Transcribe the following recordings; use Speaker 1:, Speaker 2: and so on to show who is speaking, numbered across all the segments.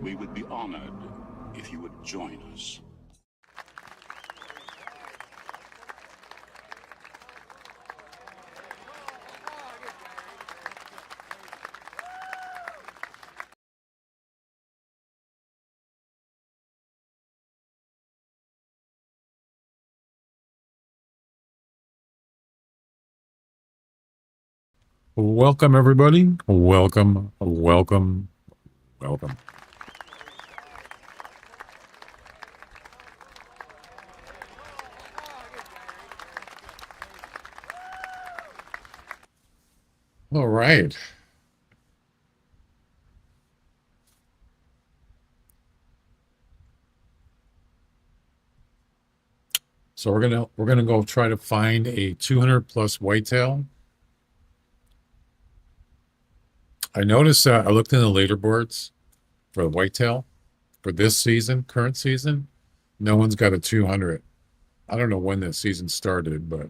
Speaker 1: We would be honored if you would join us.
Speaker 2: Welcome, everybody. Welcome, welcome, welcome. All right. So we're gonna go try to find a 200 plus whitetail. I noticed I looked in the leaderboards for the whitetail for this season, current season. No one's got a 200. I don't know when the season started, but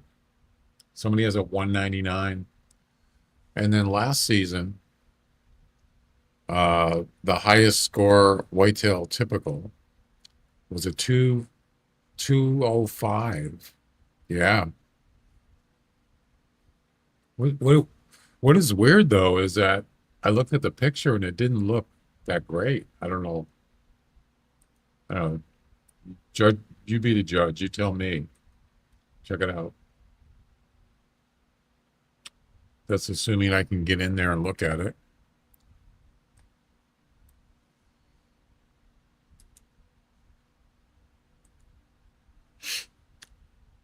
Speaker 2: somebody has a 199. And then last season, the highest score whitetail typical was a 205. Yeah. What is weird though is that I looked at the picture and it didn't look that great. I don't know. I don't know. Judge, you be the judge. You tell me. Check it out. That's assuming I can get in there and look at it.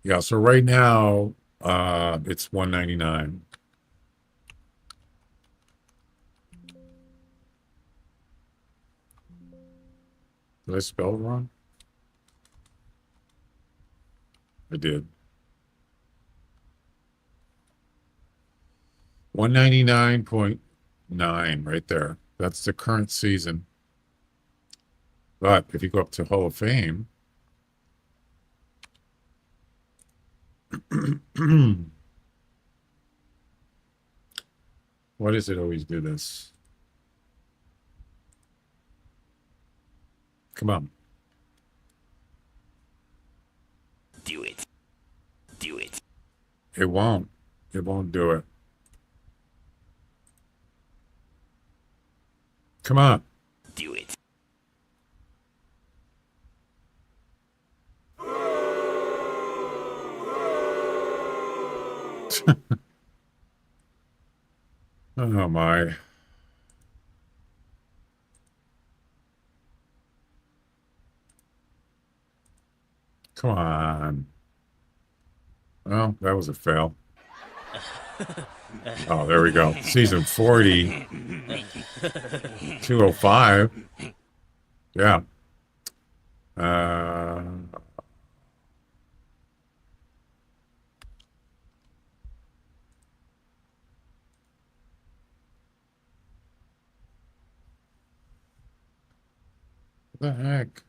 Speaker 2: Yeah, so right now, it's 199. Did I spell it wrong? I did. 199.9 right there. That's the current season. But if you go up to Hall of Fame, why does it always do this? Come on.
Speaker 3: Do it. Do it.
Speaker 2: It won't. It won't do it. Come on.
Speaker 3: Do it.
Speaker 2: Oh my. Come on. Well, that was a fail. Oh, there we go. Season 40, 205. Yeah. Uh, what the heck?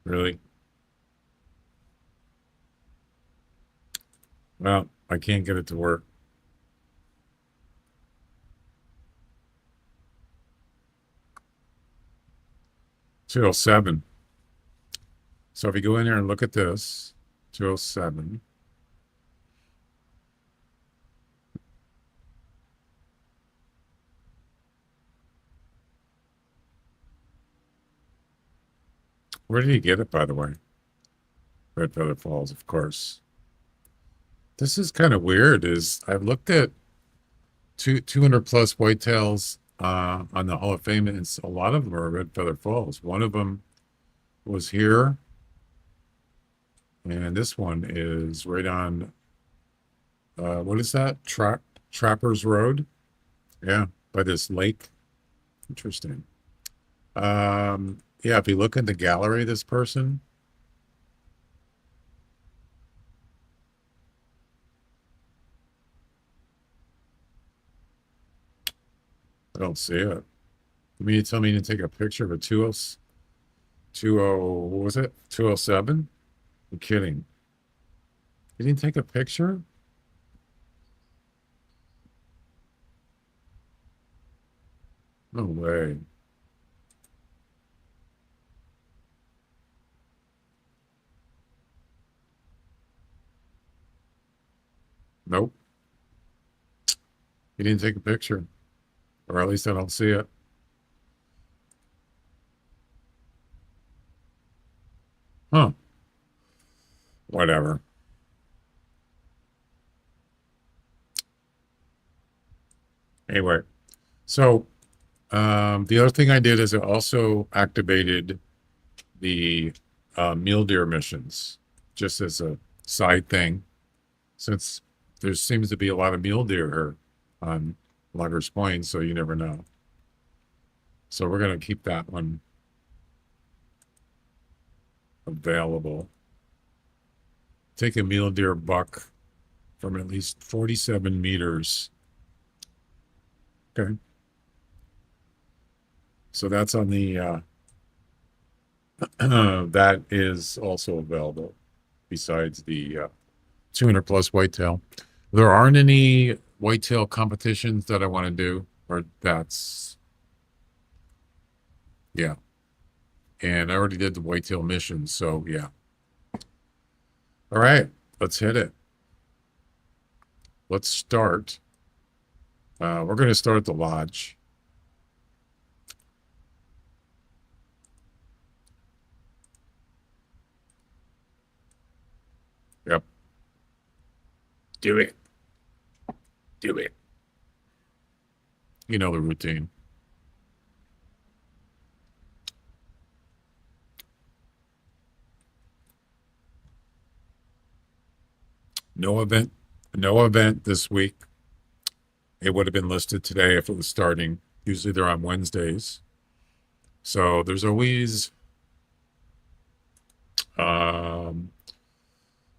Speaker 2: Really? Well, I can't get it to work. Two oh seven. So if you go in there and look at this, 207. Where did he get it, by the way? Red Feather Falls, of course. This is kind of weird. Is I've looked at 200 plus whitetails on the Hall of Fame, and a lot of them are Red Feather Falls. One of them was here, and this one is right on. What is that? Trappers Road. Yeah, by this lake. Interesting. Yeah, if you look in the gallery, this person. I don't see it. You mean you tell me to take a picture of a 207 What was it? 207? I'm kidding. You didn't take a picture? No way. Nope. You didn't take a picture. Or at least I don't see it. Huh. Whatever. Anyway, so the other thing I did is I also activated the mule deer missions just as a side thing, since there seems to be a lot of mule deer here on Loggers Point, so you never know. So we're going to keep that one available. Take a mule deer buck from at least 47 meters. Okay. So that's on the, that is also available besides the 200 plus whitetail. There aren't any whitetail competitions that I want to do, or that's, yeah. And I already did the whitetail mission, so yeah. All right, let's hit it. Let's start. We're going to start at the lodge. Yep. Do it. Do it. You know the routine. No event this week. It would have been listed today if it was starting. Usually they're on Wednesdays. So there's always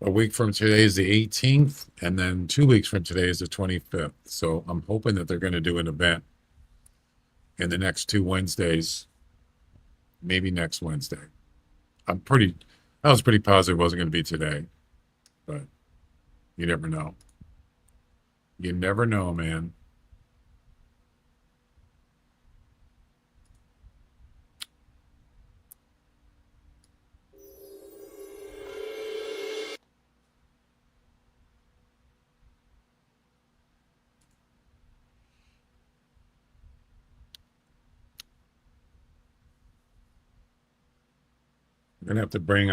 Speaker 2: a week from today is the 18th, and then 2 weeks from today is the 25th. So I'm hoping that they're going to do an event in the next 2 Wednesdays, maybe next Wednesday. I was pretty positive it wasn't going to be today, but you never know. You never know, man. We're gonna have to bring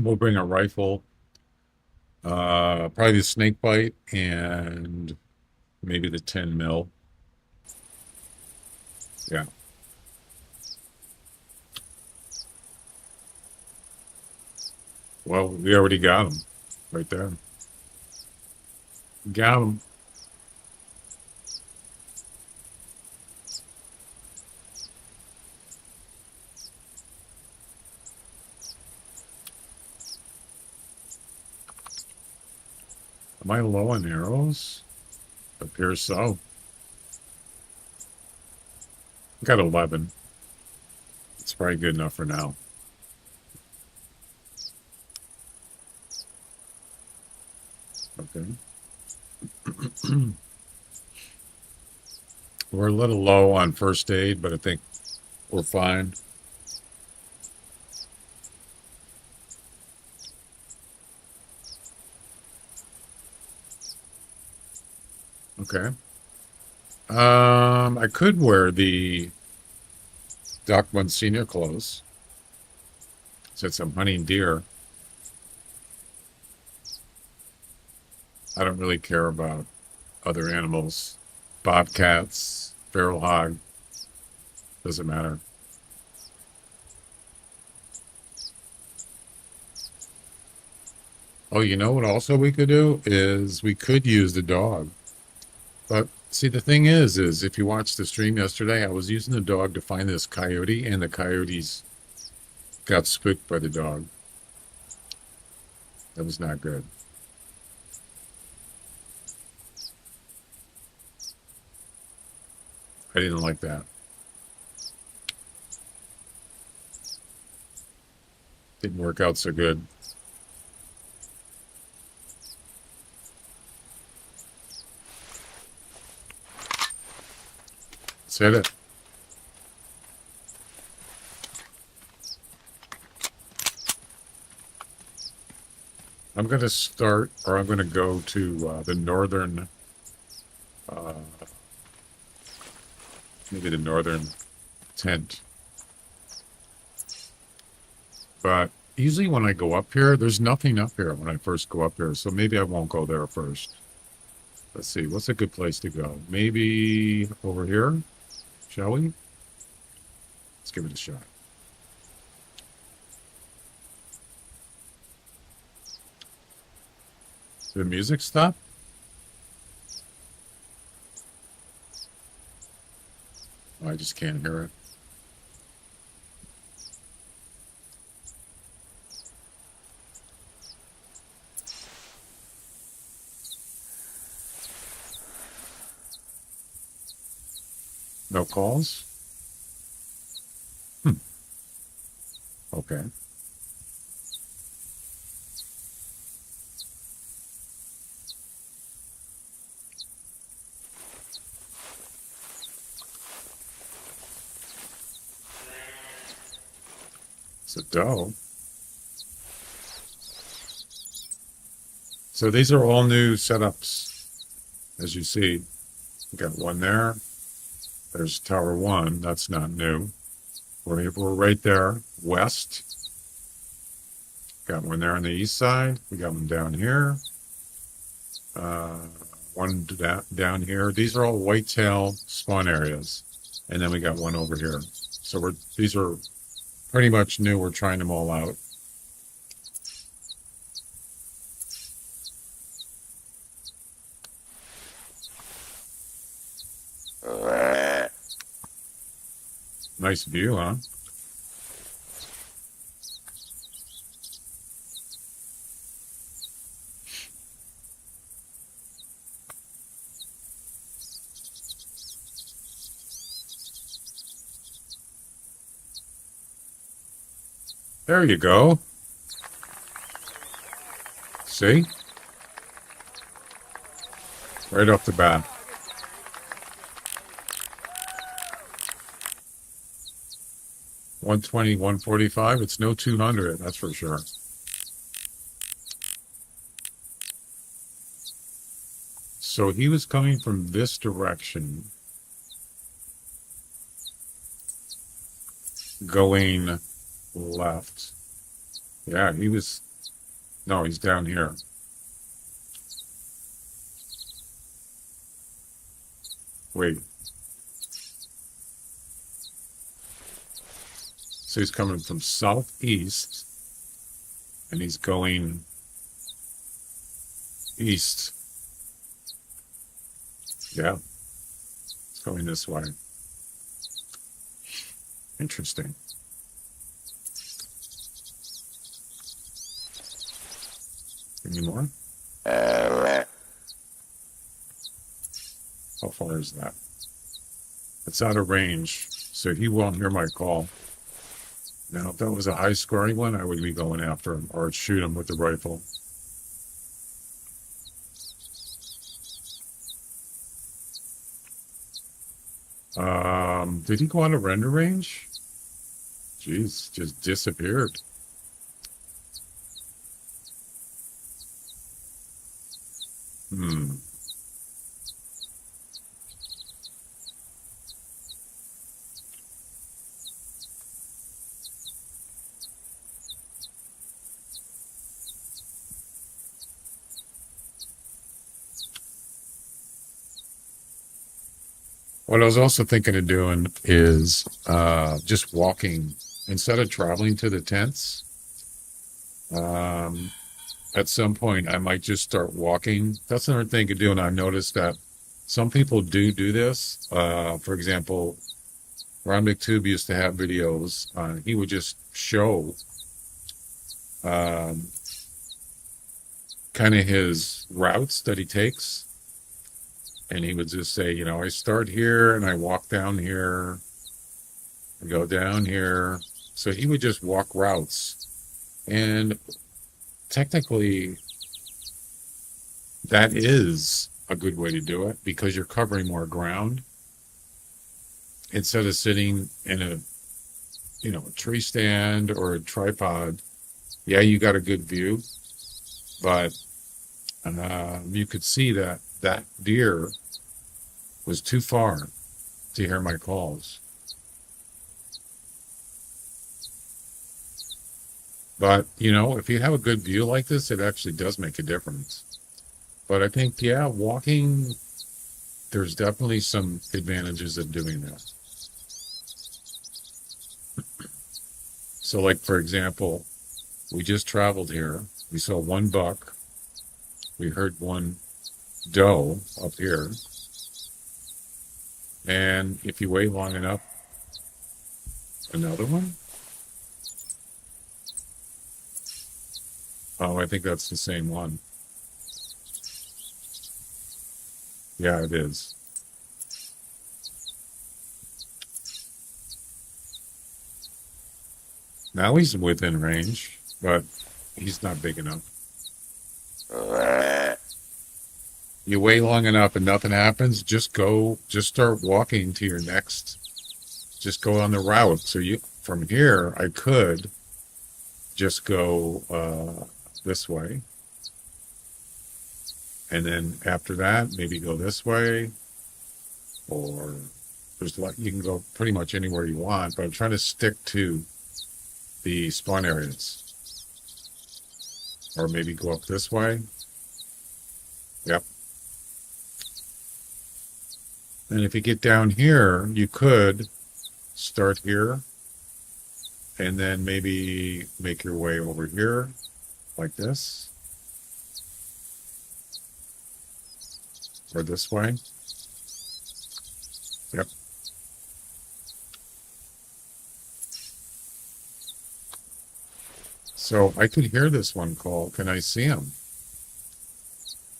Speaker 2: we'll bring a rifle, probably the snake bite and maybe the 10 mil. Yeah. Well, we already got them right there. Got them. Am I low on arrows? Appears so. Got 11. It's probably good enough for now. Okay. We're a little low on first aid, but I think we're fine. Okay. I could wear the Doc Monsignor clothes since I'm hunting deer. I don't really care about other animals. Bobcats, feral hog, doesn't matter. Oh, you know what also we could do is we could use the dog. But see, the thing is if you watched the stream yesterday, I was using the dog to find this coyote, and the coyotes got spooked by the dog. That was not good. I didn't like that. Didn't work out so good. Let's hit it. I'm going to start, or I'm going to go to the northern, maybe the northern tent. But usually when I go up here, there's nothing up here when I first go up here. So maybe I won't go there first. Let's see, what's a good place to go? Maybe over here, shall we? Let's give it a shot. The music stop? I just can't hear it. No calls? Okay. It's a doe. So these are all new setups, as you see. We got one there. There's Tower 1. That's not new. We're right there, west. Got one there on the east side. We got one down here. One down here. These are all whitetail spawn areas. And then we got one over here. So these are pretty much new. We're trying them all out. Nice view, huh? There you go. See? Right off the bat. $120, $145. It's no 200, that's for sure. So he was coming from this direction, going left. Yeah, he was. No, he's down here. Wait. So he's coming from southeast, and he's going east. Yeah, it's going this way. Interesting. Any more? How far is that? It's out of range, so he won't hear my call. Now, if that was a high-scoring one, I would be going after him or shoot him with the rifle. Did he go out of render range? Jeez, just disappeared. What I was also thinking of doing is just walking instead of traveling to the tents. At some point, I might just start walking. That's another thing to do, and I've noticed that some people do this. For example, Ron McTube used to have videos. He would just show kind of his routes that he takes. And he would just say, I start here and I walk down here. I go down here. So he would just walk routes And technically, that is a good way to do it because you're covering more ground instead of sitting in a, a tree stand or a tripod. Yeah, you got a good view, but you could see that that deer was too far to hear my calls. But, if you have a good view like this, it actually does make a difference. But I think, yeah, walking, there's definitely some advantages of doing that. So, like, for example, we just traveled here. We saw one buck. We heard one doe up here. And if you wait long enough, another one? Oh, I think that's the same one. Yeah, it is. Now he's within range, but he's not big enough. You wait long enough and nothing happens, just start walking to your next, just go on the route. So from here, I could just go this way. And then after that, maybe go this way, or you can go pretty much anywhere you want, but I'm trying to stick to the spawn areas. Or maybe go up this way. Yep. And if you get down here, you could start here and then maybe make your way over here like this. Or this way. Yep. So I could hear this one call. Can I see him?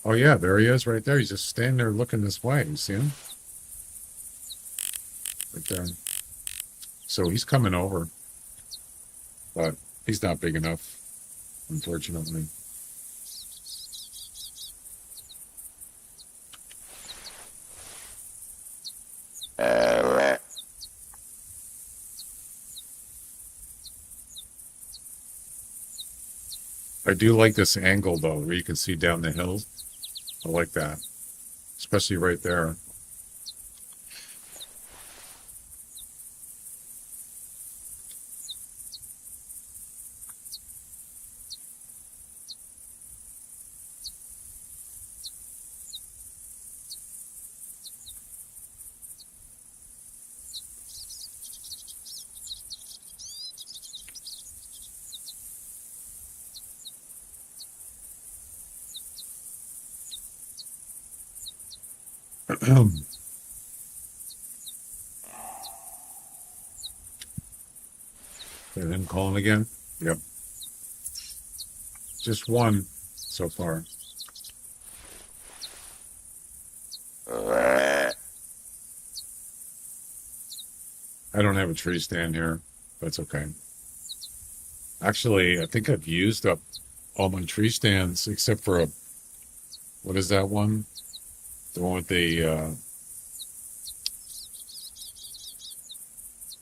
Speaker 2: Oh yeah, there he is right there. He's just standing there looking this way. You see him? Right there. So he's coming over. But he's not big enough, unfortunately. I do like this angle though, where you can see down the hill. I like that, especially right there. And then call him again. Yep. Just one so far. I don't have a tree stand here. That's okay. Actually, I think I've used up all my tree stands except for what is that one? The one with the,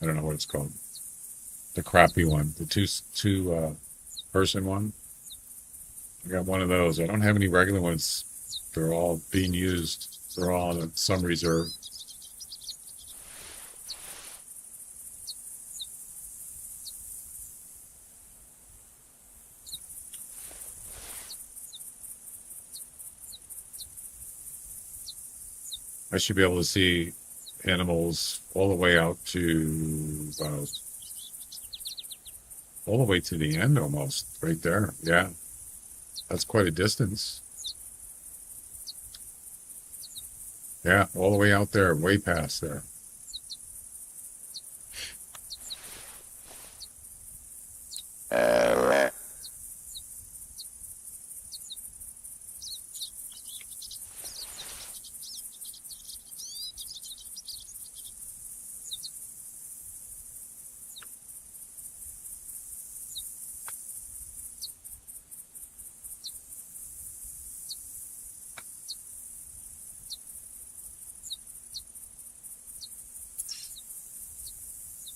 Speaker 2: I don't know what it's called. The crappy one, the two person one. I got one of those. I don't have any regular ones. They're all being used. They're all on some reserve. I should be able to see animals all the way out to all the way to the end almost, right there. Yeah, that's quite a distance. Yeah, all the way out there, way past there.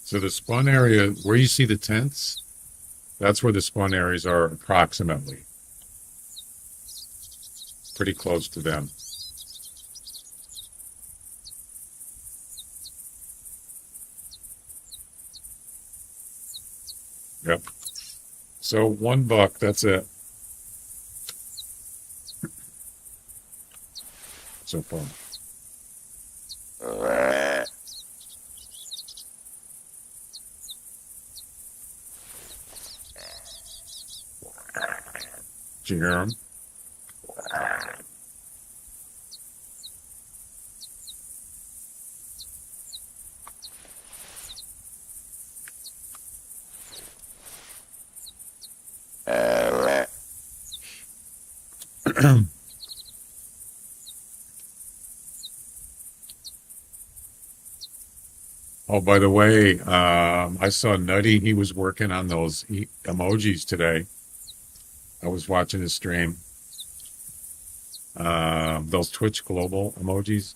Speaker 2: So the spawn area, where you see the tents, that's where the spawn areas are approximately. Pretty close to them. Yep. So 1 buck, that's it. So far. Did you hear him? Oh, by the way, I saw Nutty. He was working on those emojis today. I was watching his stream. Those Twitch Global emojis.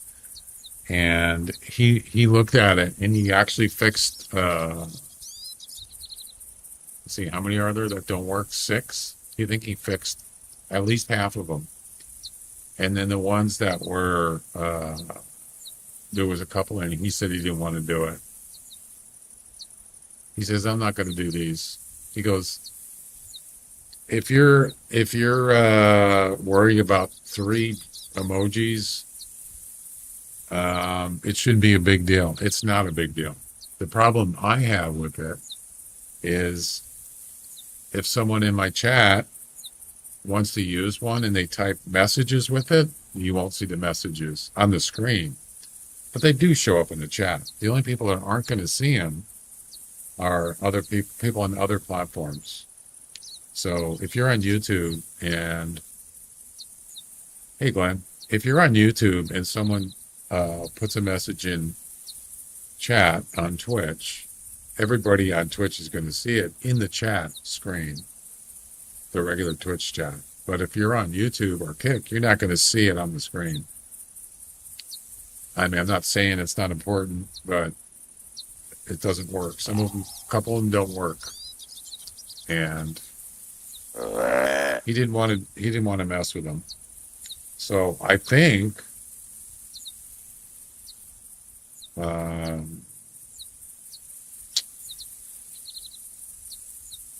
Speaker 2: And he looked at it and he actually fixed, let's see, how many are there that don't work? 6? I think he fixed at least half of them. And then the ones that were, there was a couple, and he said he didn't want to do it. He says, I'm not going to do these. He goes, if you're worried about 3 emojis, it shouldn't be a big deal. It's not a big deal. The problem I have with it is if someone in my chat wants to use one and they type messages with it, you won't see the messages on the screen. But they do show up in the chat. The only people that aren't going to see them are other people on other platforms. So if you're on YouTube and, hey Glenn, if you're on YouTube and someone puts a message in chat on Twitch, everybody on Twitch is going to see it in the chat screen, the regular Twitch chat. But if you're on YouTube or Kick, you're not going to see it on the screen. I mean, I'm not saying it's not important, but it doesn't work. Some of them, a couple of them don't work. And he didn't want to mess with them. So I think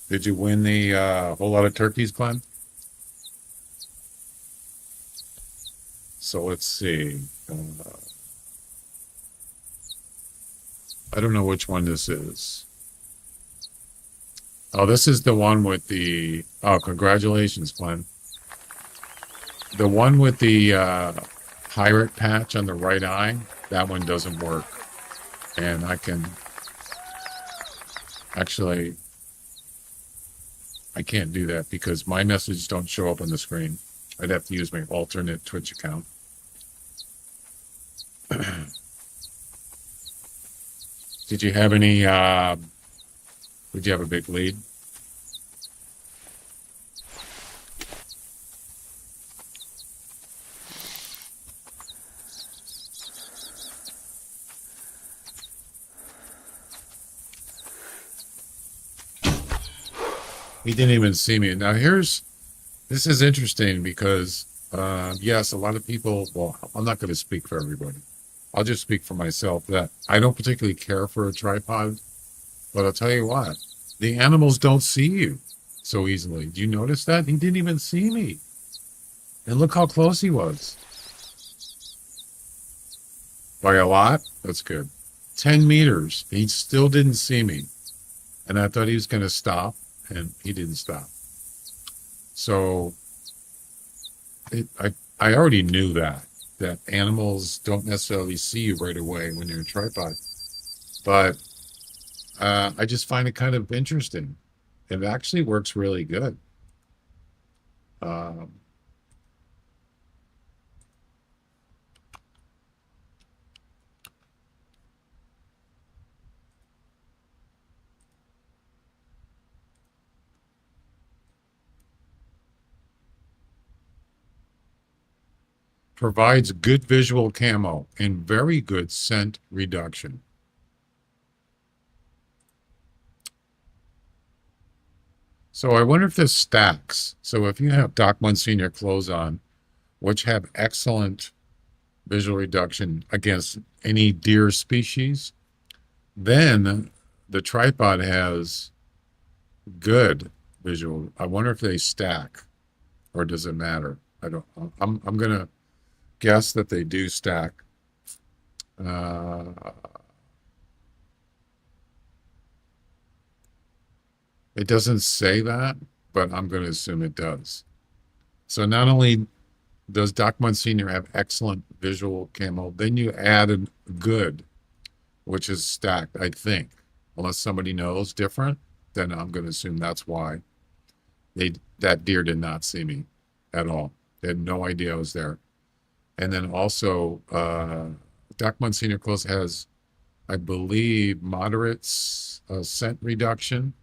Speaker 2: did you win the whole lot of turkeys, Glenn? So let's see. I don't know which one this is. Oh, this is the one with the, oh, congratulations, Glenn. The one with the pirate patch on the right eye, that one doesn't work. And I can, actually, I can't do that because my messages don't show up on the screen. I'd have to use my alternate Twitch account. Did you have any, did you have a big lead? He didn't even see me. Now this is interesting because, yes, a lot of people, well, I'm not going to speak for everybody. I'll just speak for myself that I don't particularly care for a tripod, but I'll tell you what, the animals don't see you so easily. Do you notice that? He didn't even see me. And look how close he was. By a lot? That's good. 10 meters. He still didn't see me. And I thought he was going to stop, and he didn't stop. So I already knew that animals don't necessarily see you right away when you're in a tripod. But I just find it kind of interesting. It actually works really good. Provides good visual camo and very good scent reduction. So I wonder if this stacks. So if you have Doc Monsignor clothes on, which have excellent visual reduction against any deer species, then the tripod has good visual. I wonder if they stack, or does it matter? I don't. I'm gonna guess that they do stack. Uh, it doesn't say that, but I'm going to assume it does. So not only does Doc Monsignor have excellent visual camo, then you added good, which is stacked, I think. Unless somebody knows different, then I'm going to assume that's why that deer did not see me at all. They had no idea I was there. And then also, Doc Monsignor clothes has, I believe, moderate scent reduction,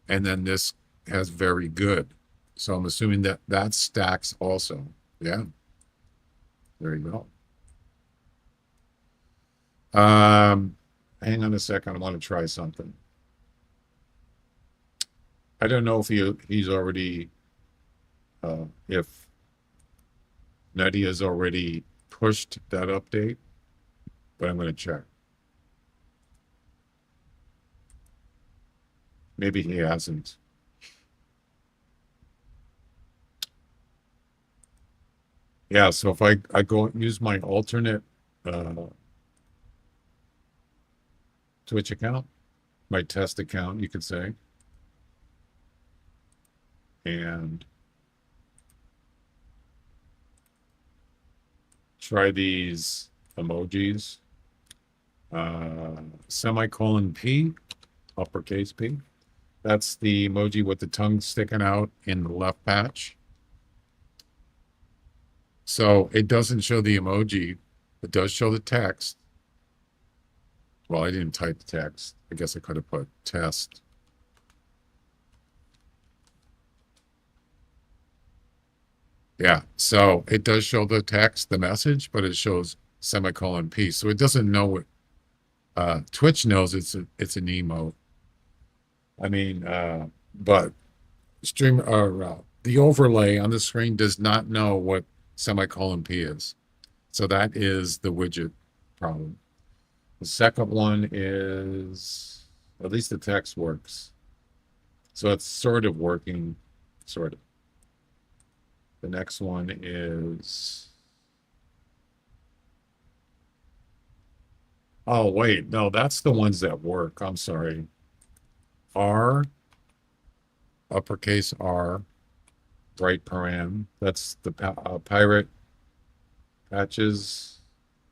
Speaker 2: and then this has very good. So I'm assuming that that stacks also. Yeah, there you go. Hang on a second. I want to try something. I don't know if he's already, if Nutty has already pushed that update, but I'm going to check. Maybe he hasn't. Yeah, so if I go use my alternate Twitch account, my test account, you could say, and try these emojis, semicolon P, uppercase P. That's the emoji with the tongue sticking out in the left patch. So it doesn't show the emoji. It does show the text. Well, I didn't type the text. I guess I could have put test. Yeah, so it does show the text, the message, but it shows semicolon P. So it doesn't know what Twitch knows it's an emote. I mean, but stream or the overlay on the screen does not know what semicolon P is. So that is the widget problem. The second one is, at least the text works. So it's sort of working, sort of. The next one is, oh, wait, no, that's the ones that work. I'm sorry. R, uppercase R, right param. That's the pirate patches.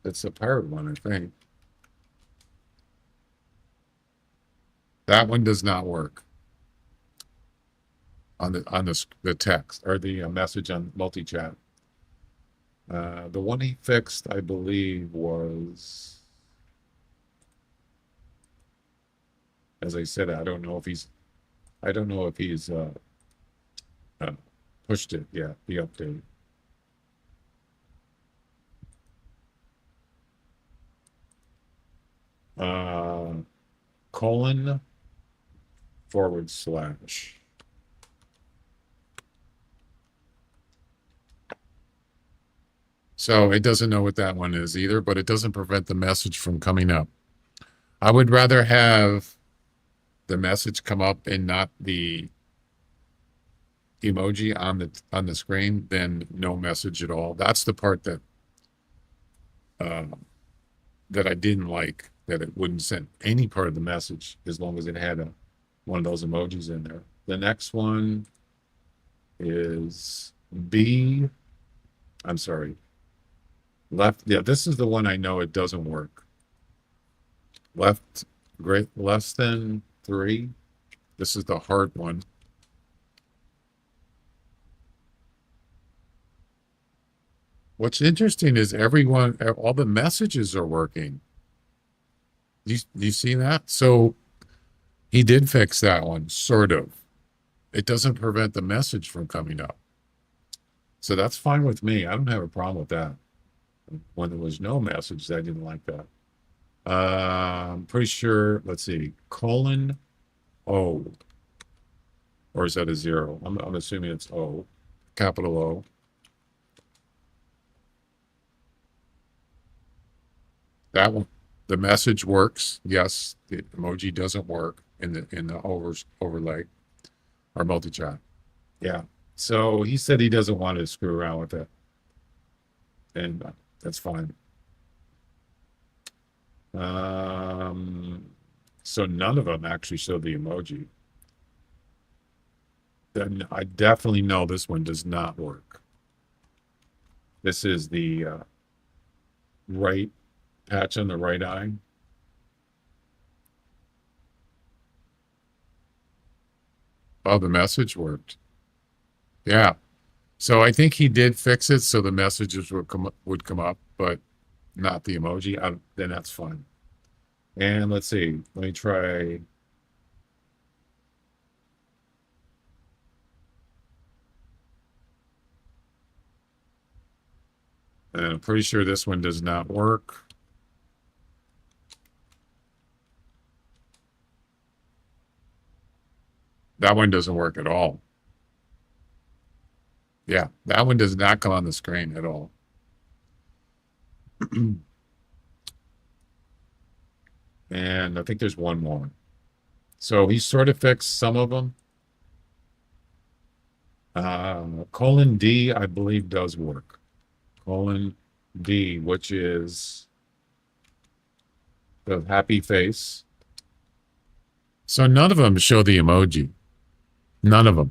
Speaker 2: It's a pirate one, I think. That one does not work on the text or the message on multi-chat. The one he fixed, I believe, was, as I said, I don't know if he's pushed it yet, the update. Colon /. So it doesn't know what that one is either, but it doesn't prevent the message from coming up. I would rather have the message come up and not the emoji on the screen than no message at all. That's the part that that I didn't like, that it wouldn't send any part of the message as long as it had one of those emojis in there. The next one is B. I'm sorry. Left. Yeah, this is the one I know it doesn't work. Left, great, less than 3. This is the hard one. What's interesting is all the messages are working. You see that? So he did fix that one, sort of. It doesn't prevent the message from coming up. So that's fine with me. I don't have a problem with that. When there was no message, I didn't like that. I'm pretty sure, let's see, colon O, Or is that a 0? I'm assuming it's O, capital O. That one, the message works. Yes, the emoji doesn't work in the overlay or multi-chat. Yeah. So he said he doesn't want to screw around with it, and that's fine. So none of them actually show the emoji. Then I definitely know this one does not work. This is the right patch on the right eye. Oh, the message worked. Yeah. So I think he did fix it so the messages would come up, but not the emoji. Then that's fine. And let's see. Let me try. And I'm pretty sure this one does not work. That one doesn't work at all. Yeah, that one does not come on the screen at all. And I think there's one more. So he sort of fixed some of them. :D, I believe, does work. :D, which is the happy face. So none of them show the emoji. None of them.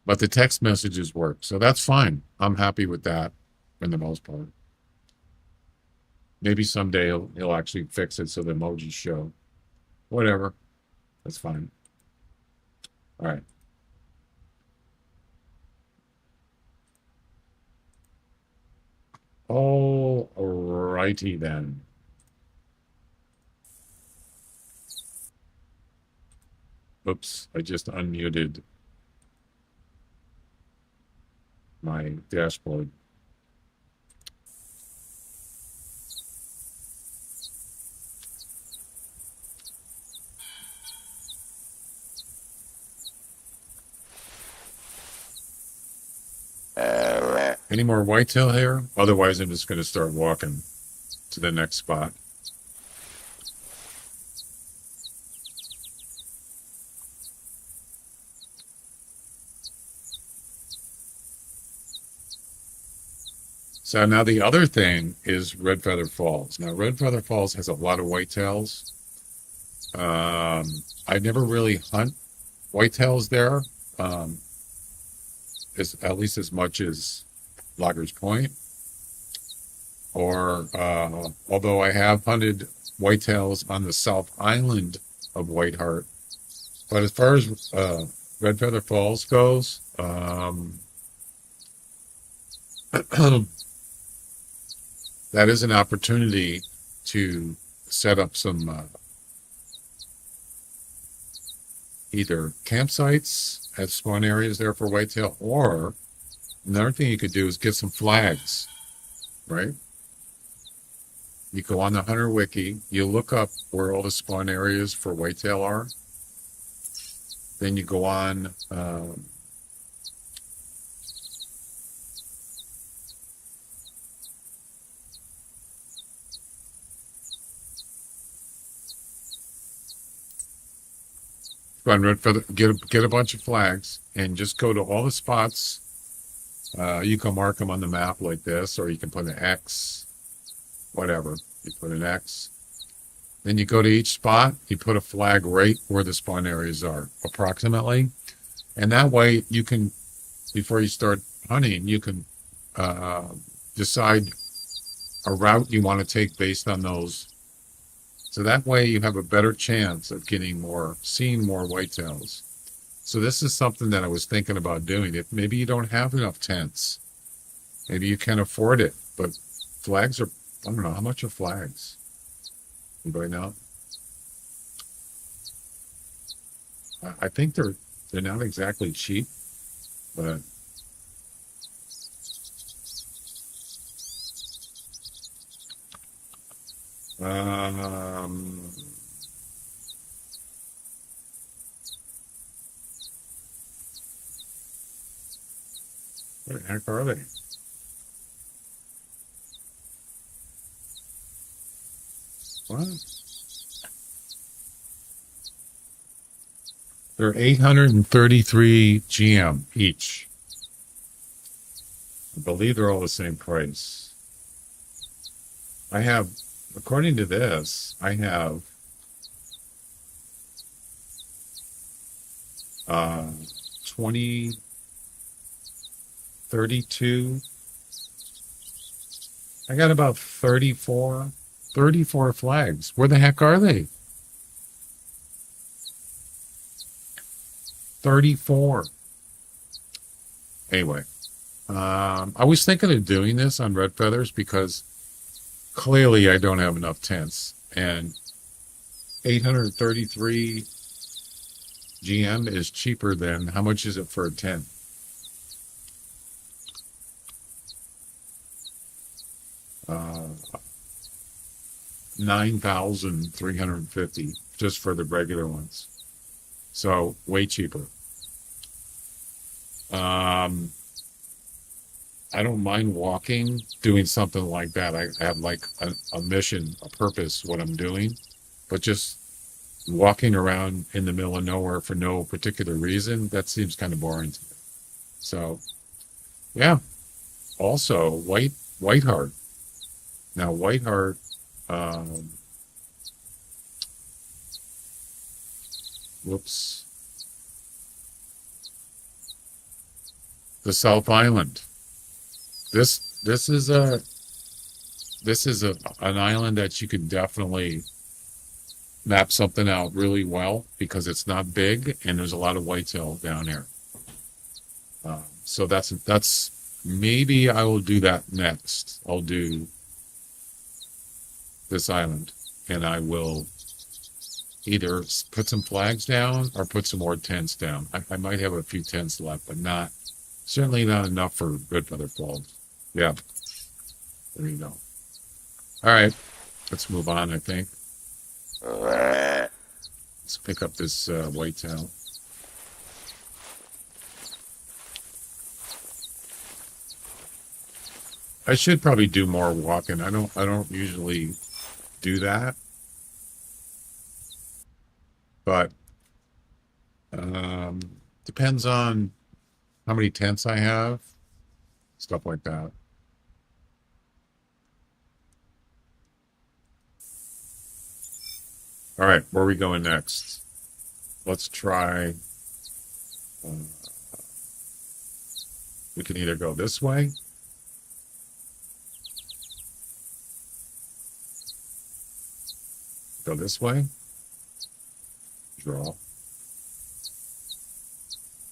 Speaker 2: But the text messages work. So that's fine. I'm happy with that for the most part. Maybe someday he'll actually fix it so the emojis show. Whatever. That's fine. All right. All righty then. Oops, I just unmuted my dashboard. Any more whitetail here? Otherwise, I'm just going to start walking to the next spot. So now the other thing is Red Feather Falls. Now, Red Feather Falls has a lot of whitetails. I never really hunt whitetails there, at least as much as Loggers Point. Or although I have hunted whitetails on the South Island of Whiteheart, but as far as Red Feather Falls goes, that is an opportunity to set up some either campsites at spawn areas there for whitetail, or another thing you could do is get some flags, right? You go on the Hunter Wiki, you look up where all the spawn areas for whitetail are. Then you go on Red Feather, get a bunch of flags and just go to all the spots. You can mark them on the map like this, or you can put an X, whatever. You put an X. Then you go to each spot, you put a flag right where the spawn areas are, approximately. And that way you can, before you start hunting, you can decide a route you want to take based on those. So that way you have a better chance of seeing more whitetails. So this is something that I was thinking about doing. If maybe you don't have enough tents, maybe you can't afford it, but flags are, I don't know, how much are flags? Anybody know? I think they're not exactly cheap, but Where the heck are they? What? They're 833 GM each. I believe they're all the same price. I have, according to this, I have 20, 32. I got about 34 flags. Where the heck are they? 34. Anyway, I was thinking of doing this on Red Feathers because clearly I don't have enough tents, and 833 GM is cheaper than, how much is it for a tent? Uh, 9,350 just for the regular ones. So way cheaper. I don't mind walking, doing something like that. I have like a mission, a purpose, what I'm doing, but just walking around in the middle of nowhere for no particular reason, that seems kind of boring to me. So, yeah. Also, Whiteheart. Now, Whiteheart, whoops, the South Island. This is an island that you could definitely map something out really well because it's not big and there's a lot of whitetail down here. So that's maybe I will do that next. I'll do this island and I will either put some flags down or put some more tents down. I might have a few tents left, but certainly not enough for Red Feather Falls. Yeah, there you go. All right, let's move on, I think. Let's pick up this whitetail. I should probably do more walking. I don't usually do that, but depends on how many tents I have, stuff like that. All right, where are we going next? Let's try. We can either go this way. Go this way. Draw.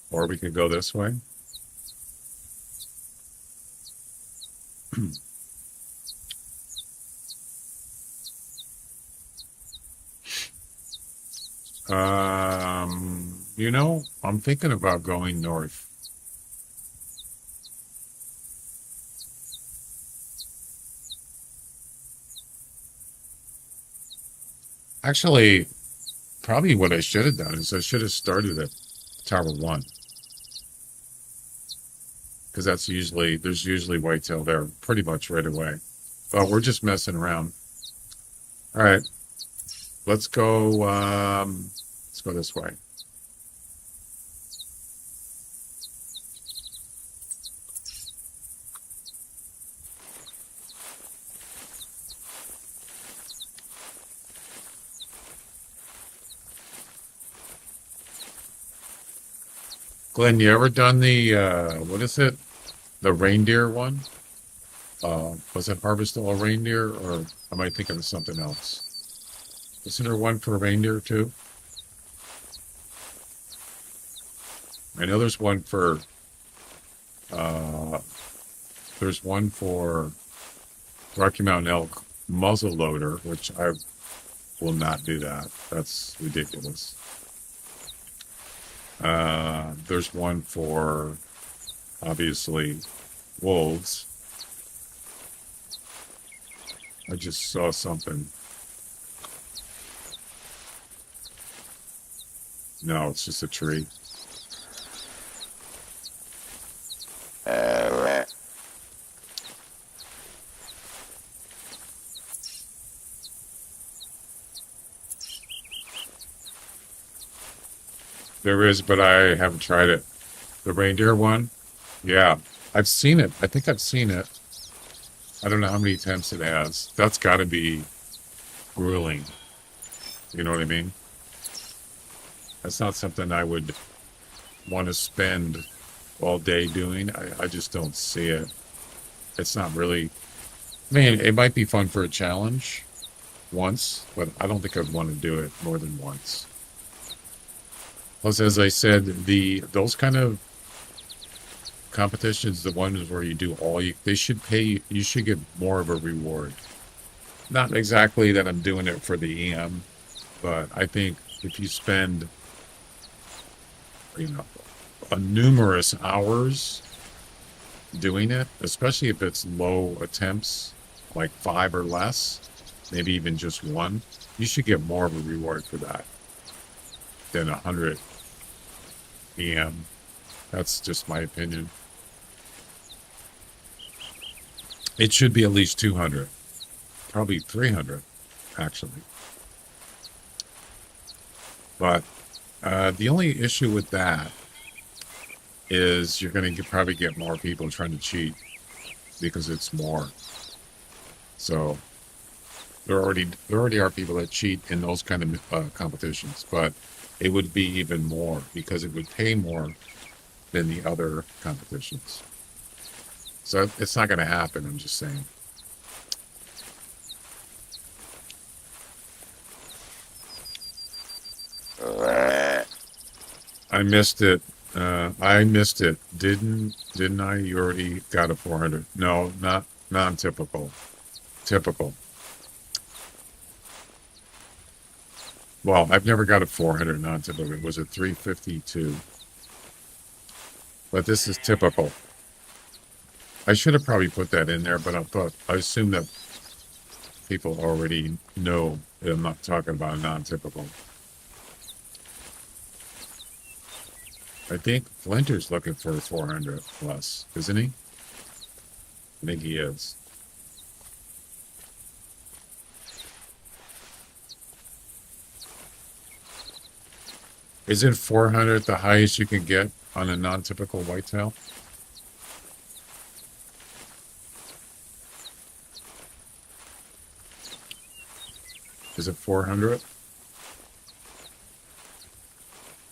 Speaker 2: Or we could go this way. I'm thinking about going north. Actually, probably what I should have done is I should have started at Tower 1. Because there's usually whitetail there pretty much right away. But we're just messing around. All right, let's go this way. Glenn, you ever done the, what is it? The reindeer one? Was it Harvest All Reindeer, or am I thinking of something else? Isn't there one for reindeer too? I know there's one for Rocky Mountain elk muzzle loader, which I will not do that. That's ridiculous. There's one for obviously wolves. I just saw something. No, it's just a tree. There is, but I haven't tried it. The reindeer one? Yeah. I've seen it. I think I've seen it. I don't know how many attempts it has. That's got to be grueling. You know what I mean? That's not something I would want to spend all day doing. I just don't see it. It's not really. I mean, it might be fun for a challenge once, but I don't think I'd want to do it more than once. Plus, as I said, those kind of competitions, the ones where you do all you, they should pay. You should get more of a reward. Not exactly that I'm doing it for the EM, but I think if you spend, you know, a numerous hours doing it, especially if it's low attempts, like 5 or less, maybe even just 1, you should get more of a reward for that than 100 EM. That's just my opinion. It should be at least 200, probably 300, actually. But the only issue with that is you're going to probably get more people trying to cheat because it's more. So there already are people that cheat in those kind of competitions, but it would be even more because it would pay more than the other competitions. So it's not going to happen. I'm just saying. I missed it. I missed it. Didn't I? You already got a 400. No, not non-typical. Typical. Well, I've never got a 400 non-typical. It was a 352. But this is typical. I should have probably put that in there, but I assume that people already know that I'm not talking about a non-typical. I think Flinter's looking for a 400 plus, isn't he? I think he is. Isn't 400 the highest you can get on a non-typical whitetail? Is it 400?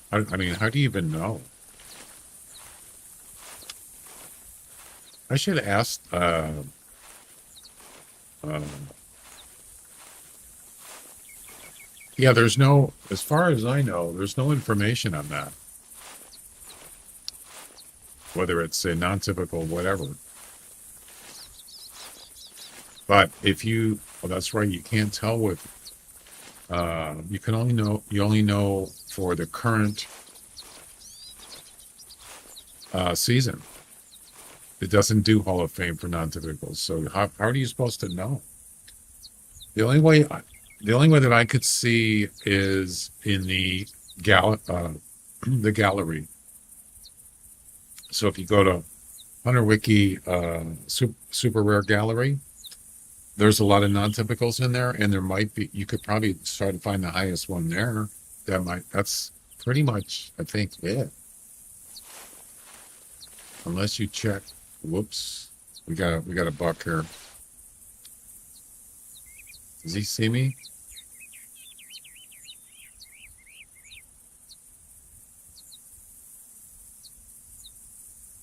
Speaker 2: I mean, how do you even know? I should ask. Yeah, there's no, as far as I know, there's no information on that. Whether it's a non-typical, whatever. But if you, well, that's right, you can't tell with, you only know for the current season. It doesn't do Hall of Fame for non-typicals. So how are you supposed to know? The only way that I could see is in the the gallery. So if you go to Hunter Wiki super rare gallery, there's a lot of non-typicals in there, and there might be, you could probably try to find the highest one there. That's pretty much, I think, it. Unless you check, whoops, we got a buck here. Does he see me?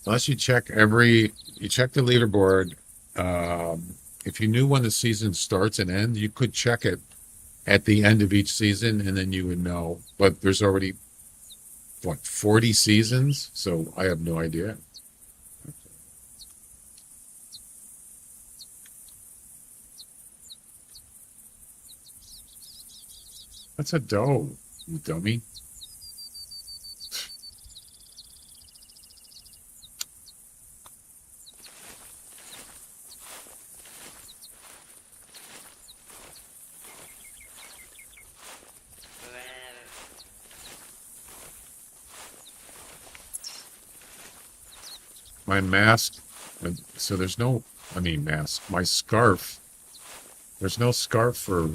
Speaker 2: Unless you check you check the leaderboard. If you knew when the season starts and ends, you could check it at the end of each season, and then you would know. But there's already, what, 40 seasons? So I have no idea. That's a doe, you dummy. My mask, so there's no, I mean mask, my scarf, there's no scarf for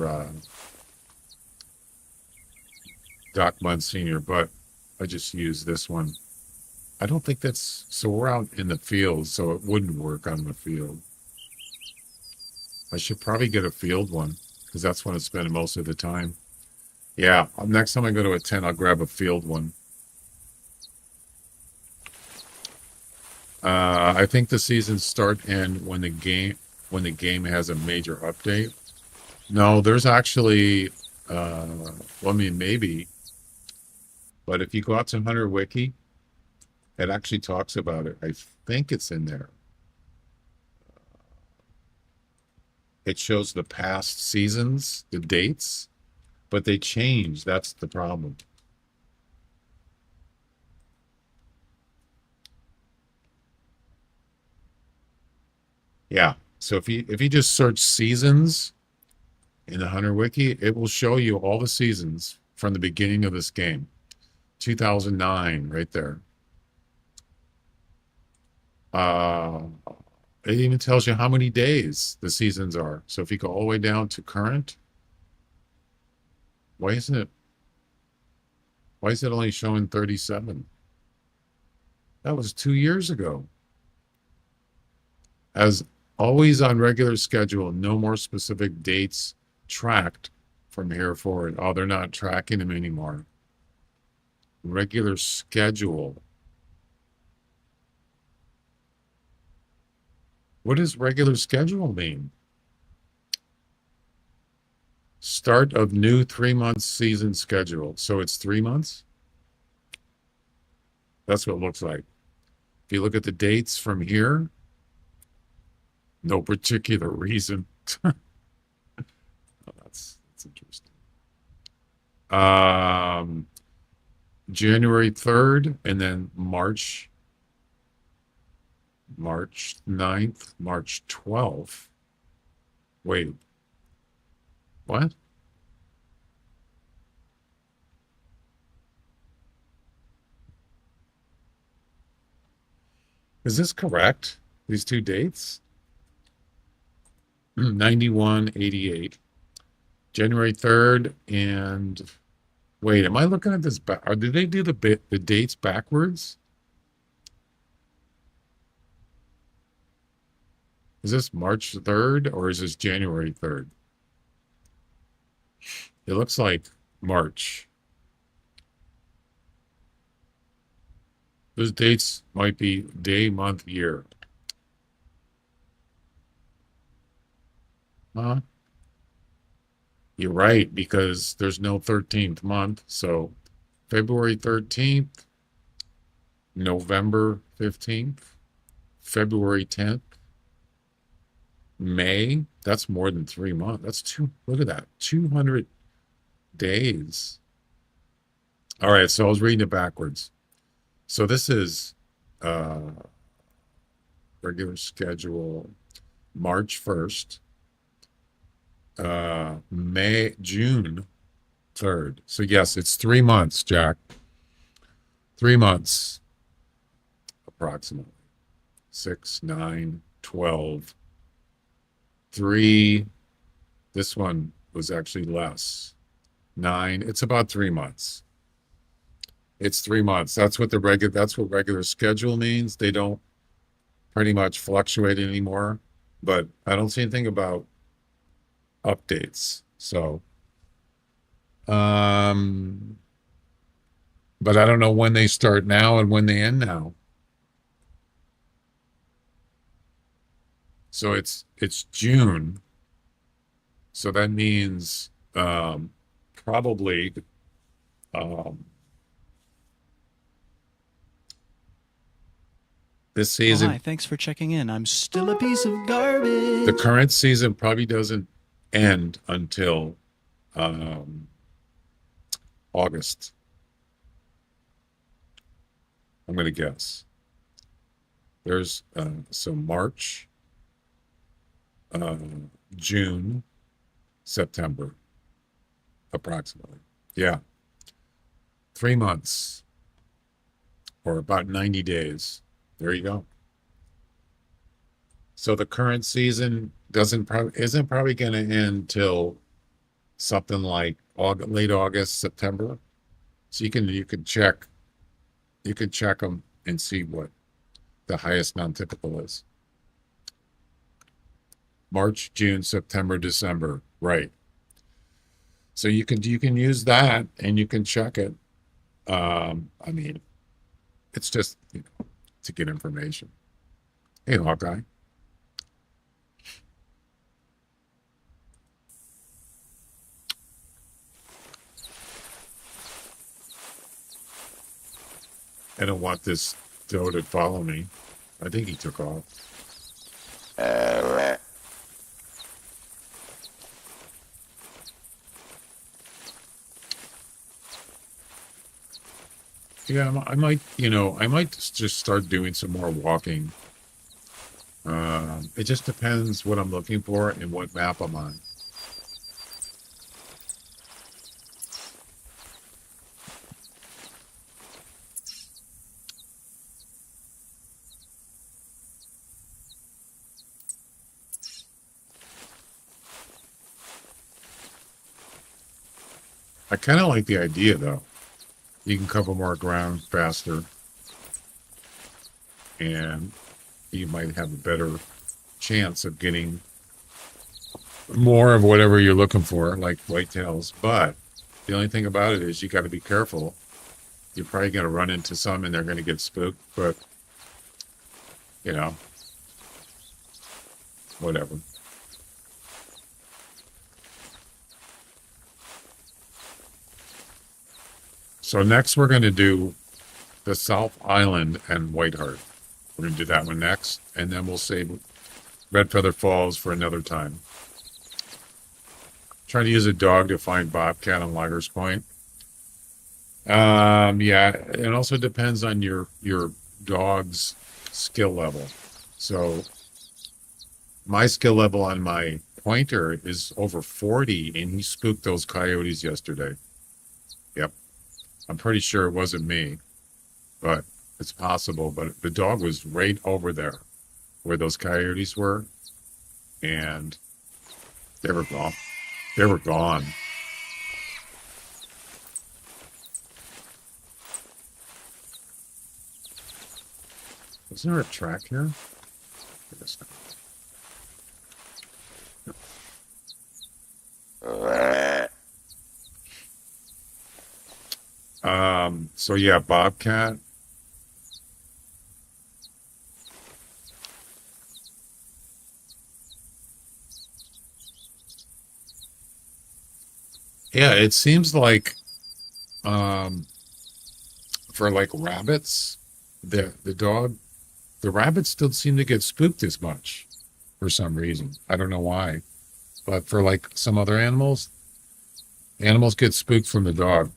Speaker 2: Doc Mudd Sr., but I just use this one. I don't think that's, so we're out in the field, so it wouldn't work on the field. I should probably get a field one because that's when I spend most of the time. Yeah, next time I go to a tent, I'll grab a field one. I think the seasons start and when the game has a major update. No, there's actually, well, I mean, maybe, but if you go out to Hunter Wiki, it actually talks about it. I think it's in there. It shows the past seasons, the dates, but they change. That's the problem. Yeah. So if you just search seasons in the Hunter Wiki, it will show you all the seasons from the beginning of this game. 2009, right there. It even tells you how many days the seasons are. So if you go all the way down to current, why is it only showing 37? That was 2 years ago. As always on regular schedule, no more specific dates tracked from here forward. Oh, they're not tracking them anymore. Regular schedule. What does regular schedule mean? Start of new 3-month season schedule. So it's 3 months? That's what it looks like. If you look at the dates from here, no particular reason. Oh, that's interesting. January 3rd and then March 9th, March 12th. Wait, what? Is this correct? These two dates? 91, 88. January 3rd and wait, am I looking at this back? Or did they do the dates backwards? Is this March 3rd or is this January 3rd? It looks like March. Those dates might be day, month, year. Huh? You're right, because there's no 13th month. So February 13th, November 15th, February 10th, May. That's more than 3 months. That's look at that, 200 days. All right, so I was reading it backwards. So this is regular schedule, March 1st, June 3rd. So yes, it's 3 months, Jack. 3 months, approximately. 6, 9, 12. 3. This one was actually less. 9. It's about 3 months. It's 3 months. That's what regular schedule means. They don't pretty much fluctuate anymore. But I don't see anything about updates. So but I don't know when they start now and when they end now. So it's June. So that means probably this season.
Speaker 4: Oh, hi, thanks for checking in. I'm still a piece of garbage.
Speaker 2: The current season probably doesn't end until August. I'm going to guess. There's so March, June, September, approximately. Yeah. 3 months or about 90 days. There you go. So the current season isn't probably going to end till something like late August, September. So you can check You could check them and see what the highest non-typical is. March, June, September, December. Right. So you can use that and you can check it. I mean, it's just to get information. Hey, Hawkeye. I don't want this doe to follow me. I think he took off. Yeah, I might, I might just start doing some more walking. It just depends what I'm looking for and what map I'm on. I kind of like the idea, though. You can cover more ground faster, and you might have a better chance of getting more of whatever you're looking for, like whitetails. But the only thing about it is you got to be careful. You're probably going to run into some, and they're going to get spooked. But whatever. So next we're going to do the South Island and Whiteheart. We're going to do that one next, and then we'll save Red Feather Falls for another time. Trying to use a dog to find bobcat on Loggers Point. Yeah, it also depends on your dog's skill level. So my skill level on my pointer is over 40, and he spooked those coyotes yesterday. Yep. I'm pretty sure it wasn't me, but it's possible. But the dog was right over there where those coyotes were, and they were gone. They were gone. Isn't there a track here? So yeah, bobcat. Yeah, it seems like for like rabbits, the rabbits don't seem to get spooked as much for some reason. I don't know why. But for like some other animals get spooked from the dog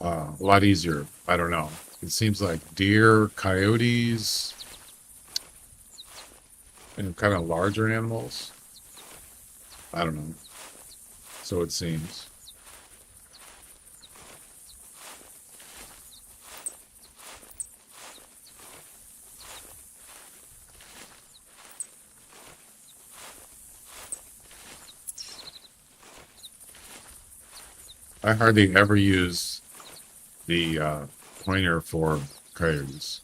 Speaker 2: a lot easier. I don't know. It seems like deer, coyotes, and kind of larger animals. I don't know. So it seems. I hardly ever use the pointer for coyotes.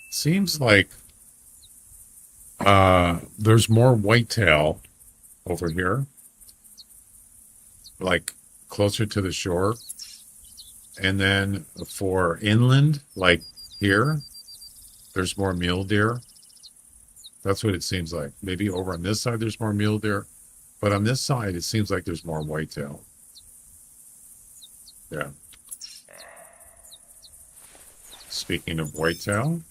Speaker 2: Seems like there's more whitetail over here, like closer to the shore. And then for inland, like here, there's more mule deer. That's what it seems like. Maybe over on this side, there's more mule deer. But on this side, it seems like there's more whitetail. Yeah. Speaking of whitetail.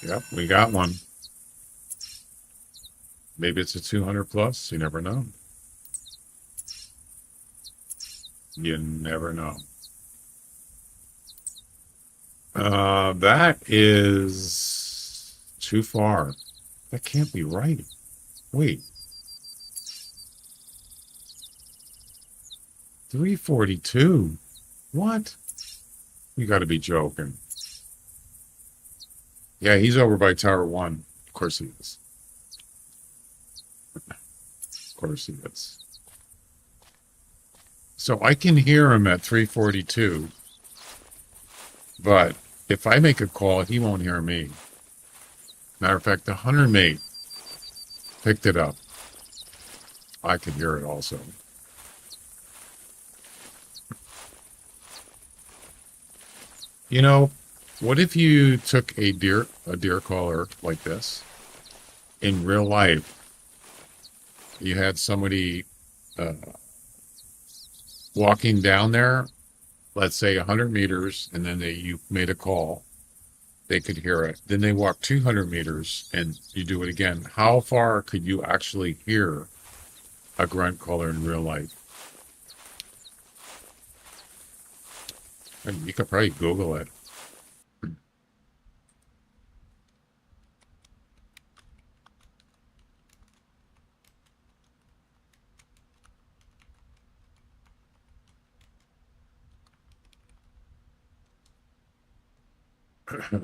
Speaker 2: Yep, we got one. Maybe it's a 200 plus. You never know. You never know. That is too far. That can't be right. Wait, 342. What? You got to be joking. Yeah, he's over by Tower 1. Of course he is. Of course he is. So I can hear him at 342, but if I make a call, he won't hear me. Matter of fact, the hunter mate picked it up. I could hear it also. You know, what if you took a deer caller like this in real life? You had somebody walking down there, let's say 100 meters, and then you made a call. They could hear it. Then they walk 200 meters, and you do it again. How far could you actually hear a grunt caller in real life? And you could probably Google it.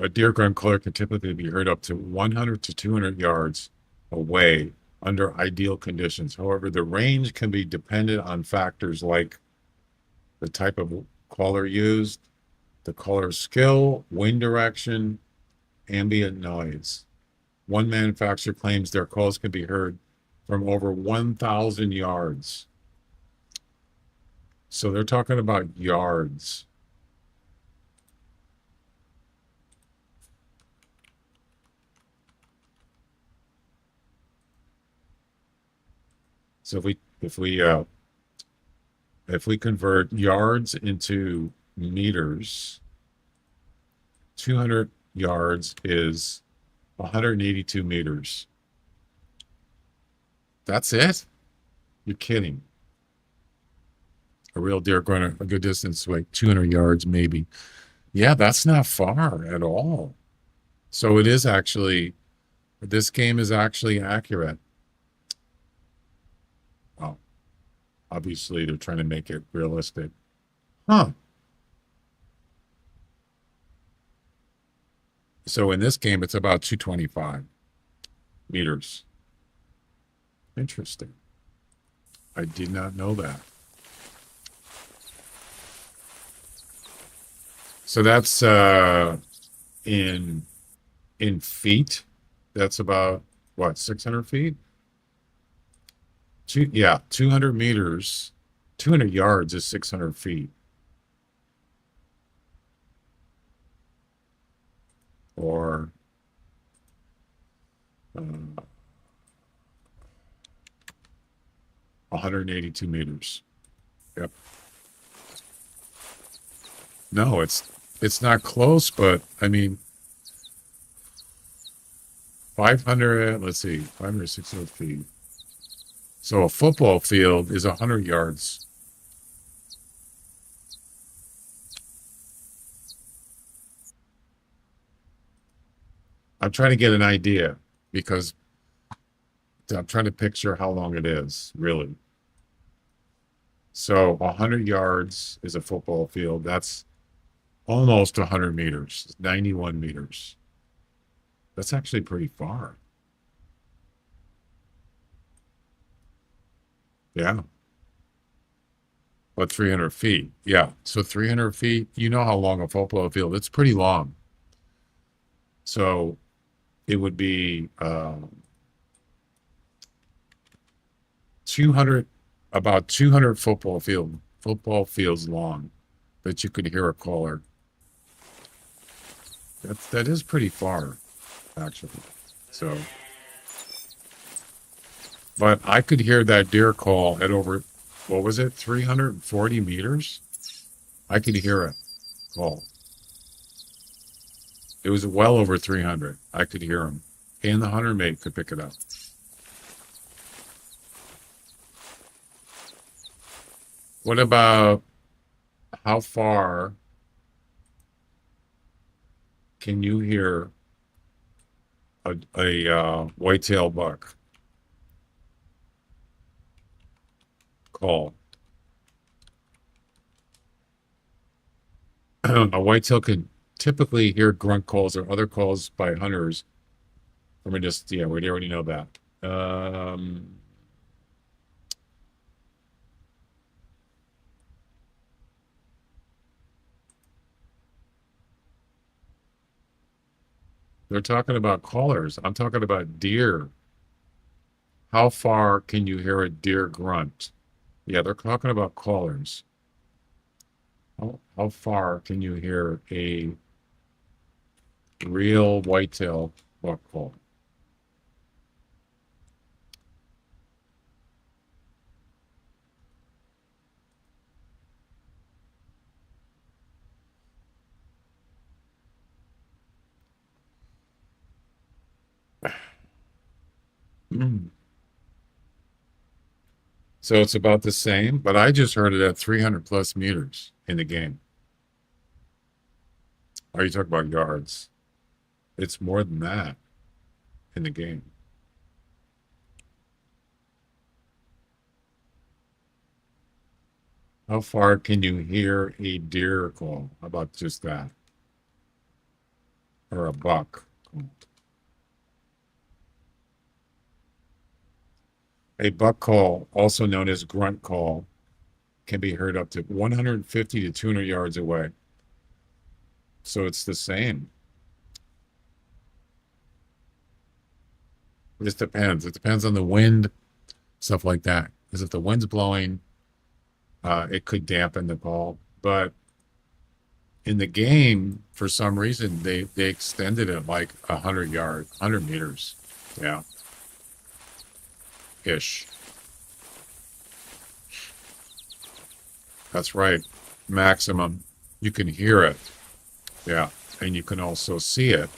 Speaker 2: A deer grunt caller can typically be heard up to 100 to 200 yards away under ideal conditions. However, the range can be dependent on factors like the type of caller used, the caller's skill, wind direction, ambient noise. One manufacturer claims their calls can be heard from over 1,000 yards. So they're talking about yards. So if we convert yards into meters, 200 yards is 182 meters. That's it? You're kidding. A real deer going a good distance, like 200 yards maybe. Yeah, that's not far at all. So it is actually, this game is actually accurate. Well, obviously they're trying to make it realistic. Huh. So in this game, it's about 225 meters. Interesting. I did not know that. So that's in feet. That's about what, 600 feet? Yeah, 200 meters, 200 yards is 600 feet. Or 182 meters. Yep. No, it's not close, but I mean 500, let's see, 500, 600 feet. So a football field is 100 yards. I'm trying to get an idea because I'm trying to picture how long it is, really. So 100 yards is a football field. That's almost 100 meters, 91 meters. That's actually pretty far. Yeah. But 300 feet. Yeah. So 300 feet, you know how long a football field, it's pretty long. So it would be 200, about 200 football fields long that you could hear a caller. That is pretty far, actually. So, but I could hear that deer call at over, what was it, 340 meters? I could hear it call. It was well over 300. I could hear him. And the hunter mate could pick it up. What about how far can you hear a whitetail buck call? A whitetail can typically hear grunt calls or other calls by hunters from a distance. Yeah, we already know that. They're talking about callers. I'm talking about deer. How far can you hear a deer grunt? Yeah, they're talking about callers. How far can you hear a real whitetail buck call? Mm. So it's about the same, but I just heard it at 300 plus meters in the game. Are you talking about yards? It's more than that in the game. How far can you hear a deer call? How about just that? Or a buck call? A buck call, also known as grunt call, can be heard up to 150 to 200 yards away. So it's the same. It just depends. It depends on the wind, stuff like that. Because if the wind's blowing, it could dampen the call. But in the game, for some reason, they extended it like 100 yards, 100 meters. Yeah. Ish. That's right. Maximum. You can hear it. Yeah. And you can also see it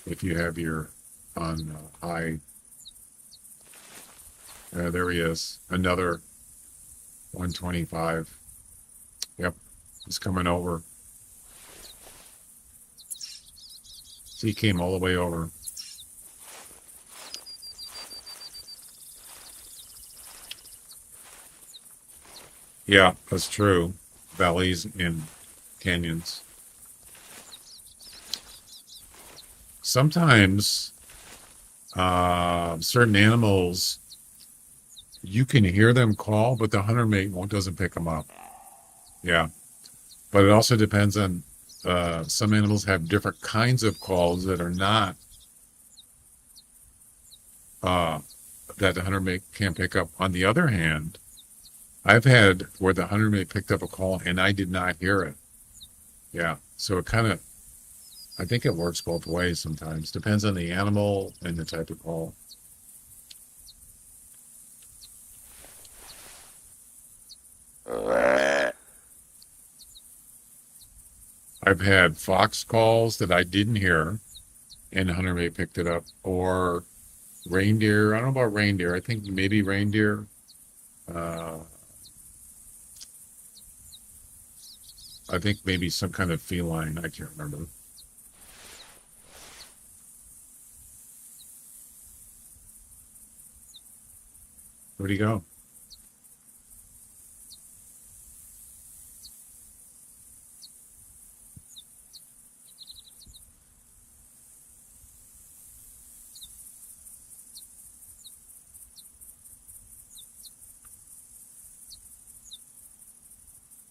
Speaker 2: if you have your on high. There he is. Another 125. Yep. He's coming over. So he came all the way over. Yeah, that's true. Valleys and canyons. Sometimes certain animals, you can hear them call, but the hunter mate doesn't pick them up. Yeah, but it also depends on some animals have different kinds of calls that are not uh, that the hunter mate can't pick up. On the other hand, I've had where the hunter mate picked up a call and I did not hear it. Yeah, so it kind of, I think it works both ways sometimes. Depends on the animal and the type of call. I've had fox calls that I didn't hear, and the hunter mate picked it up, or reindeer. I don't know about reindeer. I think maybe reindeer. Uh, I think maybe some kind of feline. I can't remember. Where'd he go?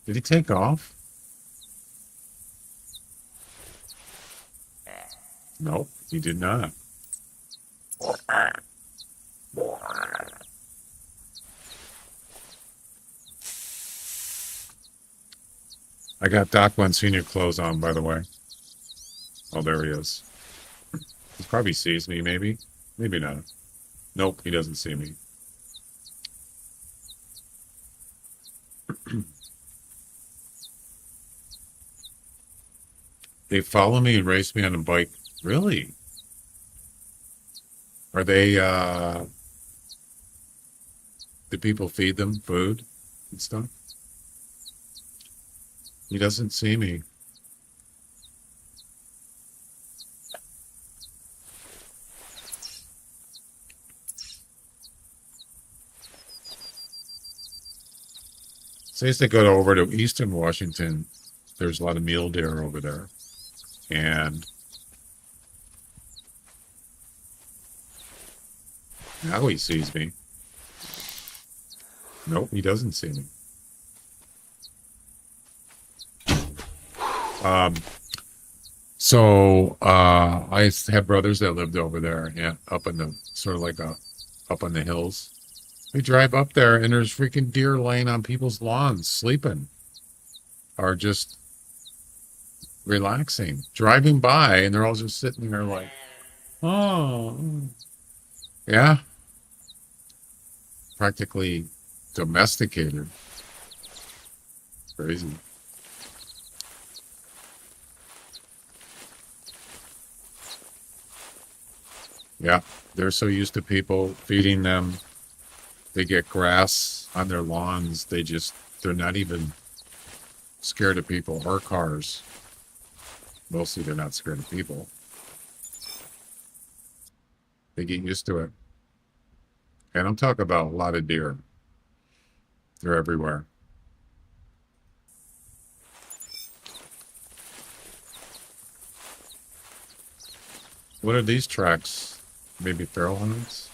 Speaker 2: Did he take off? Nope, he did not. I got Doc Monsignor clothes on, by the way. Oh, there he is. He probably sees me, maybe. Maybe not. Nope, he doesn't see me. They follow me and race me on a bike. Really? Are they, do people feed them food and stuff? He doesn't see me. So I used to go over to Eastern Washington. There's a lot of mule deer over there. And now he sees me. Nope, he doesn't see me. I had brothers that lived over there, yeah, up in the sort of like up on the hills. We drive up there and there's freaking deer laying on people's lawns, sleeping, or just relaxing, driving by, and they're all just sitting there like, oh, yeah, practically domesticated. Crazy. Yeah, they're so used to people feeding them. They get grass on their lawns. They're not even scared of people or cars. Mostly they're not scared of people. They get used to it. And I'm talking about a lot of deer. They're everywhere. What are these tracks? Maybe feral hounds?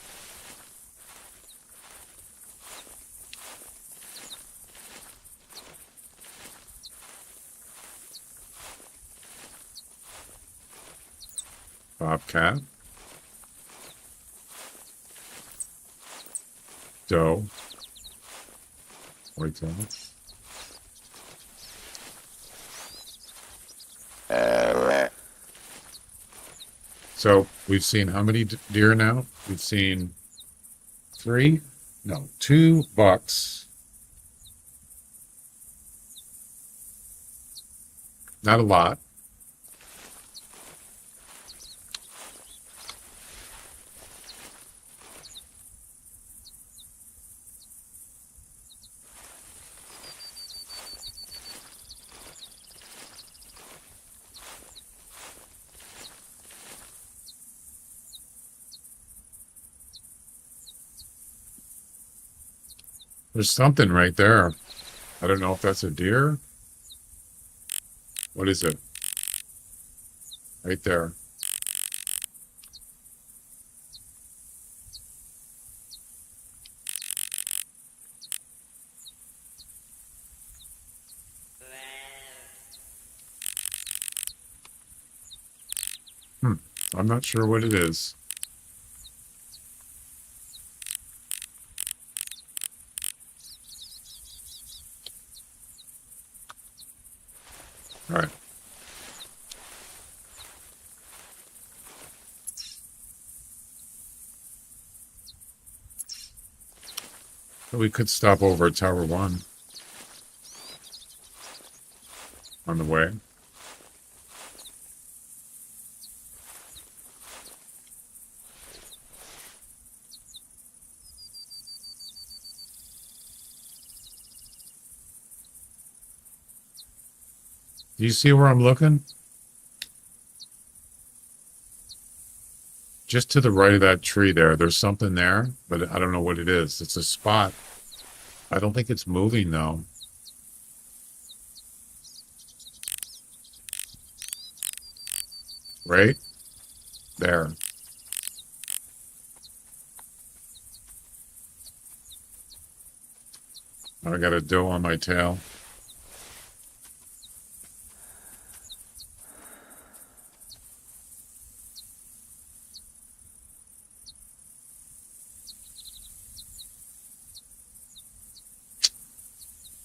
Speaker 2: Bobcat? Doe? Whitetail? So we've seen how many deer now? We've seen 2 bucks. Not a lot. There's something right there. I don't know if that's a deer. What is it? Right there. I'm not sure what it is. All right. So we could stop over at Tower 1 on the way. Do you see where I'm looking? Just to the right of that tree there, there's something there, but I don't know what it is. It's a spot. I don't think it's moving though. Right? There. I got a doe on my tail.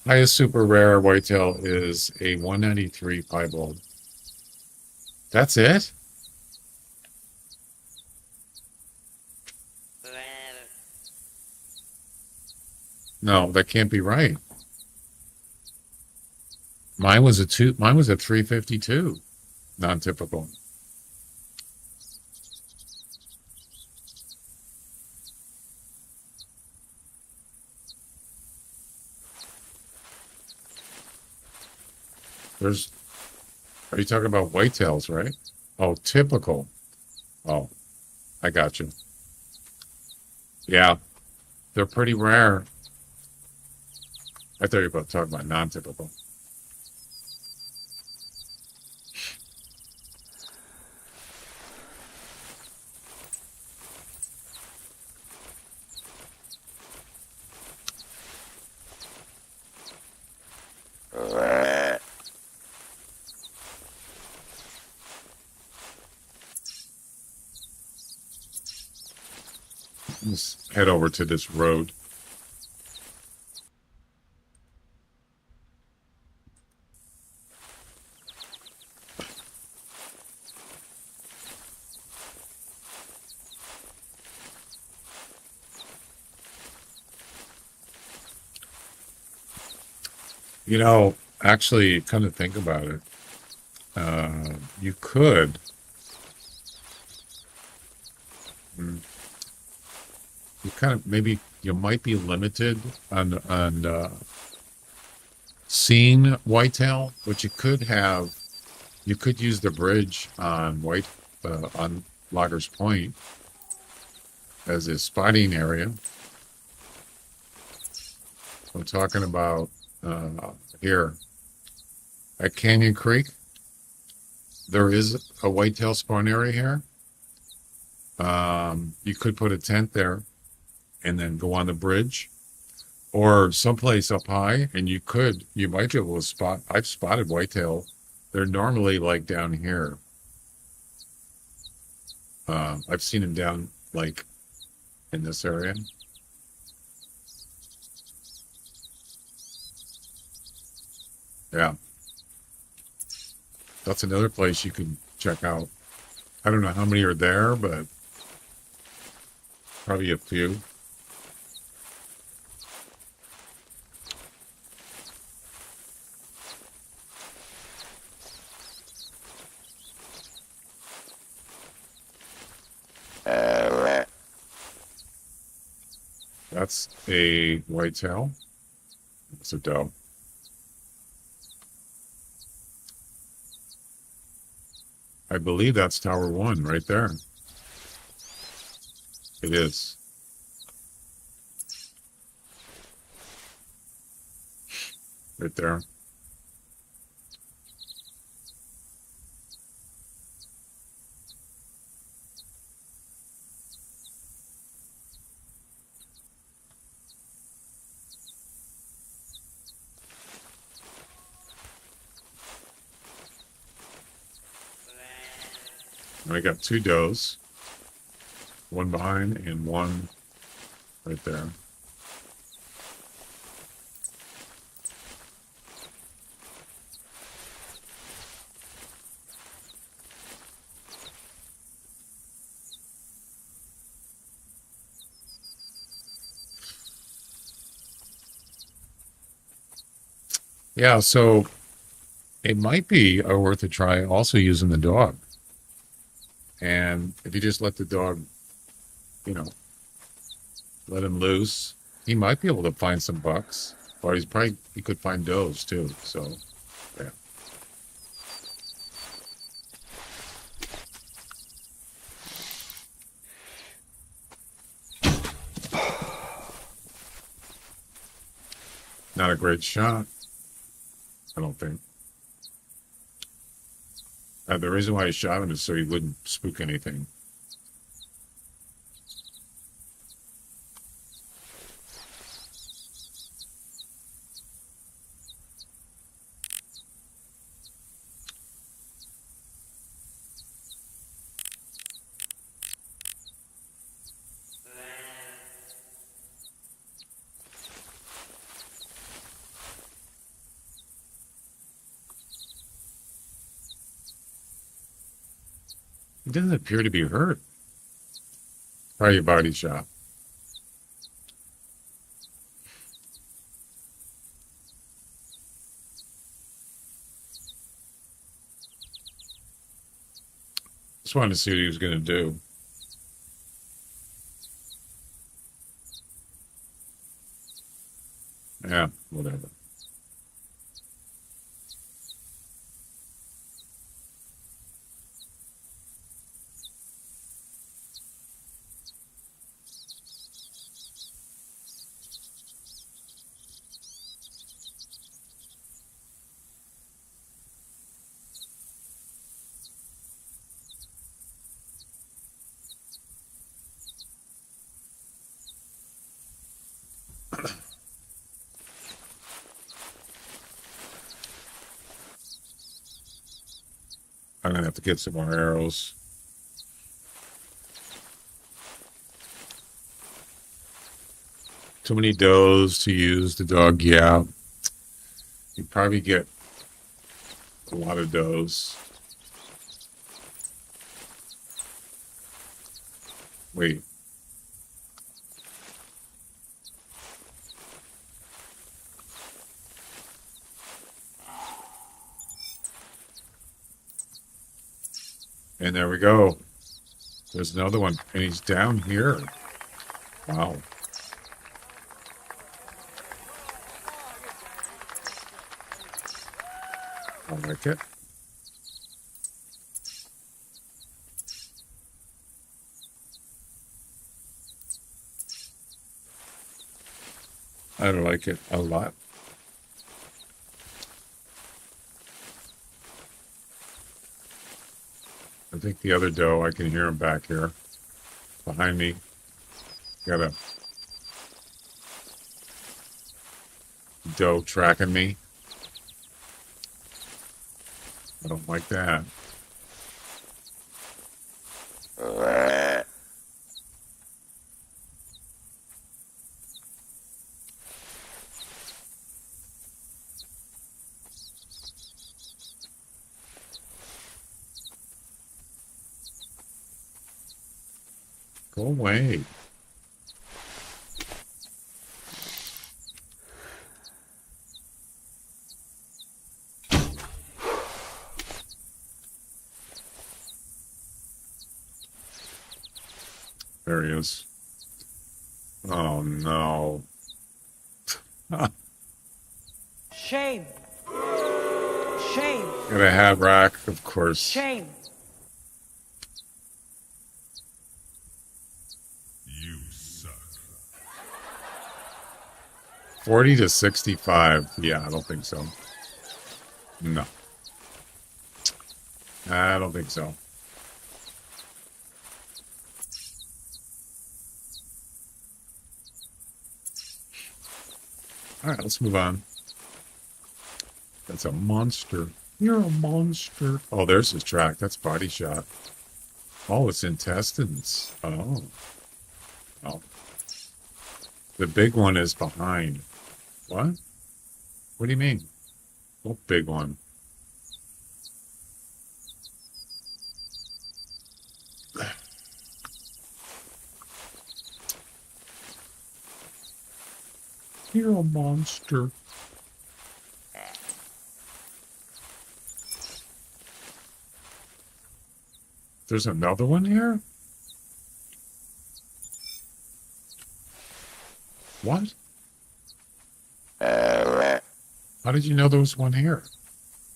Speaker 2: Highest super rare whitetail is a 193 piebald. That's it? No, that can't be right. Mine was a 352. non-typical. There's, are you talking about whitetails, right? Oh, typical. Oh, I got you. Yeah, they're pretty rare. I thought you were about to talk about non-typical. Let's head over to this road. You know, actually, come to think about it, you could, mm, you kind of maybe you might be limited on seeing whitetail, but you could have, you could use the bridge on on Loggers Point as a spotting area. I'm talking about here at Canyon Creek. There is a whitetail spawn area here. You could put a tent there and then go on the bridge or someplace up high, and you might be able to spot. I've spotted whitetail. They're normally like down here. I've seen them down like in this area. Yeah, that's another place you can check out. I don't know how many are there, but probably a few. That's a whitetail. It's a doe. I believe that's Tower 1 right there. It is. Right there. And I got two does, one behind and one right there. Yeah, so it might be worth a try also using the dog. And if you just let the dog, you know, let him loose, he might be able to find some bucks. Or he could find does too. So, yeah. Not a great shot, I don't think. The reason why he shot him is so he wouldn't spook anything. He doesn't appear to be hurt. Probably a body shot. just wanted to see what he was going to do. Yeah, whatever. I'm going to have to get some more arrows. Too many does to use the dog. Yeah. You probably get a lot of does. Wait. And there we go. There's another one. And he's down here. Wow. I like it. I like it a lot. I think the other doe, I can hear him back here behind me. Got a doe tracking me. I don't like that. Go away. There he is. Oh no.
Speaker 5: Shame. Shame.
Speaker 2: Gotta have rack, of course.
Speaker 5: Shame.
Speaker 2: 40 to 65. Yeah, I don't think so. No. I don't think so. All right, let's move on. That's a monster. You're a monster. Oh, there's his track. That's body shot. Oh, it's intestines. Oh. Oh. The big one is behind. What? What do you mean? What big one? You're a monster. There's another one here? What? How did you know there was one here?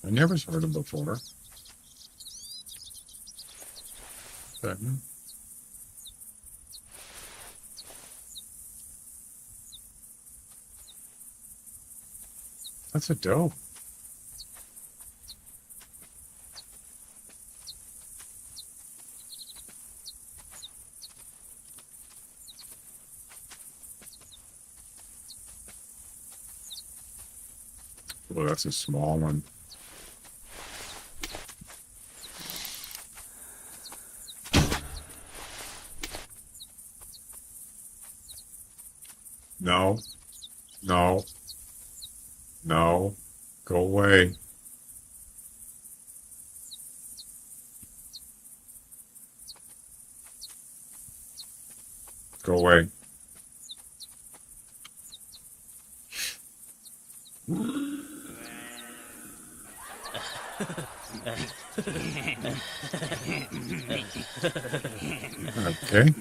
Speaker 2: I never heard him before. Second. That's a doe. Oh, that's a small one. No. No. No. Go away. Go away. Okay.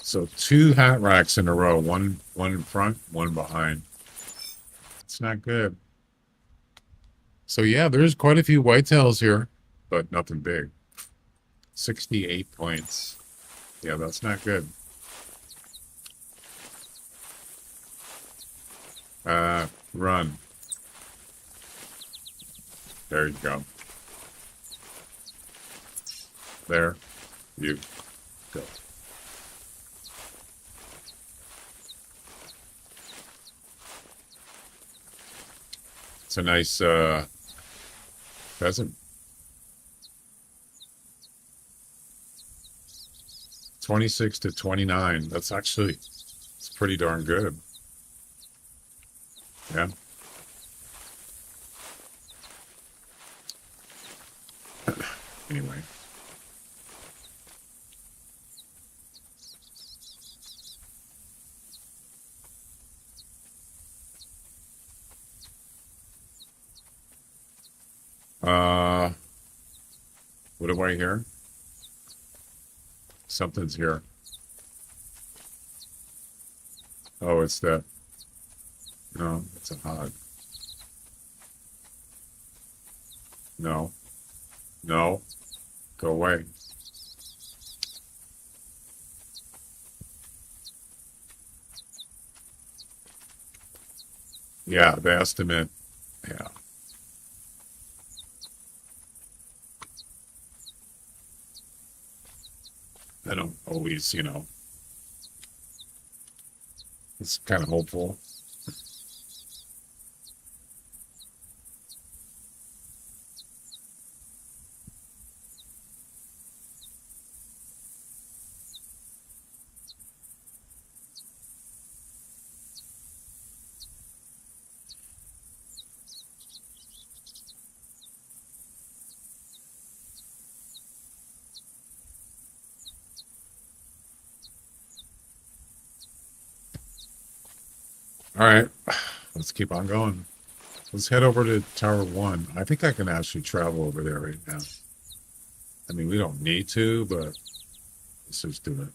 Speaker 2: So 2 hat racks in a row, one in front, one behind. It's not good. So yeah, there's quite a few whitetails here, but nothing big. 68 points. Yeah, that's not good. Run. There you go. There you go. It's a nice pheasant. 26 to 29. That's actually, it's pretty darn good. Yeah. Anyway. What do I hear? Something's here. Oh, it's that. No, it's a hog. No. No. Go away. Yeah, the estimate. Yeah. I don't always, it's kind of hopeful. All right, let's keep on going. Let's head over to Tower 1. I think I can actually travel over there right now. I mean, we don't need to, but let's just do it.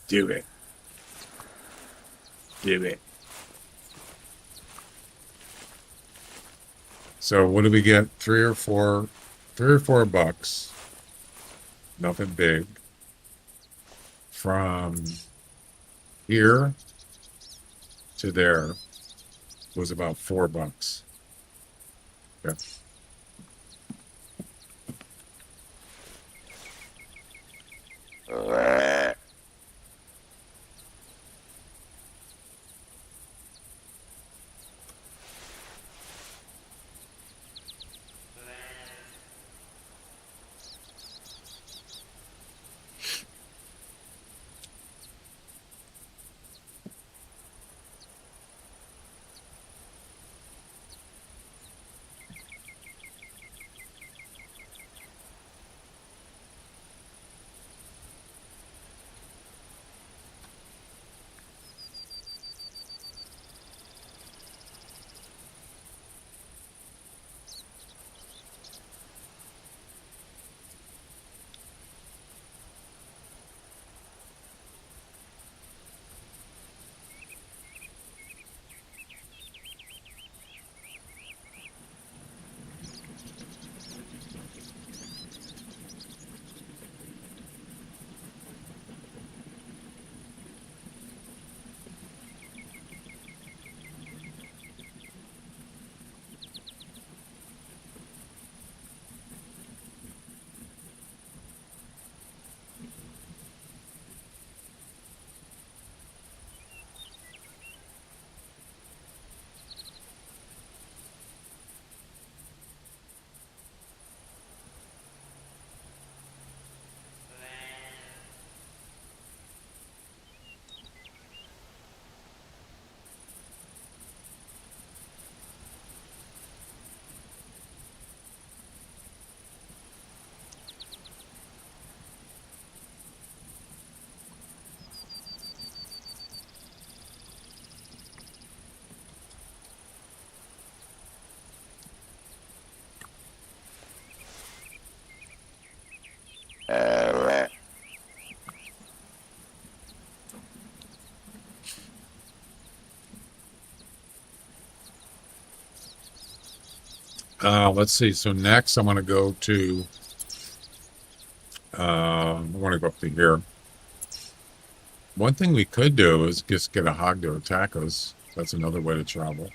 Speaker 2: Do it. Do it. So what do we get? Three or four bucks. Nothing big. From here to there was about $4. Yeah. Let's see. So next I'm going to go to, I want to go up to here. One thing we could do is just get a hog to attack us. That's another way to travel.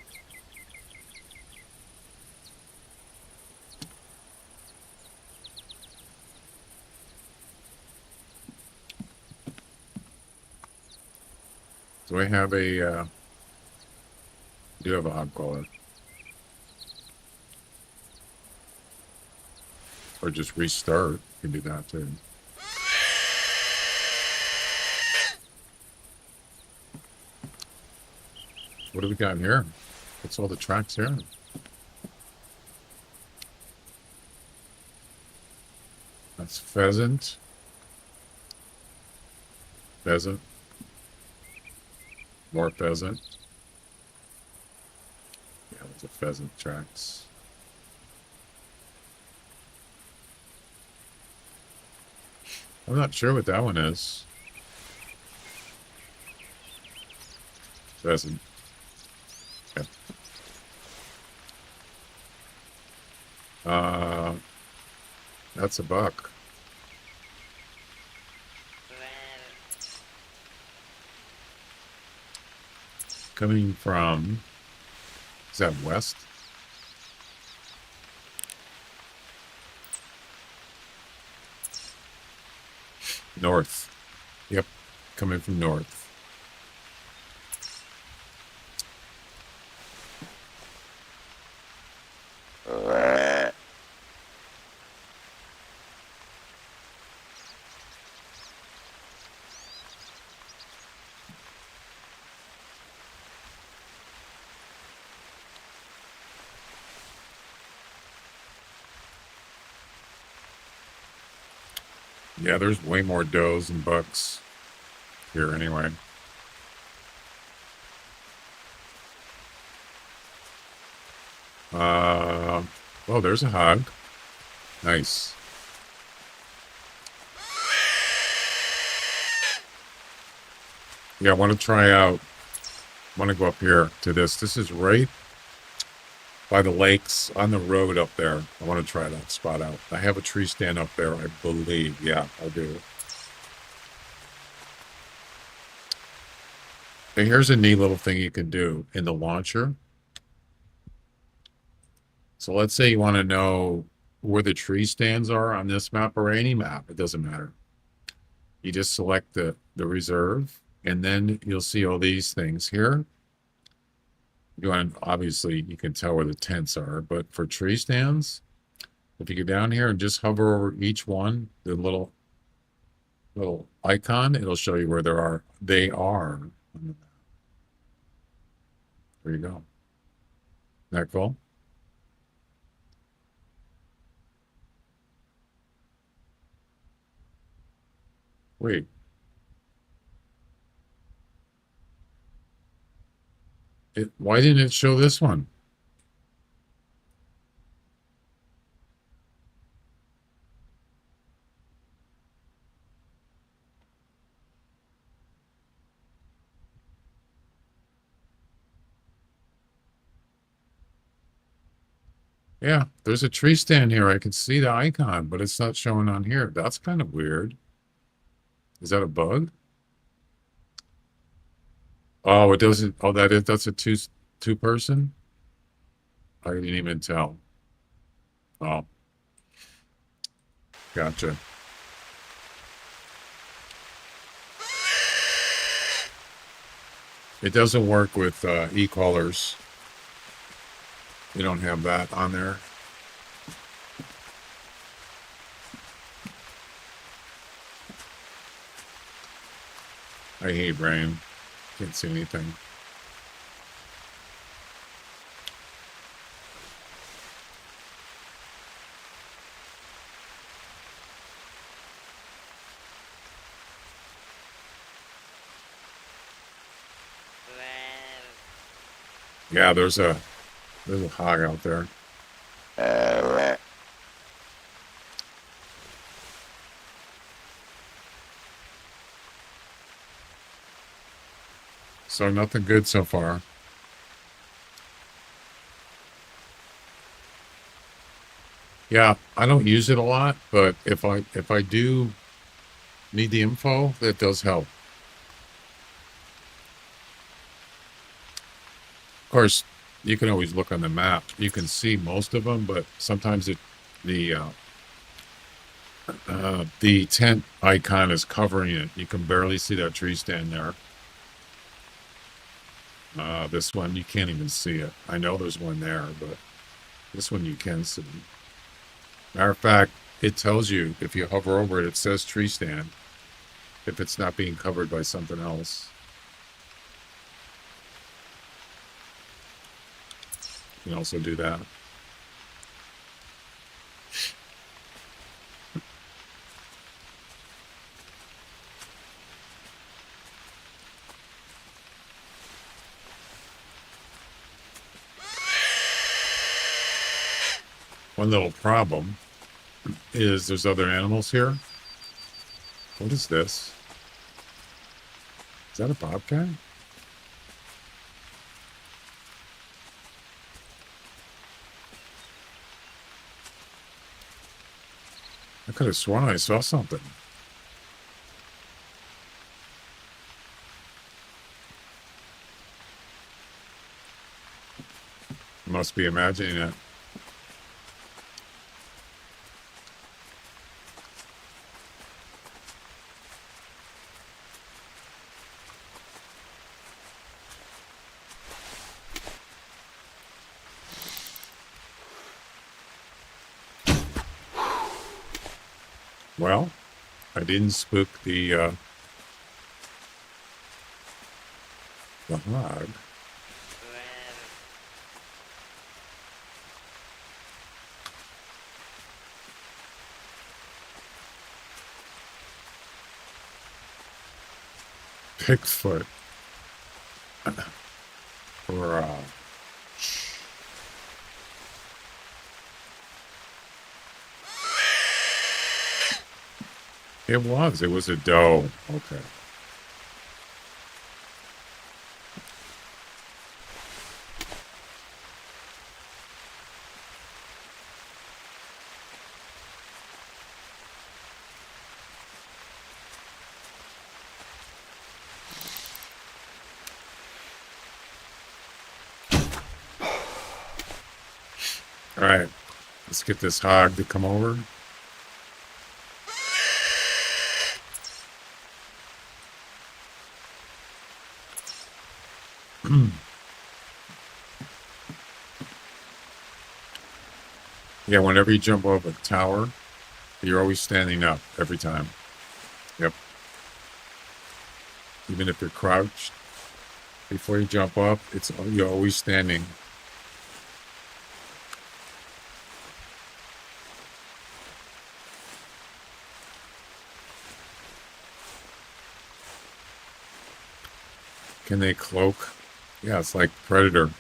Speaker 2: Do I have a, do have a hog caller? Or just restart. You can do that too. What do we got here? What's all the tracks here? That's pheasant. Pheasant. More pheasant. Yeah, there's a pheasant tracks. I'm not sure what that one is. Pheasant. Okay. That's a buck. Coming from, is that west? North. Yep, coming from north. Yeah, there's way more does and bucks here anyway. Oh, there's a hog. Nice. Yeah, I want to try out, I want to go up here to this. This is right by the lakes on the road up there. I want to try that spot out. I have a tree stand up there, I believe. Yeah, I do. And here's a neat little thing you can do in the launcher. So let's say you want to know where the tree stands are on this map or any map. It doesn't matter. You just select the reserve, and then you'll see all these things here. You want, obviously, you can tell where the tents are, but for tree stands, if you go down here and just hover over each one, the little icon, it'll show you where they are. There you go. Isn't that cool? Wait. Why didn't it show this one? Yeah, there's a tree stand here. I can see the icon, but it's not showing on here. That's kind of weird. Is that a bug? Oh, it doesn't. Oh, that's a two person? I didn't even tell. Oh, gotcha. It doesn't work with e-collars. You don't have that on there. I hate rain. Can't see anything. Yeah, there's a hog out there. So nothing good so far. Yeah, I don't use it a lot, but if I do need the info, that does help. Of course, you can always look on the map. You can see most of them, but sometimes the tent icon is covering it. You can barely see that tree stand there. This one, you can't even see it. I know there's one there, but this one you can see. Matter of fact, it tells you if you hover over it, it says tree stand if it's not being covered by something else. You can also do that. One little problem is there's other animals here. What is this? Is that a bobcat? I could have sworn I saw something. Must be imagining it. Well, I didn't spook the hog. Bigfoot. Or it was a doe. Okay. All right, let's get this hog to come over. Yeah, whenever you jump off a tower, you're always standing up every time. Yep. Even if you're crouched, before you jump up, you're always standing. Can they cloak? Yeah, it's like Predator.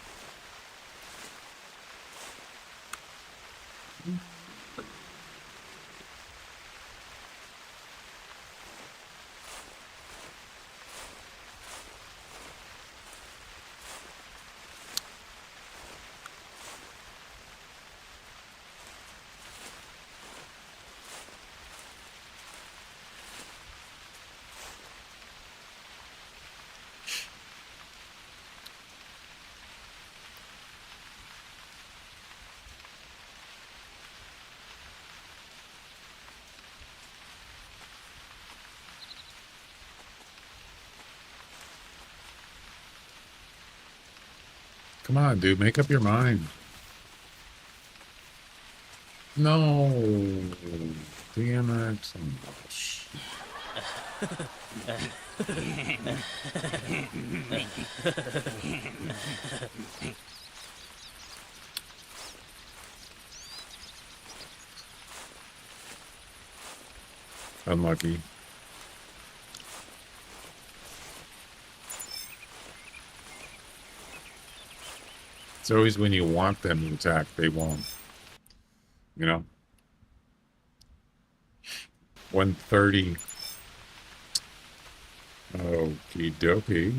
Speaker 2: Come on, dude, make up your mind. No. Damn it. Oh, shit. Unlucky. It's always when you want them to attack, they won't. You know? 130. Okie dokie.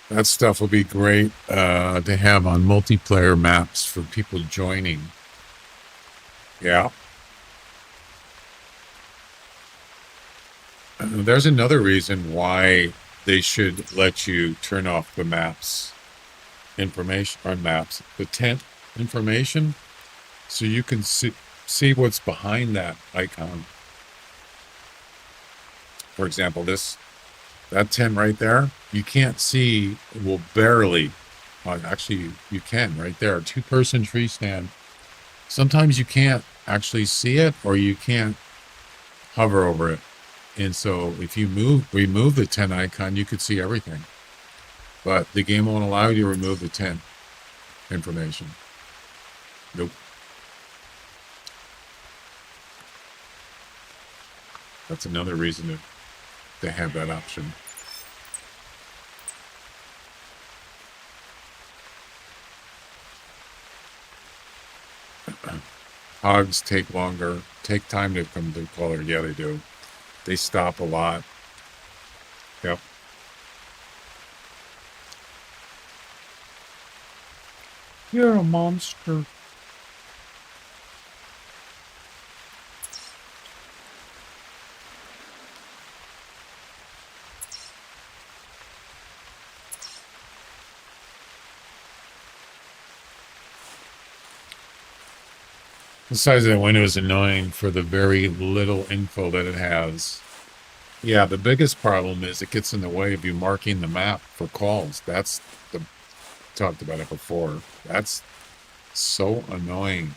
Speaker 2: That stuff will be great to have on multiplayer maps for people joining. Yeah. There's another reason why they should let you turn off the maps information on maps, the tent information, so you can see what's behind that icon. For example, that tent right there, you can't see, well, barely. Actually, you can right there. Two-person tree stand. Sometimes you can't actually see it, or you can't hover over it. And so if you remove the tent icon, you could see everything. But the game won't allow you to remove the tent information. Nope. That's another reason to have that option. Hogs take longer, take time to come to color. Yeah, they do. They stop a lot. Yep. You're a monster. The size of that window is annoying for the very little info that it has. Yeah, the biggest problem is it gets in the way of you marking the map for calls. That's the talked about it before. That's so annoying.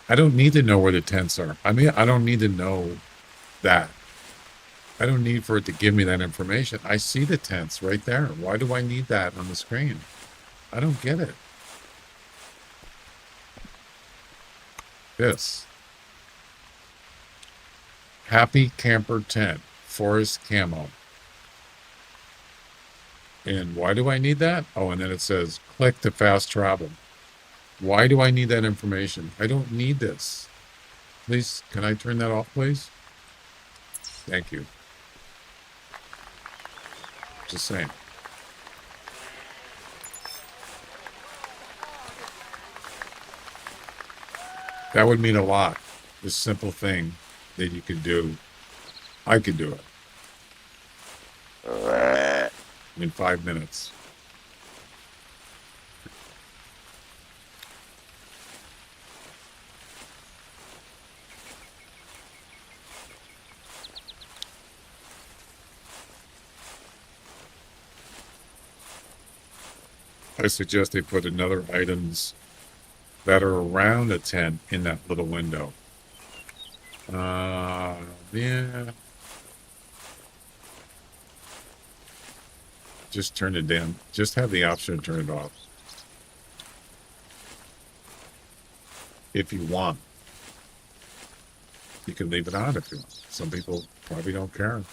Speaker 2: I don't need to know where the tents are. I mean, I don't need to know that. I don't need for it to give me that information. I see the tents right there. Why do I need that on the screen? I don't get it. This. Happy Camper Tent. Forest Camo. And why do I need that? Oh, and then it says, click to fast travel. Why do I need that information? I don't need this. Please, can I turn that off, please? Thank you. Just saying. That would mean a lot. This simple thing that you could do. I could do it. In 5 minutes. I suggest they put another items that are around a tent in that little window. Yeah. Just turn it down. Just have the option to turn it off. If you want. You can leave it on if you want. Some people probably don't care.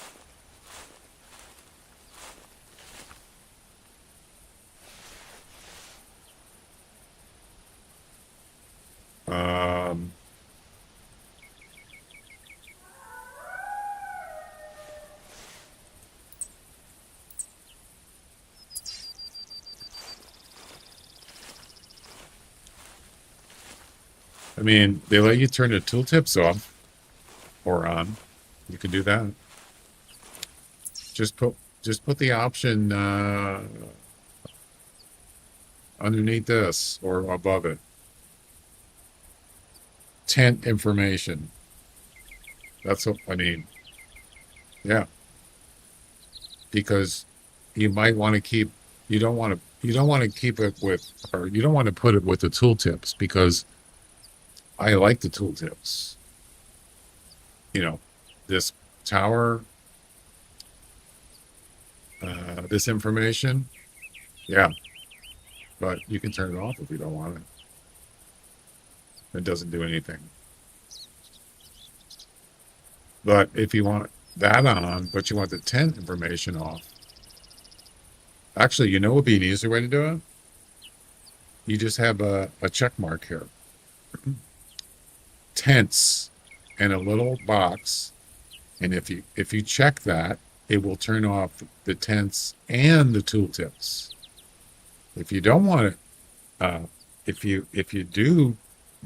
Speaker 2: I mean, they let you turn the tooltips off or on. You can do that. Just put the option underneath this or above it. Tent information. That's what I mean. Yeah. Because you might want to keep, you don't want to keep it with, or you don't want to put it with the tooltips because I like the tooltips. You know, this tower, this information. Yeah. But you can turn it off if you don't want it. It doesn't do anything. But if you want that on, but you want the tent information off, actually, you know what would be an easier way to do it? You just have a check mark here. Tents and a little box, And if you check that, it will turn off the tents and the tooltips. If you don't want it, if you do,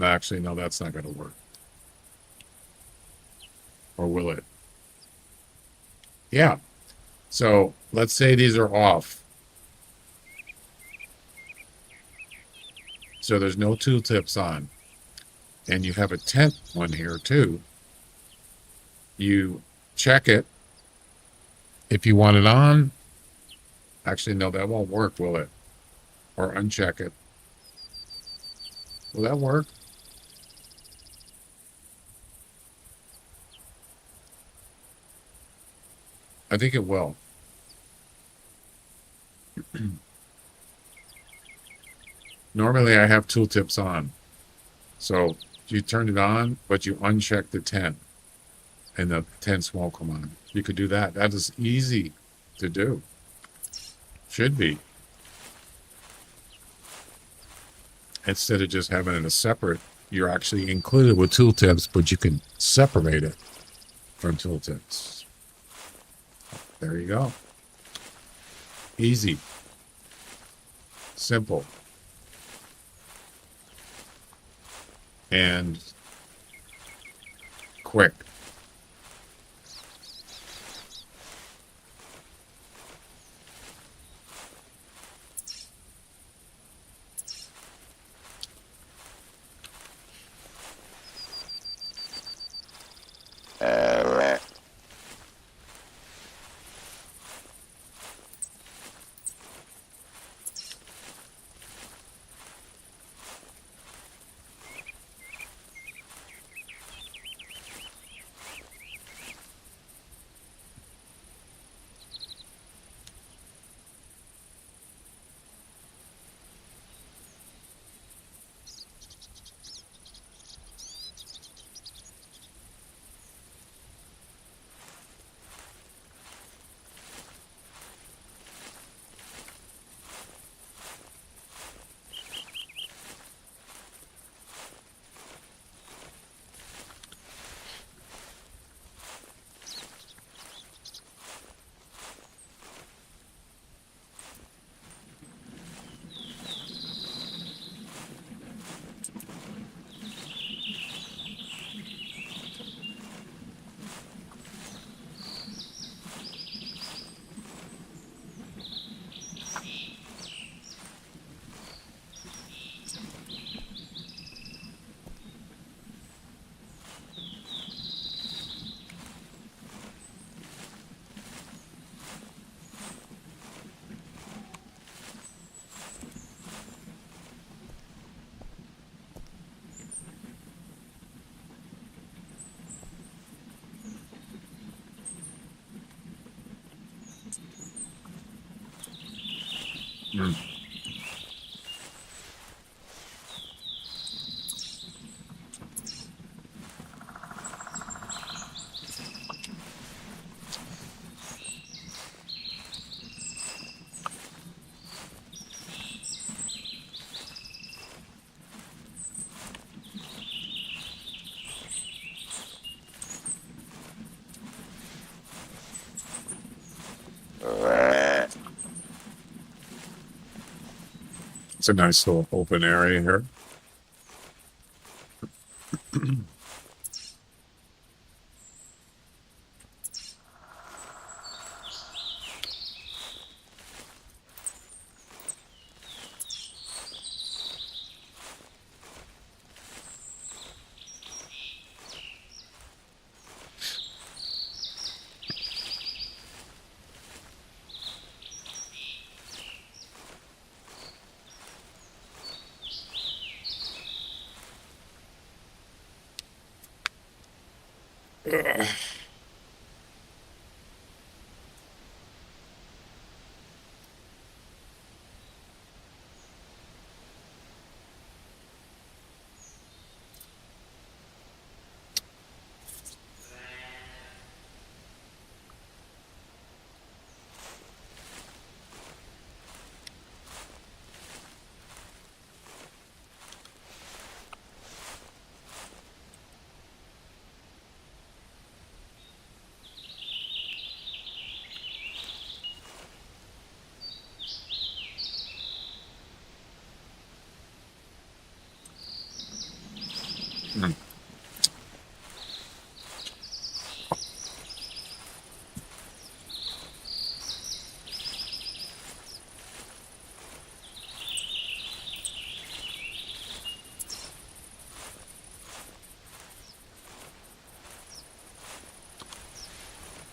Speaker 2: actually no, that's not going to work. Or will it? Yeah. So let's say these are off. So there's no tooltips on. And you have a tent one here too. You check it. If you want it on, actually no, that won't work, will it? Or uncheck it. Will that work? I think it will. Normally I have tooltips on. So you turn it on, but you uncheck the tent and the tents won't come on. You could do that. That is easy to do. Should be. Instead of just having it a separate, you're actually included with tooltips, but you can separate it from tooltips. There you go. Easy. Simple. And quick. Mm. It's a nice little open area here.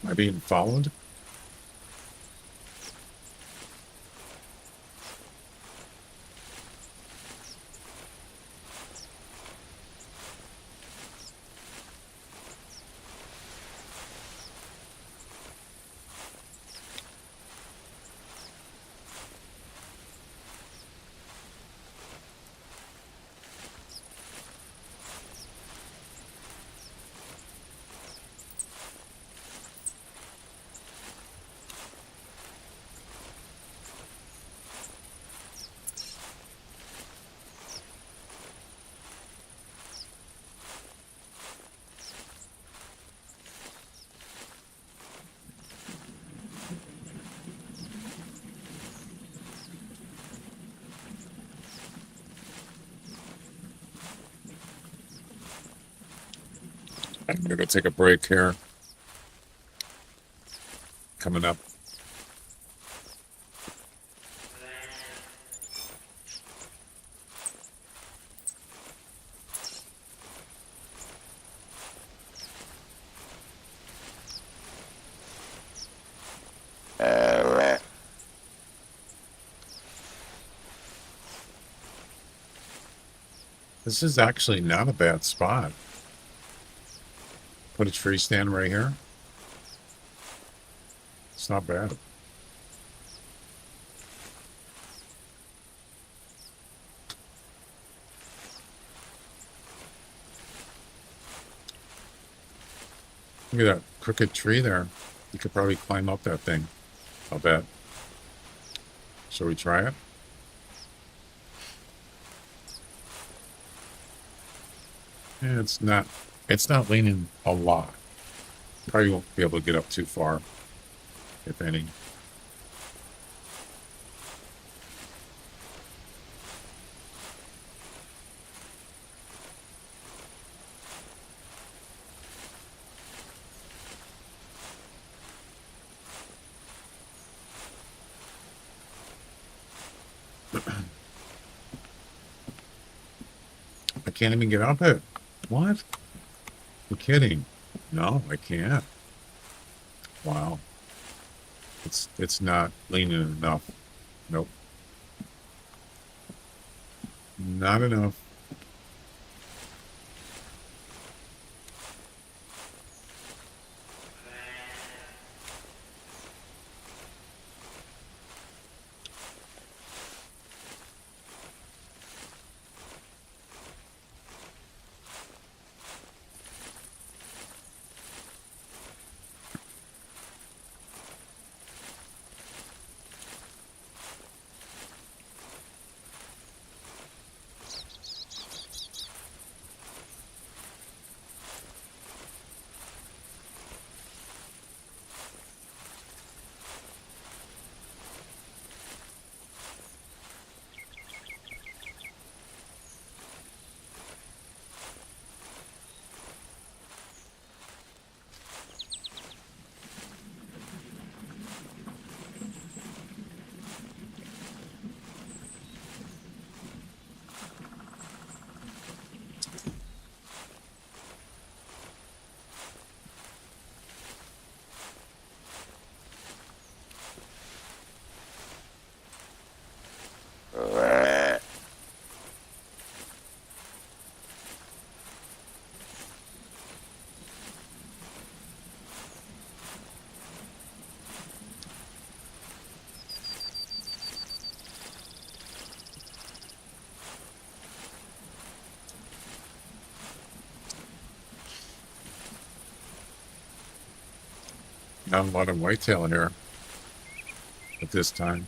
Speaker 2: Am I being followed? I'm gonna go take a break here. Coming up. This is actually not a bad spot. Put a tree stand right here. It's not bad. Look at that crooked tree there. You could probably climb up that thing. I'll bet. Shall we try it? Yeah, it's not leaning a lot. Probably won't be able to get up too far, if any. I can't even get up it. What? You're kidding. No, I can't. Wow. It's not leaning enough. Nope. Not enough. Not a lot of whitetail in here at this time.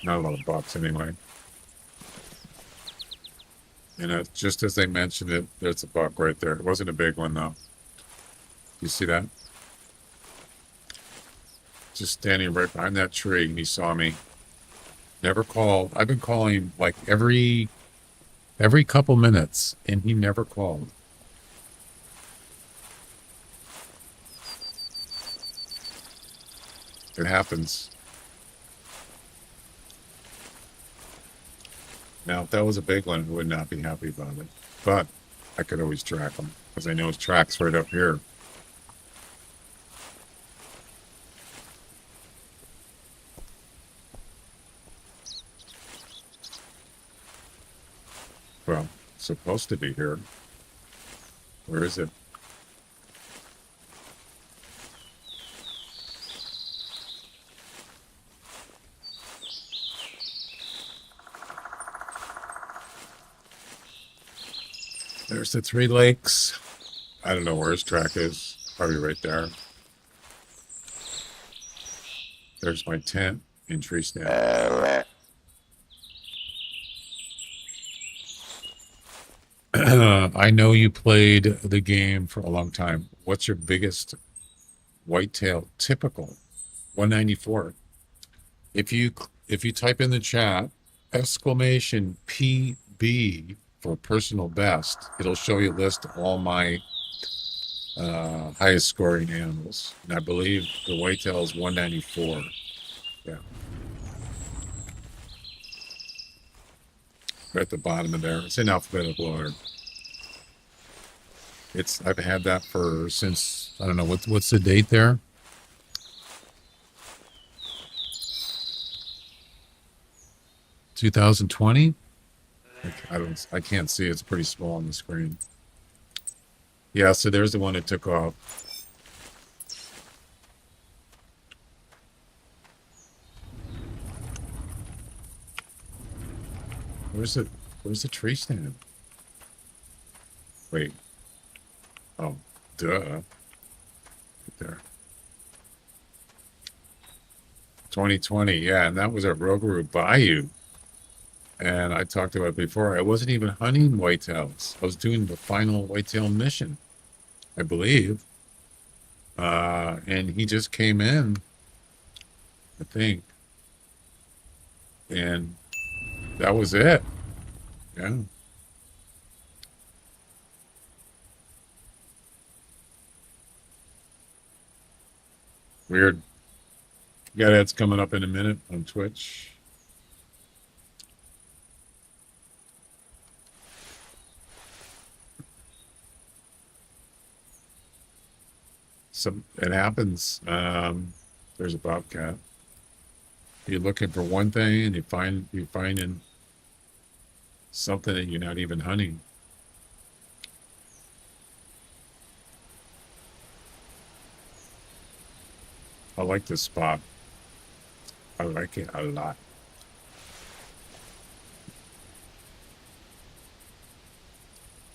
Speaker 2: Not a lot of bucks anyway. And just as they mentioned it, there's a buck right there. It wasn't a big one though. You see that? Just standing right behind that tree, and he saw me. Never called. I've been calling like every couple minutes, and he never called. It happens. Now, if that was a big one, I would not be happy about it. But I could always track him because I know his track's right up here. supposed to be here. Where is it? There's the 3 lakes. I don't know where his track is. Probably right there. There's my tent in tree stand. I know you played the game for a long time. What's your biggest whitetail typical? 194. If you type in the chat exclamation PB for personal best, it'll show you a list of all my highest scoring animals. And I believe the whitetail is 194. Yeah. Right at the bottom of there. It's in alphabetical order. I've had that for since, I don't know, what's the date there? (2020). I can't see. It's pretty small on the screen. Yeah, so there's the one that took off. Where's the tree stand? Wait. Oh, duh. Right there. 2020, yeah, and that was at Rogaroo Bayou. And I talked about it before. I wasn't even hunting whitetails. I was doing the final whitetail mission, I believe. And he just came in, I think. And that was it. Yeah. Weird. Got ads coming up in a minute on Twitch. It happens. There's a bobcat. You're looking for one thing and you're finding something that you're not even hunting. I like this spot. I like it a lot.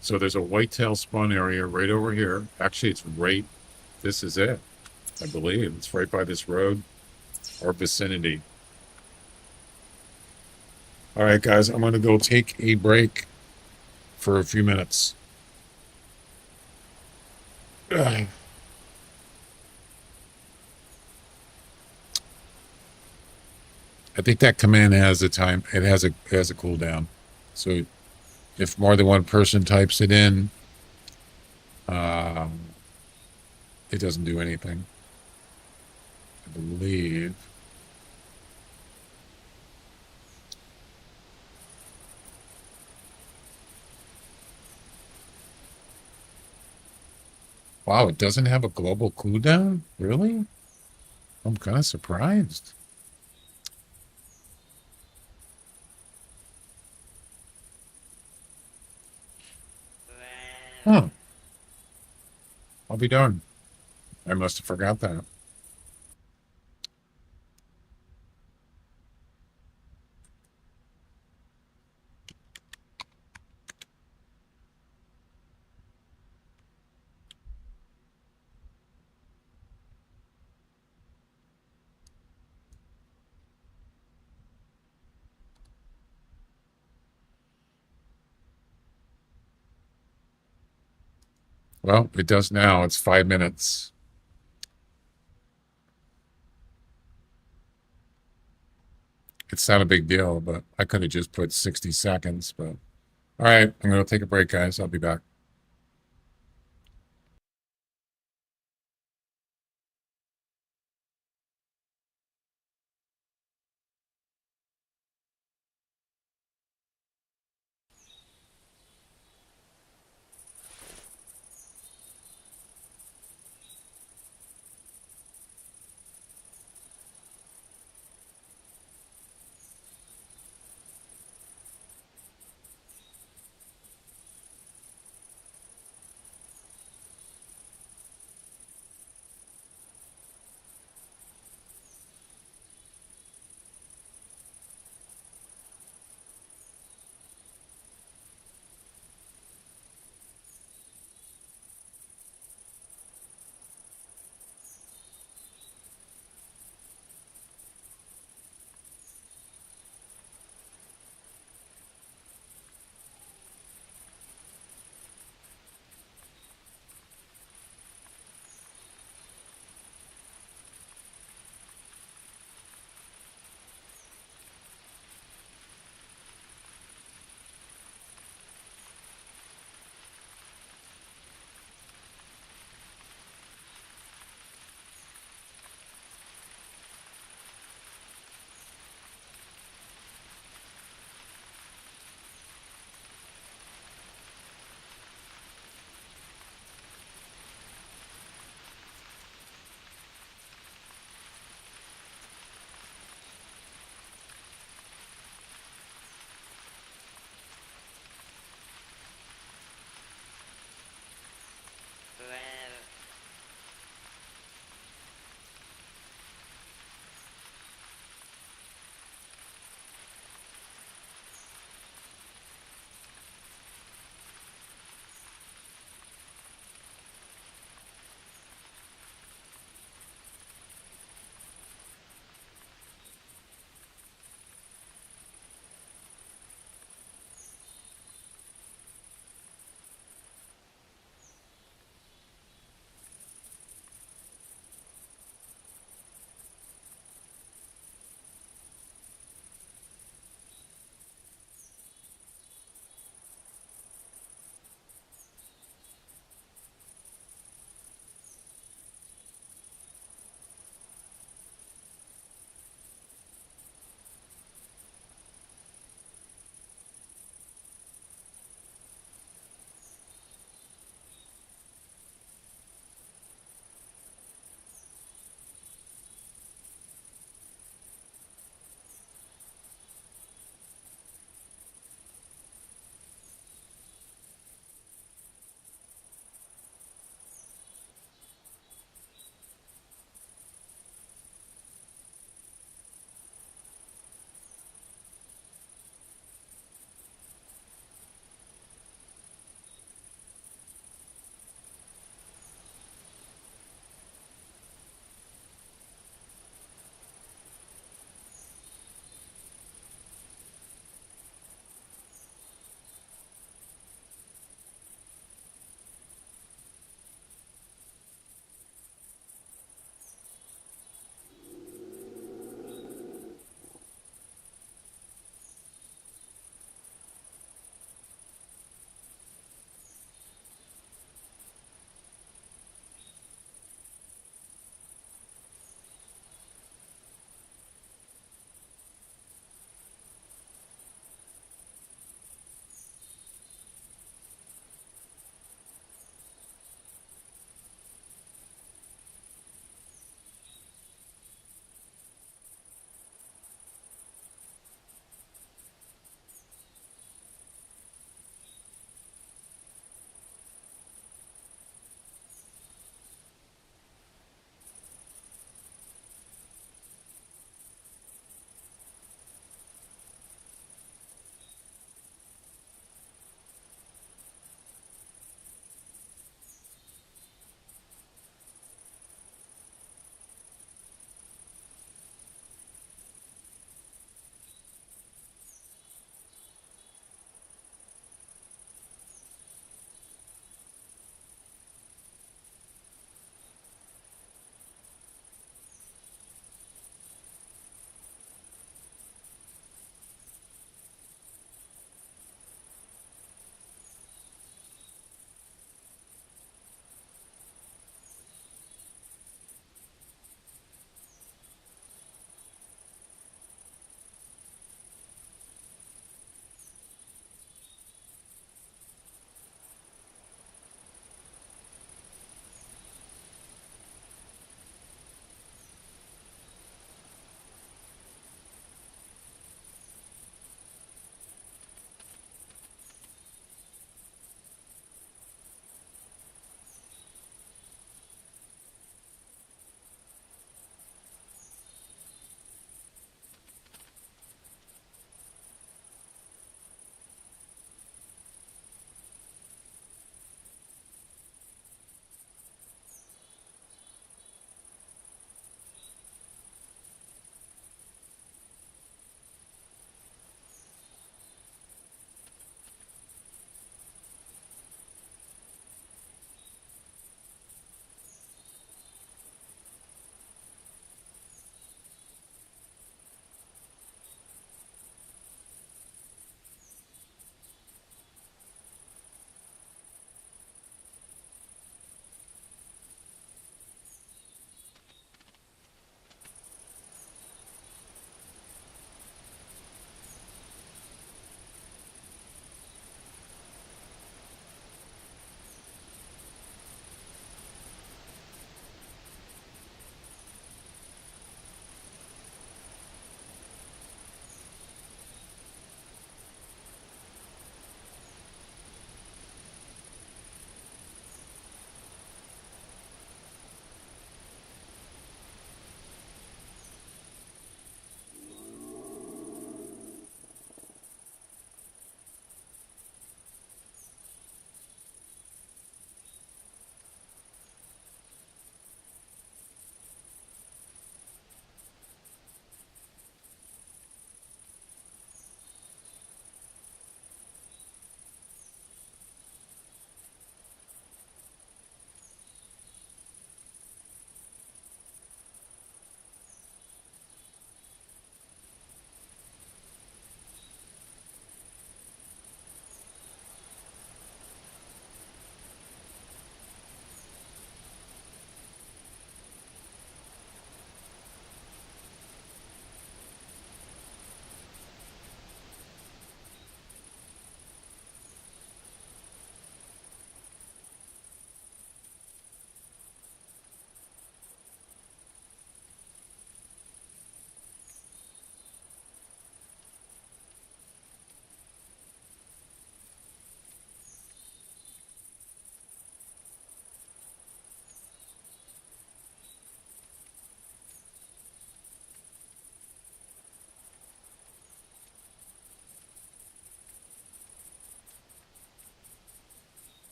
Speaker 2: So there's a whitetail spawn area right over here. Actually, this is it. I believe it's right by this road or vicinity. All right, guys, I'm going to go take a break for a few minutes. I think that command has a time. It has a cooldown. So if more than one person types it in, it doesn't do anything, I believe. Wow, it doesn't have a global cooldown? Really? I'm kind of surprised. Huh. I'll be darned. I must have forgot that. Well, it does now. It's 5 minutes. It's not a big deal, but I could have just put 60 seconds. But all right, I'm going to take a break, guys. I'll be back.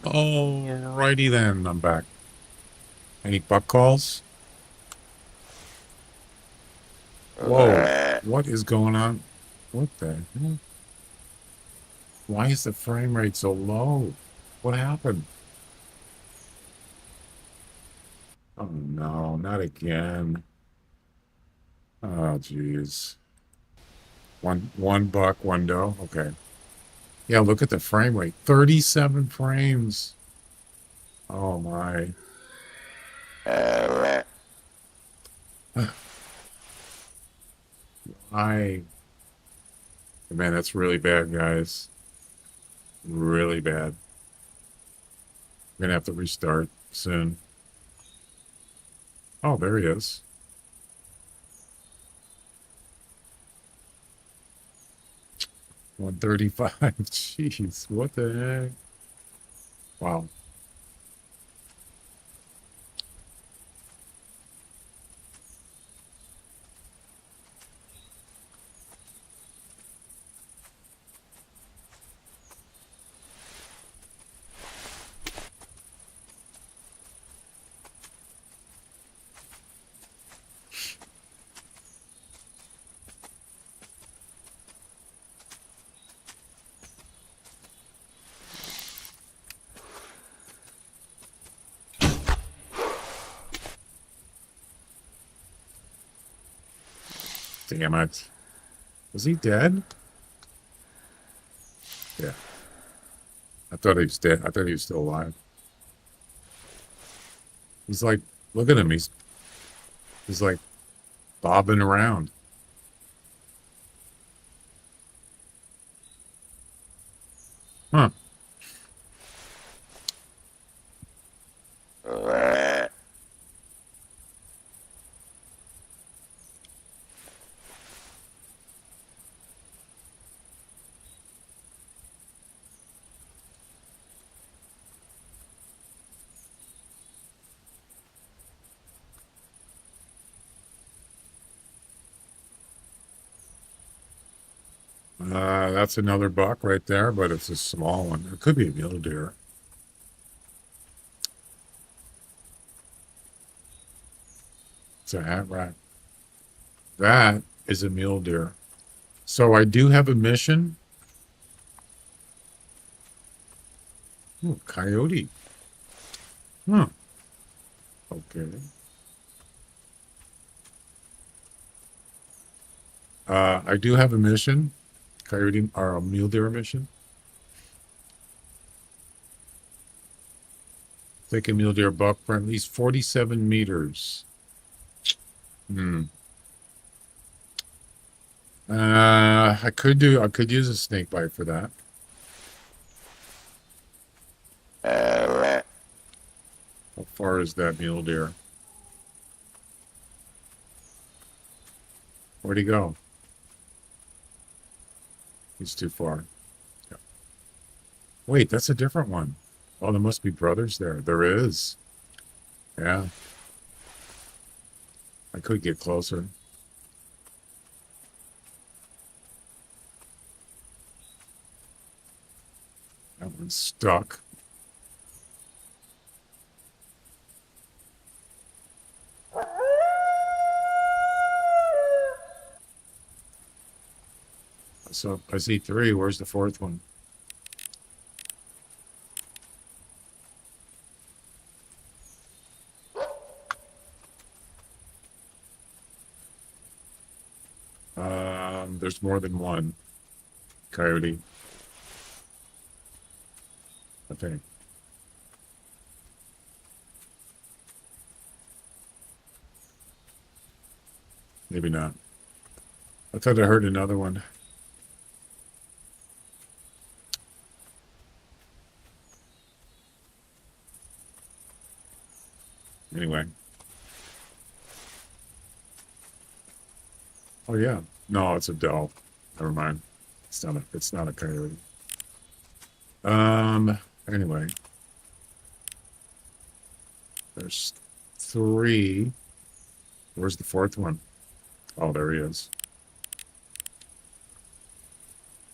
Speaker 2: Alrighty then, I'm back. Any buck calls? Whoa, what is going on? What the hell? Why is the frame rate so low? What happened? Oh no, not again. Oh jeez. One buck, one doe. Okay. Yeah, look at the frame rate. 37 frames. Oh my. I Man, that's really bad, guys. Really bad. I'm gonna have to restart soon. Oh, there he is. $135. Jeez, what the heck? Wow. Damn it. Was he dead? Yeah. I thought he was dead. I thought he was still alive. He's like, look at him. He's like bobbing around. Huh. That's another buck right there, but it's a small one. It could be a mule deer. It's a hat rack. That is a mule deer. So I do have a mission. Ooh, coyote. Huh. Okay. I do have a mission. Coyote or a mule deer mission. Take a mule deer buck for at least 47 meters. I could use a snake bite for that. How far is that mule deer? Where'd he go? He's too far. Yeah. Wait, that's a different one. Oh, there must be brothers there. There is. Yeah. I could get closer. That one's stuck. So I see three. Where's the fourth one? There's more than one coyote. I think. Maybe not. I thought I heard another one. Anyway. Oh yeah. No, it's a doe. Never mind. It's not a coyote. Anyway. There's three. Where's the fourth one? Oh, there he is.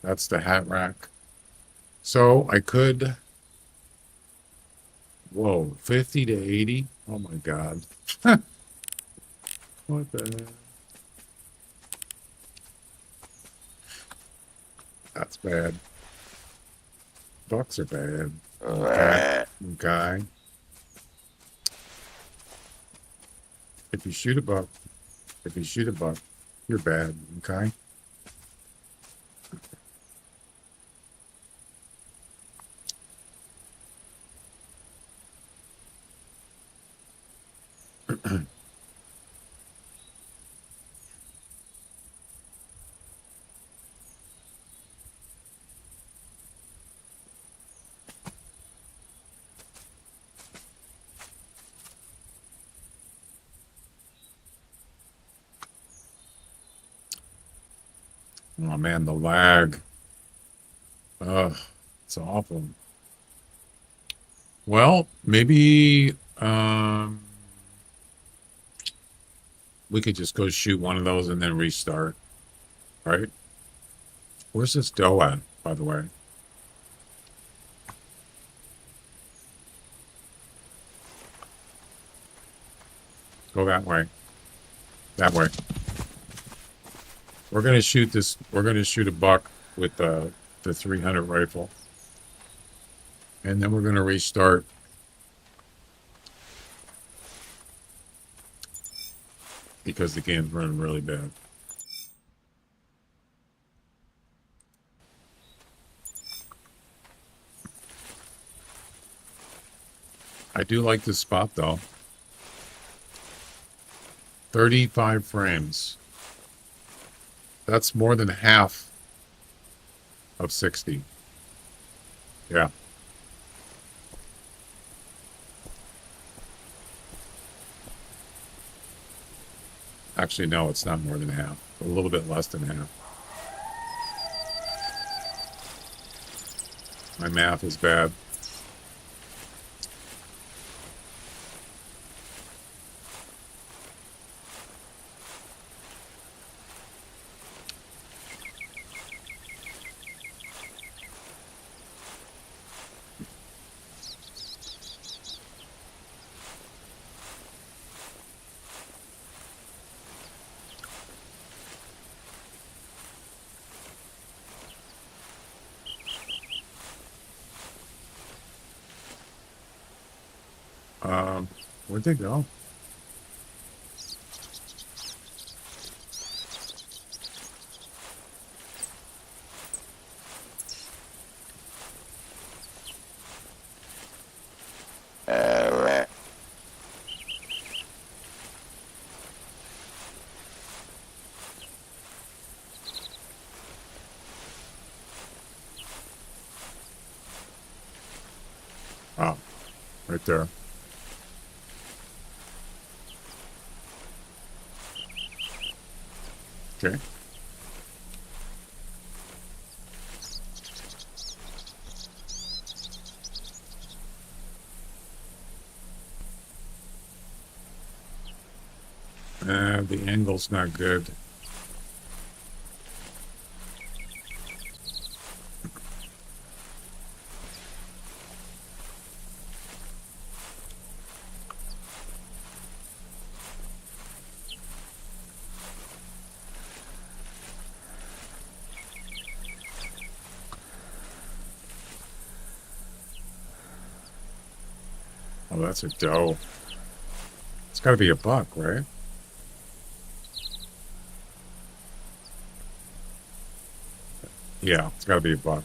Speaker 2: That's the hat rack. So I could Whoa, 50 to 80? Oh my God. What the heck? That's bad. Bucks are bad. Okay. Okay. If you shoot a buck, you're bad. Okay. Oh man, the lag. Ugh, it's awful. Well, maybe we could just go shoot one of those and then restart, right? Where's this doe at, by the way? Go that way. That way. We're gonna shoot this. We're gonna shoot a buck with the 300 rifle, and then we're gonna restart. Because the game's running really bad. I do like this spot though. 35 frames. That's more than half of 60. Yeah. Actually, no, it's not more than half. A little bit less than half. My math is bad. Where'd they go? Oh, right there. Okay. The angle's not good. Oh, that's a doe. It's got to be a buck, right? Yeah, it's got to be a buck.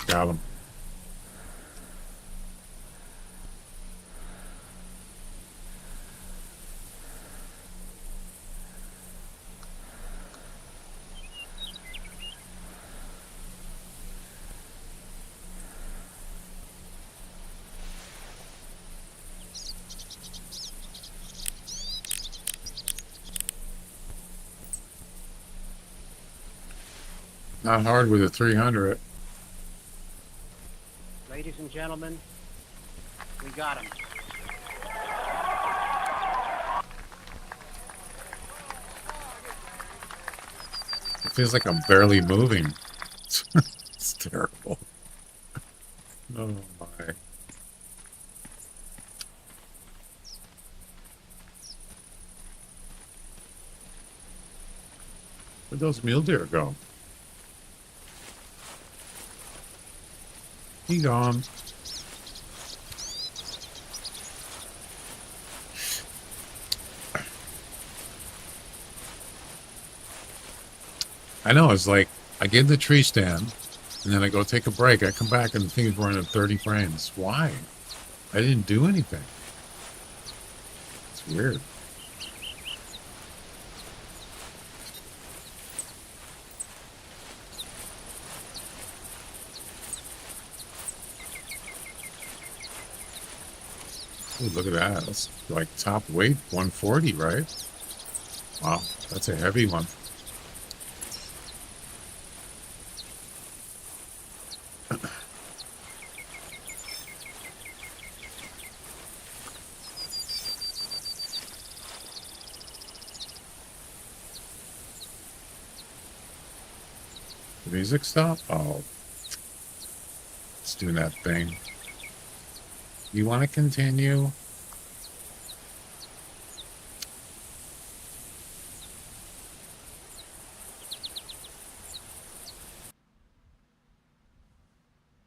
Speaker 2: Got him. Not hard with a 300.
Speaker 5: Ladies and gentlemen, we got him.
Speaker 2: It feels like I'm barely moving. It's terrible. Oh my. Where'd those mule deer go? He gone. I know, it's like I get the tree stand and then I go take a break. I come back and the thing is running at 30 frames. Why? I didn't do anything. It's weird. Ooh, look at that. That's like top weight 140, right? Wow, that's a heavy one. The music stop? Oh, it's doing that thing. You want to continue?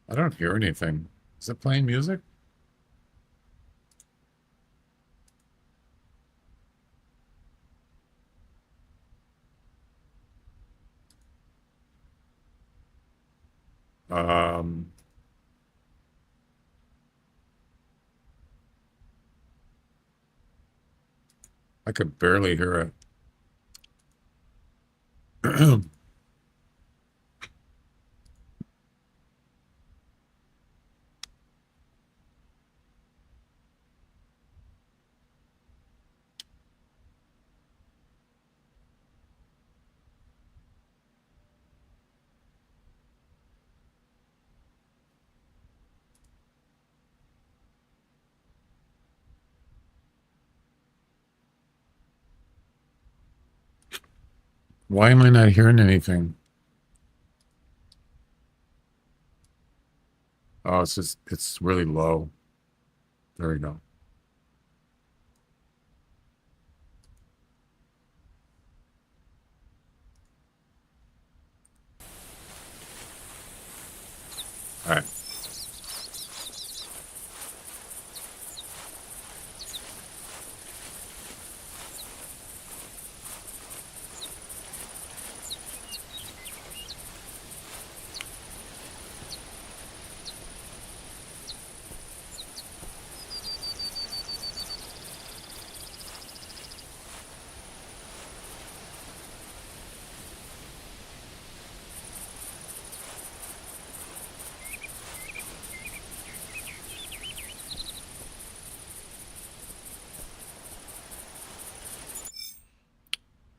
Speaker 2: I don't hear anything. Is it playing music? Um, I could barely hear it. 'Why am I not hearing anything? Oh, it's really low. There we go. All right.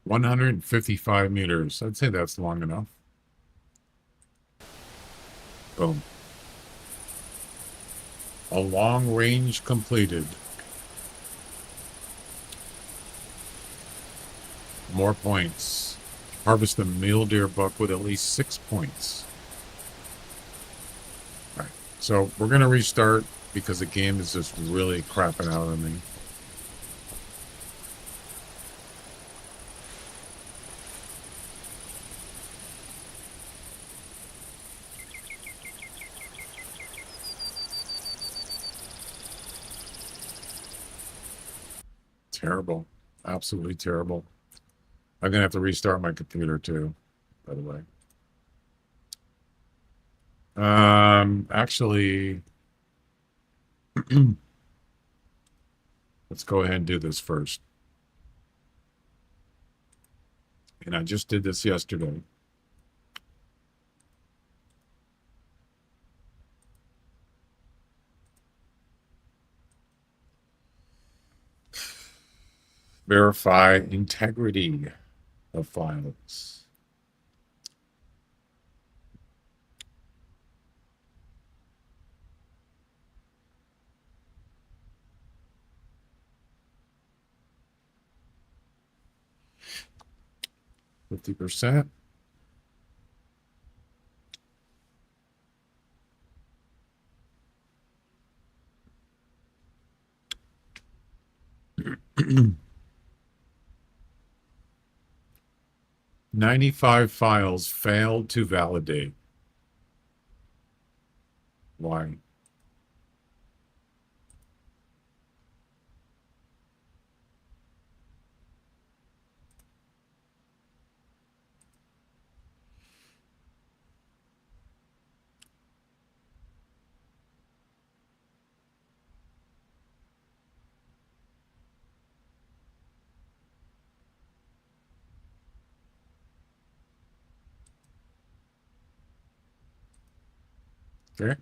Speaker 2: One 155 meters. I'd say that's long enough. Boom. A long range completed. More points. Harvest a mule deer buck with at least 6 points. All right. So we're going to restart because the game is just really crapping out on me. Terrible. Absolutely terrible. I'm going to have to restart my computer too, by the way. Actually, let's go ahead and do this first. And I just did this yesterday. Verify integrity of files. 50%. $95 files failed to validate. Why? Okay.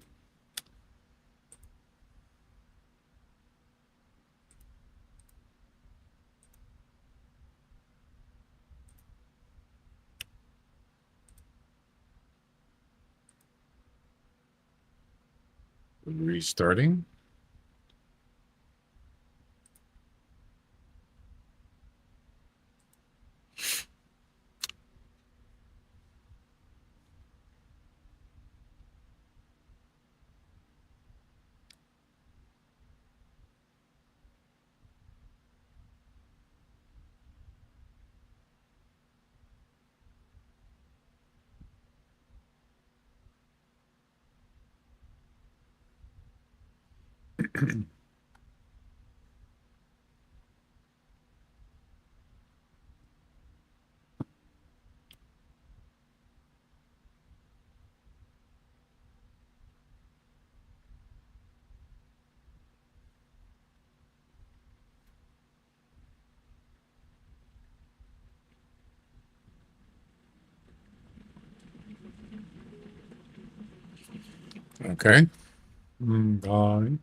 Speaker 2: Restarting. Okay. Bye.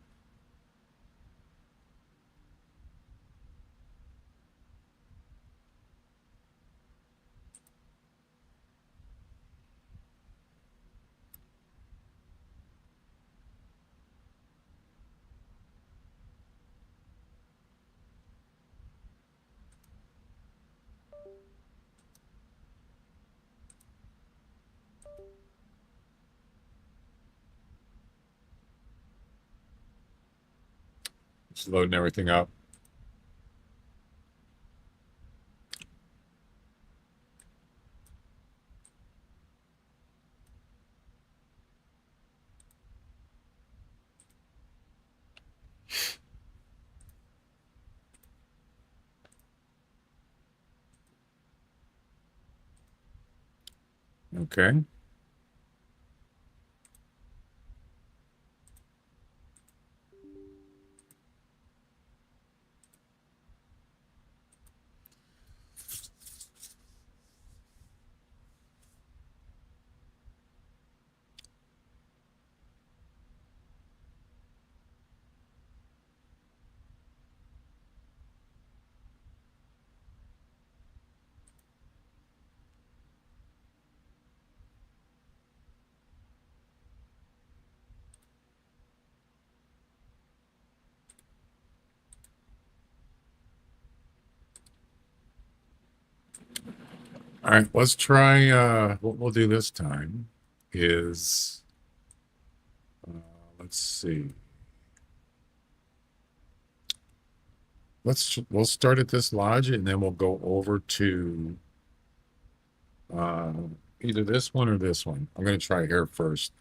Speaker 2: Just loading everything up. Okay. All right, let's try what we'll do this time is let's see. We'll start at this lodge and then we'll go over to uh either this one or this one. I'm gonna try here first.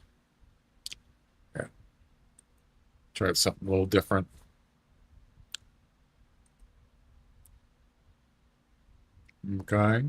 Speaker 2: Yeah. Try something a little different. Okay.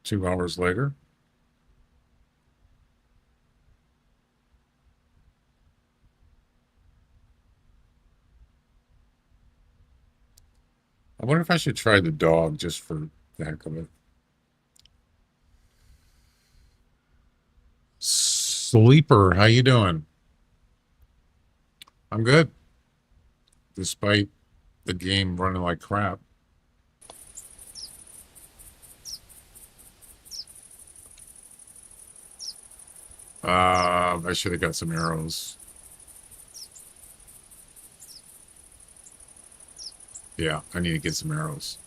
Speaker 2: 2 hours later. I wonder if I should try the dog just for the heck of it. Sleeper, how you doing? I'm good, despite the game running like crap. I should have got some arrows. Yeah, I need to get some arrows.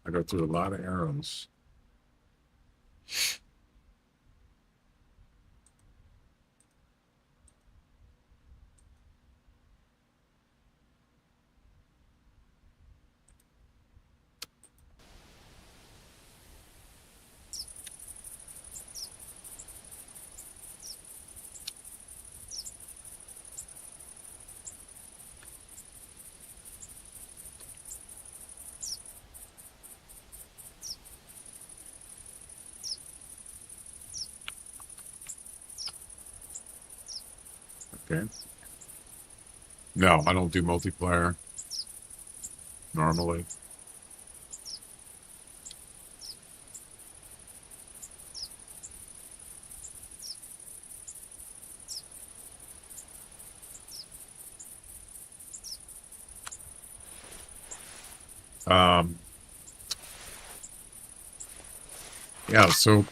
Speaker 2: I go through a lot of arrows. Okay. No, I don't do multiplayer normally. Um, yeah, so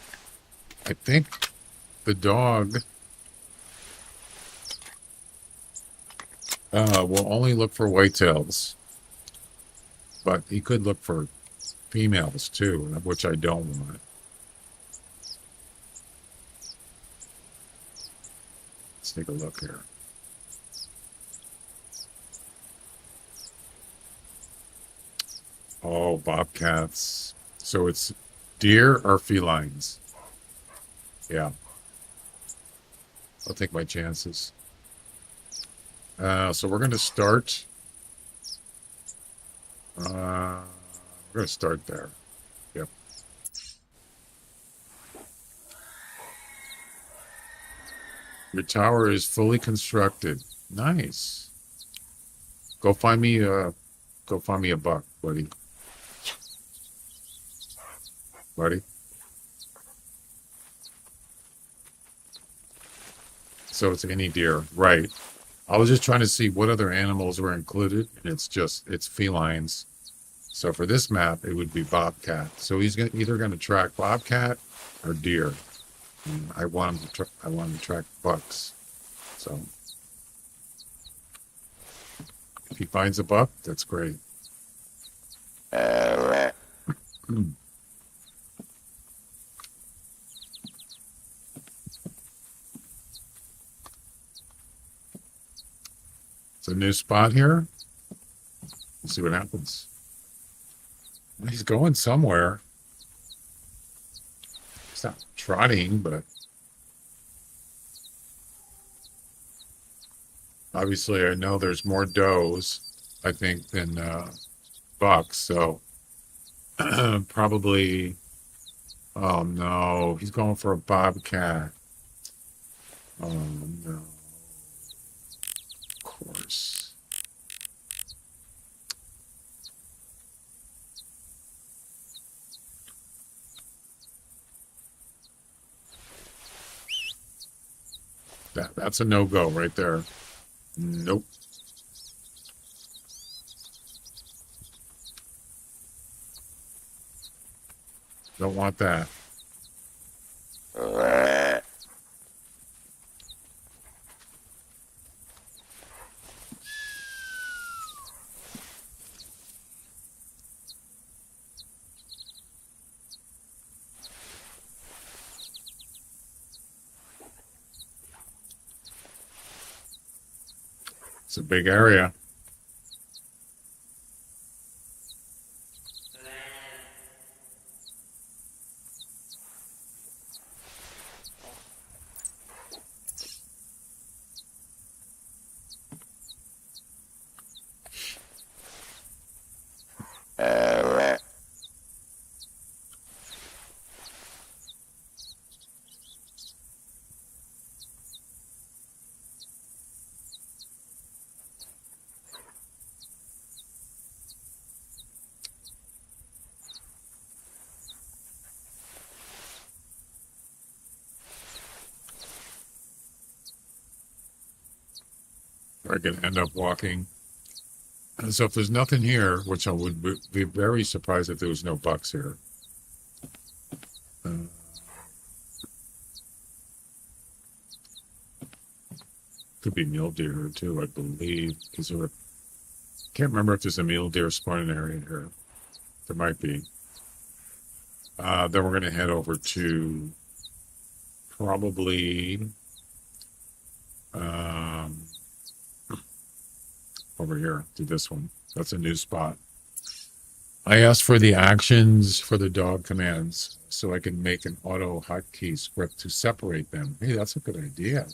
Speaker 2: I think the dog will only look for whitetails, but he could look for females too, which I don't want. Let's take a look here. Oh, bobcats. So it's deer or felines? Yeah, I'll take my chances. So we're going to start. We're going to start there. Yep. Your tower is fully constructed. Nice. Go find me a buck, buddy. Buddy. So it's any deer, right? I was just trying to see what other animals were included, and it's felines. So for this map, it would be bobcat. So he's either going to track bobcat or deer. And I want him to track bucks. So if he finds a buck, that's great. It's a new spot here. Let's see what happens. He's going somewhere. He's not trotting, but obviously I know there's more does, I think, than bucks. So probably. Oh no, he's going for a bobcat. Oh no. Of course. That's a no-go right there. Nope. Don't want that. It's a big area. are going to end up walking. And so if there's nothing here, which I would be very surprised if there was no bucks here. Could be mule deer too, I believe. Is there can't remember if there's a mule deer spawning area here. There might be. Then we're going to head over to probably over here to this one. That's a new spot. I asked for the actions for the dog commands so I can make an auto hotkey script to separate them. Hey, that's a good idea.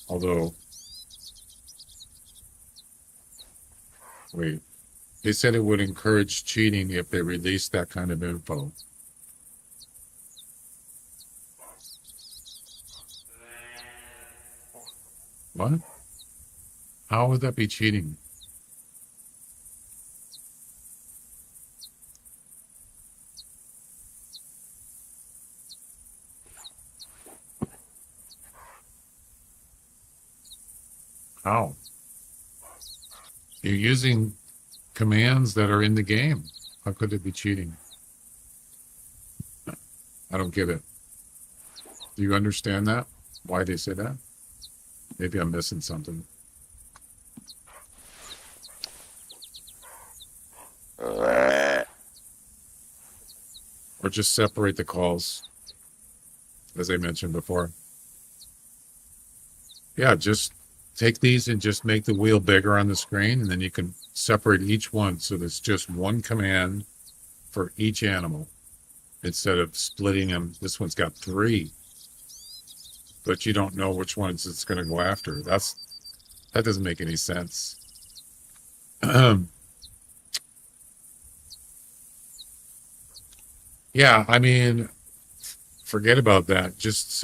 Speaker 2: Although, wait, they said it would encourage cheating if they released that kind of info. What? How would that be cheating? How? You're using commands that are in the game. How could it be cheating? I don't get it. Do you understand that? Why they say that? Maybe I'm missing something. Or just separate the calls, as I mentioned before. Yeah, just take these and just make the wheel bigger on the screen, and then you can separate each one so there's just one command for each animal instead of splitting them. This one's got 3, but you don't know which ones it's going to go after. That doesn't make any sense. Yeah, I mean, forget about that. Just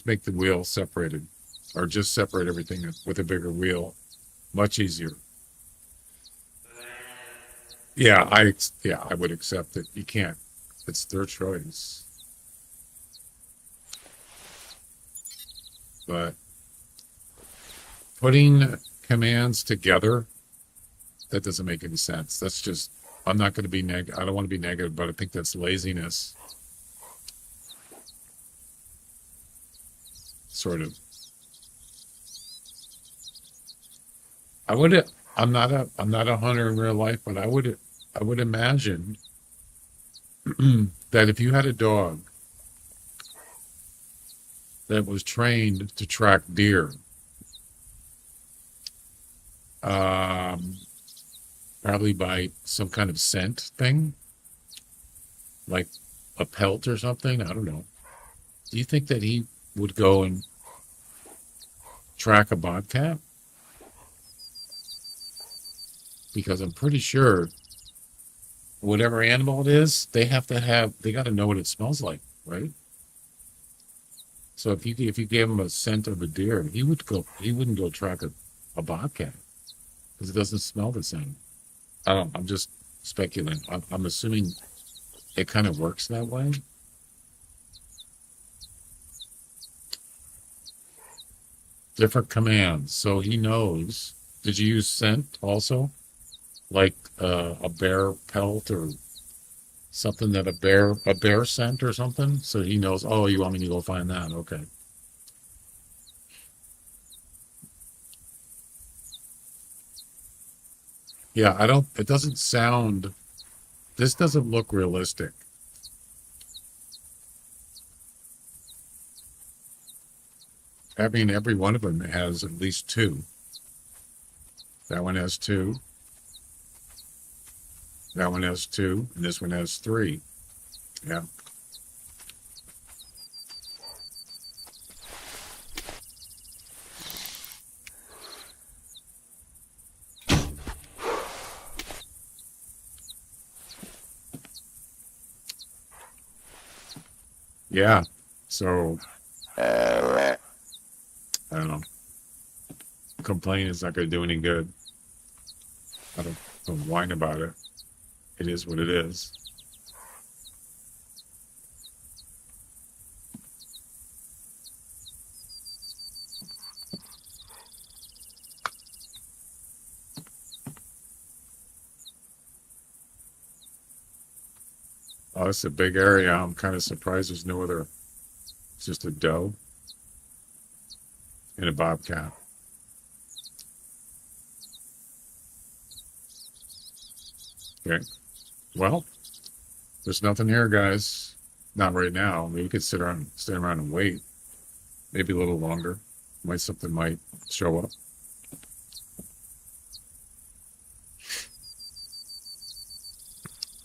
Speaker 2: make the wheel separated, or just separate everything with a bigger wheel. Much easier. Yeah, I would accept it. You can't. It's their choice. But putting commands together, that doesn't make any sense. That's just, I'm not going to be I don't want to be negative, but I think that's laziness. Sort of. I'm not a hunter in real life, but I would imagine that if you had a dog that was trained to track deer, probably by some kind of scent thing, like a pelt or something, I don't know. Do you think that he would go and track a bobcat? Because I'm pretty sure whatever animal it is, they got to know what it smells like, right? So if you gave him a scent of a deer, he wouldn't go track a bobcat because it doesn't smell the same. I'm just speculating. I'm assuming it kind of works that way. Different commands. So he knows. Did you use scent also? Like a bear pelt or something that a bear scent or something? So he knows, oh, you want me to go find that? Okay. Yeah, this doesn't look realistic. I mean, every one of them has at least 2. That one has 2. That one has 2, and this one has 3. Yeah. Yeah. So, I don't know. Complaining is not going to do any good. I don't whine about it. It is what it is. Oh, it's a big area. I'm kind of surprised there's no other. It's just a doe and a bobcat. Okay. Well, there's nothing here, guys. Not right now. Maybe we could stand around and wait. Maybe a little longer. Something might show up.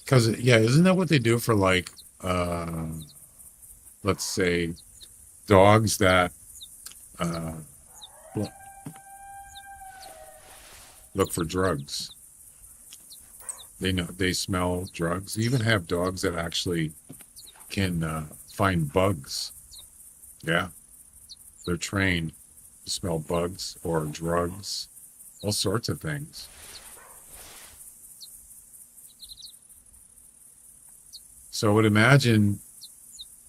Speaker 2: Because, yeah, isn't that what they do for, like, let's say, dogs that look for drugs? They smell drugs. They even have dogs that actually can find bugs. Yeah, they're trained to smell bugs or drugs, all sorts of things. So I would imagine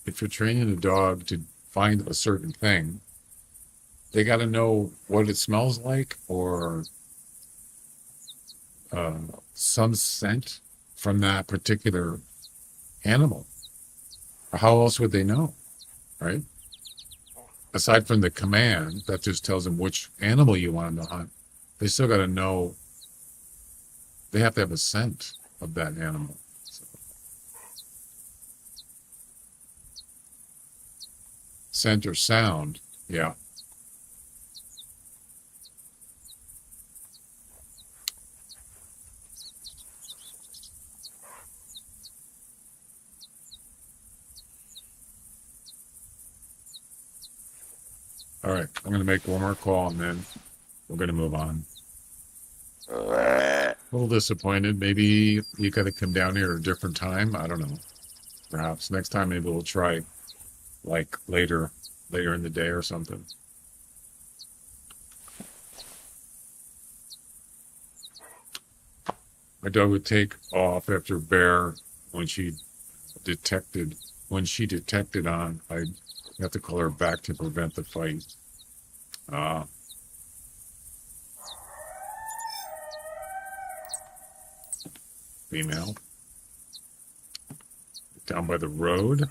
Speaker 2: if you're training a dog to find a certain thing, they got to know what it smells like or some scent from that particular animal. How else would they know, right? Aside from the command that just tells them which animal you want them to hunt, they still got to know. They have to have a scent of that animal. So. Scent or sound, yeah. All right, I'm going to make one more call and then we're going to move on. A little disappointed. Maybe you got to come down here at a different time. I don't know. Perhaps next time maybe we'll try like later in the day or something. My dog would take off after bear when she detected on. I'd have to call her back to prevent the fight. Female. Down by the road.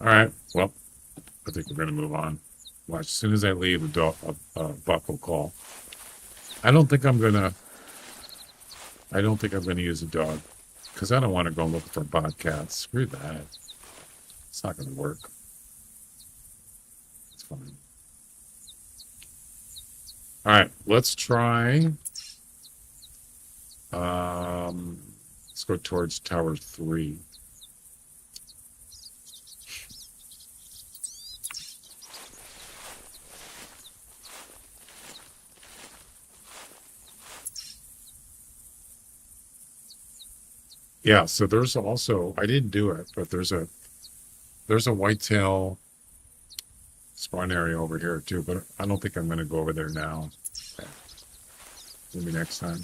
Speaker 2: All right. Well, I think we're going to move on. Watch. As soon as I leave, a buck will call. I don't think I'm going to use a dog because I don't want to go look for bobcats. Screw that. It's not going to work. It's fine. All right. Let's try. Let's go towards Tower 3. Yeah, so there's also, I didn't do it, but there's a whitetail spawn area over here too, but I don't think I'm going to go over there now. Maybe next time.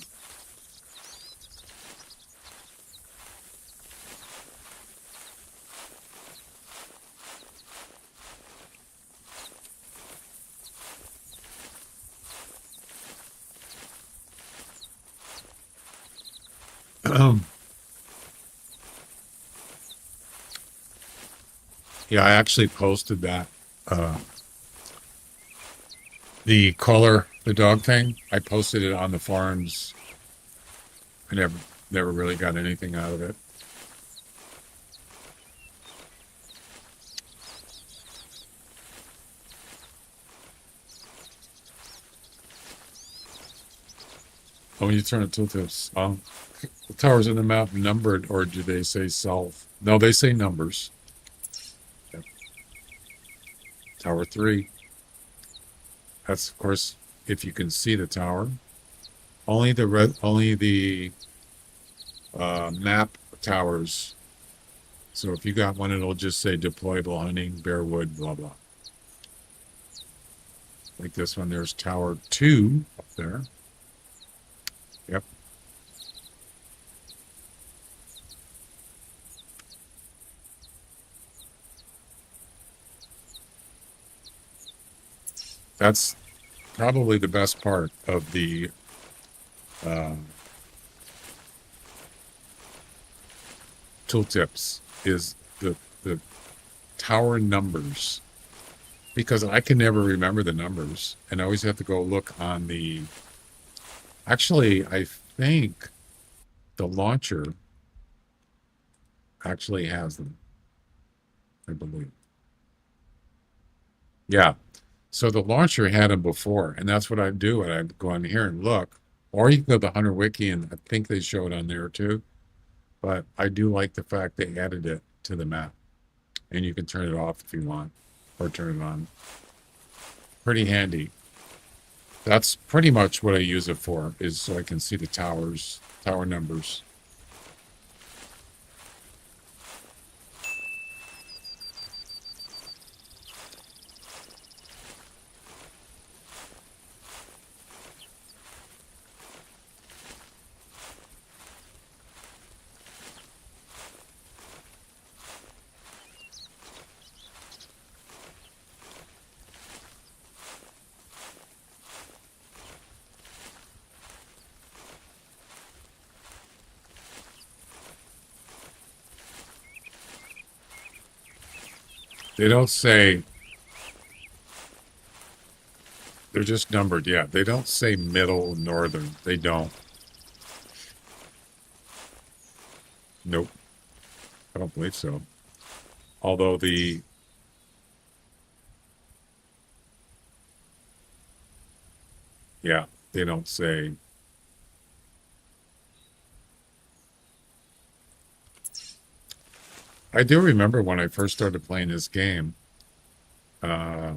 Speaker 2: Yeah, I actually posted that. The color, the dog thing, I posted it on the forums. I never really got anything out of it. Oh, when you turn it tooltips, the towers in the map numbered, or do they say self? No, they say numbers. Yep. Tower 3. That's, of course, if you can see the tower. Only the map towers. So if you got one, it'll just say deployable hunting, bearwood, blah, blah. Like this one, there's Tower 2 up there. Yep. That's probably the best part of the tooltips is the tower numbers, because I can never remember the numbers and I always have to go look on the. Actually, I think the launcher actually has them, I believe. Yeah. So the launcher had them before, and that's what I'd do. I'd go on here and look, or you can go to the Hunter Wiki, and I think they show it on there too. But I do like the fact they added it to the map, and you can turn it off if you want, or turn it on. Pretty handy. That's pretty much what I use it for, is so I can see the tower numbers. They don't say, they're just numbered. Yeah, they don't say middle, northern. They don't. Nope. I don't believe so. Although yeah, they don't say. I do remember when I first started playing this game, uh,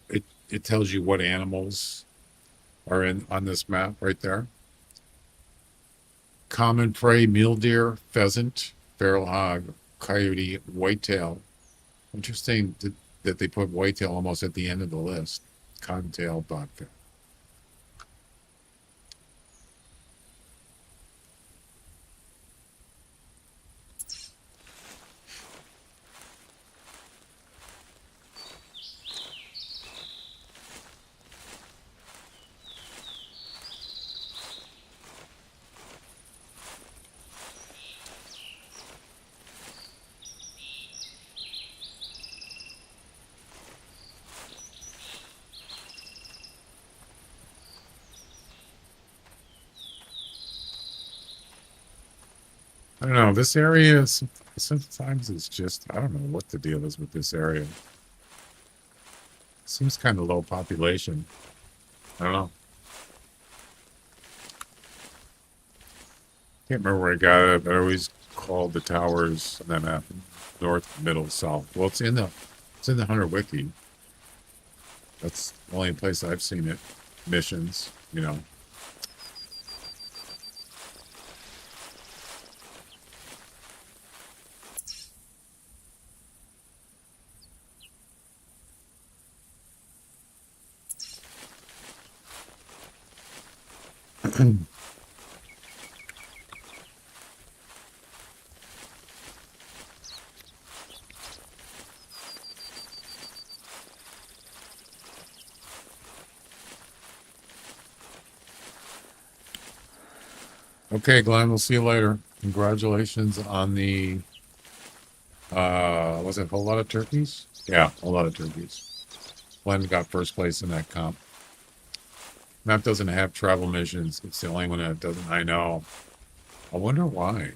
Speaker 2: it tells you what animals are in on this map right there. Common prey, mule deer, pheasant, feral hog, coyote, whitetail. Interesting that they put whitetail almost at the end of the list. Cottontail, bobcat. I don't know. This area is sometimes it's just, I don't know what the deal is with this area. Seems kind of low population. I don't know. Can't remember where I got it, but I always called the towers on that map north, middle, south. Well, it's in the Hunter Wiki. That's the only place I've seen it. Missions, you know. Okay, Glenn, we'll see you later. Congratulations on the, was it a whole lot of turkeys? Yeah, a lot of turkeys. Glenn got first place in that comp. Map doesn't have travel missions. It's the only one that doesn't. I know. I wonder why.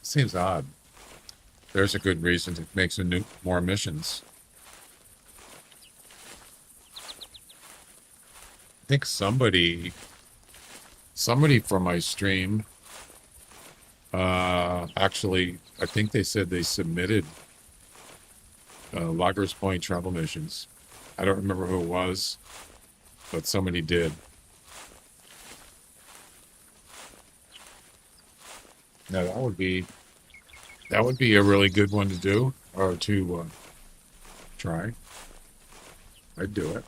Speaker 2: Seems odd. There's a good reason. It makes more missions. I think somebody from my stream, actually, I think they said they submitted Loggers Point travel missions. I don't remember who it was, but somebody did. Now that would be a really good one to do, or to try. I'd do it.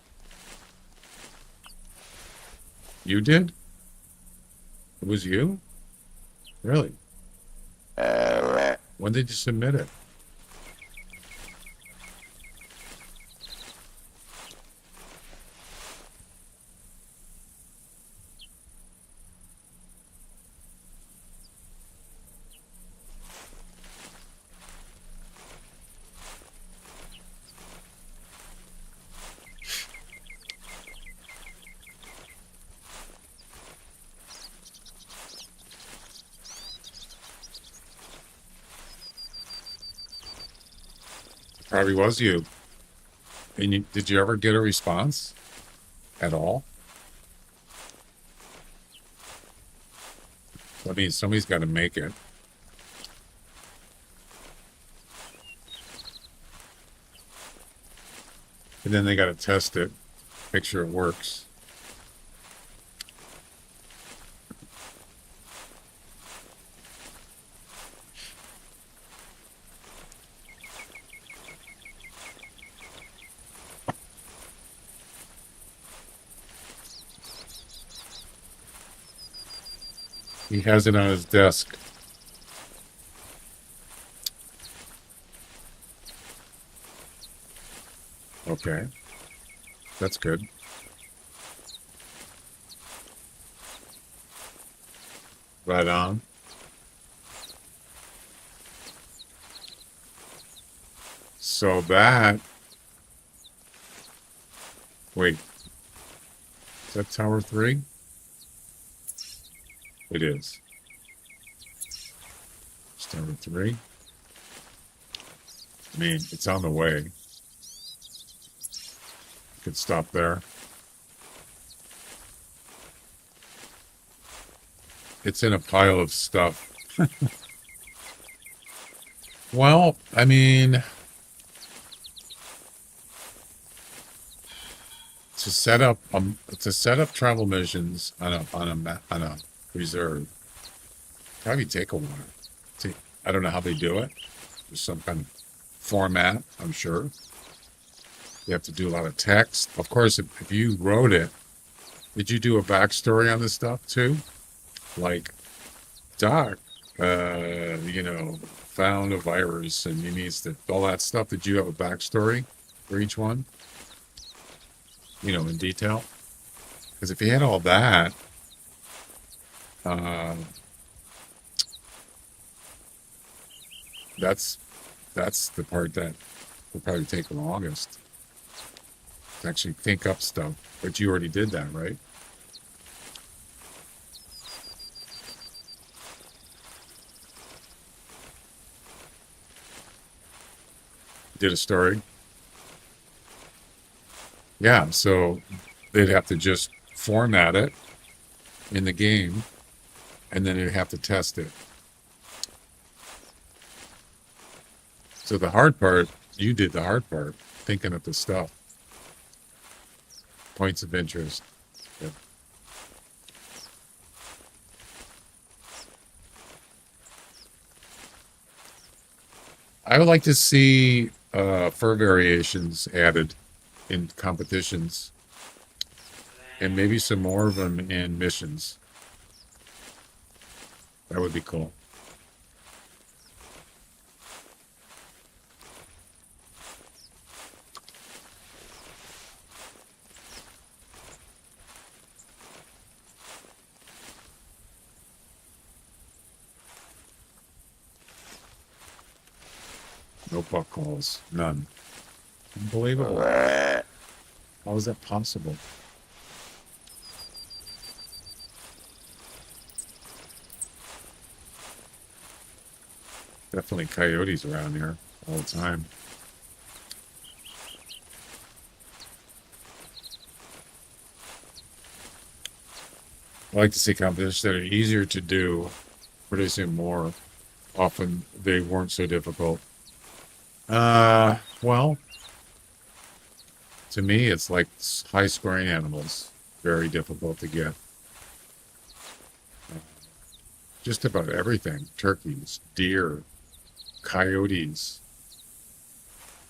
Speaker 2: You did? It was you? Really? When did you submit it? Probably was you. And did you ever get a response at all? I mean, somebody's got to make it. And then they got to test it, make sure it works. He has it on his desk. Okay. That's good. Right on. So that... Wait. Is that Tower 3? It is. It's Tower 3. I mean, it's on the way. Could stop there. It's in a pile of stuff. Well, I mean, to set up travel missions on a reserve, probably take a while. I don't know how they do it. There's some kind of format, I'm sure. You have to do a lot of text. Of course, if you wrote it, did you do a backstory on this stuff too? Like, Doc, found a virus and he needs to, all that stuff. Did you have a backstory for each one? In detail? Because if you had all that, that's the part that will probably take the longest. To actually think up stuff. But you already did that, right? Did a story. Yeah, so they'd have to just format it in the game, and then they'd have to test it. So the hard part, you did the hard part, thinking of the stuff. Points of interest. Yeah. I would like to see fur variations added in competitions, and maybe some more of them in missions. That would be cool. No buck calls. None. Unbelievable. How is that possible? Definitely coyotes around here all the time. I like to see competitions that are easier to do, producing more. Often they weren't so difficult. Well, to me, it's like high scoring animals. Very difficult to get. Just about everything. Turkeys, deer, coyotes.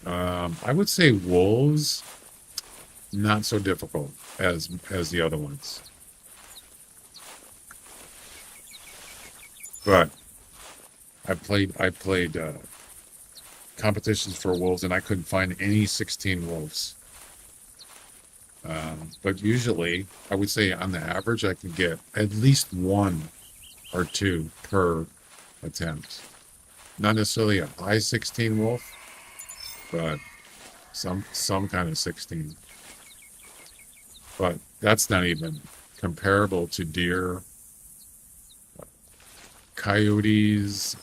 Speaker 2: I would say wolves, not so difficult as the other ones. But I played competitions for wolves, and I couldn't find any 16 wolves. But usually, I would say on the average, I can get at least one or two per attempt. Not necessarily a high 16 wolf, but some kind of 16. But that's not even comparable to deer, coyotes,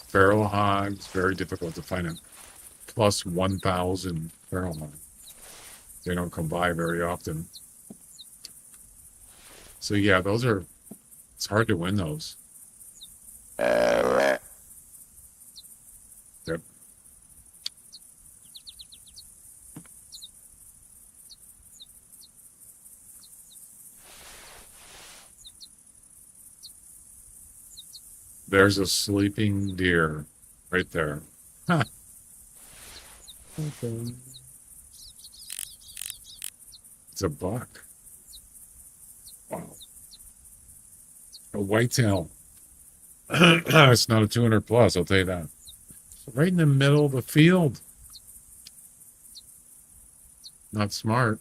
Speaker 2: feral hogs. Very difficult to find plus 1,000 Fahrenheit. They don't come by very often. So yeah, those are, it's hard to win those. Yep. There's a sleeping deer right there. Huh. Okay. It's a buck. Wow. A whitetail. It's not a 200 plus, I'll tell you that. Right in the middle of the field. Not smart.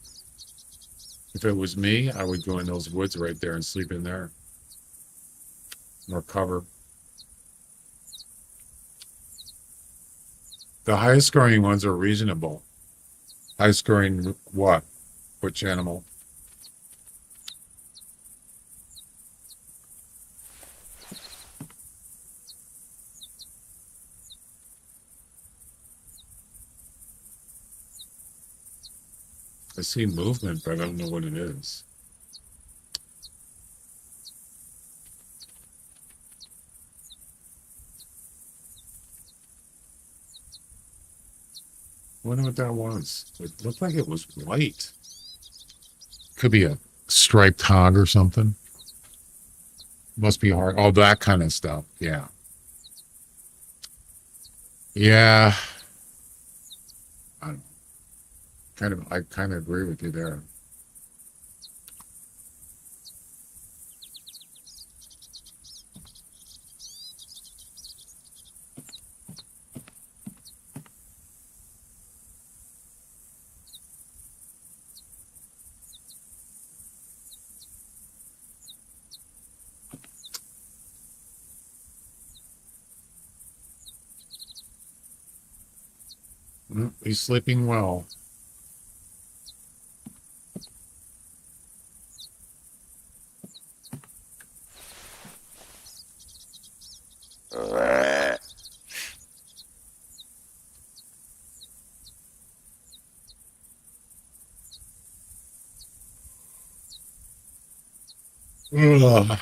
Speaker 2: If it was me, I would go in those woods right there and sleep in there. More cover. The highest scoring ones are reasonable. High scoring what? Which animal? I see movement, but I don't know what it is. I wonder what that was. It looked like it was white. Could be a striped hog or something. Must be hard. Oh, that kind of stuff. Yeah. Yeah. I don't know. I kind of agree with you there. He's sleeping well. Ugh.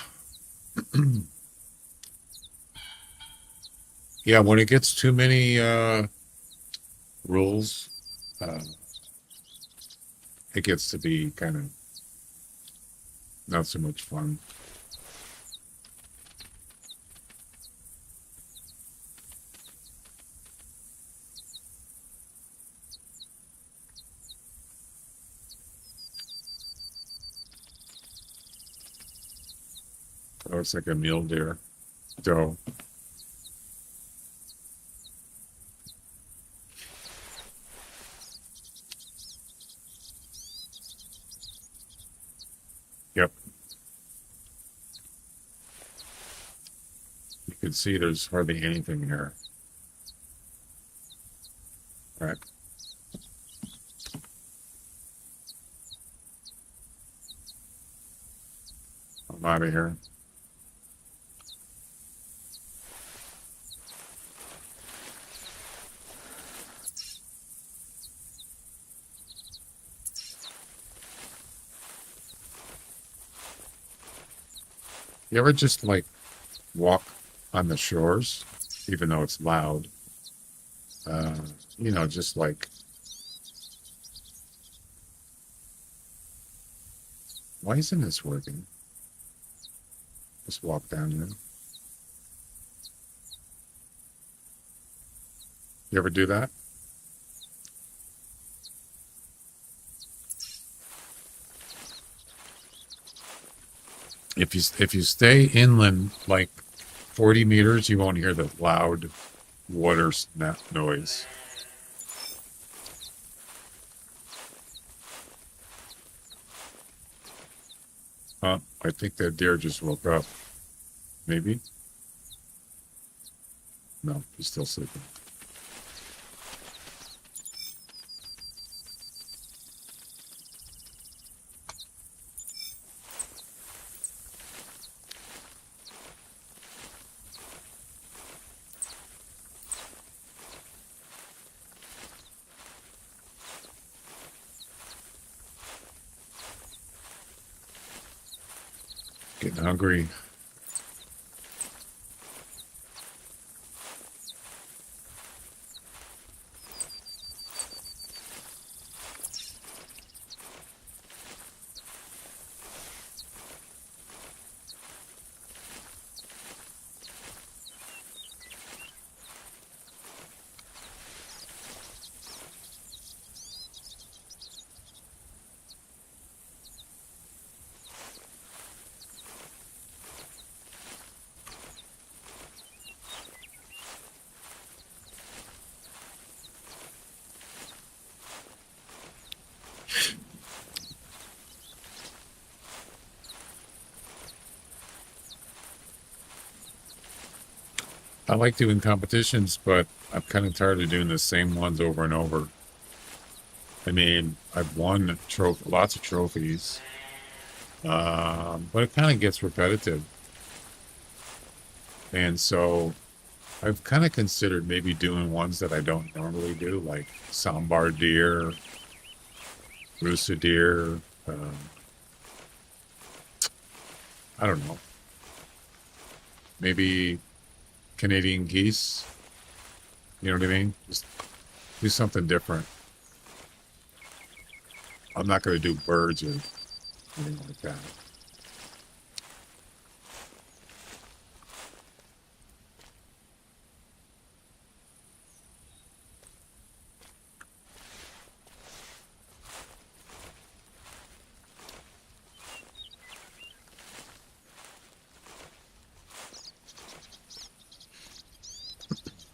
Speaker 2: Yeah, when it gets too many rules, it gets to be kind of not so much fun. Oh, it's like a mule deer. Doe. Yep. You can see there's hardly anything here. All right. I'm out of here. You ever just like walk on the shores, even though it's loud? You know, just like, why isn't this working? Just walk down here. You ever do that? If you stay inland like 40 meters, you won't hear the loud water snap noise. I think that deer just woke up. Maybe? No, he's still sleeping. Getting hungry. I like doing competitions, but I'm kind of tired of doing the same ones over and over. I mean, I've won lots of trophies, but it kind of gets repetitive. And so I've kind of considered maybe doing ones that I don't normally do, like sambar deer, rooster deer. I don't know. Maybe Canadian geese. You know what I mean? Just do something different. I'm not going to do birds or anything like that.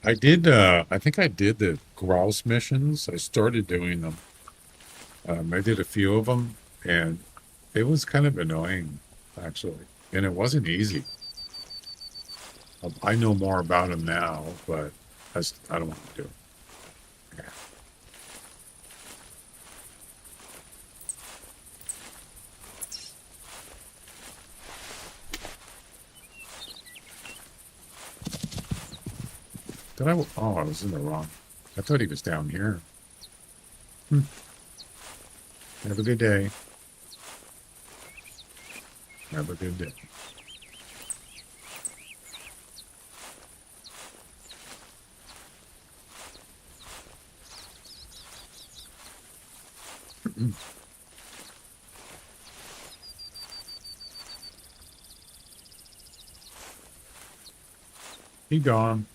Speaker 2: I think I did the grouse missions. I started doing them. I did a few of them, and it was kind of annoying, actually. And it wasn't easy. I know more about them now, but I don't want to do it. Yeah. Oh, I was in the wrong. I thought he was down here. Have a good day. Have a good day. He gone.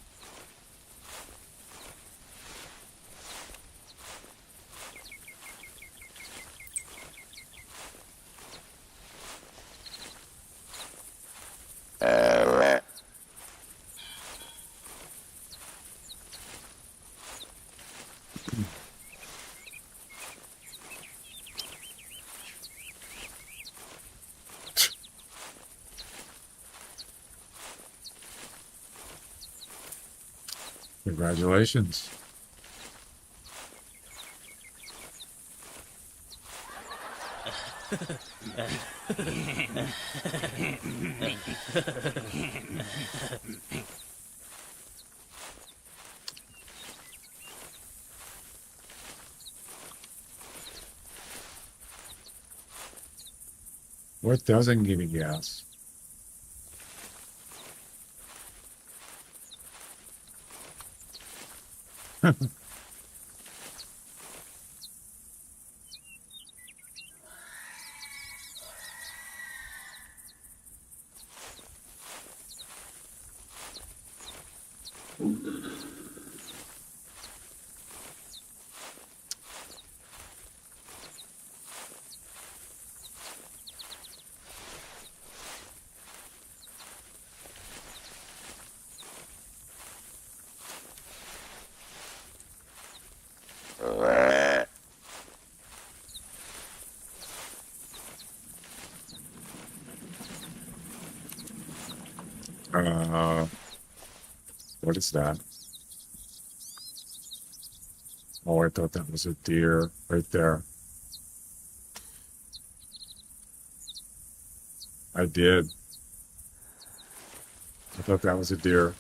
Speaker 2: Congratulations. What doesn't give you gas? What is that? Oh, I thought that was a deer right there. I did. I thought that was a deer.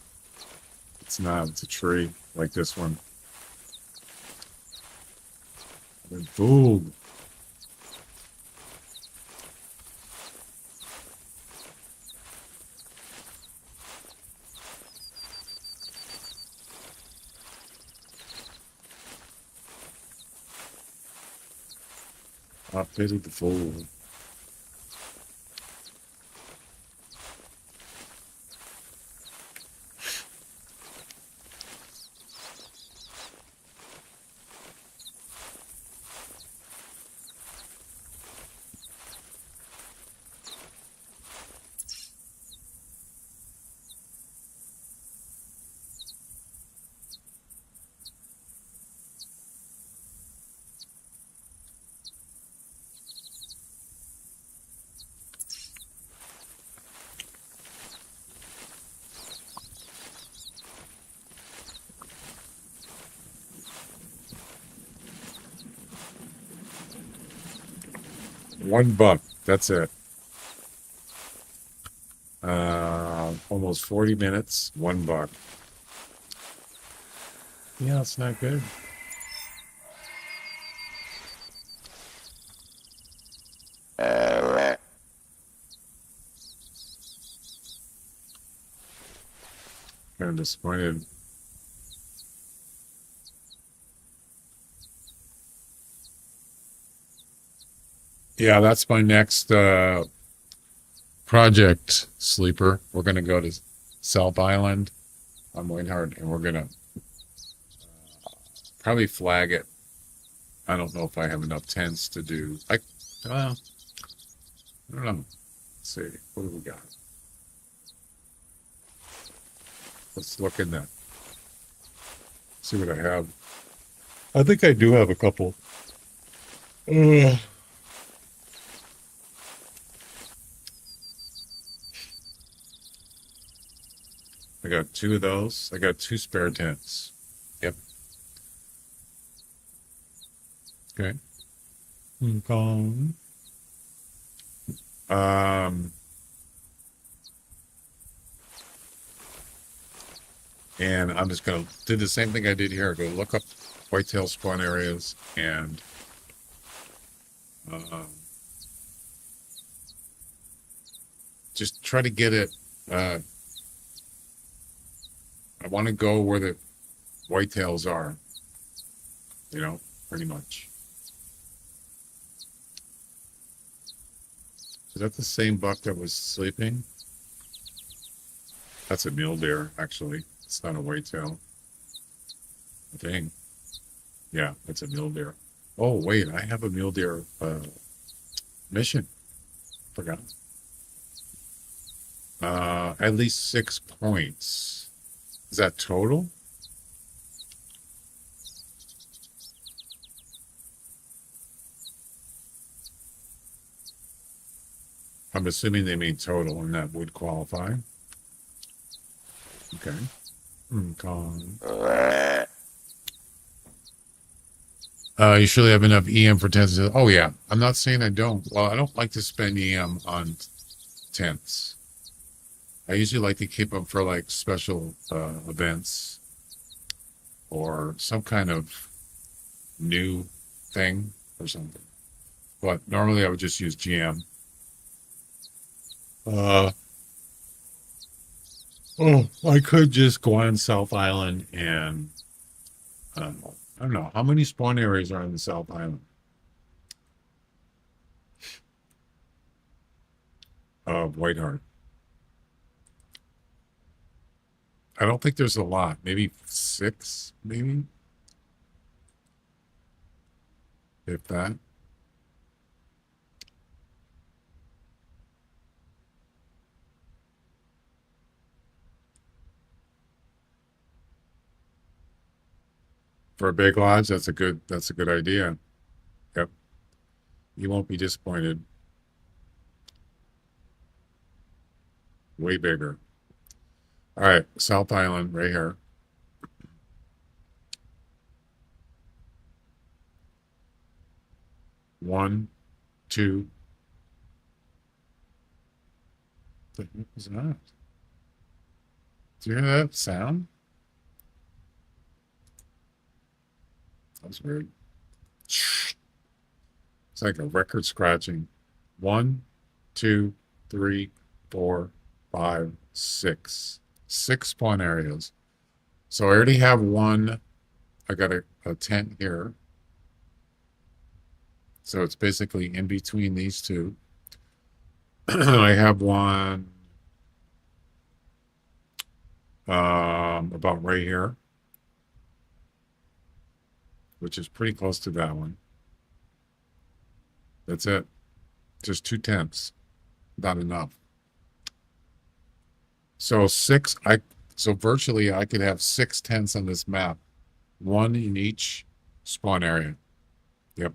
Speaker 2: It's not. It's a tree like this one. I've been fooled. I pity the fool. One buck. That's it. Almost 40 minutes. One buck. Yeah, it's not good. Kind of disappointed. Yeah, that's my next project, Sleeper. We're going to go to South Island on Whitehart, and we're going to probably flag it. I don't know if I have enough tents to do. I don't know. Let's see. What do we got? Let's look in that. See what I have. I think I do have a couple. I got two of those. I got two spare tents. Yep. Okay. And I'm just gonna do the same thing I did here. Go look up whitetail spawn areas and just try to get it. I want to go where the whitetails are. You know, pretty much. Is that the same buck that was sleeping? That's a mule deer, actually. It's not a whitetail. I think. Yeah, it's a mule deer. Oh, wait, I have a mule deer mission. Forgot. At least 6 points. Is that total? I'm assuming they mean total, and that would qualify. Okay. You surely have enough EM for tents. Oh yeah, I'm not saying I don't. Well, I don't like to spend EM on tents. I usually like to keep them for like special events or some kind of new thing or something. But normally I would just use GM. I could just go on South Island and I don't know how many spawn areas are in the South Island. Whitehart. I don't think there's a lot. Maybe 6, maybe, if that. For a big lodge, that's a good idea. Yep. You won't be disappointed. Way bigger. All right, South Island right here. One, two. What the heck was that? Do you hear that sound? That's weird. It's like a record scratching. 1, 2, 3, 4, 5, 6. 6 spawn areas. So I already have one. I got a tent here. So it's basically in between these two. I have one about right here, which is pretty close to that one. That's it. Just 2/10. Not enough. So virtually I could have 6 tents on this map, one in each spawn area. Yep.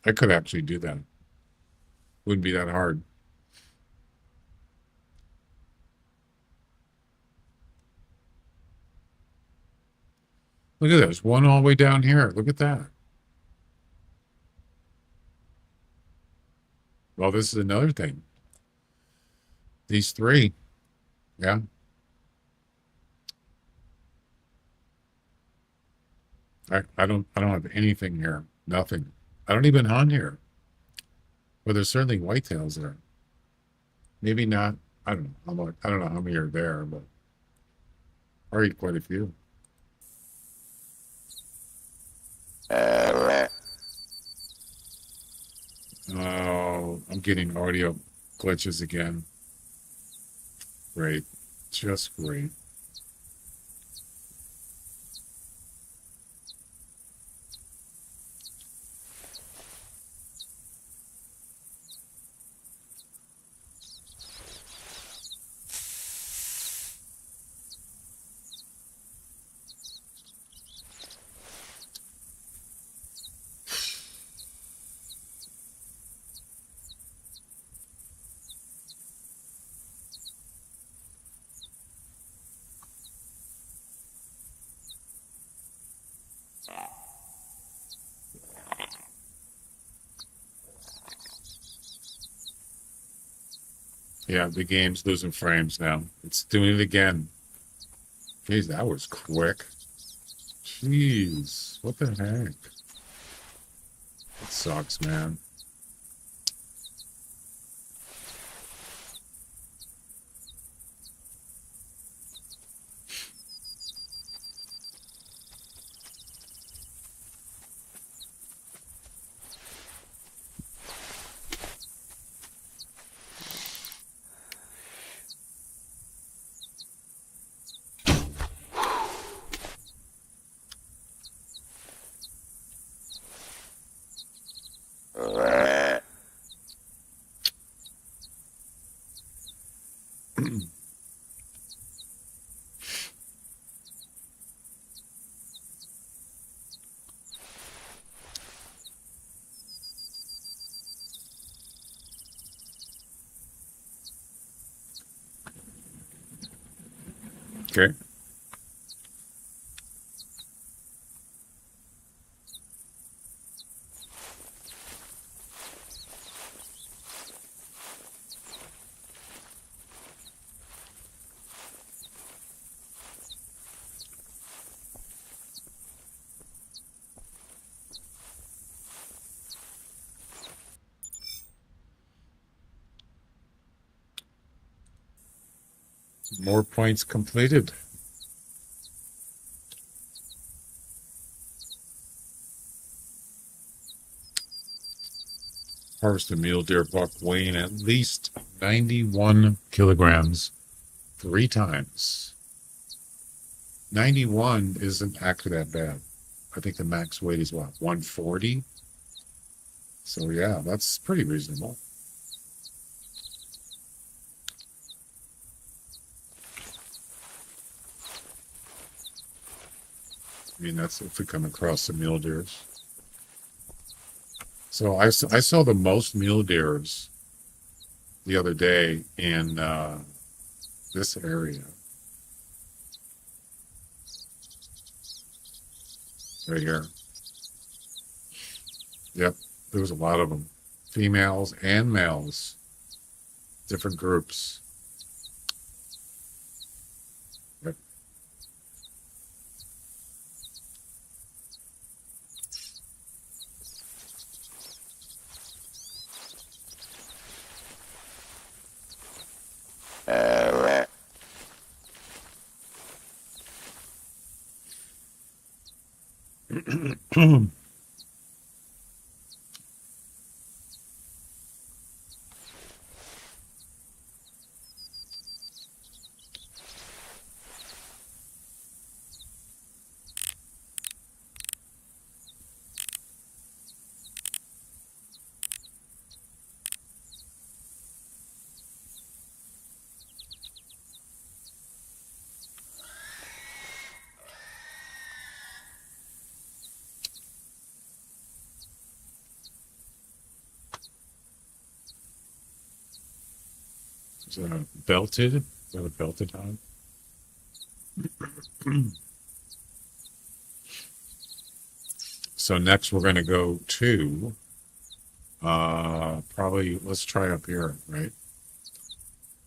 Speaker 2: I could actually do that. Wouldn't be that hard. Look at this. One all the way down here. Look at that. Well, this is another thing. These three. Yeah. I don't have anything here. Nothing. I don't even hunt here. But there's certainly whitetails there. Maybe not. I don't know. I don't know how many are there, but already quite a few. Oh, I'm getting audio glitches again. Great. Just great. Yeah, the game's losing frames now. It's doing it again. Jeez, that was quick. Jeez, what the heck? It sucks, man. Okay. More points completed. Harvested mule deer buck weighing at least 91 kilograms 3 times. 91 isn't actually that bad. I think the max weight is what, 140? So yeah, that's pretty reasonable. I mean, that's if we come across some mule deers. So I saw the most mule deers the other day in this area. Right here. Yep, there was a lot of them. Females and males. Different groups. Yep. Is that a belted? Is that a belted hog? So next we're going to go to probably let's try up here, right?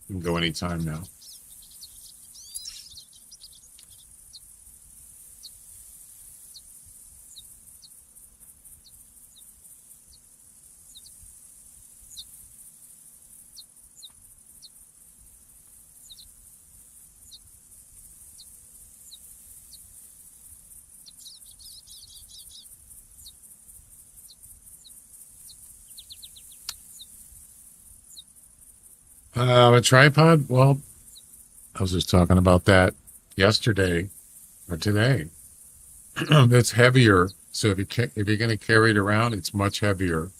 Speaker 2: You can go anytime now. A tripod? Well, I was just talking about that yesterday or today. It's heavier, so if you're going to carry it around, it's much heavier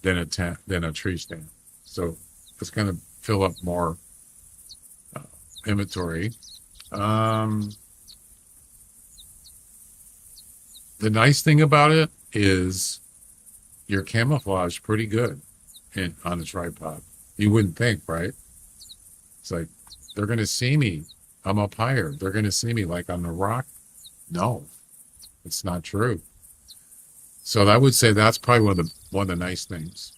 Speaker 2: than a tree stand. So it's going to fill up more inventory. The nice thing about it is your camouflage pretty good on the tripod. You wouldn't think, right? It's like they're going to see me. I'm up higher. They're going to see me like on the rock. No, it's not true. So I would say that's probably one of the nice things.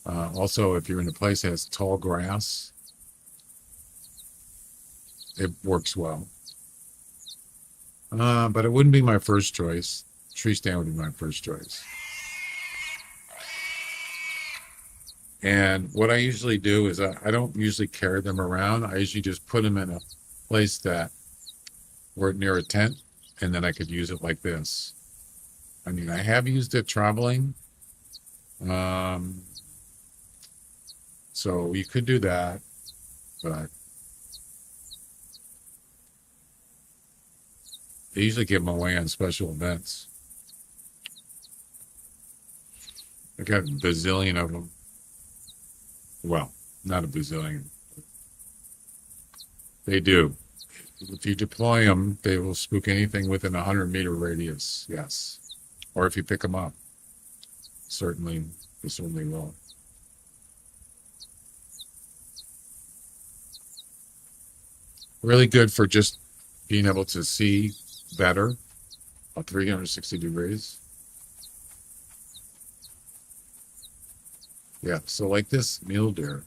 Speaker 2: Also, if you're in a place that has tall grass, it works well. But it wouldn't be my first choice. Tree stand would be my first choice. And what I usually do is I don't usually carry them around. I usually just put them in a place that were near a tent, and then I could use it like this. I mean, I have used it traveling. So you could do that, but I usually give them away on special events. I got a bazillion of them. Well, not a bazillion. They do. If you deploy them, they will spook anything within a 100-meter radius. Yes. Or if you pick them up, certainly, they certainly will. Really good for just being able to see better at 360 degrees. Yeah, so like this mule deer.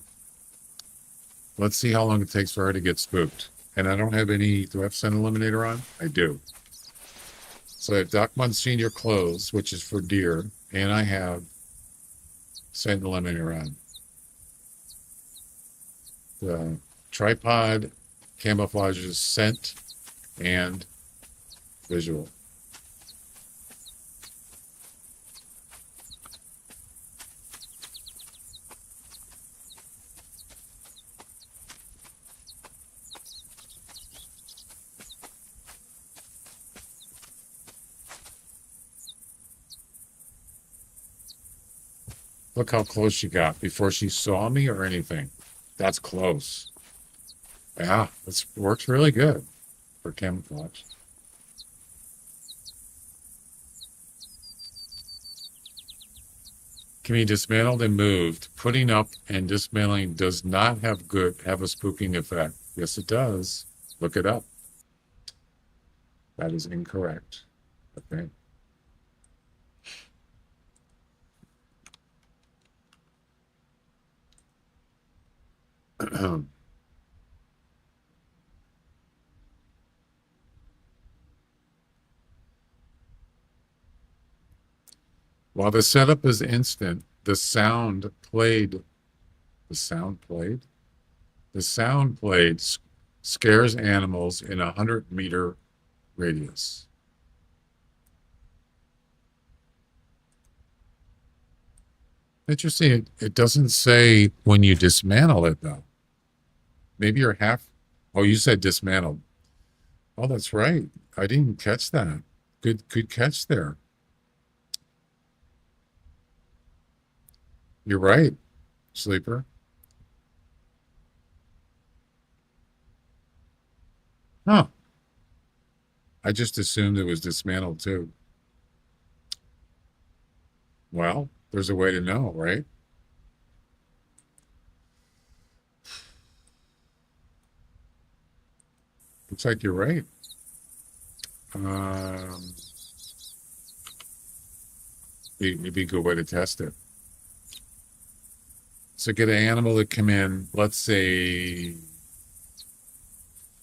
Speaker 2: Let's see how long it takes for her to get spooked. And I don't have any, do I have scent eliminator on? I do. So I have Doc Monsignor clothes, which is for deer, and I have scent eliminator on. The tripod camouflages scent and visual. Look how close she got before she saw me or anything. That's close. Yeah, it works really good for camouflage. Can be dismantled and moved. Putting up and dismantling does not have a spooking effect. Yes, it does. Look it up. That is incorrect. Okay. While the setup is instant, the sound played scares animals in a 100-meter radius. Interesting. It doesn't say when you dismantle it though. Maybe you're half. Oh, you said dismantled. Oh, that's right. I didn't catch that. Good catch there. You're right, sleeper. Huh. I just assumed it was dismantled too. Well, there's a way to know, right? Looks like you're right. Um, Maybe a good way to test it. So get an animal to come in, let's say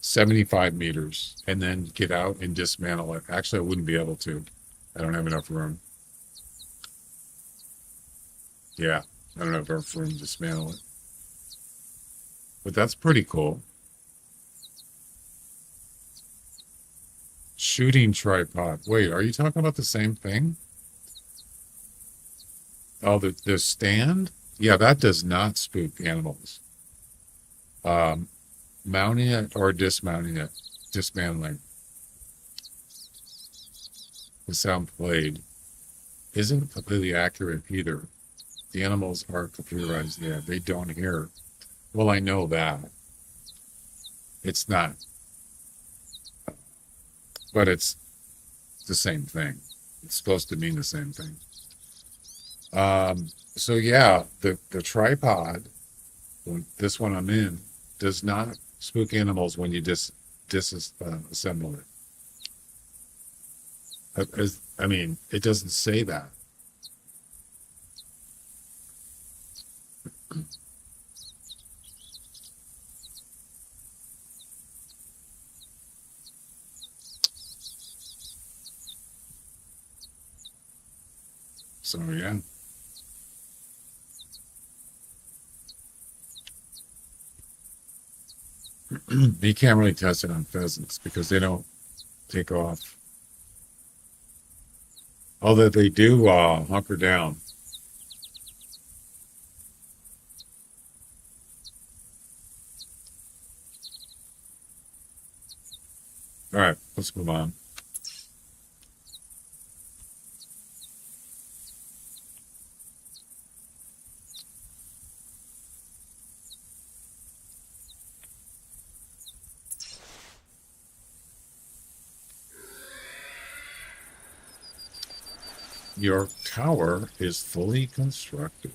Speaker 2: 75 meters, and then get out and dismantle it. Actually, I wouldn't be able to. I don't have enough room. Yeah, I don't have enough room to dismantle it. But that's pretty cool. Shooting tripod. Wait, are you talking about the same thing? Oh, the stand? Yeah, that does not spook animals. Um, Mounting it or dismounting it, dismantling the sound played isn't completely accurate either. The animals are computerized there. They don't hear. Well, I know that. It's not, but it's the same thing. It's supposed to mean the same thing. So yeah, the tripod, this one I'm in, does not spook animals when you disassemble it. I mean, it doesn't say that. So yeah. You can't really test it on pheasants because they don't take off. Although they do hunker down. All right, let's move on. Your tower is fully constructed.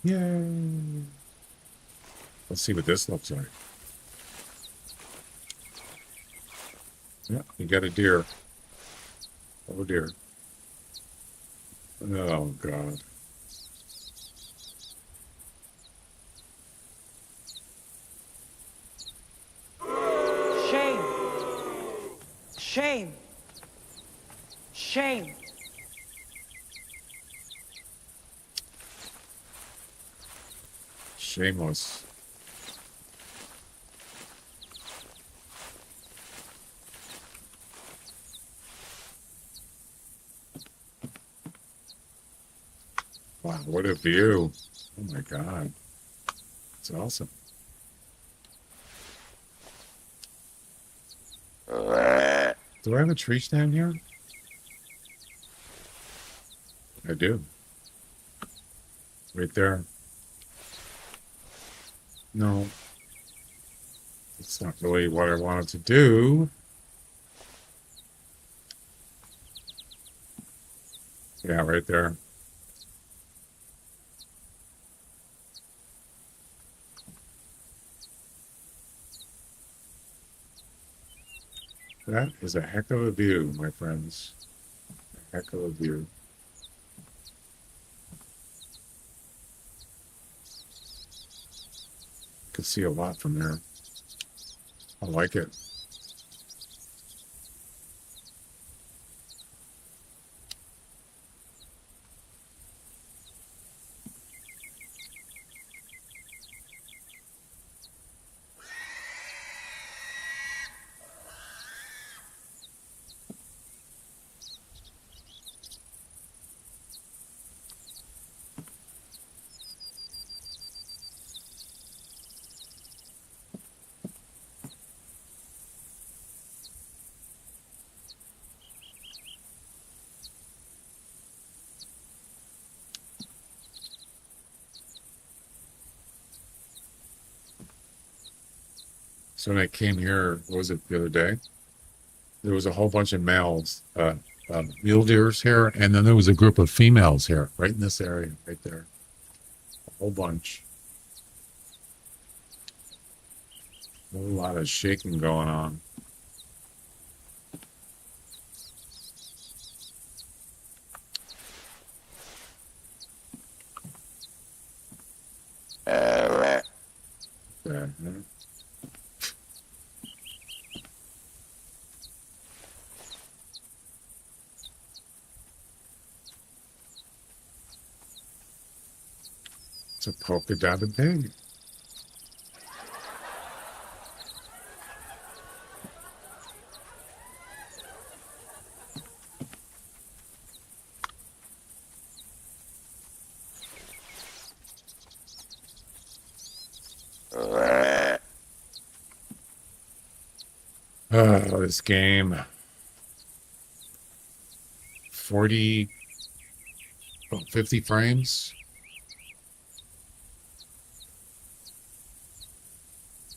Speaker 2: Yay! Let's see what this looks like. Yeah, you got a deer. Oh dear. Oh God.
Speaker 5: Shame. Shame. Shame.
Speaker 2: Shameless. Wow, what a view. Oh my God. It's awesome. Do I have a tree stand here? I do. Right there. No. It's not really what I wanted to do. Yeah, right there. That is a heck of a view, my friends. A heck of a view. Could see a lot from there. I like it. So when I came here, what was it, the other day? There was a whole bunch of males, mule deers here, and then there was a group of females here, right in this area, right there. A whole bunch. A whole lot of shaking going on. Yeah. It's a polka dotted pig. Oh, this game. 40, 50 frames.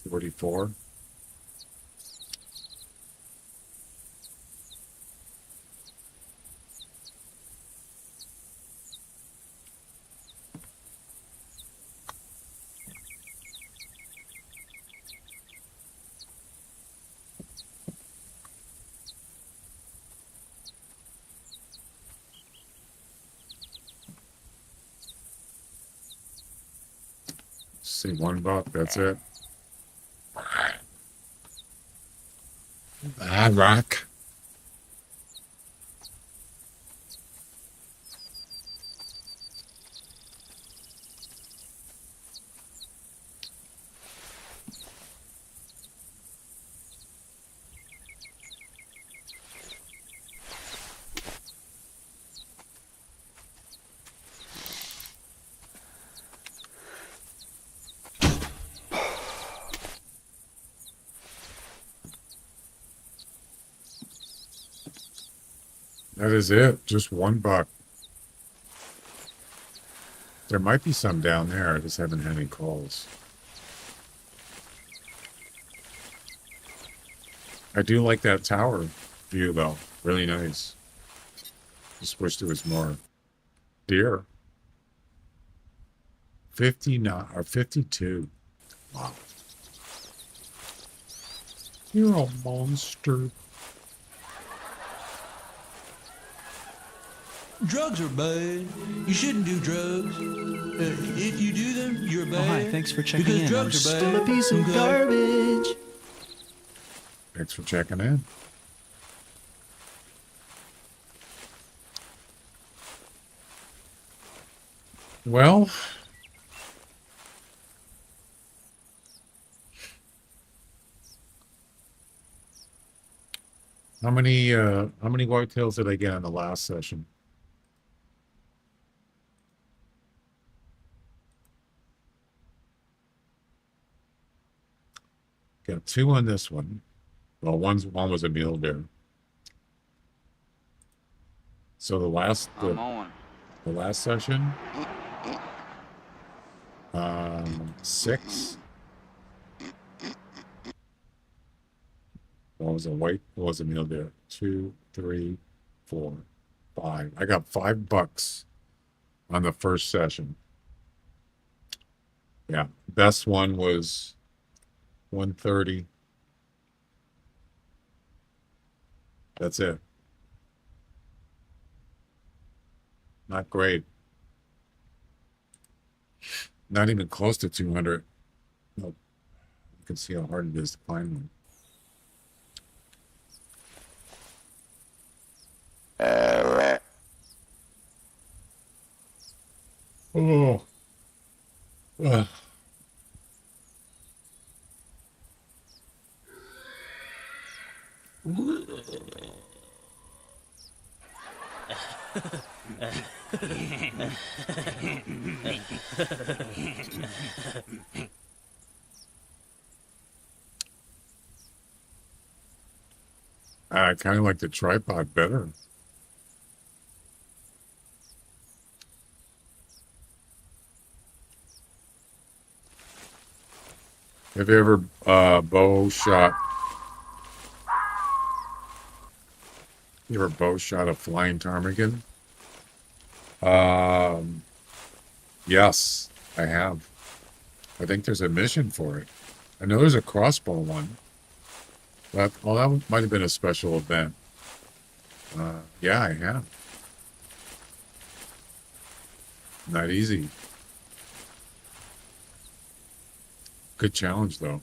Speaker 2: 44. See, $1, that's it. Ah, rock. That is it. Just $1. There might be some down there. I just haven't had any calls. I do like that tower view, though. Really nice. Just wish there was more deer. 59 or 52. Wow. You're a monster.
Speaker 6: Drugs are bad. You shouldn't do drugs. If you do them, you're bad.
Speaker 4: Oh, hi, thanks for checking
Speaker 6: because
Speaker 4: in. I'm
Speaker 6: drugs are bad.
Speaker 4: still a piece of
Speaker 6: Okay?
Speaker 4: garbage.
Speaker 2: Thanks for checking in. Well, how many whitetails did I get on the last session? Got 2 on this one. Well, one was a mule deer. So the last session, 6. What was a mule deer? 2, 3, 4, 5. I got $5 on the first session. Yeah, best one was 130. That's it. Not great. Not even close to 200. Nope. You can see how hard it is to find one. Oh. Ugh. I kind of like the tripod better. Have you ever bow shot? You ever bow shot a flying ptarmigan? Yes, I have. I think there's a mission for it. I know there's a crossbow one. But, well, that might have been a special event. Yeah, I have. Not easy. Good challenge, though.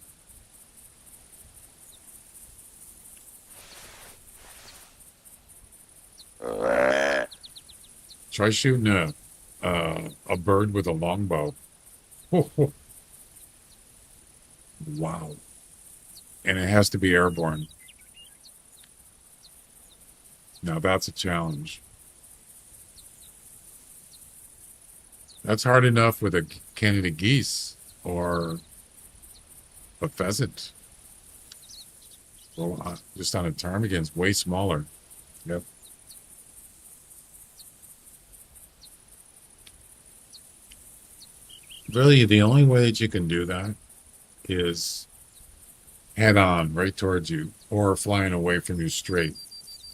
Speaker 2: Try shooting a bird with a longbow. Wow. And it has to be airborne. Now that's a challenge. That's hard enough with a Canada geese or a pheasant. Well, just on a ptarmigan, it's way smaller. Yep. Really, the only way that you can do that is head on, right towards you, or flying away from you straight.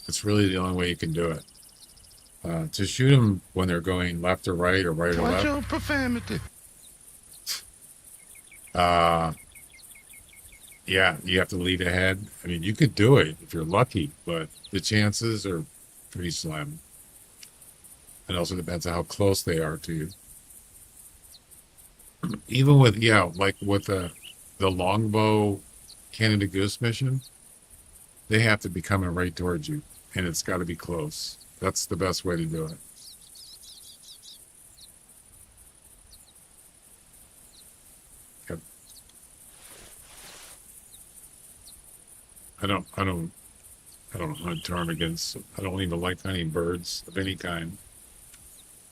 Speaker 2: That's really the only way you can do it. To shoot them when they're going left or right or right or left.
Speaker 7: Watch your profanity.
Speaker 2: Yeah, you have to lead ahead. I mean, you could do it if you're lucky, but the chances are pretty slim. It also depends on how close they are to you. Even with, yeah, like with the longbow Canada Goose mission, they have to be coming right towards you, and it's got to be close. That's the best way to do it. Yep. I don't hunt ptarmigans. I don't even like hunting birds of any kind.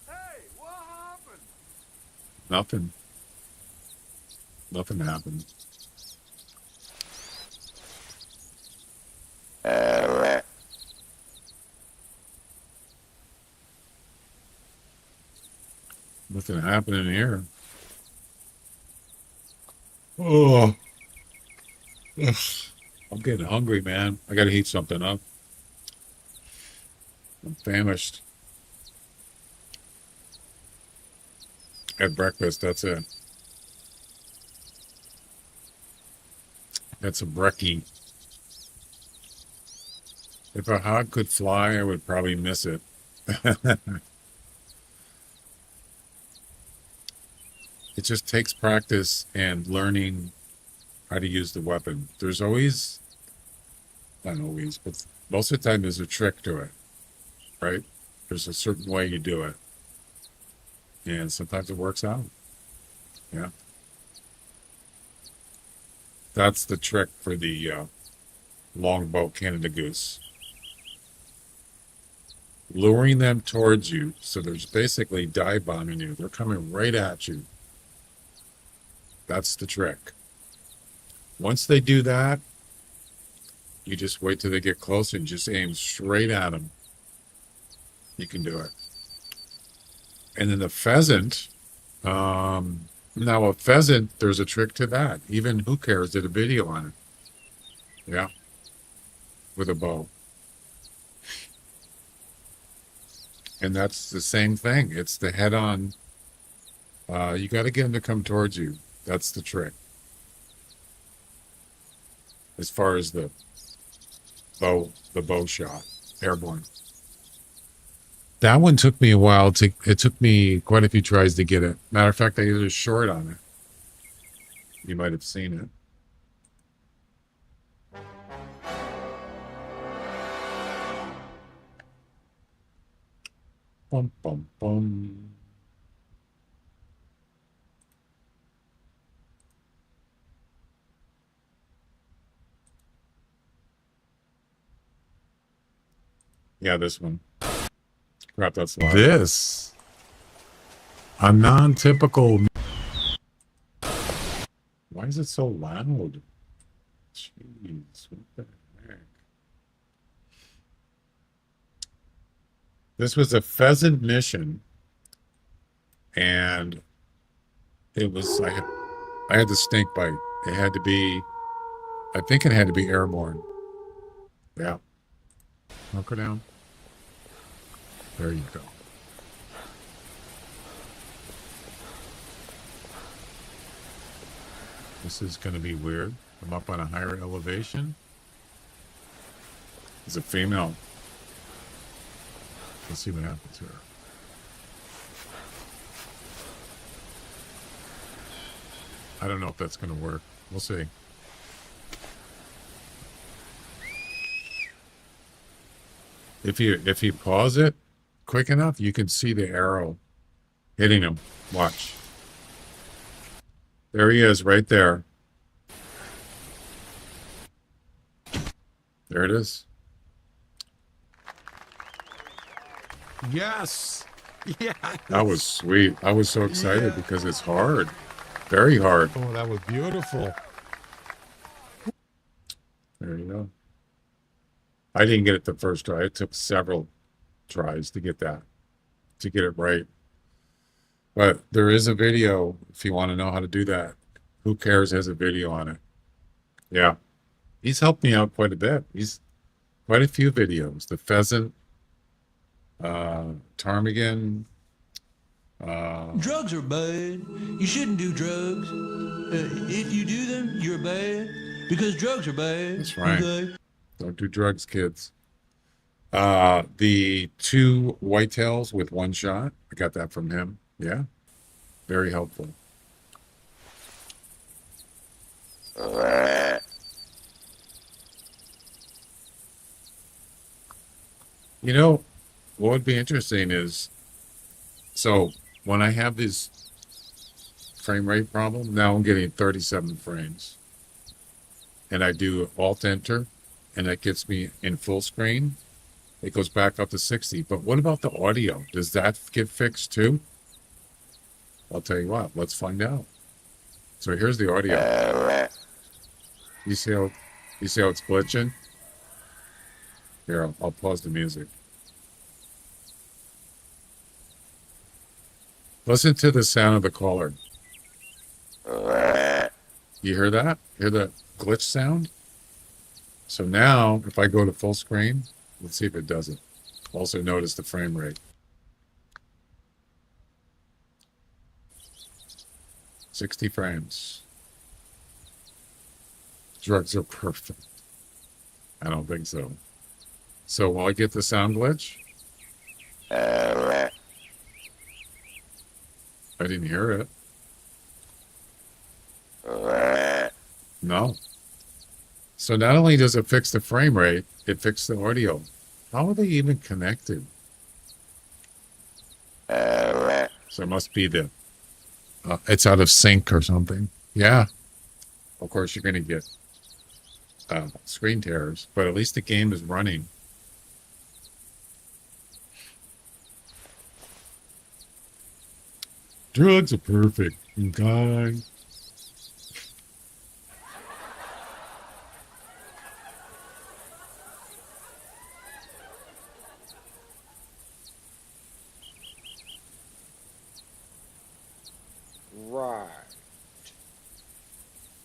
Speaker 7: Hey, what happened?
Speaker 2: Nothing. Nothing happened. Nothing happening here. Oh, ugh. I'm getting hungry, man. I gotta heat something up. I'm famished. At breakfast, that's it. That's a brekkie. If a hog could fly, I would probably miss it. It just takes practice and learning how to use the weapon. There's always, not always, but most of the time there's a trick to it, right? There's a certain way you do it. And sometimes it works out. Yeah. That's the trick for the longbow Canada Goose. Luring them towards you, so there's basically dive bombing you. They're coming right at you. That's the trick. Once they do that, you just wait till they get close and just aim straight at them. You can do it. And then the pheasant, now a pheasant, there's a trick to that. Even Who Cares did a video on it. Yeah. With a bow. And that's the same thing. It's the head on. You got to get them to come towards you. That's the trick. As far as the bow shot, airborne. That one took me a while to, it took me quite a few tries to get it. Matter of fact, I did a short on it. You might have seen it. Bum, bum, bum. Yeah, this one. Crap, that's loud. This. A non-typical. Why is it so loud? Jeez, what the heck? This was a pheasant mission, and it was I had the snake bite. It had to be, I think it had to be airborne. Yeah. Hunker down. There you go. This is going to be weird. I'm up on a higher elevation. It's a female. Let's see what happens here. I don't know if that's going to work. We'll see. If you pause it quick enough, you can see the arrow hitting him. Watch. There he is, right there. There it is.
Speaker 6: Yes. Yeah.
Speaker 2: That was sweet. I was so excited because it's hard. Very hard.
Speaker 6: Oh, that was beautiful.
Speaker 2: There you go. I didn't get it the first try. It took several tries to get that, to get it right. But there is a video if you want to know how to do that. Who Cares has a video on it. Yeah. He's helped me out quite a bit. He's quite a few videos. The pheasant, ptarmigan.
Speaker 6: Drugs are bad. You shouldn't do drugs. If you do them, you're bad. Because drugs are bad.
Speaker 2: That's right.
Speaker 6: Okay?
Speaker 2: Don't do drugs, kids. The 2 whitetails with 1 shot. I got that from him. Yeah. Very helpful. You know, what would be interesting is, so when I have this frame rate problem, now I'm getting 37 frames. And I do Alt Enter, and that gets me in full screen. It goes back up to 60. But what about the audio? Does that get fixed too? I'll tell you what, let's find out. So here's the audio. You see how it's glitching? Here, I'll pause the music. Listen to the sound of the caller. You hear that? Hear the glitch sound? So now, if I go to full screen, let's see if it does it. Also notice the frame rate. 60 frames. Drugs are perfect. I don't think so. So will I get the sound glitch? I didn't hear it. No. So not only does it fix the frame rate, it fixed the audio. How are they even connected? So it must be the, it's out of sync or something. Yeah. Of course, you're going to get screen tears, but at least the game is running. Drugs are perfect. Okay.
Speaker 5: Right.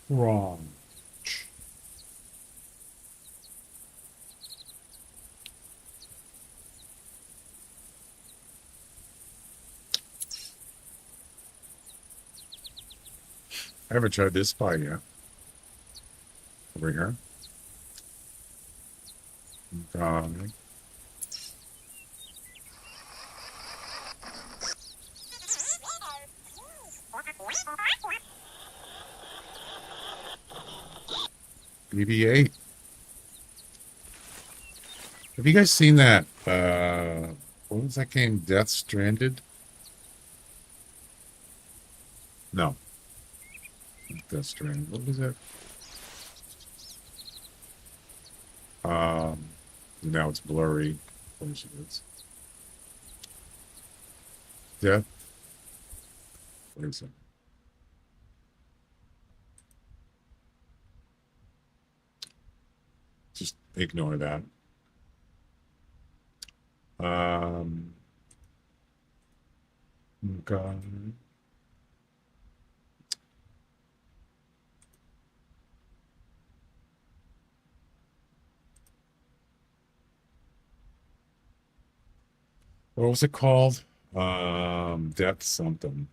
Speaker 2: Wrong. I haven't tried this spot yet. Over here. Okay. BB-8. Have you guys seen that? What was that game? Death Stranded? No. Not Death Stranded. What was that? Now it's blurry. Of course it is. Death. Wait a second. Just ignore that. Okay. What was it called? Death something.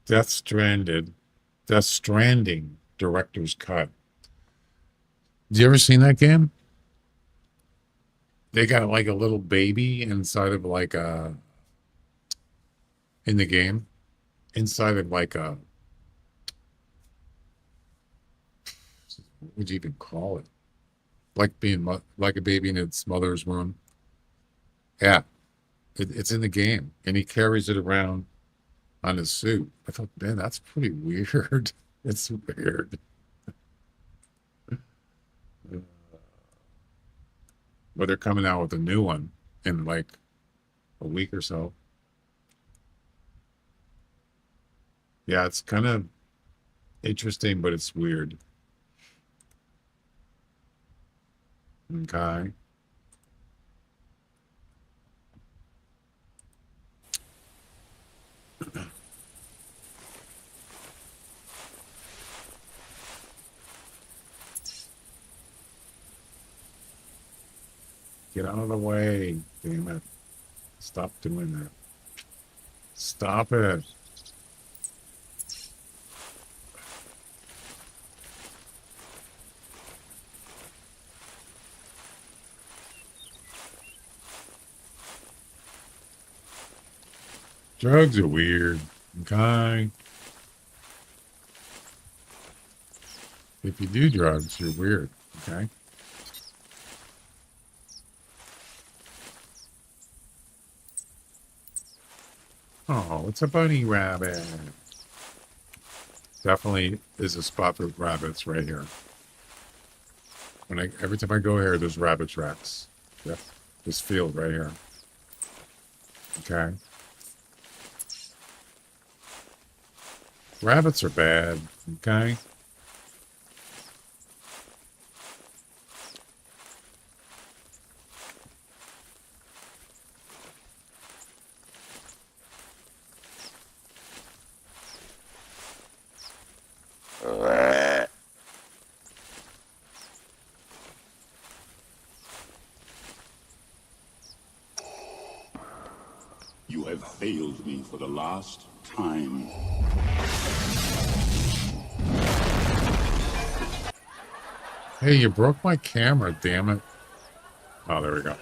Speaker 2: Death Stranded. Death Stranding Director's Cut. Did you ever seen that game? They got like a little baby inside of like a in the game. Inside of like a what would you even call it? Like being like a baby in its mother's womb. Yeah, it's in the game, and he carries it around on his suit. I thought, man, that's pretty weird. It's weird. But they're coming out with a new one in like a week or so. Yeah, it's kind of interesting, but it's weird. Okay. Get out of the way. Damn it. Stop doing that. Stop it. Drugs are weird. Okay. If you do drugs, you're weird. Okay. Oh, it's a bunny rabbit. Definitely is a spot for rabbits right here. Every time I go here, there's rabbit tracks. Yep. This field right here. Okay. Rabbits are bad. Okay.
Speaker 1: You have failed me for the last time.
Speaker 2: Hey, you broke my camera, damn it. Oh, there we go.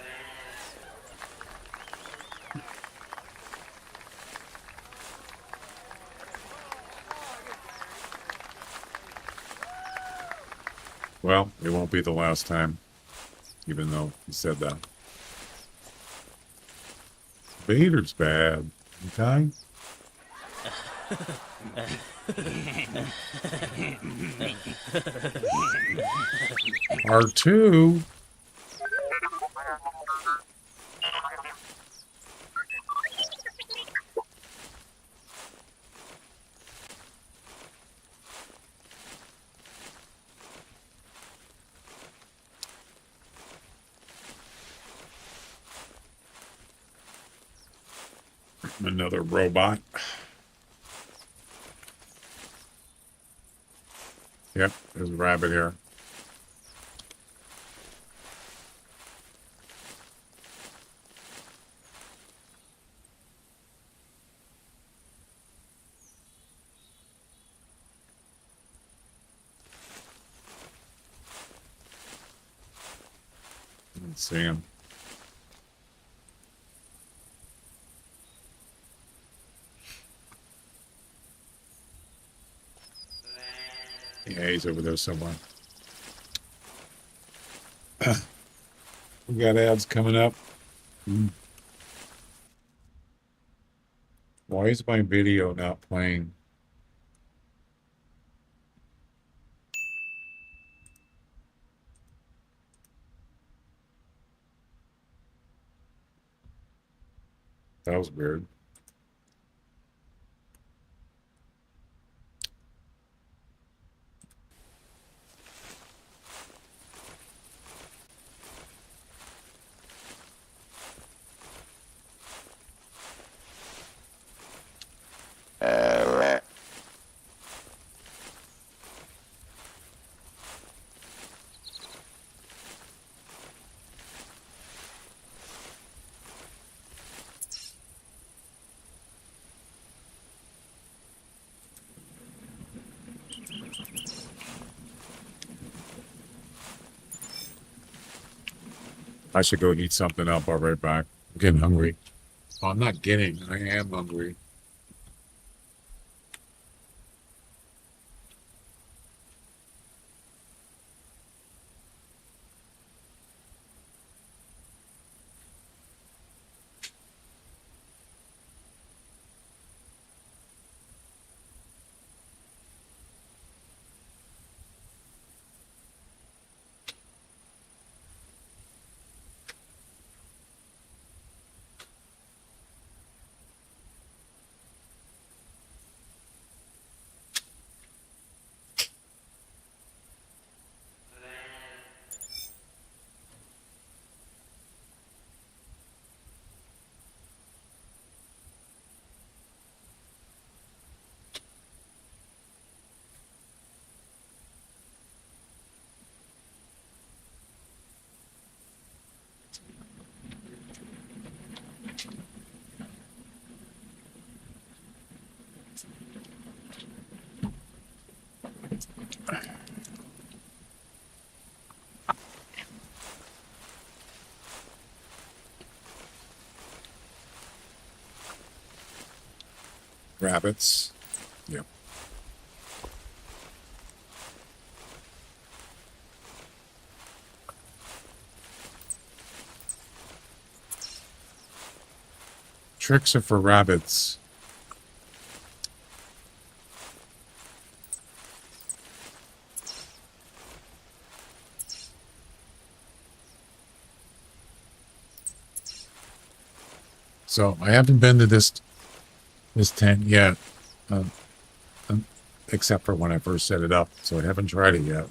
Speaker 2: Well, it won't be the last time, even though he said that. Vader's bad, okay? R2. Another robot. Yep, there's a rabbit here. Let's see him. Yeah, he's over there somewhere. We got ads coming up. Why is my video not playing? That was weird. I should go eat something up. I'll be right back. I'm getting hungry. Oh, I'm not getting. I am hungry. Rabbits. Yep. Tricks are for rabbits. So I haven't been to this tent yet, um, except for when I first set it up. So I haven't tried it yet.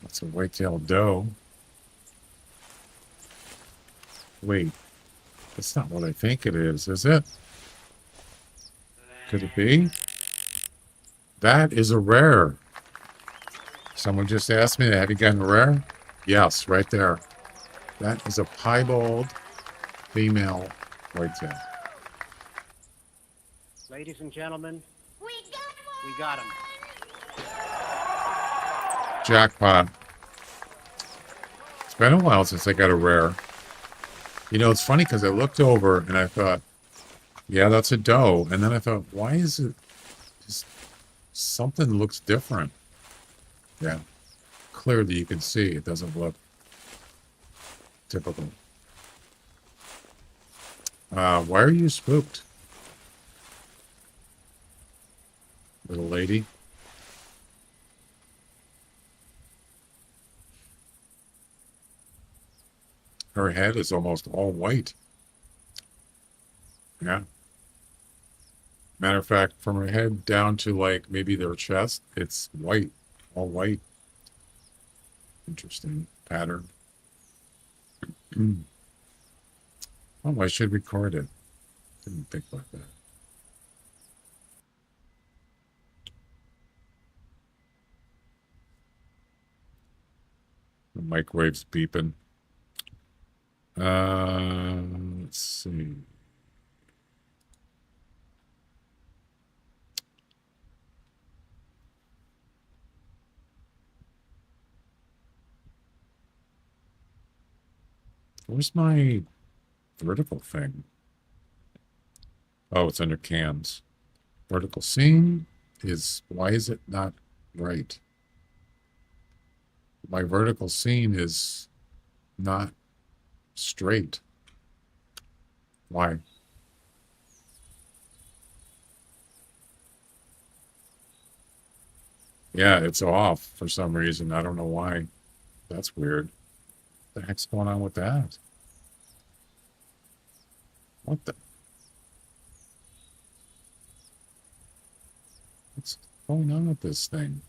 Speaker 2: That's a whitetail doe. Wait, that's not what I think it is it? Could it be? That is a rare. Someone just asked me, have you gotten a rare? Yes, right there. That is a piebald female whitetail.
Speaker 5: Ladies and gentlemen, we got him.
Speaker 2: Jackpot. It's been a while since I got a rare. You know, it's funny because I looked over and I thought, yeah, that's a doe. And then I thought, why is it just something looks different? Yeah. Clearly you can see it doesn't look typical. Why are you spooked? Little lady. Her head is almost all white. Yeah. Matter of fact, from her head down to like maybe their chest, it's white, all white. Interesting pattern. Oh, I should record it. Didn't think about that. The microwave's beeping. Let's see. Where's my vertical thing? Oh, it's under cams. Vertical scene is, why is it not right? My vertical scene is not straight. Why? Yeah, it's off for some reason. I don't know why. That's weird. What the heck's going on with that? What the? What's going on with this thing?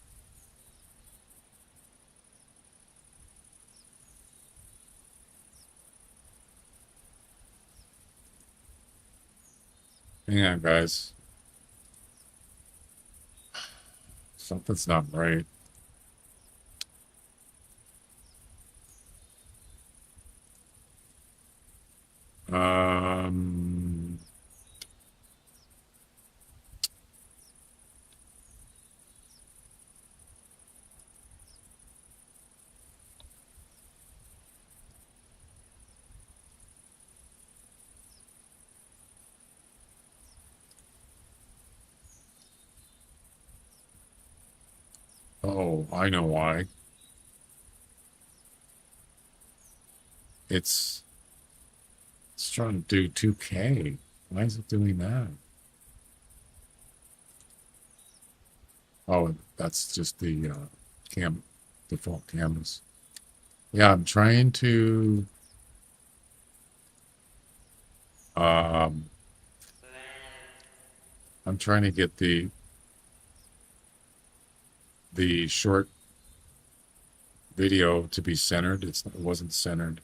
Speaker 2: Hang on, guys. Something's not right. Um, oh, I know why. It's it's trying to do 2K. Why is it doing that? Oh, that's just the cam default cameras. Yeah, um I'm trying to get the short video to be centered. It wasn't centered.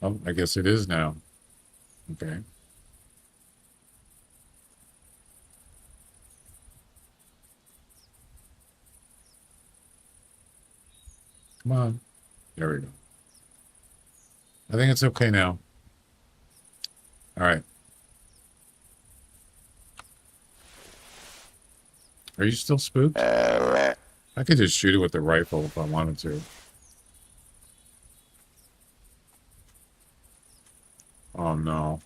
Speaker 2: Oh, I guess it is now. Okay. Come on. There we go. I think it's okay now. All right. Are you still spooked? I could just shoot it with the rifle if I wanted to. Oh no.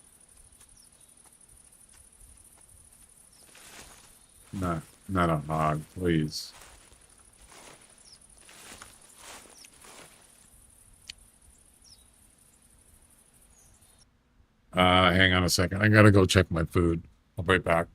Speaker 2: Not a hog, please. Hang on a second. I gotta go check my food. I'll be right back.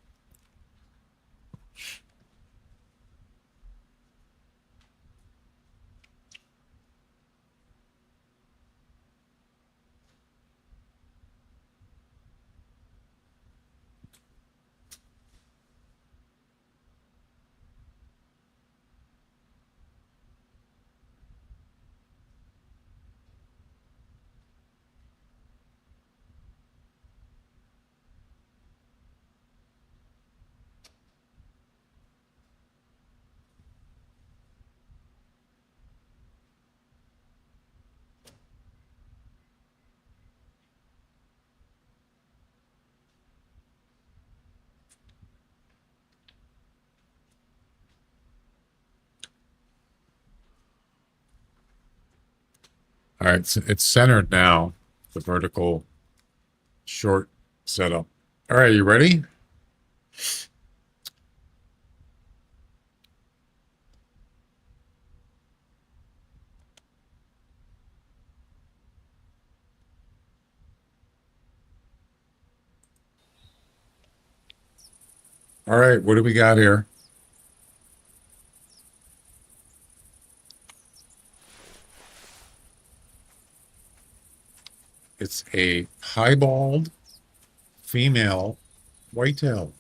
Speaker 2: All right, so it's centered now. The vertical short setup. All right, you ready? All right, what do we got here? It's a piebald female whitetail.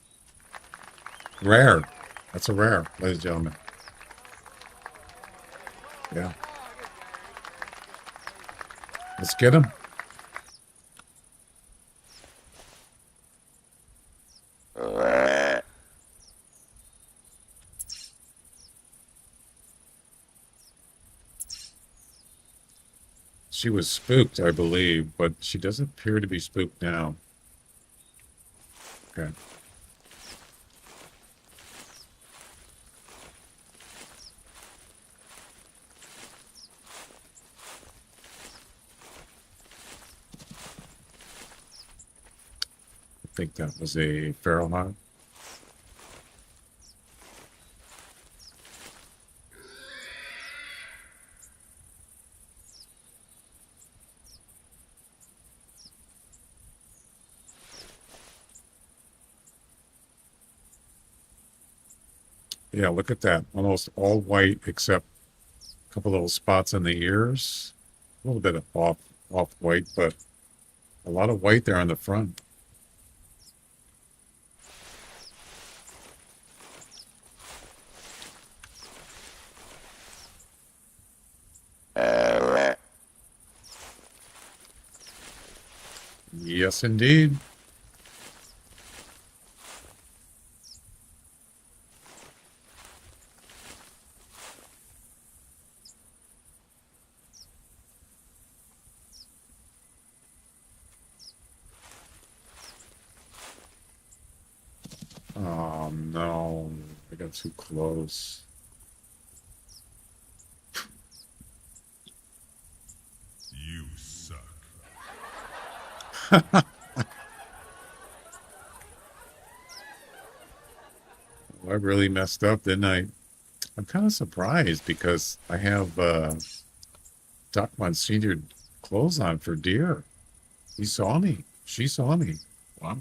Speaker 2: Rare. That's a rare, ladies and gentlemen. Yeah. Let's get him. She was spooked, I believe, but she doesn't appear to be spooked now. Okay. I think that was a feral hunt. Yeah, look at that. Almost all white except a couple little spots on the ears. A little bit of off white, but a lot of white there on the front. Yes, indeed. Oh no, I got too close.
Speaker 7: You suck.
Speaker 2: Well, I really messed up, didn't I? I'm kind of surprised because I have Doc Monsignor clothes on for deer. He saw me. She saw me. Wow.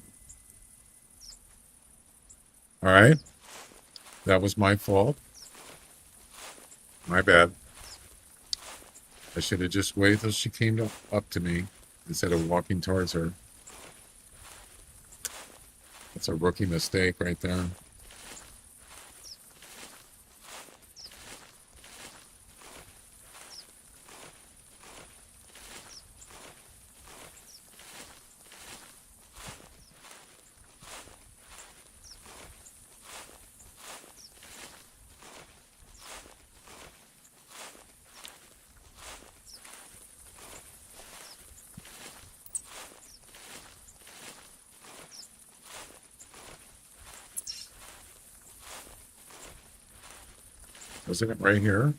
Speaker 2: All right. That was my fault. My bad. I should have just waited till she came up to me instead of walking towards her. That's a rookie mistake right there. Wasn't it right here?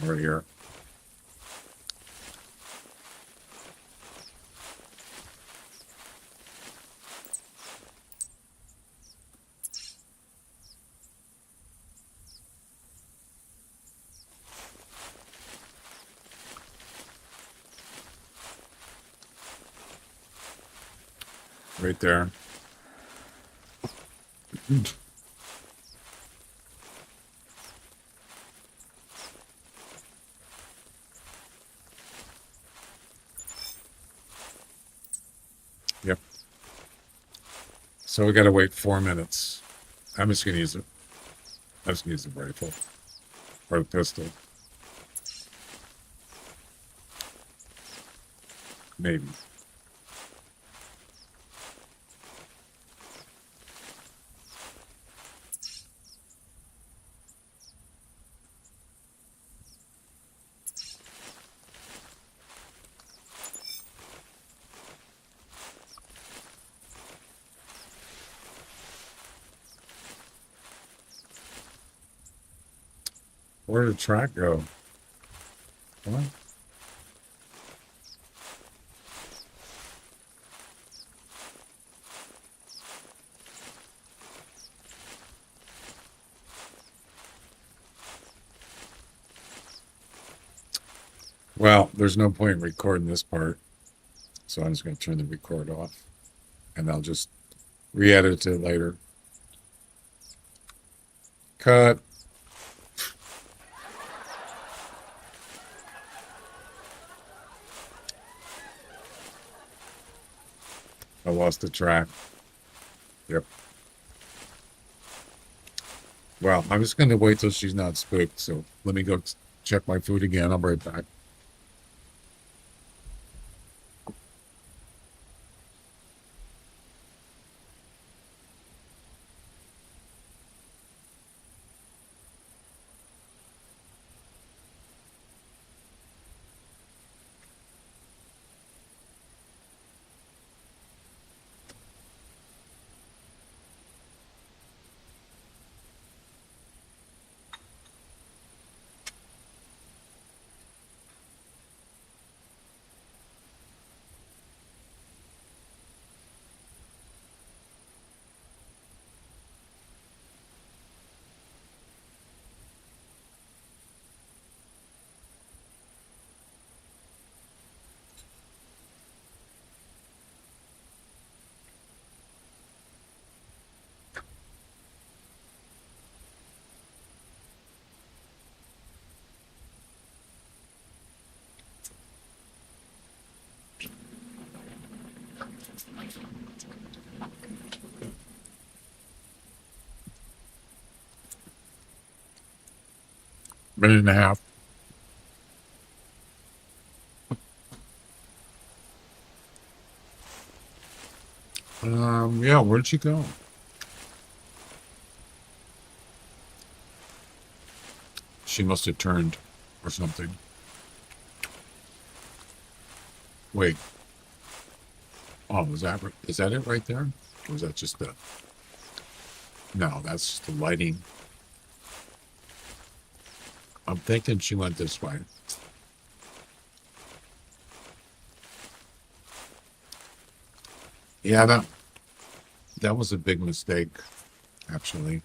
Speaker 2: Right here. Right there. Yep. So we got to wait 4 minutes. I'm just going to use it. I'm just going to use the rifle or the pistol. Maybe. Where did the track go? What? Well, there's no point in recording this part, so I'm just going to turn the record off, and I'll just re-edit it later. Cut. I lost the track. Yep. Well, I'm just going to wait till she's not spooked, so let me go check my food again. I'll be right back. Minute and a half. Yeah, where'd she go? She must have turned or something. Wait. Oh, is that it right there? Or is that just the... No, that's just the lighting. I'm thinking she went this way. Yeah, that was a big mistake, actually.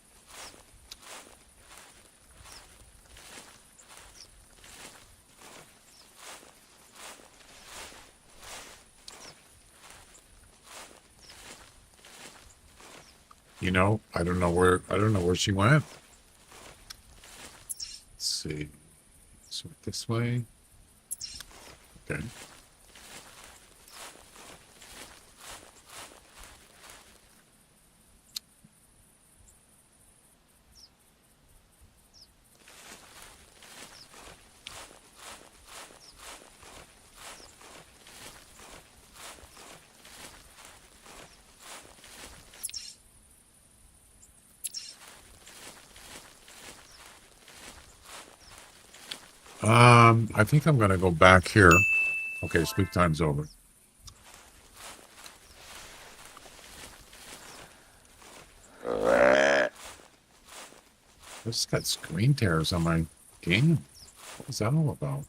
Speaker 2: You know, I don't know where she went. Let's see. So this way. Okay. I think I'm gonna go back here. Okay, sleep time's over. I just got screen tears on my game. What was that all about?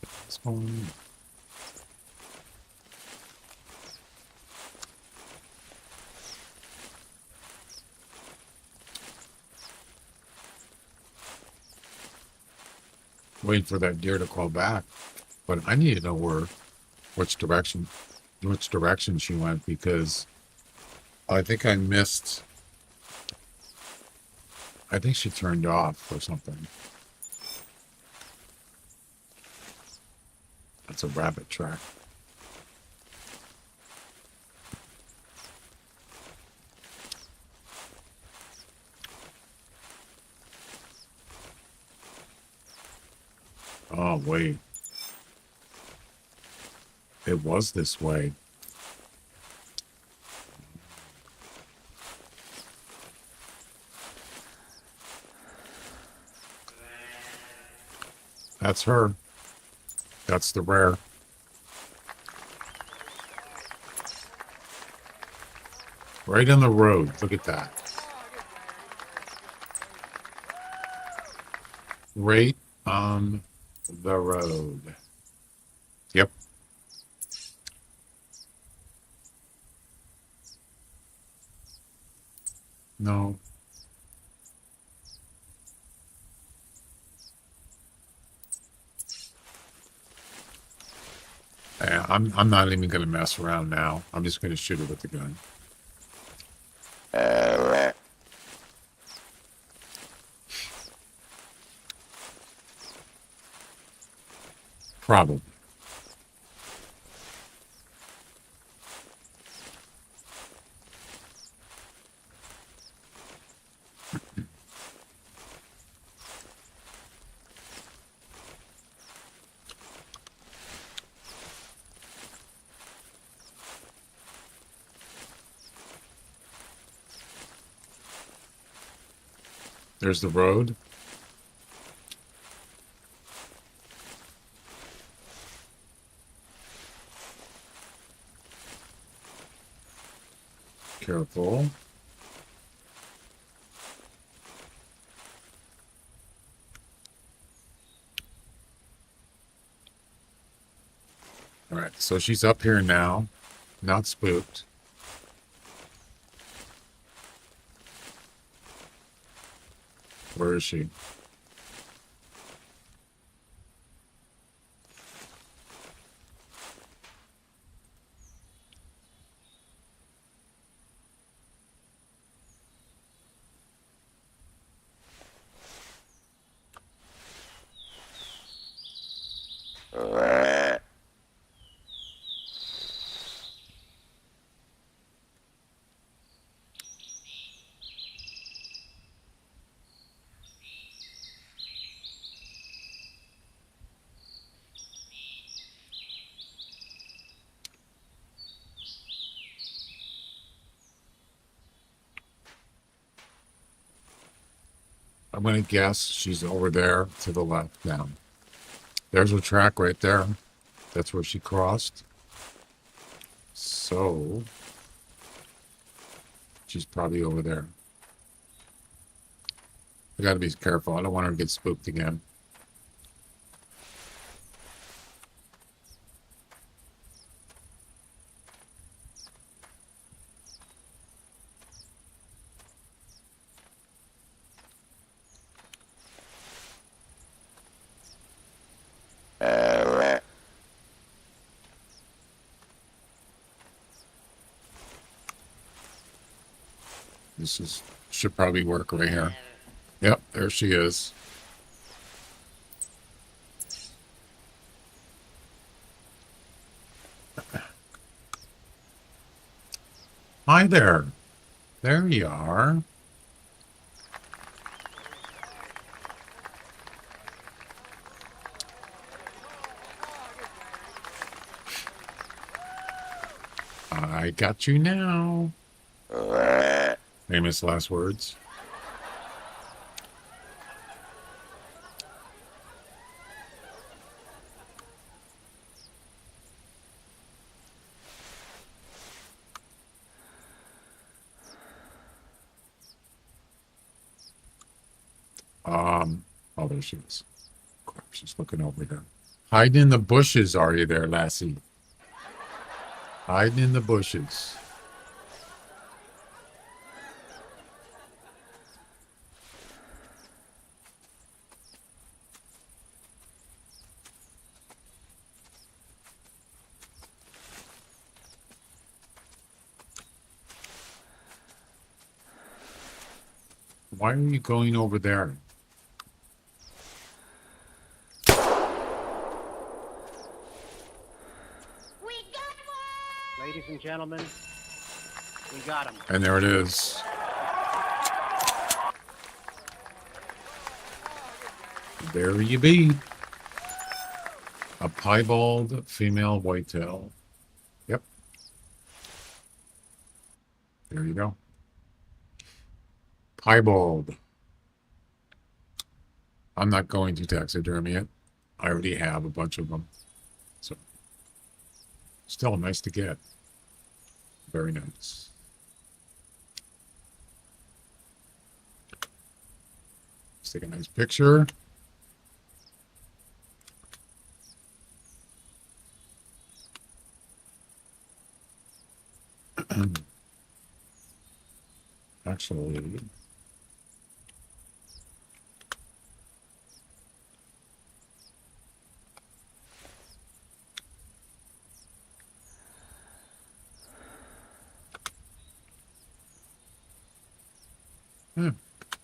Speaker 2: What's going on? Waiting for that deer to call back, but I need to know which direction she went, because I think I missed. I think she turned off or something. That's a rabbit track. Oh, wait. It was this way. That's her. That's the rare. Right on the road. Look at that. Right on the road. Yep. No. Yeah, I'm not even gonna mess around now. I'm just gonna shoot her with the gun. Probably. There's the road. Careful. All right, so she's up here now, not spooked. Where is she? I'm going to guess she's over there to the left now. There's her track right there. That's where she crossed. So she's probably over there. I got to be careful. I don't want her to get spooked again. Should probably work right here. Yep, there she is. Hi there. There you are. I got you now. Famous last words. Oh, there she is. Of course, she's looking over there. Hiding in the bushes, are you there, lassie? Hiding in the bushes. Why are you going over there?
Speaker 5: Ladies and gentlemen, we got him.
Speaker 2: And there it is. There you be. A piebald female whitetail. Yep. There you go. Piebald. I'm not going to taxidermy it. I already have a bunch of them. So, still nice to get. Very nice. Let's take a nice picture. Actually,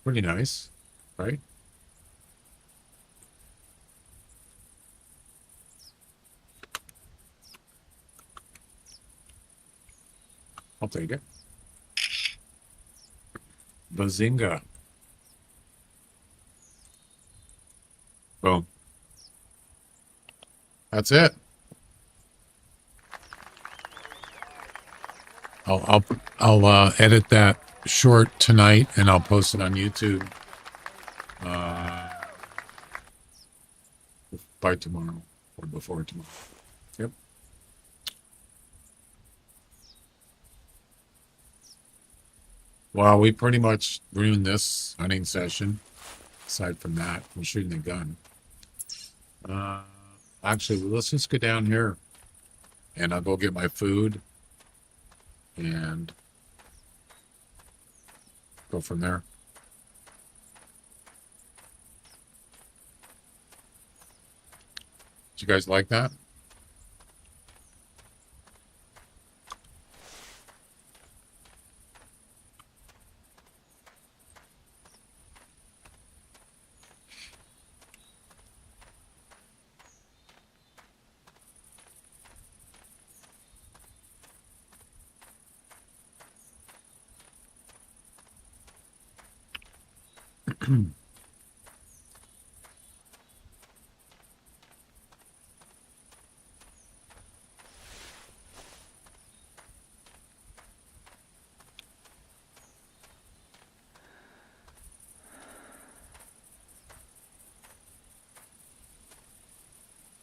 Speaker 2: pretty nice, right? I'll take it. Bazinga. Boom. That's it. I'll edit that short tonight and I'll post it on YouTube by tomorrow or before tomorrow. Yep. Well, we pretty much ruined this hunting session. Aside from that, we're shooting a gun. Actually, let's just go down here and I'll go get my food and go from there. Did you guys like that?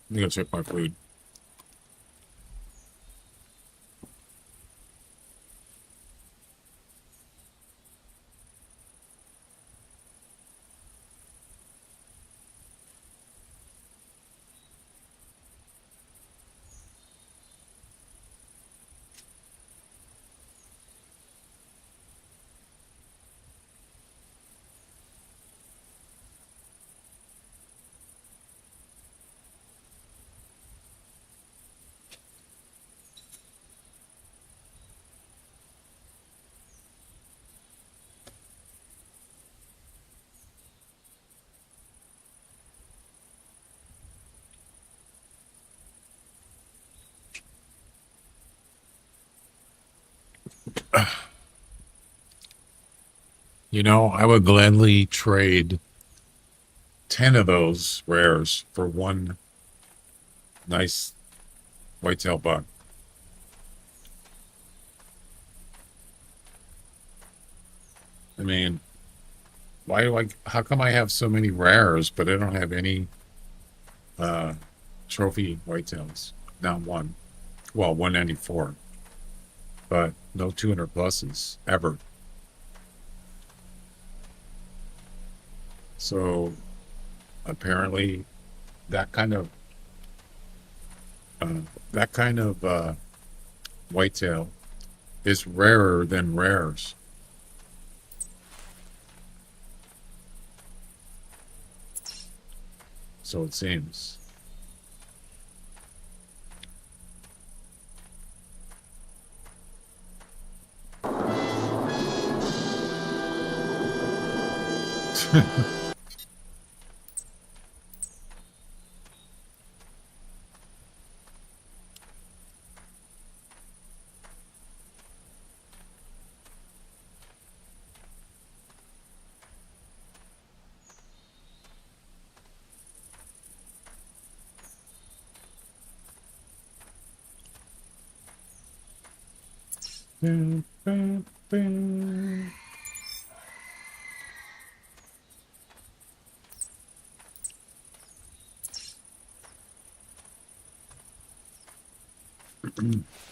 Speaker 2: I'm gonna check my food. You know, I would gladly trade 10 of those rares for one nice whitetail buck. I mean, why do how come I have so many rares, but I don't have any trophy whitetails? Not one. Well, 194. But no 200 pluses ever. So apparently that kind of that kind of whitetail is rarer than rares. So it seems.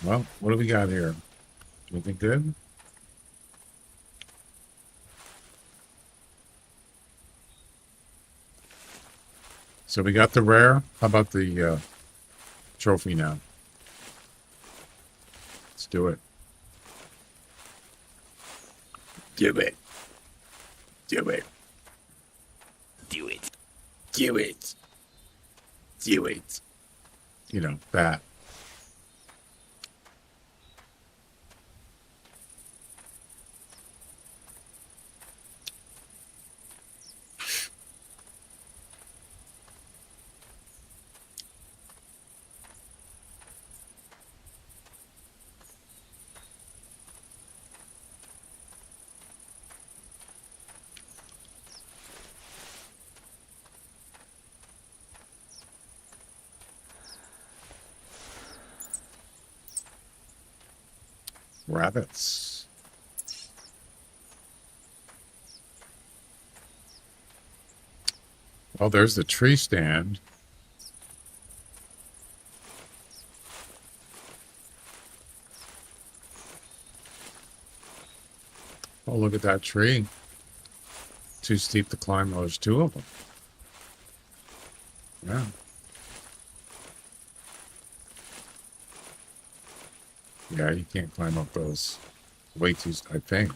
Speaker 2: Well, what do we got here? Anything good? So we got the rare. How about the trophy now? Let's do it. Do it. Do it.
Speaker 3: Do it.
Speaker 2: Do it. Do it. You know, that. Rabbits. Well, there's the tree stand. Oh, look at that tree. Too steep to climb. Well, there's two of them. Yeah. Yeah, you can't climb up those. Way too, I think.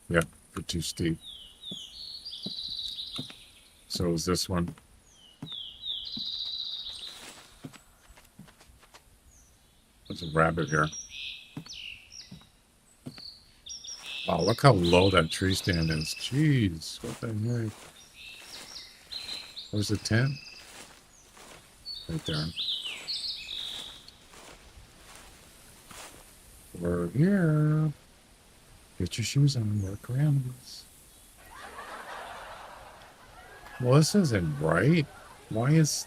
Speaker 2: Yeah, they're too steep. So is this one. There's a rabbit here. Wow, look how low that tree stand is. Jeez, what the heck? Where's the tent? Right there. We're here. Get your shoes on, work around this. Well, this isn't right. Why is...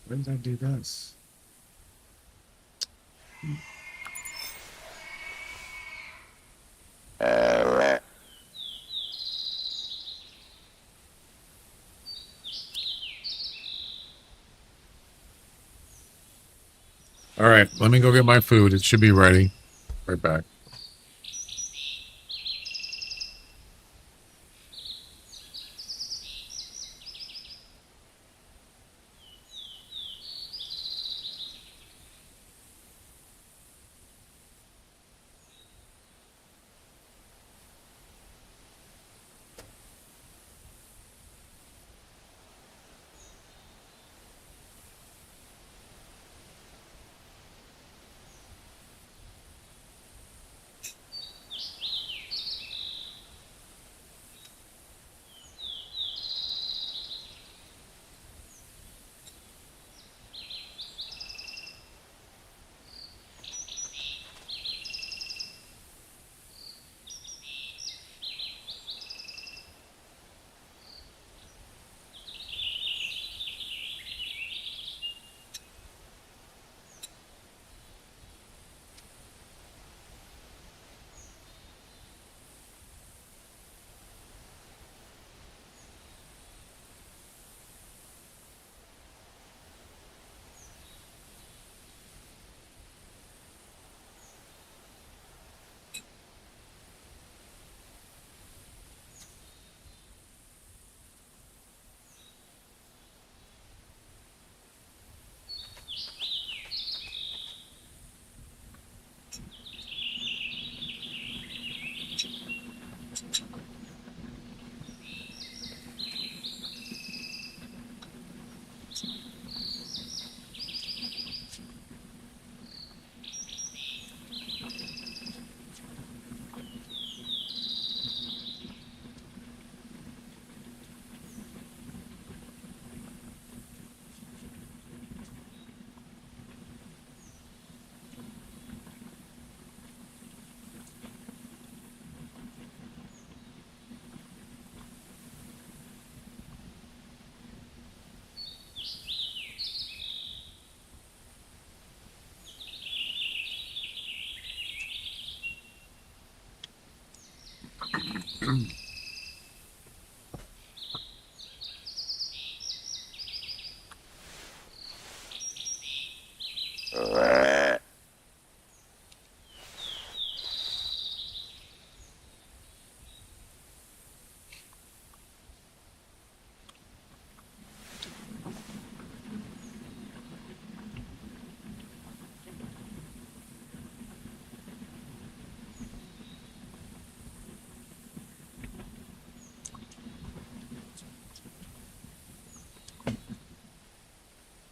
Speaker 2: Why did I do this? All right, let me go get my food. It should be ready. Right back.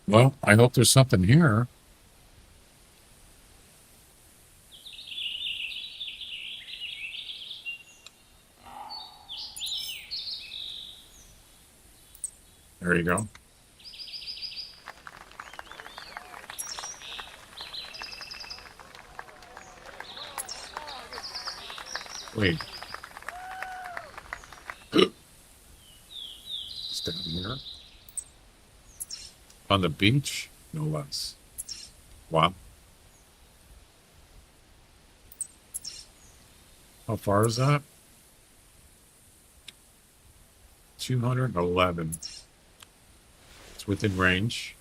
Speaker 2: Well, I hope there's something here. There you go. Wait. It's down here. On the beach, no less. Wow. How far is that? 211. It's within range.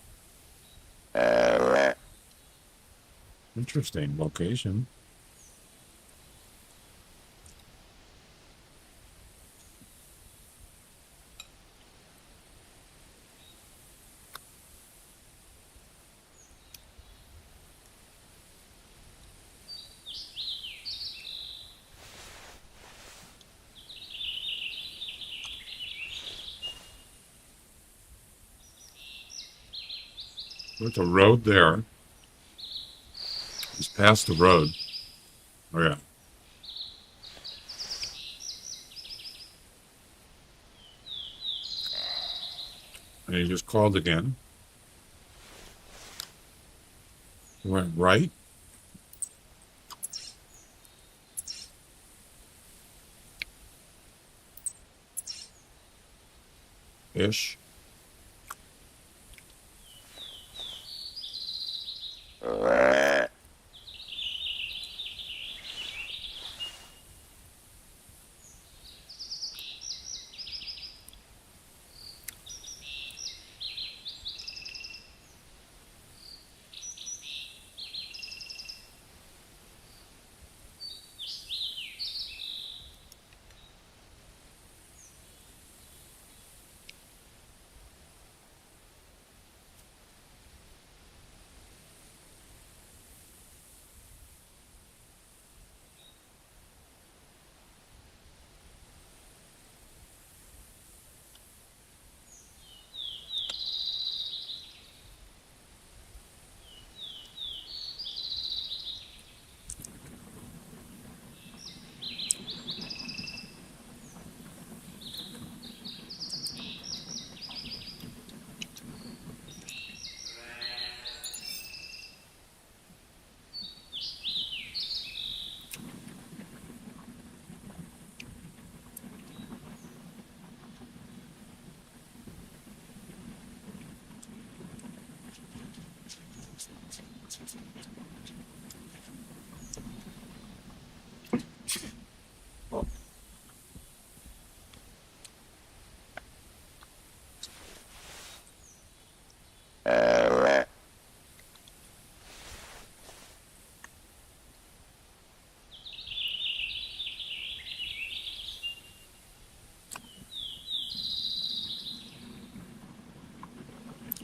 Speaker 2: Interesting location. There's a road there. He's past the road. Oh, yeah. And he just called again. He went right. Ish.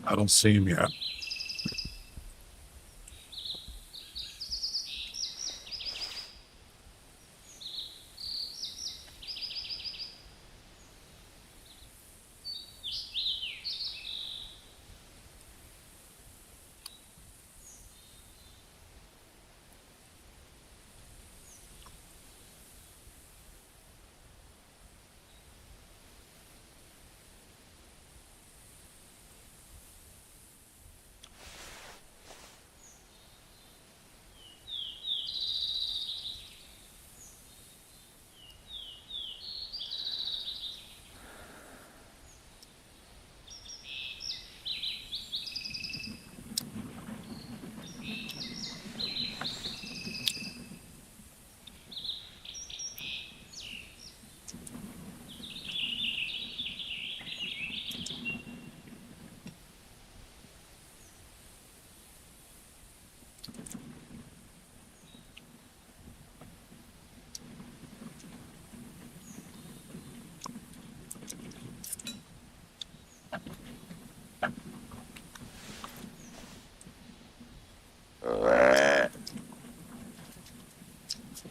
Speaker 2: I don't see him yet.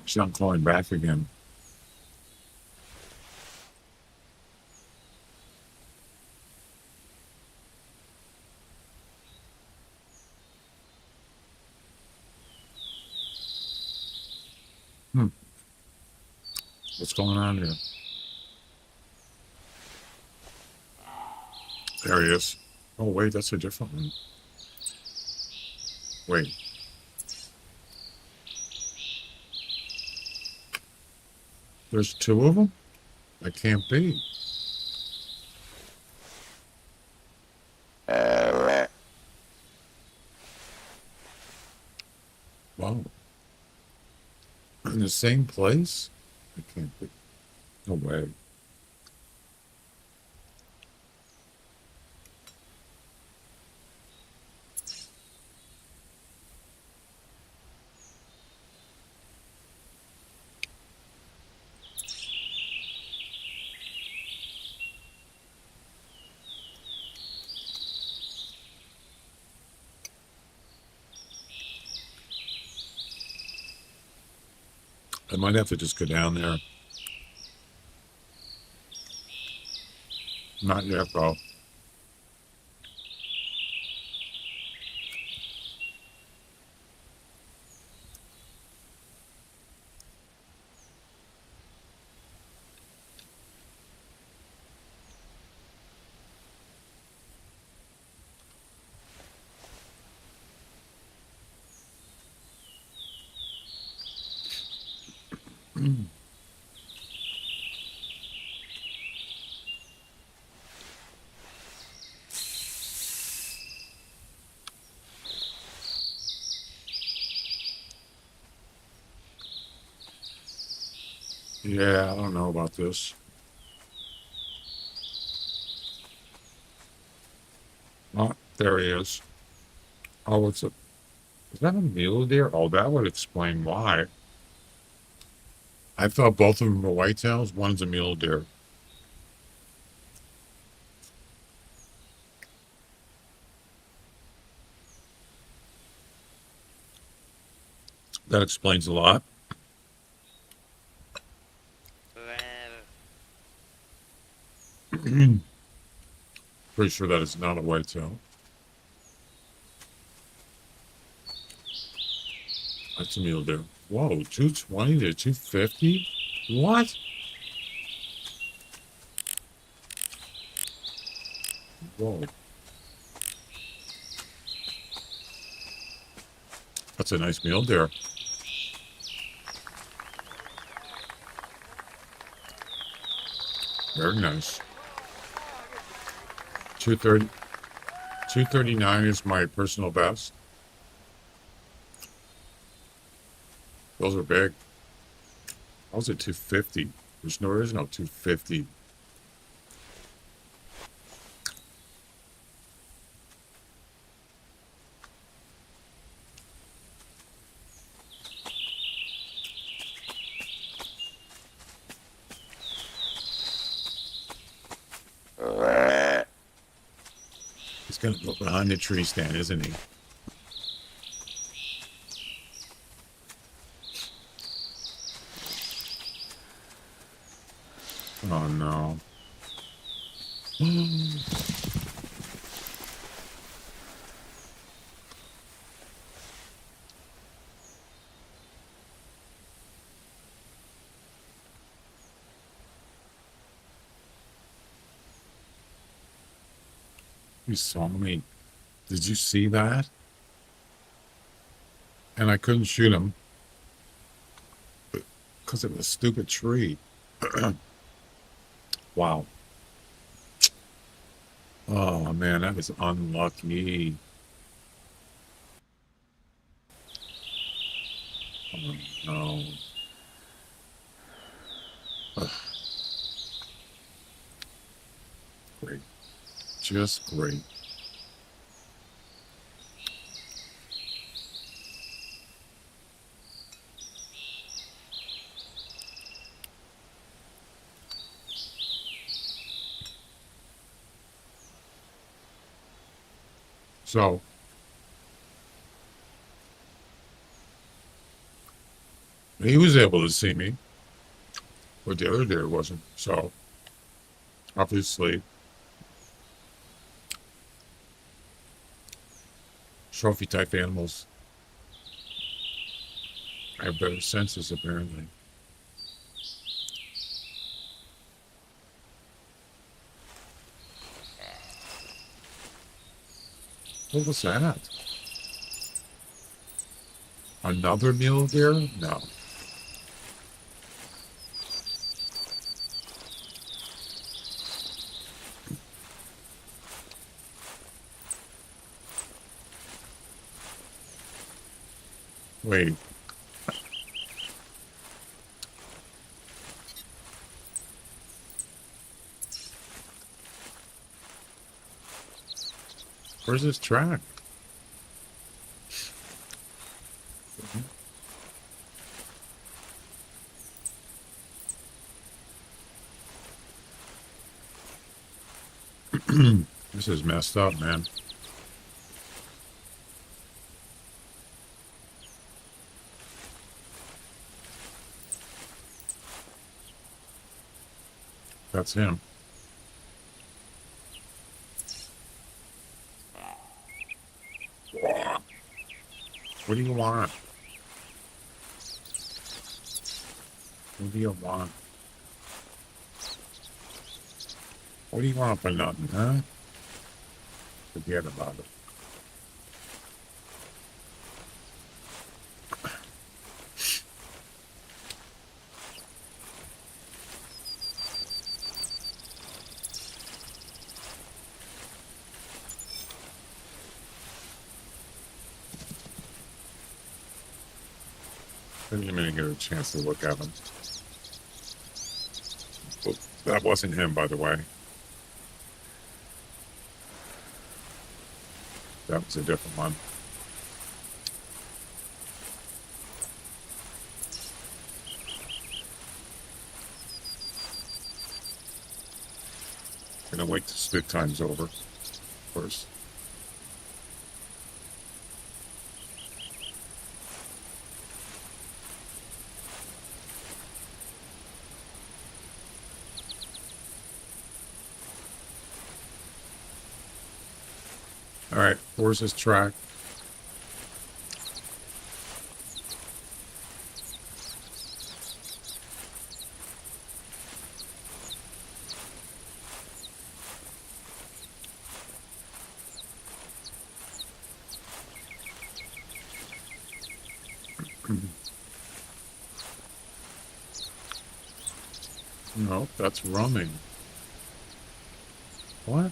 Speaker 2: She's not calling back again. What's going on here? There he is. Oh, wait, that's a different one. Wait. There's two of them? That can't be. Wow. In the same place? It can't be. No way. I might have to just go down there. Not yet, though. Yeah, I don't know about this. Oh, there he is. Oh, is that a mule deer? Oh, that would explain why. I thought both of them were whitetails. One's a mule deer. That explains a lot. Pretty sure that is not a whitetail. That's a mule deer. Whoa, 220 to 250? What? Whoa. That's a nice mule deer. Very nice. 230, 239 is my personal best. Those are big. Those are 250. There is no 250. He's gonna go behind the tree stand, isn't he? Oh no. He saw me. Did you see that? And I couldn't shoot him because of the stupid tree. Wow. Oh man, that was unlucky. Oh no. Ugh. Great. Just great. So, he was able to see me, but the other deer wasn't. So, obviously, trophy type animals have better senses, apparently. What was that? Another mule deer? No. Wait. Where's this track? This is messed up, man. That's him. What do you want? What do you want? What do you want for nothing, huh? Forget about it. I didn't even get a chance to look at him. Well, that wasn't him, by the way. That was a different one. Gonna wait till spit time's over first. All right, where's his track? No, that's running. What?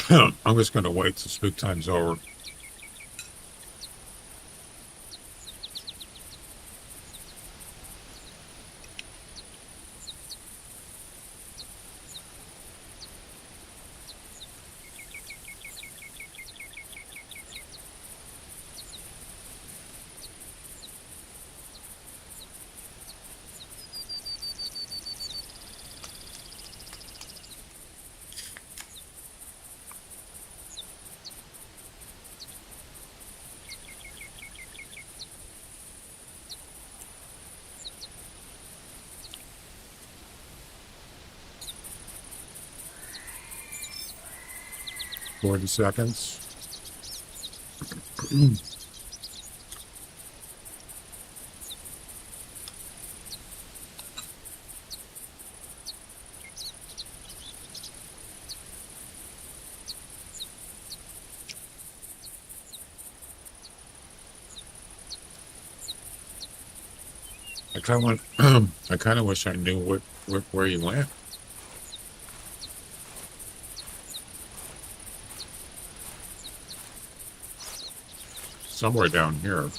Speaker 2: I'm just gonna wait till spook time's over. Forty seconds. I kind of I kind of wish I knew where you went. Somewhere down here.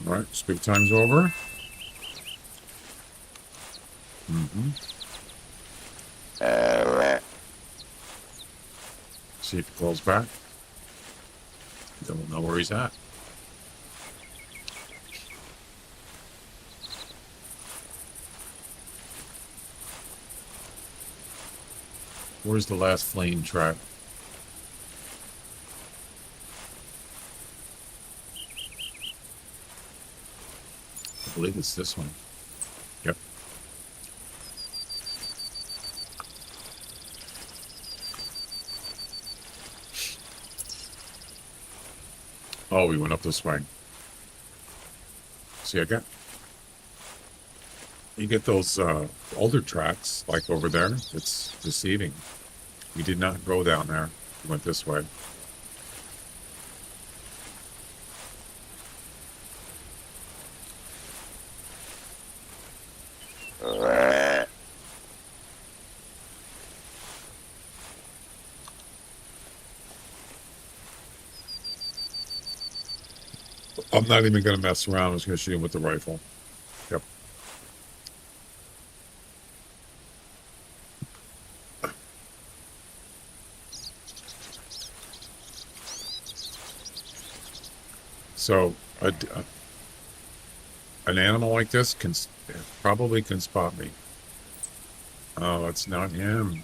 Speaker 2: All right, speak time's over. See if he pulls back. Don't know where he's at. Where's the last flame track? I believe it's this one. Yep. Oh, we went up this way. See, you get those older tracks like over there. It's deceiving. We did not go down there. We went this way. I'm not even going to mess around. I'm just going to shoot him with the rifle. Yep. So an animal like this probably can spot me. Oh, it's not him.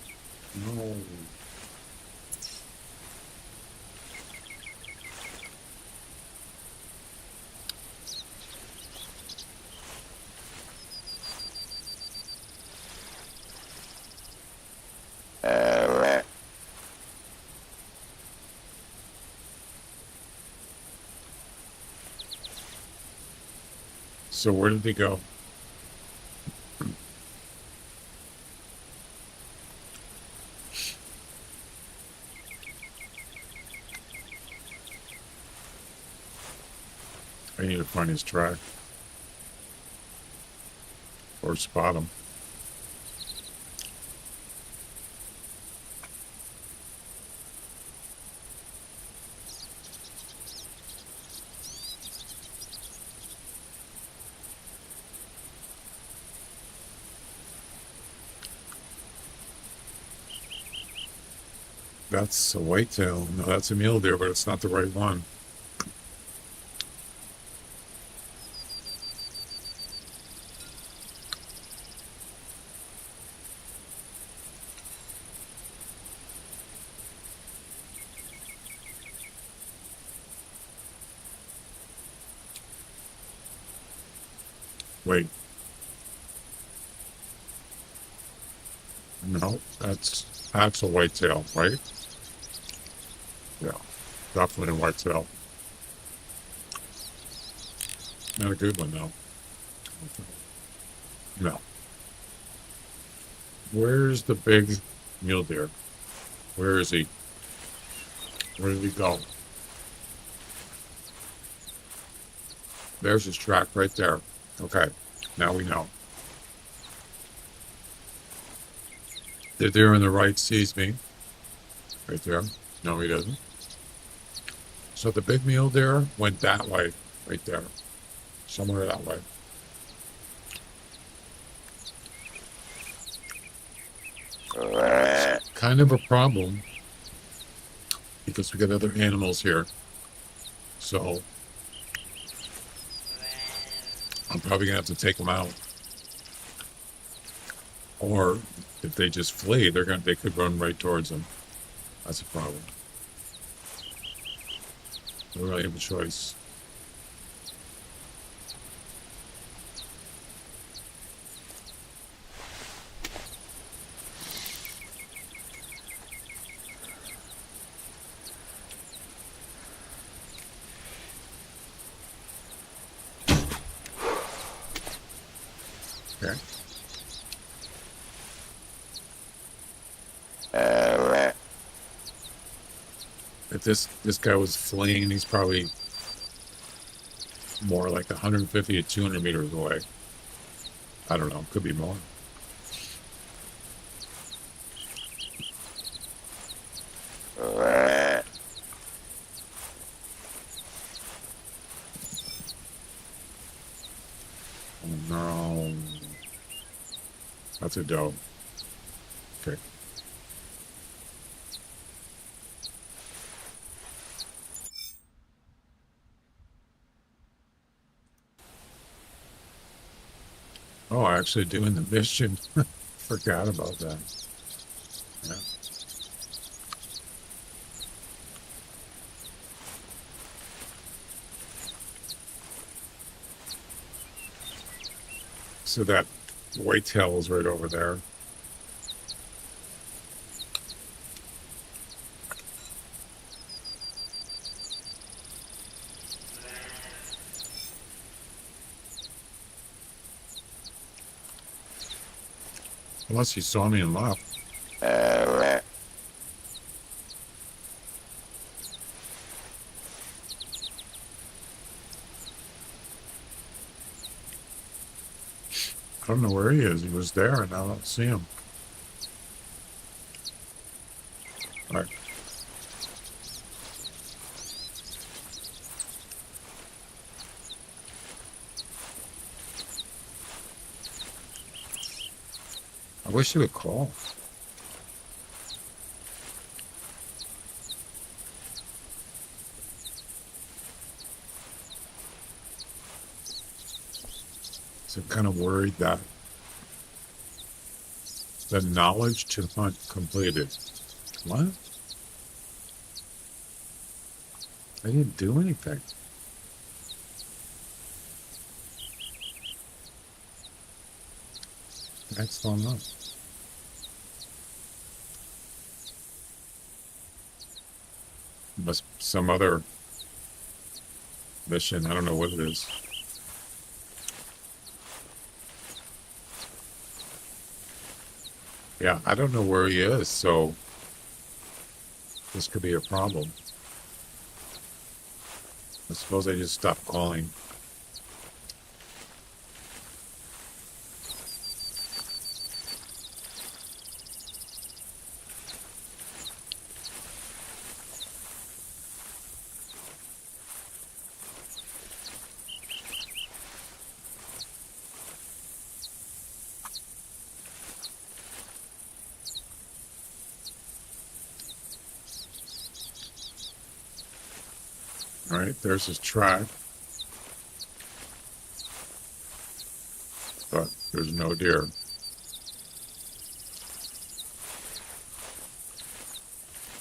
Speaker 2: No. So where did he go? I need to find his track. Or spot him. That's a whitetail. No, that's a mule deer, but it's not the right one. Wait. No, that's a whitetail, right? Yeah, definitely a whitetail. Not a good one though. No. Where's the big mule deer? Where is he? Where did he go? There's his track right there. Okay, now we know. The deer on the right sees me. Right there. No, he doesn't. So the big mule deer went that way. Right there. Somewhere that way. It's kind of a problem because we got other animals here. So I'm probably gonna have to take them out. Or if they just flee, they could run right towards them. That's a problem. We don't really have a choice. Okay. If this guy was fleeing, he's probably more like 150 to 200 meters away. I don't know. Could be more. Oh no. That's a doe. Okay. Oh, actually doing the mission. Forgot about that. Yeah. So that whitetail is right over there. Unless he saw me and left. I don't know where he is. He was there and I don't see him. All right. I wish he would call. So I'm kind of worried that the knowledge to hunt completed. What? I didn't do anything. That's still not. Must some other mission. I don't know what it is. Yeah, I don't know where he is, so this could be a problem. I suppose I just stopped calling. All right, there's his track. But there's no deer.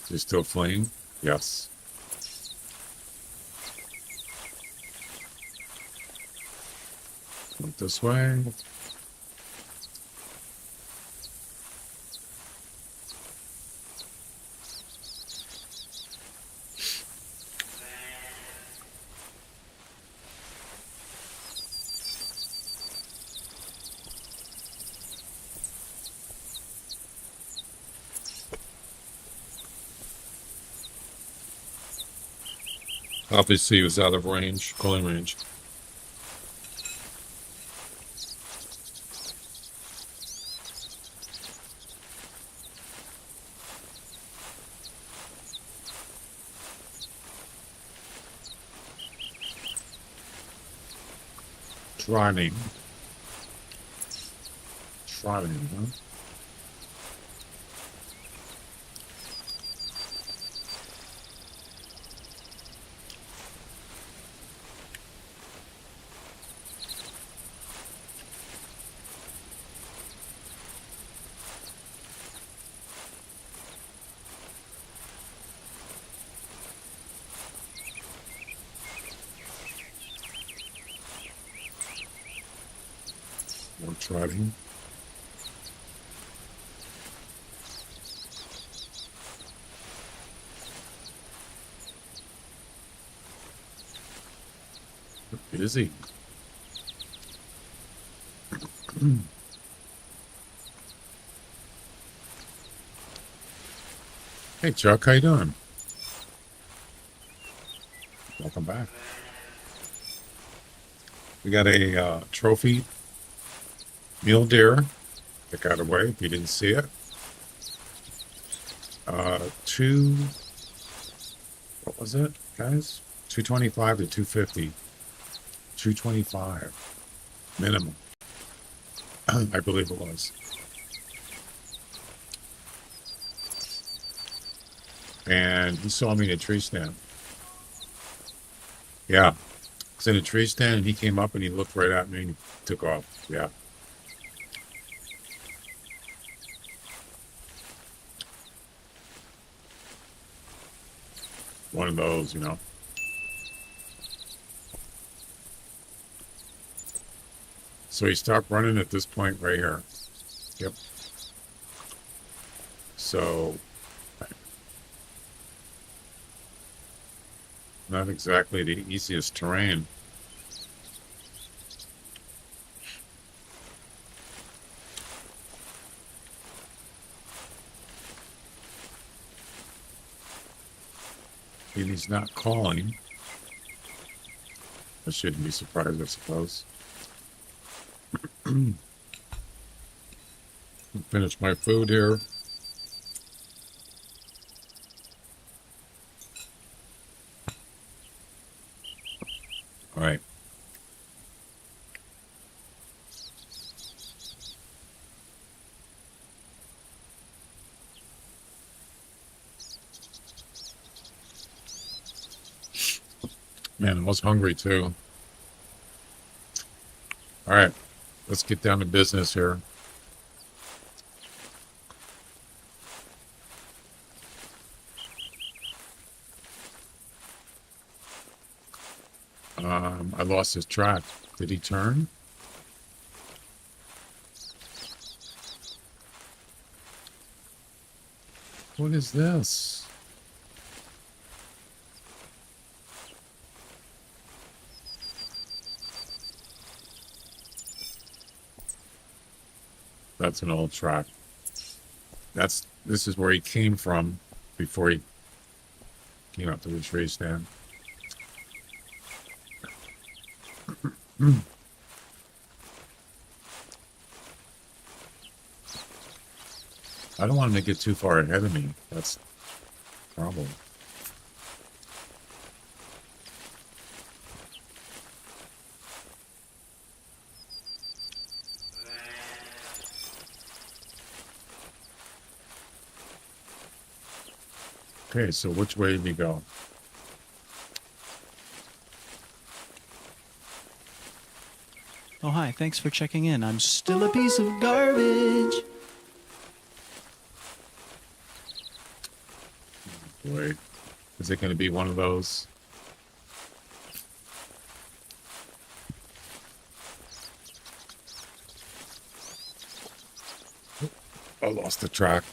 Speaker 2: Is he still fleeing? Yes. Went this way. Obviously, he was out of range, calling range. Trotting. Trotting, huh? More trotting. Busy. Hey Chuck, how you doing? Welcome back. We got a trophy mule deer that got away. If you didn't see it, two. What was it, guys? 225 to 250. 225 minimum. I believe it was. And he saw me in a tree stand. Yeah. I was in a tree stand and he came up and he looked right at me and he took off. Yeah. One of those, you know. So he stopped running at this point right here. Yep. So not exactly the easiest terrain. And he's not calling. I shouldn't be surprised, I suppose. Finish my food here. All right. Man, I was hungry too. All right, let's get down to business here. I lost his track. Did he turn? What is this? That's an old track. This is where he came from before he came up to the tree stand. I don't want him to get too far ahead of me. That's the problem. Okay, so which way did we go?
Speaker 4: Oh, hi. Thanks for checking in. I'm still a piece of garbage.
Speaker 2: Boy, is it going to be one of those? I lost the track.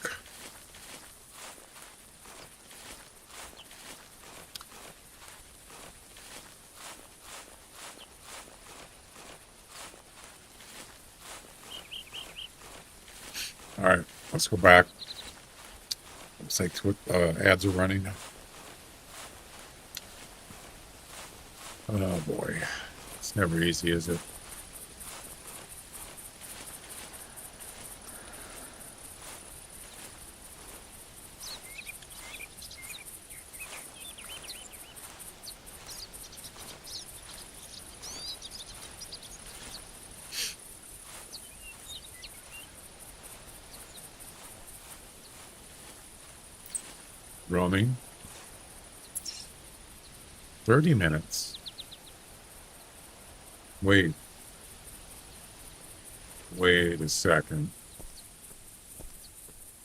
Speaker 2: All right, let's go back. Looks like ads are running. Oh boy, it's never easy, is it? Roaming. 30 minutes. Wait. Wait a second.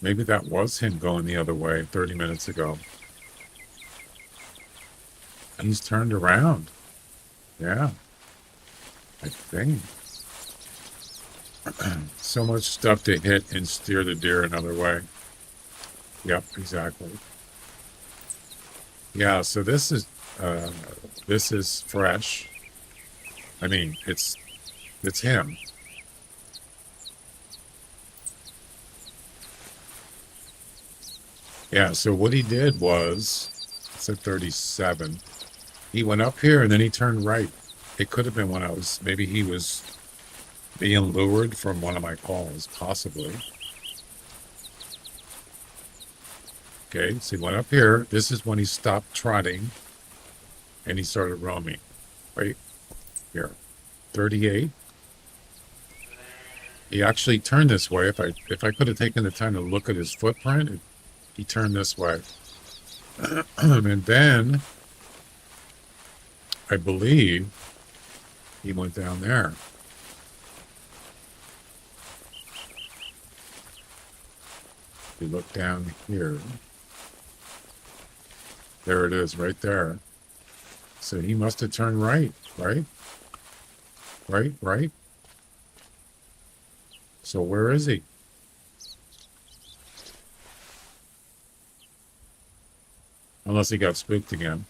Speaker 2: Maybe that was him going the other way 30 minutes ago. And he's turned around. Yeah. I think. So much stuff to hit and steer the deer another way. Yep, exactly. Yeah, so this is fresh. I mean, it's him. Yeah, so what he did was, it's at 37. He went up here and then he turned right. It could have been when maybe he was being lured from one of my calls, possibly. Okay, so he went up here. This is when he stopped trotting and he started roaming. Right here, 38. He actually turned this way. If I could have taken the time to look at his footprint, he turned this way. And then I believe he went down there. If you look down here, there it is right there. So he must have turned right, right? Right? So where is he? Unless he got spooked again.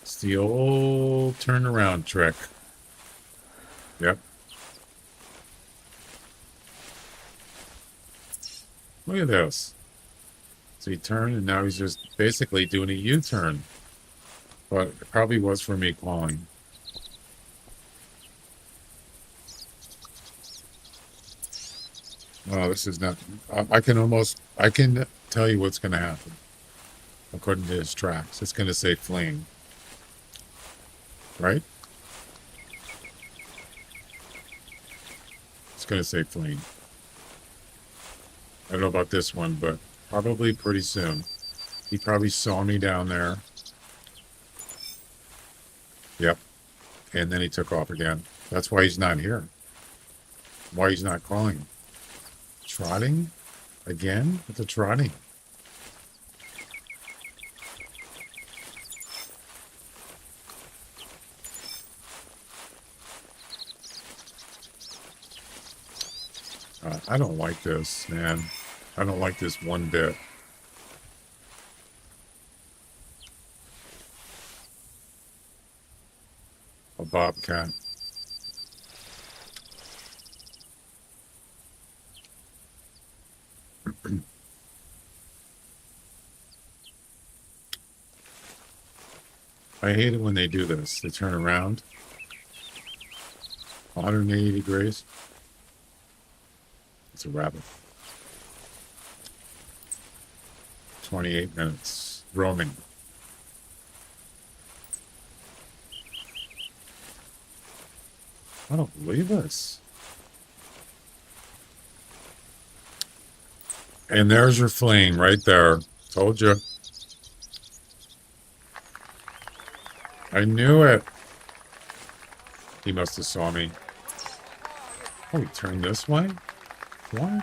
Speaker 2: It's the old turnaround trick. Yep. Look at this. So he turned and now he's just basically doing a U-turn. But it probably was for me calling. Oh, this is not... I can tell you what's going to happen. According to his tracks. It's going to say fleeing. Right? It's going to say fleeing. I don't know about this one, but probably pretty soon. He probably saw me down there. Yep. And then he took off again. That's why he's not here. Why he's not calling. Trotting? Again? With the trotting? I don't like this, man. I don't like this one bit. A bobcat. I hate it when they do this. They turn around 180 degrees. It's a rabbit. 28 minutes roaming. I don't believe this. And there's your fleeing right there. Told you. I knew it. He must have saw me. Oh, he turned this way? What?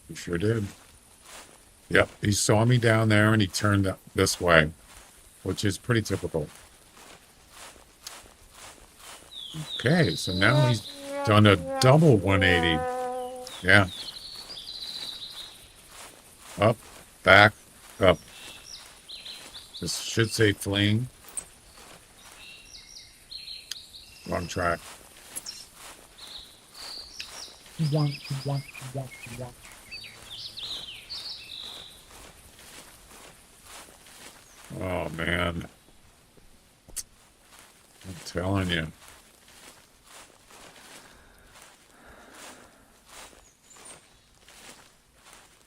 Speaker 2: He sure did. Yep, he saw me down there and he turned this way, which is pretty typical. Okay, so now he's done a double 180. Yeah. Up, back, up. This should say fleeing. Wrong track. Oh, man. I'm telling you.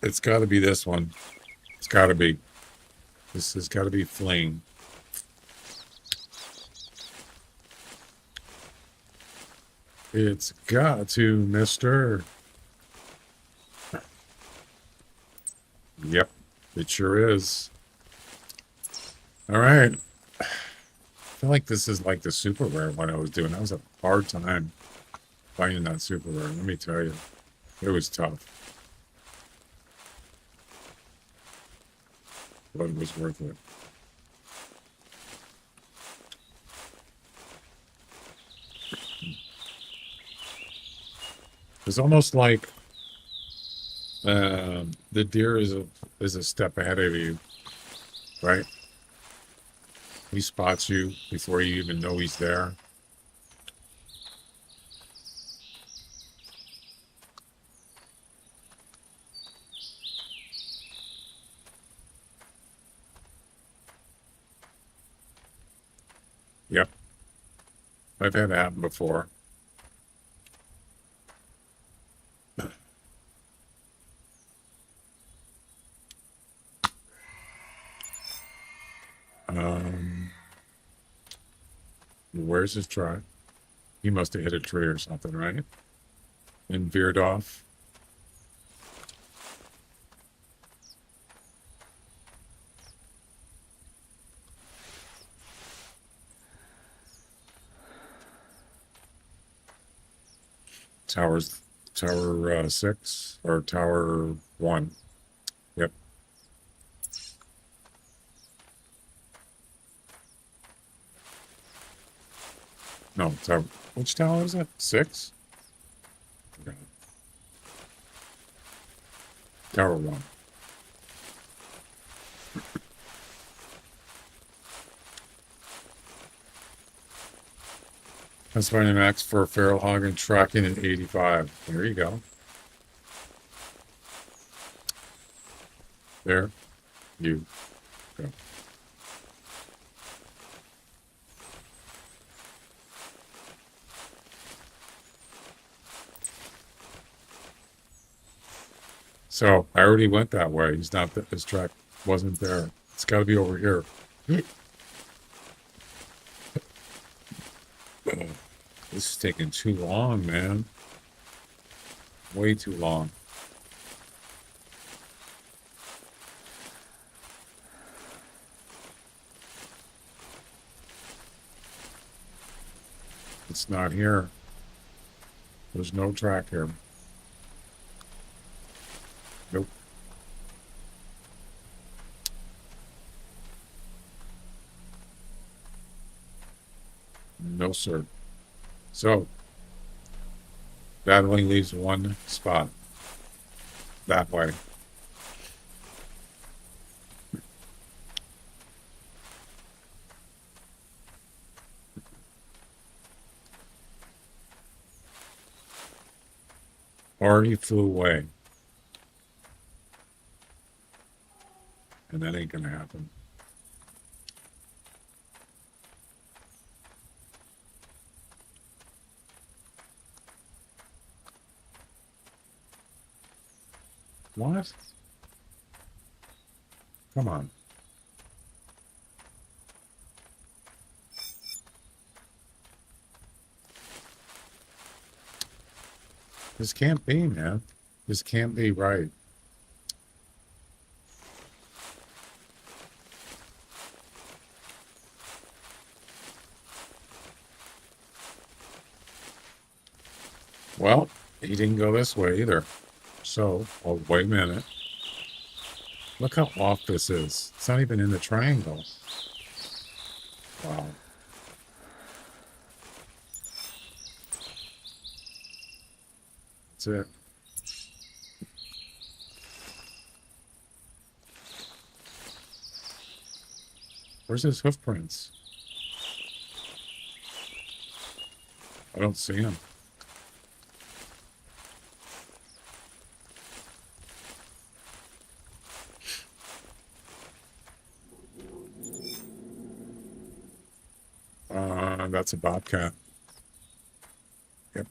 Speaker 2: It's got to be this one. It's gotta be. This has got to be fling. It's got to, mister. Yep, it sure is. All right. I feel like this is like the super rare one I was doing. That was a hard time finding that super rare. Let me tell you, it was tough. But it was worth it. It's almost like the deer is a step ahead of you, right? He spots you before you even know he's there. Yep. I've had that happen before. Where's his truck? He must have hit a tree or something, right? And veered off. Tower 6 or Tower 1. Yep. No, tower. Which tower is that? 6? Okay. Tower 1. That's finding max for a feral hog and tracking at 85. There you go. There you go. So I already went that way. He's not that his track wasn't there. It's got to be over here. This is taking too long, man. Way too long. It's not here. There's no track here. Nope. No, sir. So, that only leaves one spot. That way. Already flew away. And that ain't gonna happen. What? Come on. This can't be, man. This can't be right. Well, he didn't go this way either. So, oh, wait a minute. Look how off this is. It's not even in the triangle. Wow. That's it. Where's his hoof prints? I don't see him. That's a bobcat. Yep.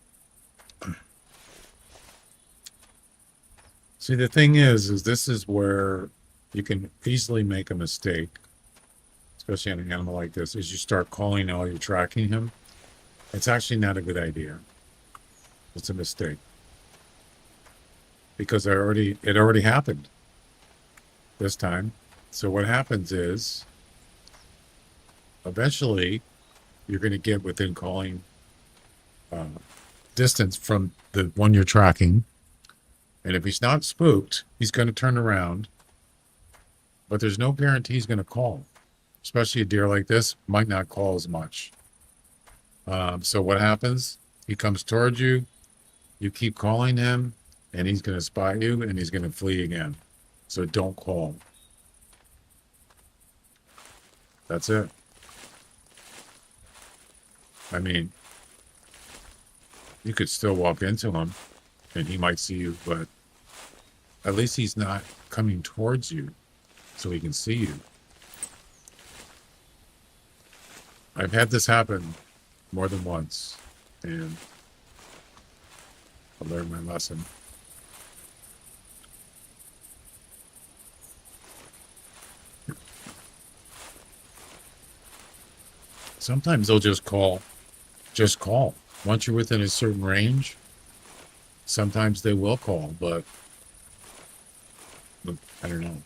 Speaker 2: See, the thing is this is where you can easily make a mistake, especially on an animal like this, is you start calling while you're tracking him. It's actually not a good idea. It's a mistake. Because it already happened this time. So what happens is, eventually, you're going to get within calling distance from the one you're tracking. And if he's not spooked, he's going to turn around. But there's no guarantee he's going to call. Especially a deer like this might not call as much. So what happens? He comes towards you. You keep calling him. And he's going to spot you. And he's going to flee again. So don't call. That's it. I mean, you could still walk into him and he might see you, but at least he's not coming towards you so he can see you. I've had this happen more than once, and I learned my lesson. Sometimes they'll just call. Just call. Once you're within a certain range, sometimes they will call, but I don't know.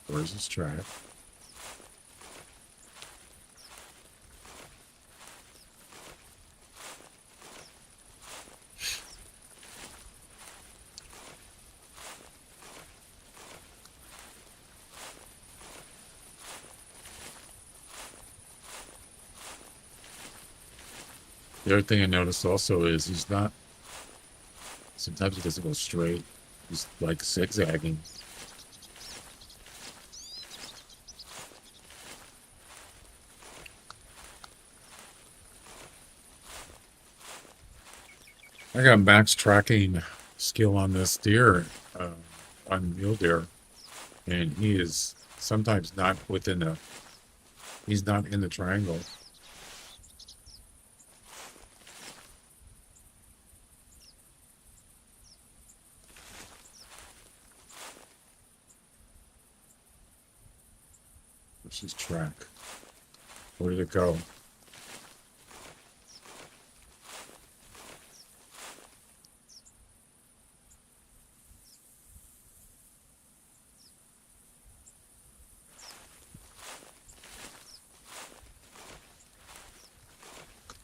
Speaker 2: Where's this track? The other thing I noticed also is he's not, sometimes he doesn't go straight. He's like zigzagging. I got max tracking skill on this deer, on mule deer, and he is sometimes not within the, he's not in the triangle. Where's his track? Where did it go?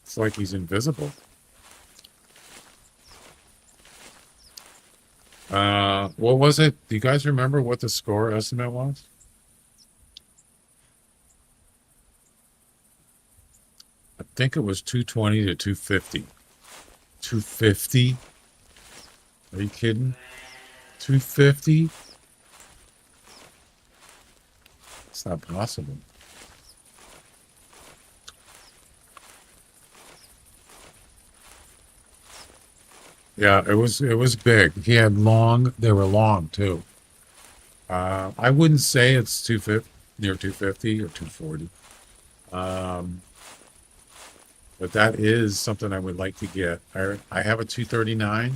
Speaker 2: It's like he's invisible. What was it? Do you guys remember what the score estimate was? I think it was 220 to 250. 250? Are you kidding? 250? It's not possible. Yeah, it was big. He had long, they were long too. I wouldn't say it's 250, near 250 or 240. But that is something I would like to get. I have a 239.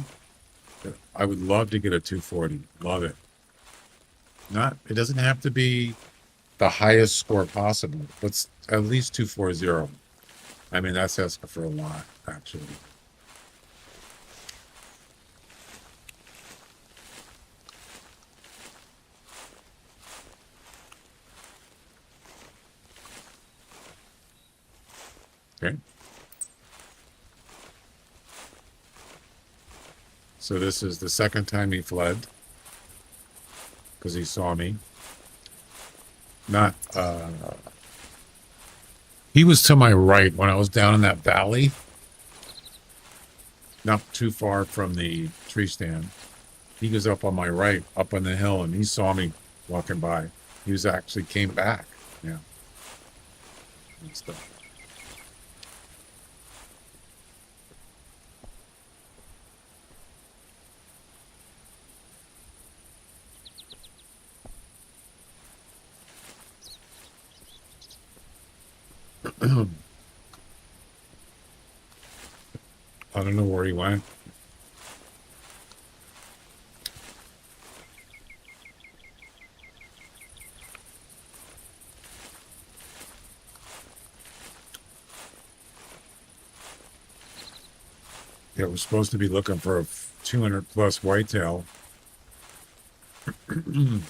Speaker 2: I would love to get a 240. Love it. It doesn't have to be the highest score possible, but at least 240. I mean, that's asking for a lot, actually. Okay. So this is the second time he fled because he saw me. He was to my right when I was down in that valley, not too far from the tree stand. He was up on my right, up on the hill, and he saw me walking by. He was actually came back. Yeah. And stuff. I don't know where he went. Yeah, we're supposed to be looking for a 200 plus whitetail. And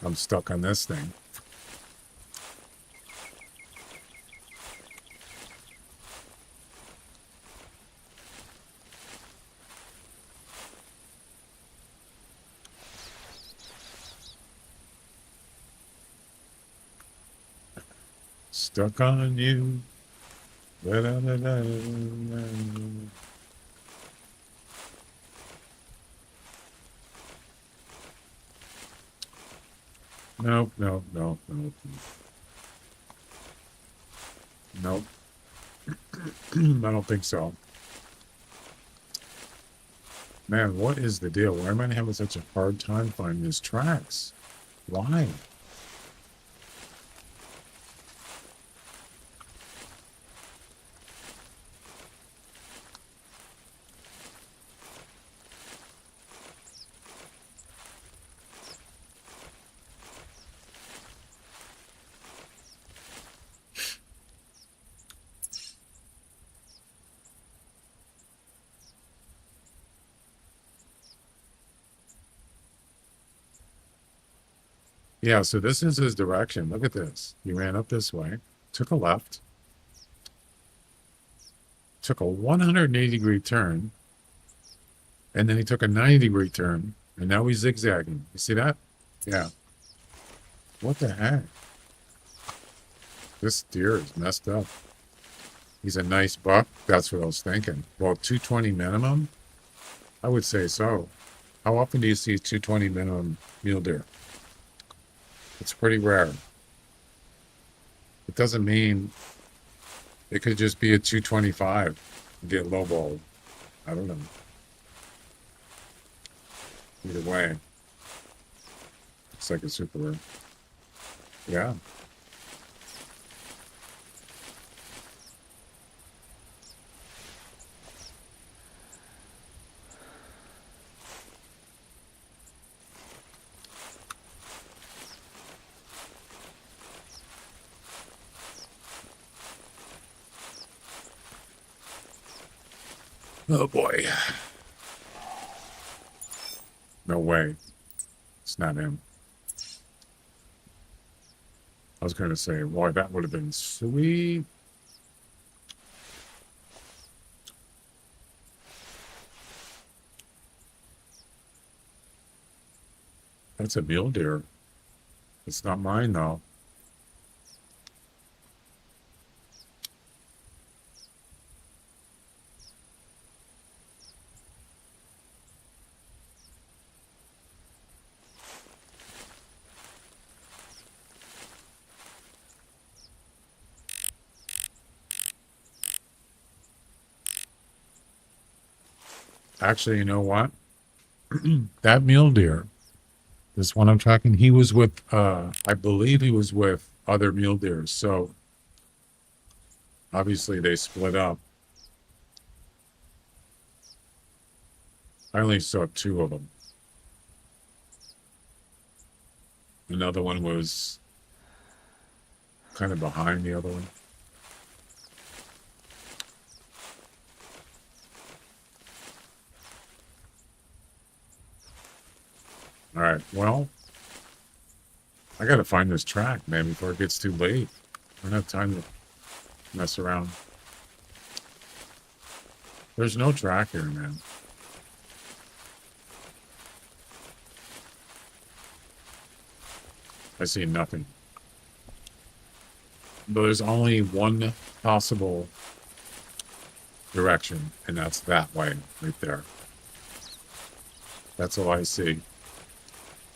Speaker 2: I'm stuck on this thing. Stuck on you. Da-da-da-da-da-da. Nope, nope, nope, nope. Nope. I don't think so. Man, what is the deal? Why am I having such a hard time finding these tracks? Why? Yeah, so this is his direction. Look at this. He ran up this way, took a left, took a 180-degree turn, and then he took a 90-degree turn, and now he's zigzagging. You see that? Yeah. What the heck? This deer is messed up. He's a nice buck. That's what I was thinking. Well, 220 minimum? I would say so. How often do you see 220 minimum mule deer? It's pretty rare. It doesn't mean it could just be a 225 and get lowballed. I don't know. Either way, it's like a super rare. Yeah. Oh boy. No way. It's not him. I was going to say, boy, that would have been sweet. That's a mule deer. It's not mine, though. Actually, you know what? That mule deer, this one I'm tracking, he was with, I believe he was with other mule deers. So obviously they split up. I only saw two of them. Another one was kind of behind the other one. All right, well, I got to find this track, man, before it gets too late. I don't have time to mess around. There's no track here, man. I see nothing. But there's only one possible direction, and that's that way, right there. That's all I see.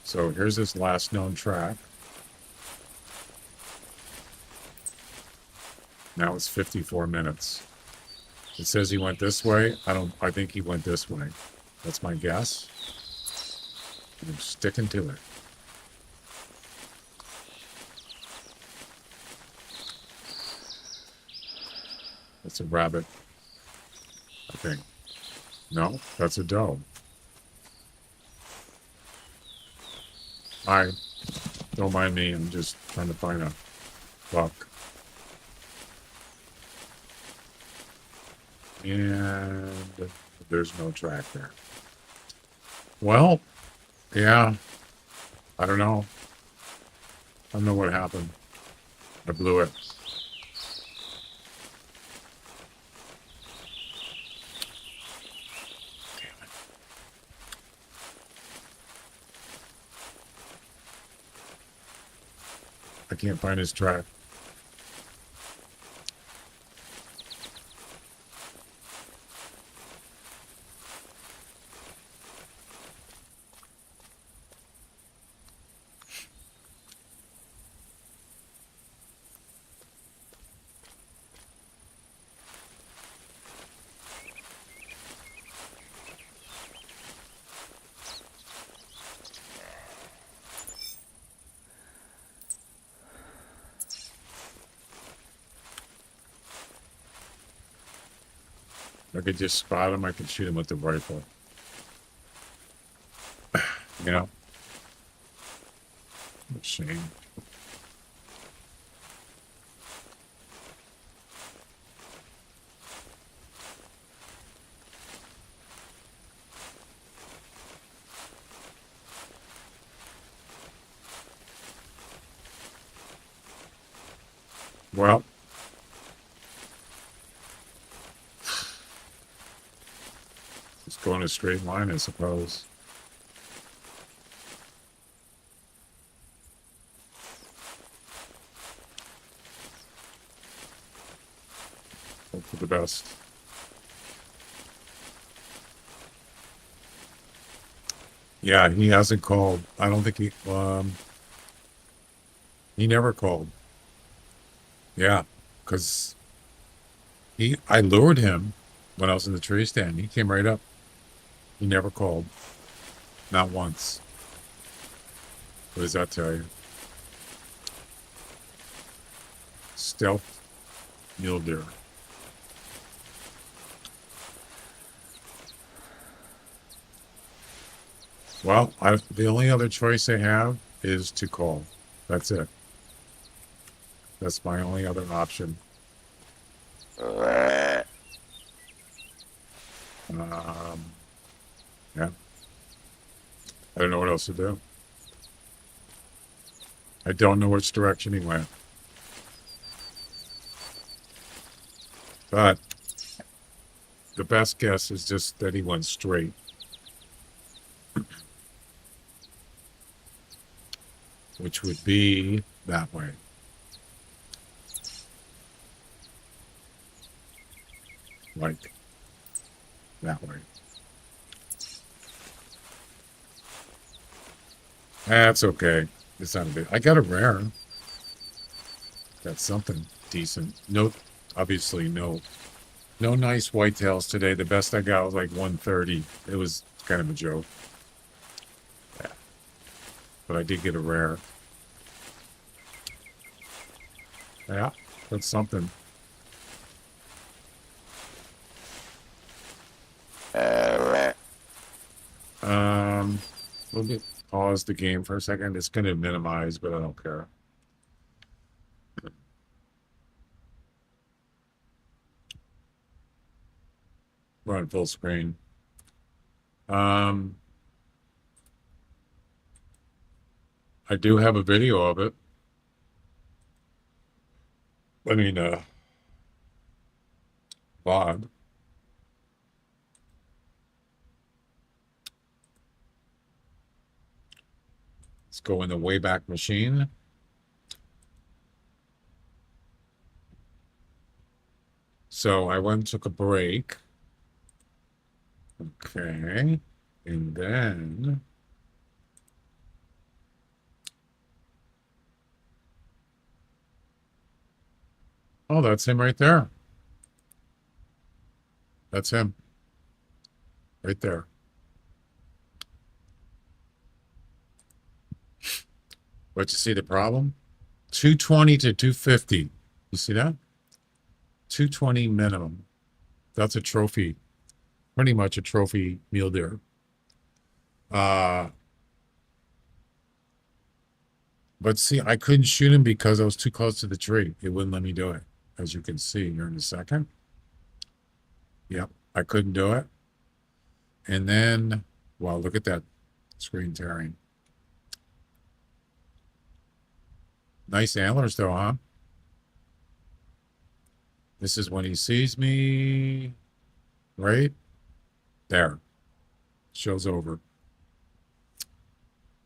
Speaker 2: So here's this last known track. Now it's 54 minutes. It says he went this way. I think he went this way. That's my guess. I'm sticking to it. That's a rabbit, I think. No, that's a doe. Hi. Don't mind me. I'm just trying to find a buck. And there's no track there. Well, yeah. I don't know. I don't know what happened. I blew it. I can't find his track. If I could just spot him, I could shoot him with the rifle. You know? What a shame. Well, just go in a straight line, I suppose. Hope for the best. Yeah, he hasn't called. I don't think he never called. Yeah, because I lured him when I was in the tree stand. He came right up. He never called. Not once. What does that tell you? Stealth mule deer. Well, the only other choice I have is to call. That's it. That's my only other option. Yeah. I don't know what else to do. I don't know which direction he went. But the best guess is just that he went straight. Which would be that way. Like that way. That's okay. It's not a big. I got a rare. Got something decent. No, obviously no nice whitetails today. The best I got was like 130. It was kind of a joke. Yeah. But I did get a rare. Yeah, that's something. We'll get pause the game for a second. It's going to minimize, but I don't care. We're on full screen. I do have a video of it. I mean, VOD. Let's go in the Wayback Machine. So I went and took a break. Okay. And then oh, that's him right there. That's him. Right there. But you see the problem? 220 to 250. You see that? 220 minimum. That's a trophy. Pretty much a trophy mule deer. But see, I couldn't shoot him because I was too close to the tree. It wouldn't let me do it. As you can see here in a second. Yep, I couldn't do it. And then, well, look at that screen tearing. Nice antlers though, huh? This is when he sees me, right? There. Show's over.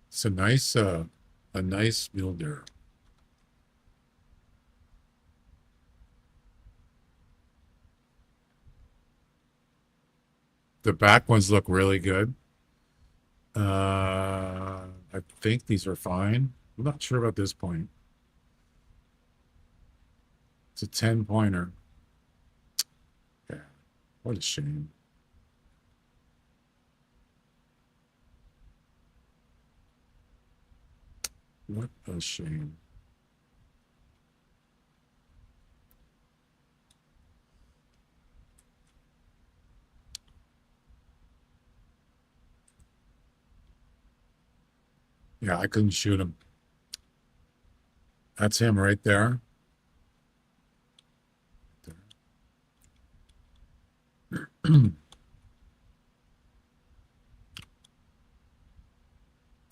Speaker 2: It's a nice mule deer. The back ones look really good. I think these are fine. I'm not sure about this point. It's a 10-pointer. Yeah, what a shame. What a shame. Yeah, I couldn't shoot him. That's him right there.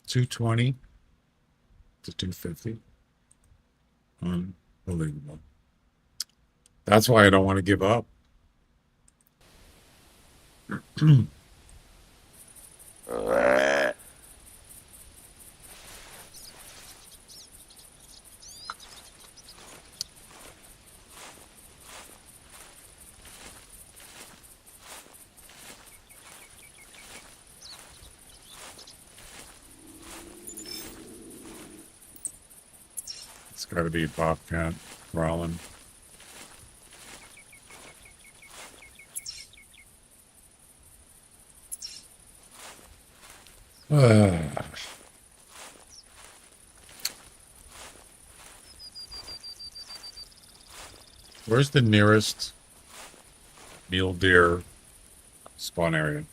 Speaker 2: 220 to 250. Unbelievable. That's why I don't want to give up. It's got to be Bobcat crawling. Where's the nearest mule deer spawn area?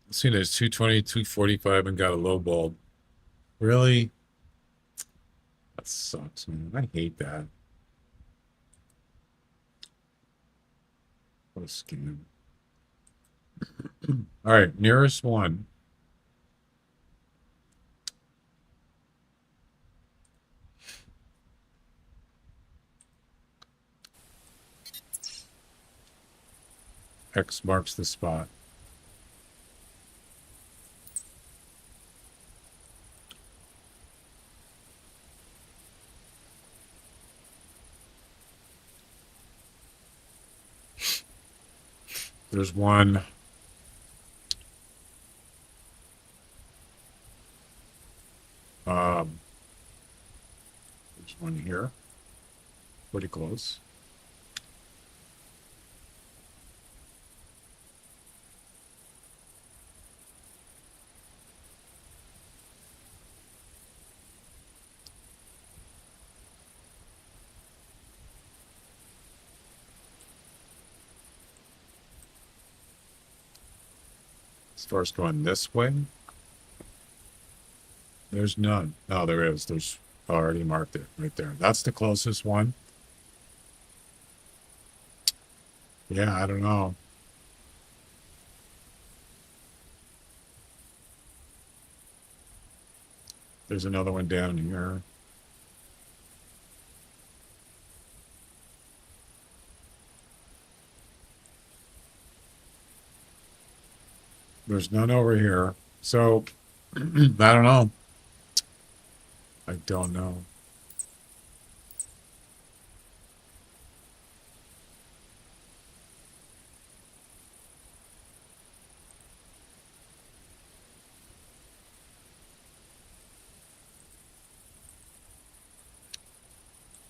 Speaker 2: Let's see, there's 220, 245, and got a low bulb. Really? That sucks, man. I hate that. What a scam. All right, nearest one. X marks the spot. There's one. There's one here. Pretty close. As far as going this way, there's none. No, there is. There's already marked it right there. That's the closest one. Yeah, I don't know. There's another one down here. There's none over here. So, I don't know. I don't know.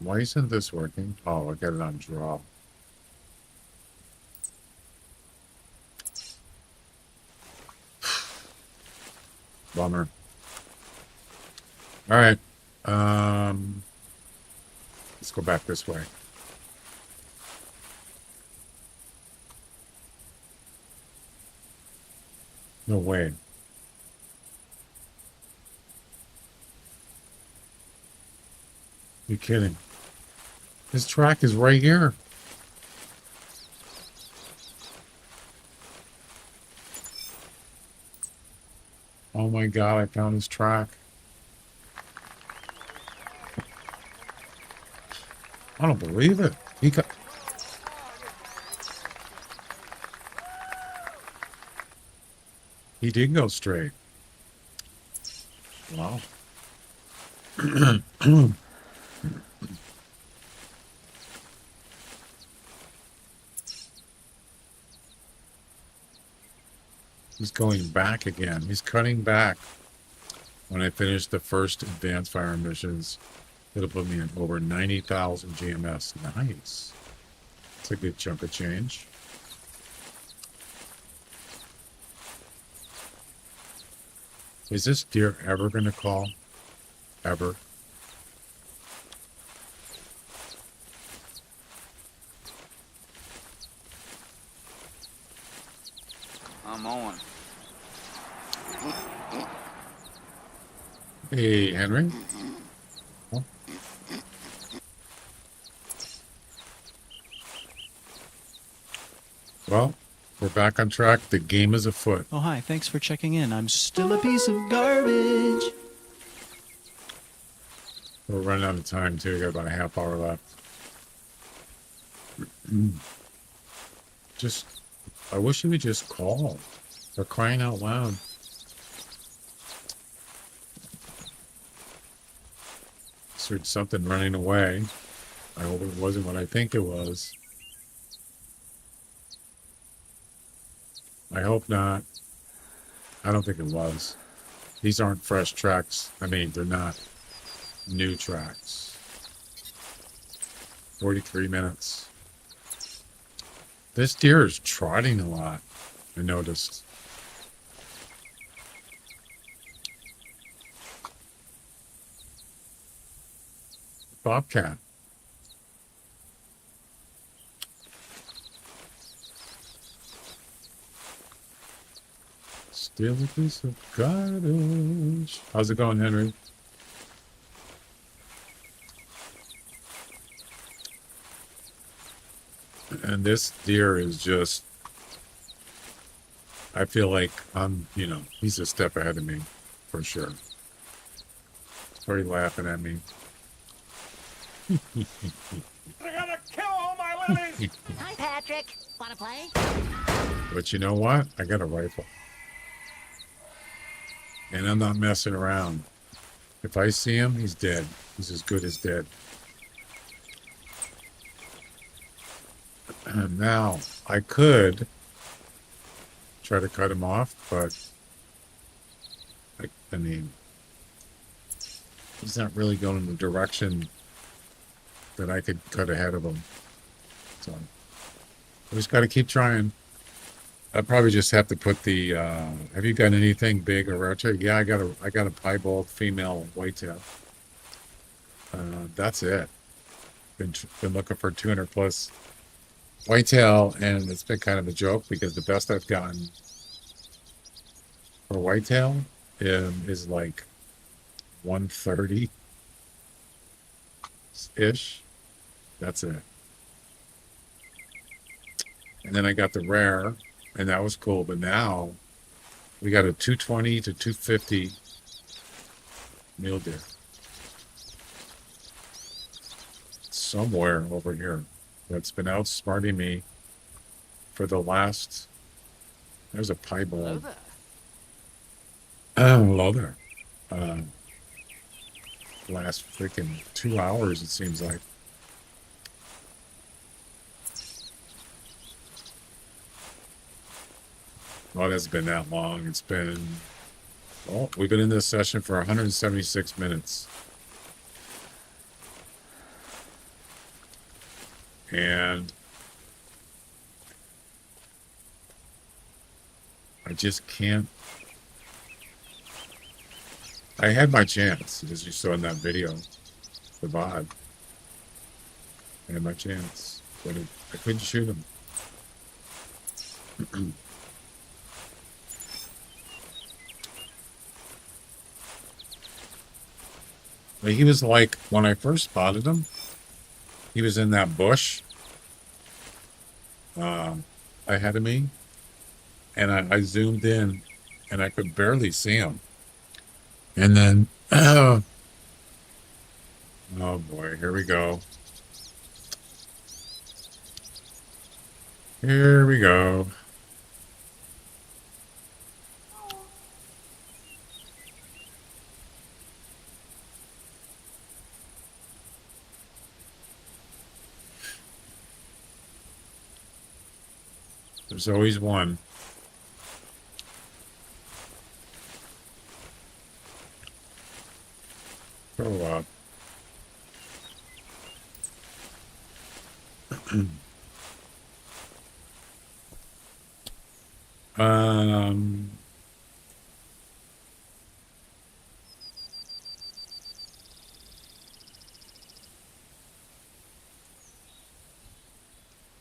Speaker 2: Why isn't this working? Oh, I got it on draw. Bummer. All right. Let's go back this way. No way. You're kidding. His track is right here. Oh my God, I found his track. I don't believe it. He did go straight. Wow. He's going back again. He's cutting back. When I finish the first advanced fire missions, it'll put me in over 90,000 GMS. Nice. It's a good chunk of change. Is this deer ever going to call? Ever?
Speaker 3: I'm on.
Speaker 2: Hey, Henry. Oh. Well, we're back on track. The game is afoot.
Speaker 4: Oh, hi. Thanks for checking in. I'm still a piece of garbage.
Speaker 2: We're running out of time, too. We got about a half hour left. I wish he would just call. They're crying out loud. Heard something running away. I hope it wasn't what I think it was. I hope not. I don't think it was. These aren't fresh tracks. I mean, they're not new tracks. 43 minutes. This deer is trotting a lot, I noticed. Bobcat. Still a piece of garbage. How's it going, Henry? And this deer is just, I feel like he's a step ahead of me, for sure. He's already laughing at me.
Speaker 8: They're gonna kill all my lilies!
Speaker 9: Hi, Patrick. Wanna play?
Speaker 2: But you know what? I got a rifle. And I'm not messing around. If I see him, he's dead. He's as good as dead. And now, I could try to cut him off, but I mean, he's not really going in the direction that I could cut ahead of him. So I just got to keep trying. I probably just have to put the. Have you got anything big or rotor? Yeah, I got a piebald female whitetail. That's it. Been looking for 200 plus whitetail, and it's been kind of a joke because the best I've gotten for whitetail is like 130 ish. That's it. And then I got the rare, and that was cool. But now we got a 220 to 250 mule deer. Somewhere over here that's been outsmarting me for the last. There's a piebald. Hello there. Last freaking 2 hours, it seems like. Well, it hasn't been that long. It's been, well, we've been in this session for 176 minutes. And I just can't. I had my chance, as you saw in that video, the VOD. I had my chance, but I couldn't shoot him. But he was like, when I first spotted him, he was in that bush ahead of me, and I zoomed in, and I could barely see him. And then, oh boy, here we go. Here we go. There's always one. Grow up. um,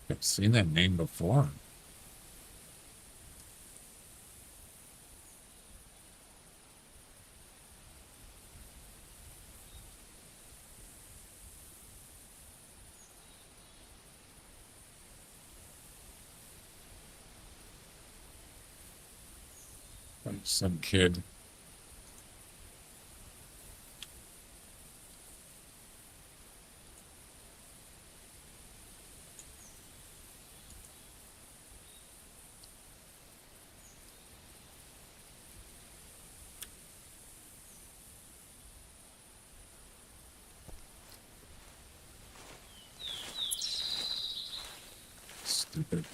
Speaker 2: I've seen that name before. Like some kid. Stupid.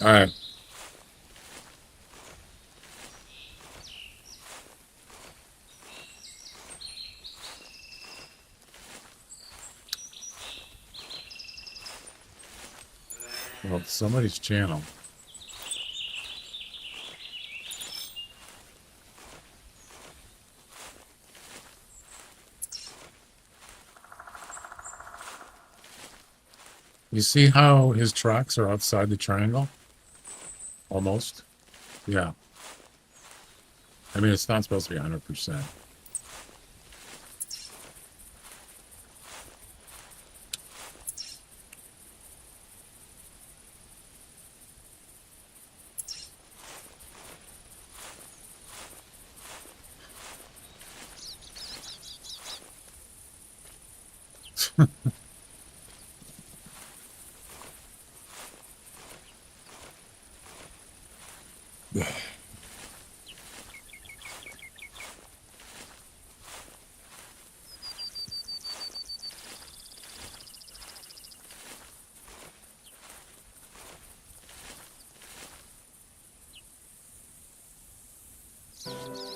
Speaker 2: All right. Well, it's somebody's channel. You see how his tracks are outside the triangle? Almost. Yeah. I mean, it's not supposed to be 100%.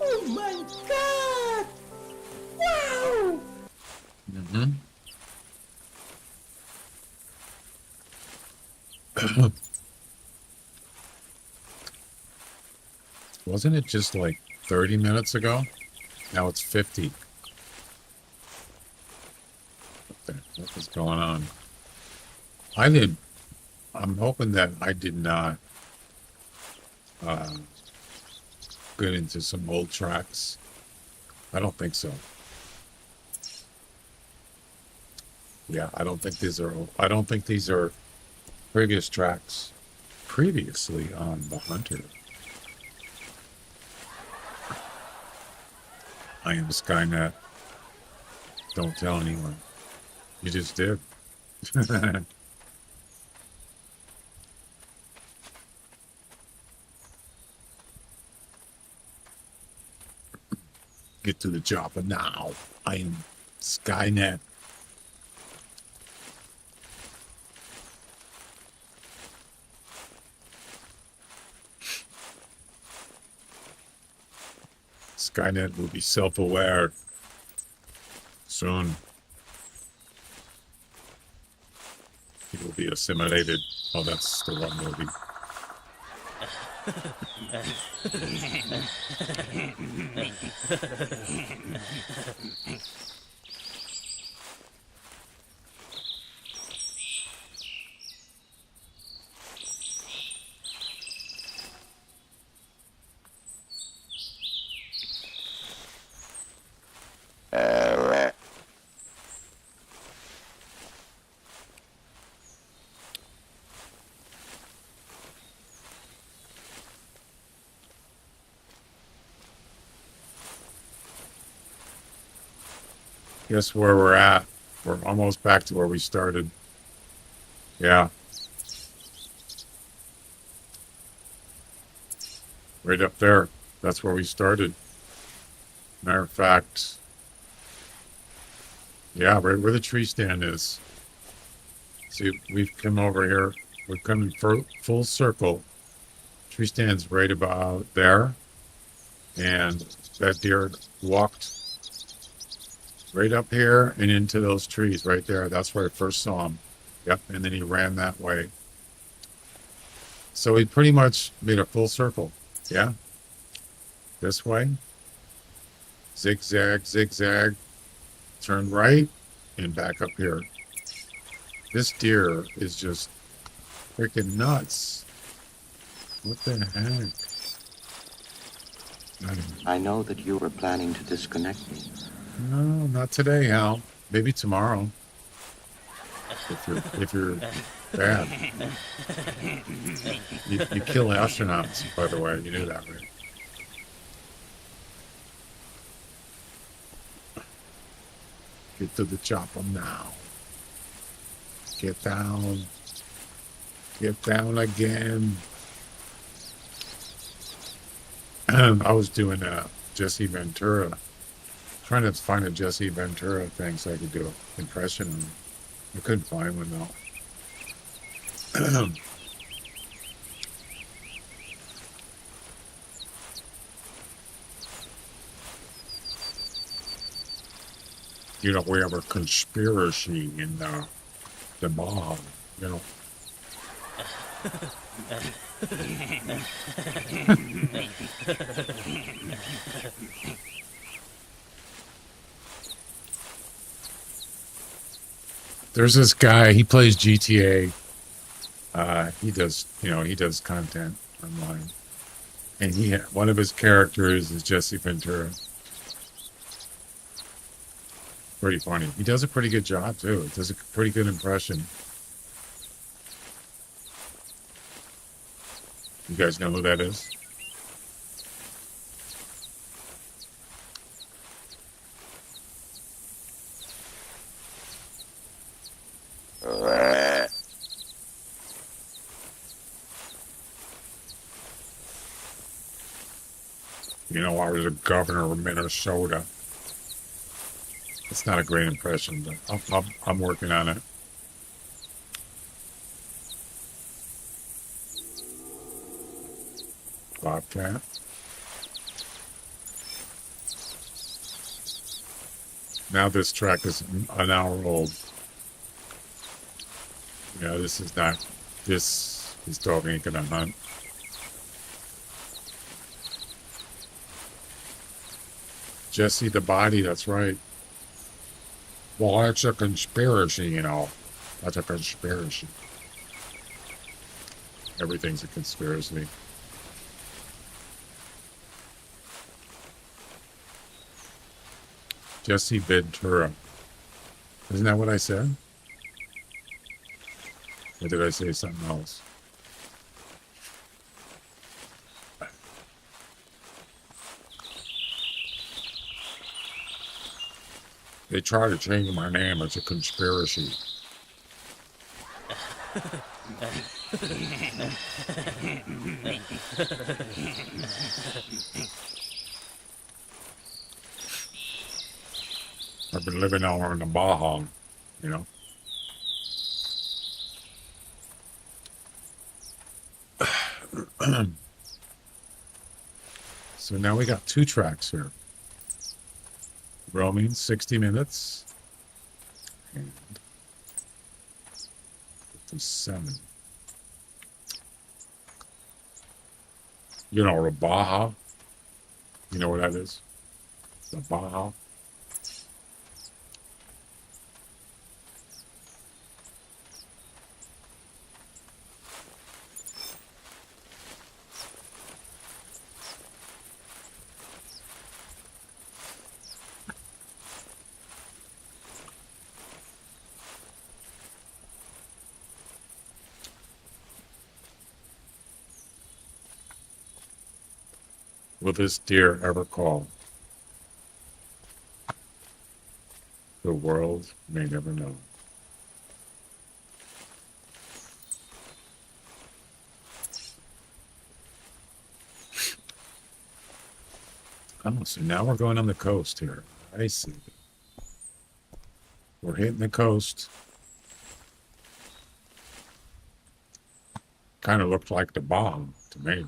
Speaker 8: Oh my God! Wow!
Speaker 2: Mm-hmm. Wasn't it just like 30 minutes ago? Now it's 50. What was going on? I'm hoping that I did not get into some old tracks. I don't think so. Yeah, I don't think these are previous tracks previously on the Hunter. I am Skynet. Don't tell anyone. You just did. Get to the chopper now. I am Skynet. Skynet will be self-aware soon. the assimilated. Oh, that's the wrong movie. Guess where we're at. We're almost back to where we started. Yeah. Right up there. That's where we started. Matter of fact, yeah, right where the tree stand is. See, we've come over here. We're coming full circle. Tree stand's right about there. And that deer walked right up here and into those trees right there. That's where I first saw him. Yep, and then he ran that way. So he pretty much made a full circle. Yeah. This way. Zigzag, zigzag. Turn right and back up here. This deer is just freaking nuts. What the heck?
Speaker 10: I know that you were planning to disconnect me.
Speaker 2: No, not today, Hal. Maybe tomorrow. If you're bad. You kill astronauts, by the way. You knew that, right? Get to the chopper now. Get down. Get down again. I was doing Jesse Ventura. Trying to find a Jesse Ventura thing so I could do an impression of him. I couldn't find one though. You know, we have a conspiracy in the mob, you know. There's this guy, he plays GTA. He does content online. And one of his characters is Jesse Ventura. Pretty funny. He does a pretty good job too. He does a pretty good impression. You guys know who that is? You know, I was a governor of Minnesota. It's not a great impression, but I'm working on it. Bobcat. Now this track is an hour old. Yeah, this dog ain't gonna hunt. Jesse the Body, that's right. Well, that's a conspiracy, you know. That's a conspiracy. Everything's a conspiracy. Jesse Ventura. Isn't that what I said? Or did I say something else? They try to change my name. It's a conspiracy. I've been living out in the Baja, you know. So now we got 2 tracks here. Roaming 60 minutes. And 67. You know, the Baja. You know what that is? The Baja. Will this deer ever call? The world may never know. Oh, so now we're going on the coast here. I see. We're hitting the coast. Kind of looked like the bomb to me.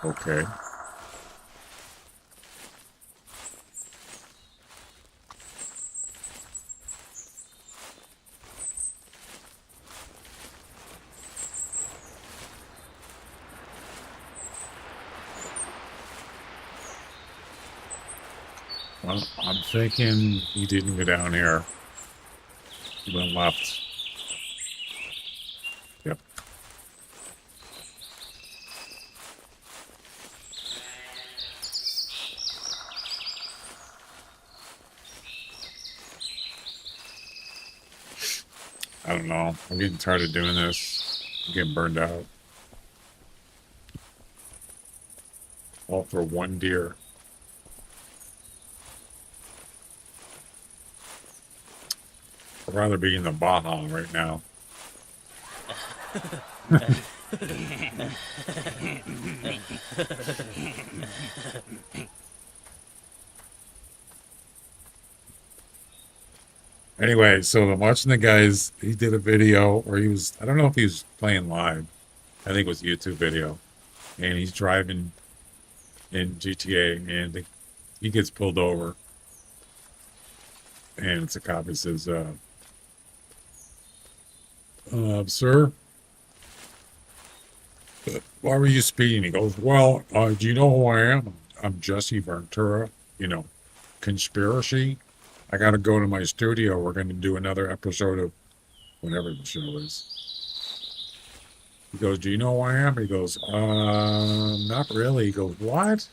Speaker 2: Okay. Well, I'm thinking he didn't go down here. He went left. Yep. I don't know. I'm getting tired of doing this. I'm getting burned out. All for one deer. I'd rather be in the Baja right now. Anyway, so I'm watching the guys. He did a video, or he was, I don't know if he was playing live. I think it was a YouTube video. And he's driving in GTA, and he gets pulled over. And it's a cop that says, sir, why were you speeding? He goes, well, do you know who I am? I'm Jesse Ventura, you know, conspiracy. I got to go to my studio. We're going to do another episode of whatever the show is. He goes, do you know who I am? He goes, not really. He goes, what?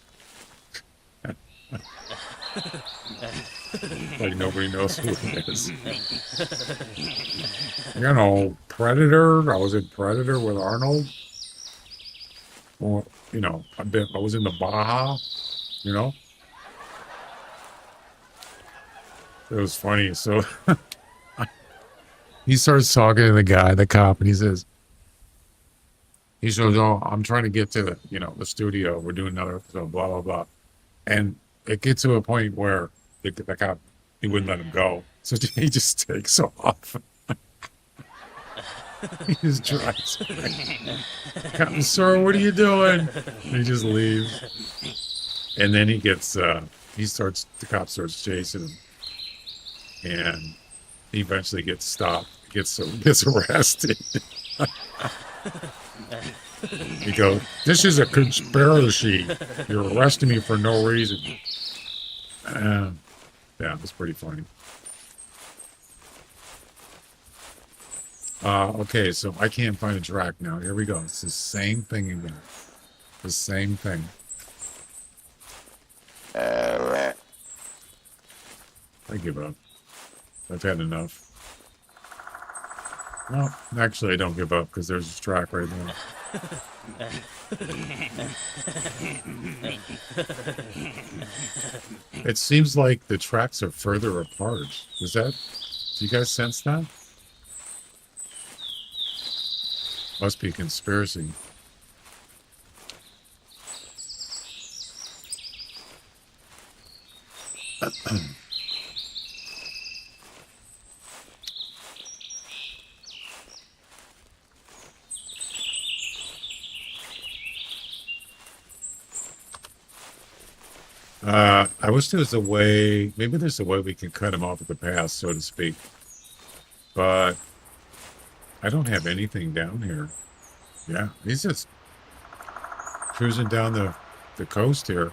Speaker 2: Like nobody knows who it is. You know, Predator. I was in Predator with Arnold. Well, you know, I was in the Baja, you know. It was funny. So he starts talking to the guy, the cop, and he says, oh, I'm trying to get to the, you know, the studio. We're doing another episode, blah, blah, blah. And it gets to a point where the cop, he wouldn't let him go. So he just takes off. He just drives away. Cop, sir, what are you doing? And he just leaves. And then he gets, the cop starts chasing him. And he eventually gets stopped, gets arrested. He goes, this is a conspiracy. You're arresting me for no reason. Yeah, it was pretty funny. Okay, so I can't find a track now. Here we go. It's the same thing again. The same thing. I give up. I've had enough. No, actually, I don't give up because there's a track right there. It seems like the tracks are further apart. Is that Do you guys sense that? Must be a conspiracy. I wish there was a way, maybe there's a way we can cut him off at the pass, so to speak. But I don't have anything down here. Yeah, he's just cruising down the coast here.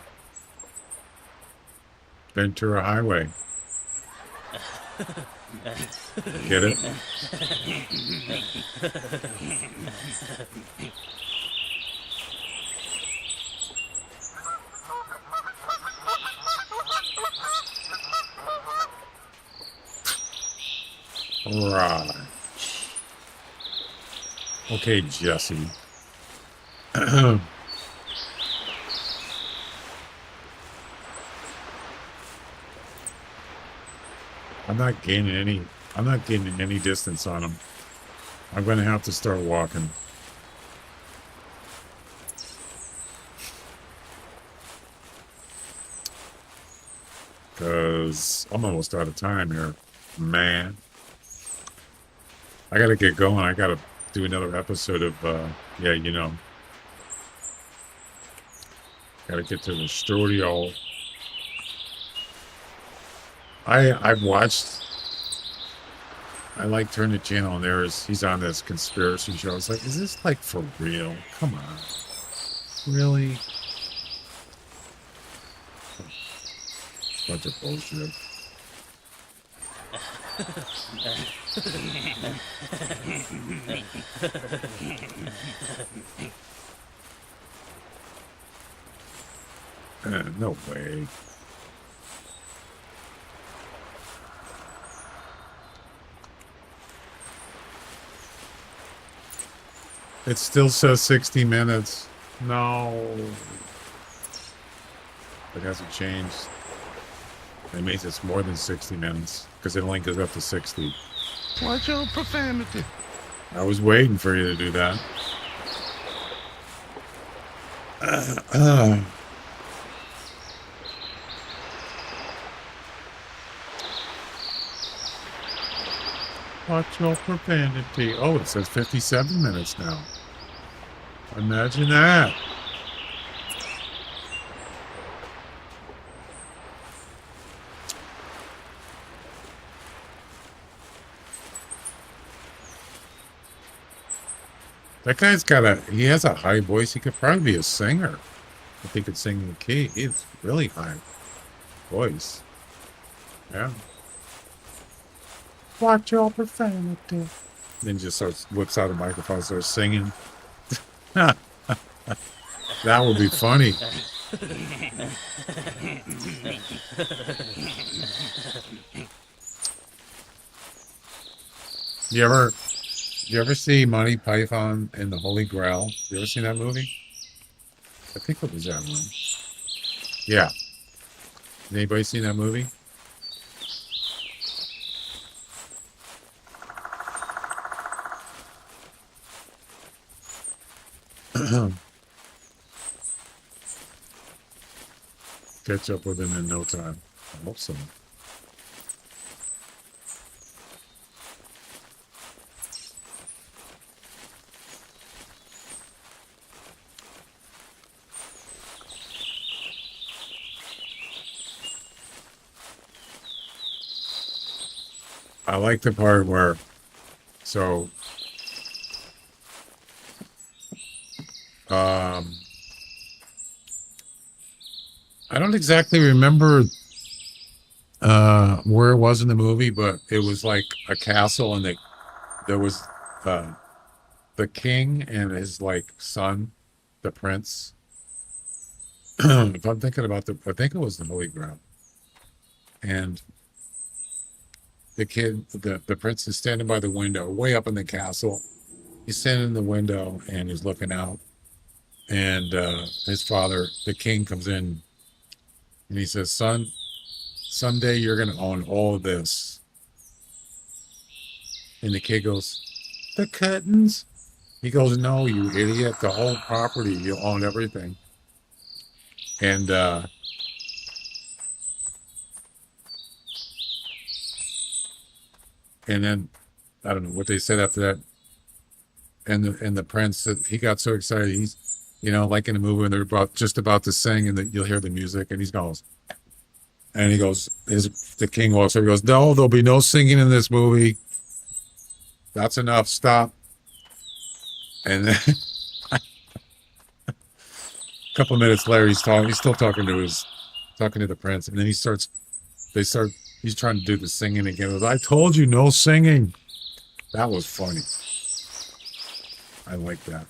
Speaker 2: Ventura Highway. Get it? Right. Okay, Jesse. I'm not gaining any distance on him. I'm going to have to start walking. Because I'm almost out of time here. Man. I got to get going. I got to do another episode of, yeah, you know. Got to get to the studio. I've watched, I like turn the channel and he's on this conspiracy show. It's like, is this like for real? Come on. Really? Bunch of bullshit. No way. It still says 60 minutes. No. It hasn't changed. It means it's more than 60 minutes because it only goes up to 60.
Speaker 7: Watch your profanity.
Speaker 2: I was waiting for you to do that. Watch your profanity. Oh, it says 57 minutes now. Imagine that. That guy's he has a high voice. He could probably be a singer. If he could sing in the key. He's really high voice. Yeah. Watch your profanity. Then just whips out a microphone and starts singing. That would be funny. You ever see Monty Python and the Holy Grail? You ever seen that movie? I think it was that one. Yeah. Anybody seen that movie? Catch up with him in no time. I hope so. I like the part where, so, I don't exactly remember where it was in the movie, but it was like a castle, and there was the king and his like son, the prince. If I'm thinking about I think it was the Holy Grail, and the prince is standing by the window, way up in the castle. He's standing in the window and he's looking out, and his father, the king, comes in. And he says, son, someday you're going to own all of this. And the kid goes, the curtains? He goes, no, you idiot. The whole property. You own everything. And then I don't know what they said after that. And the prince, he got so excited. He's, like in the movie when they're just about to sing, and you'll hear the music, and he goes, the king walks over. He goes, no, there'll be no singing in this movie. That's enough. Stop. And then a couple minutes later, he's still talking to the prince, and then he's trying to do the singing again. He goes, I told you no singing. That was funny. I like that.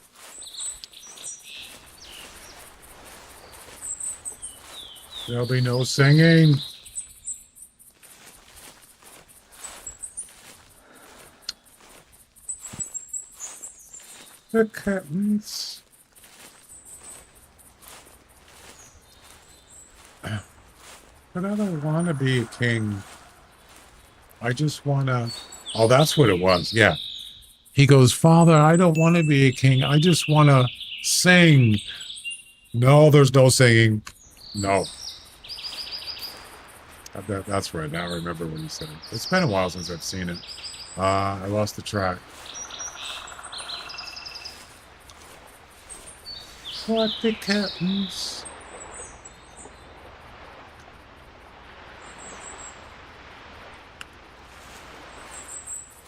Speaker 2: There'll be no singing. The curtains. But I don't want to be a king. I just want to... Oh, that's what it was. Yeah. He goes, Father, I don't want to be a king. I just want to sing. No, there's no singing. No. That's right. Now I remember what he said. It's been a while since I've seen it. I lost the track. What the curtains?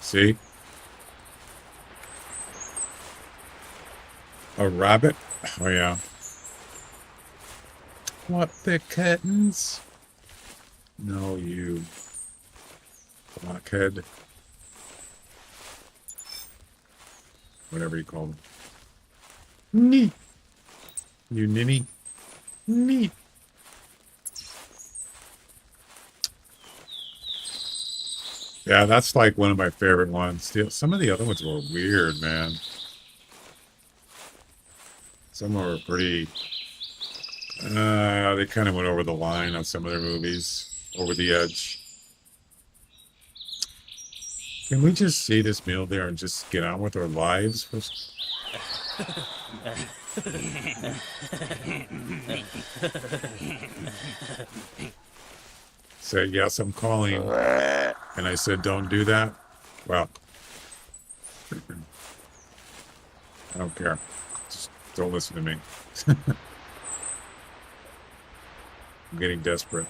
Speaker 2: See? A rabbit? Oh, yeah. What the curtains? No, you blockhead. Whatever you call them. Neat. You ninny. Neat. Yeah, that's like one of my favorite ones. Some of the other ones were weird, man. Some were pretty... they kind of went over the line on some of their movies. Over the edge. Can we just see this meal there and just get on with our lives? Said, yes, I'm calling. And I said, don't do that. Well, I don't care. Just don't listen to me. I'm getting desperate.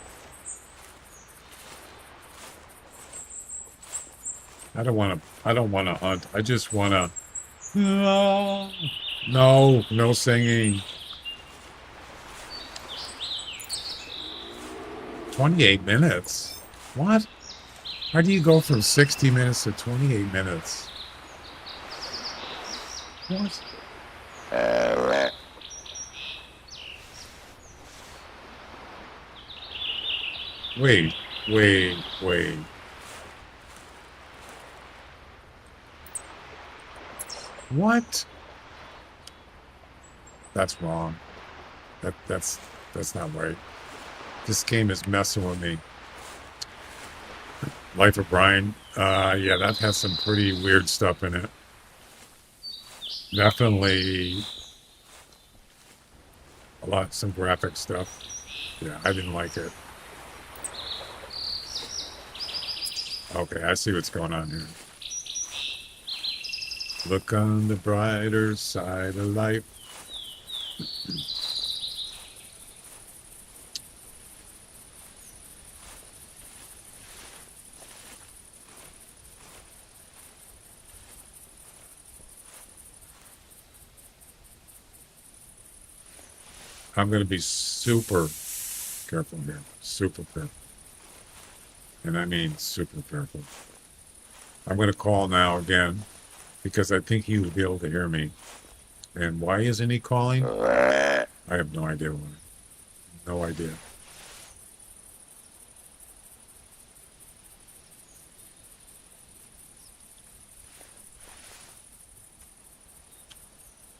Speaker 2: I don't want to hunt. I just want to... No singing. 28 minutes? What? How do you go from 60 minutes to 28 minutes? What? Wait. What? That's wrong. That's not right. This game is messing with me. Life of Brian. Yeah, that has some pretty weird stuff in it. Definitely some graphic stuff. Yeah, I didn't like it. Okay, I see what's going on here. Look on the brighter side of life. I'm going to be super careful here. Super careful. And I mean super careful. I'm going to call now again because I think he will be able to hear me. And why isn't he calling? I have no idea why. No idea.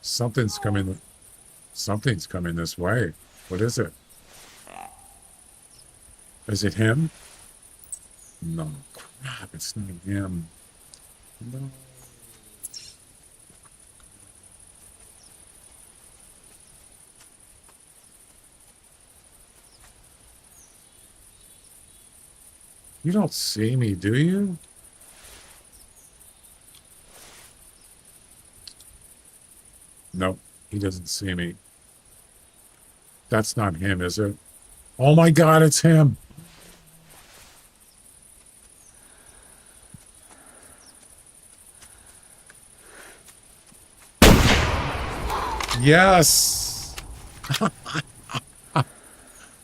Speaker 2: Something's coming this way. What is it? Is it him? No, crap, it's not him. No. You don't see me, do you? Nope, he doesn't see me. That's not him, is it? Oh my God, it's him. Yes.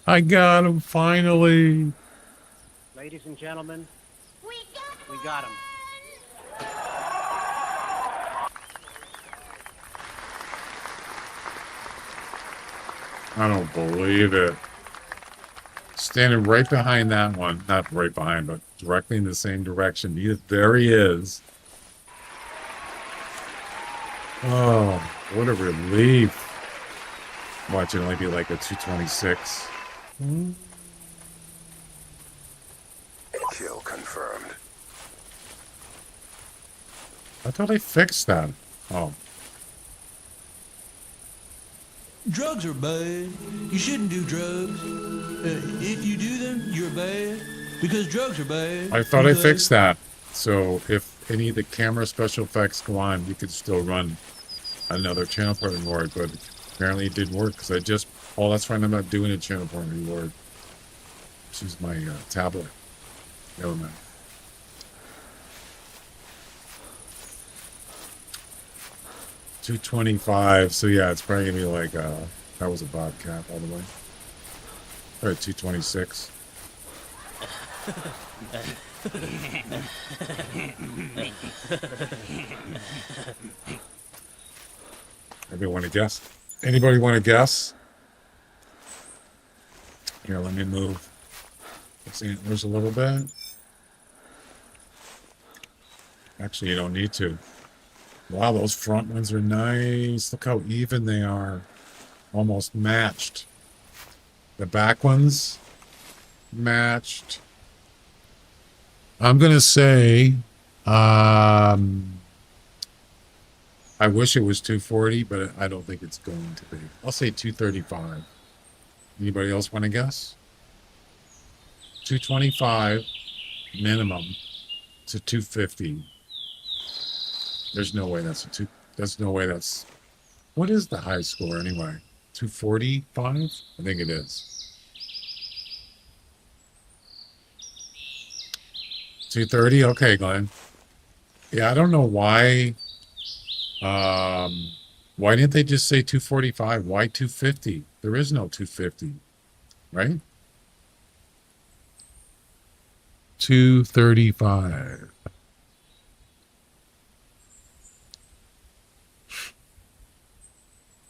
Speaker 2: I got him finally.
Speaker 5: Ladies and gentlemen, we got him.
Speaker 2: I don't believe it. Standing right behind that one. Not right behind, but directly in the same direction. There he is. Oh, what a relief. Watch it only be like a 226.
Speaker 11: Kill confirmed.
Speaker 2: I thought I fixed that. Oh.
Speaker 6: Drugs are bad. You shouldn't do drugs. If you do them, you're bad. Because drugs are bad.
Speaker 2: I thought I fixed that. So if any of the camera special effects go on, you could still run another channel point reward, but apparently it didn't work because I just, oh, that's right, I'm not doing a channel point reward. Choose my tablet. Never mind. $225. So yeah, it's probably gonna be like that was a bobcat, by the way. Or 226. Anybody want to guess? Anybody want to guess? Here, let me move. Let's see, there's a little bit. Actually, you don't need to. Wow, those front ones are nice. Look how even they are. Almost matched. The back ones, matched. I'm going to say, I wish it was 240, but I don't think it's going to be. I'll say 235. Anybody else want to guess? 225 minimum to 250. There's no way that's a two. There's no way that's. What is the high score anyway? 245? I think it is. 230? Okay, Glenn. Yeah, I don't know why. Why didn't they just say 245? Why 250? There is no 250, right? 235.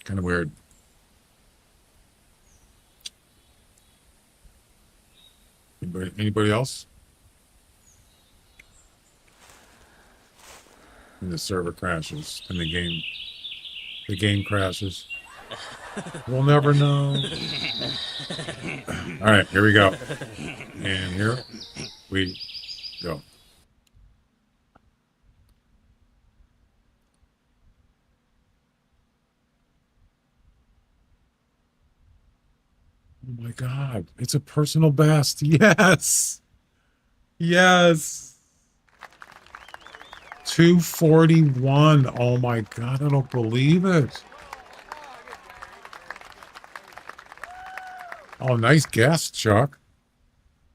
Speaker 2: Kind of weird. Anybody else? And the server crashes and the game crashes. We'll never know. All right, here we go. And here we go. Oh my God, it's a personal best. Yes. Yes. 241. Oh my God, I don't believe it. Oh, nice guess, Chuck.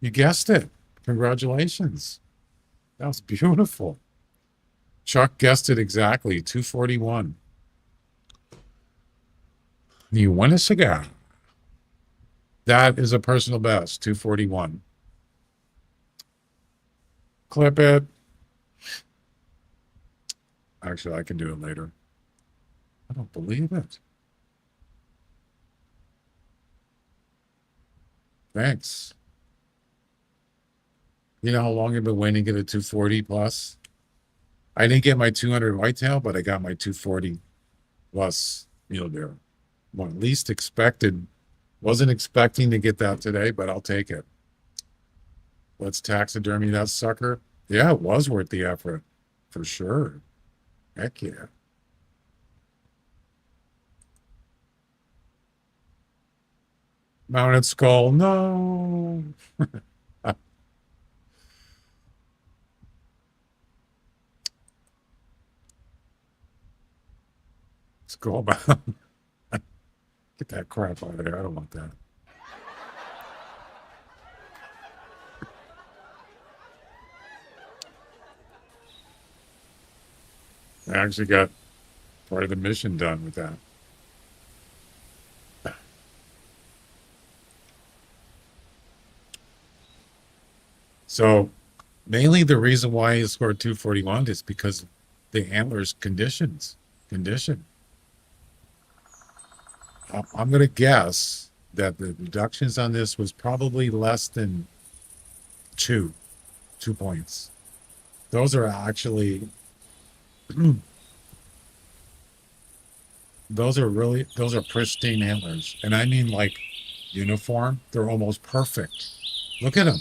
Speaker 2: You guessed it. Congratulations. That was beautiful. Chuck guessed it exactly. 241. You won a cigar. That is a personal best. 241. Clip it. Actually, I can do it later. I don't believe it. Thanks. You know how long I've been waiting to get a 240 plus? I didn't get my 200 whitetail, but I got my 240 plus mule deer. Well, at least expected. Wasn't expecting to get that today, but I'll take it. Let's taxidermy that sucker. Yeah, it was worth the effort. for sure. Heck yeah. Mounted skull, no. Skull bound. Get that crap out of there. I don't want that. I actually got part of the mission done with that. So mainly the reason why he scored 241 is because the antlers condition. I'm going to guess that the deductions on this was probably less than 2 points. Those are actually, those are pristine antlers. And I mean like uniform. They're almost perfect. Look at them.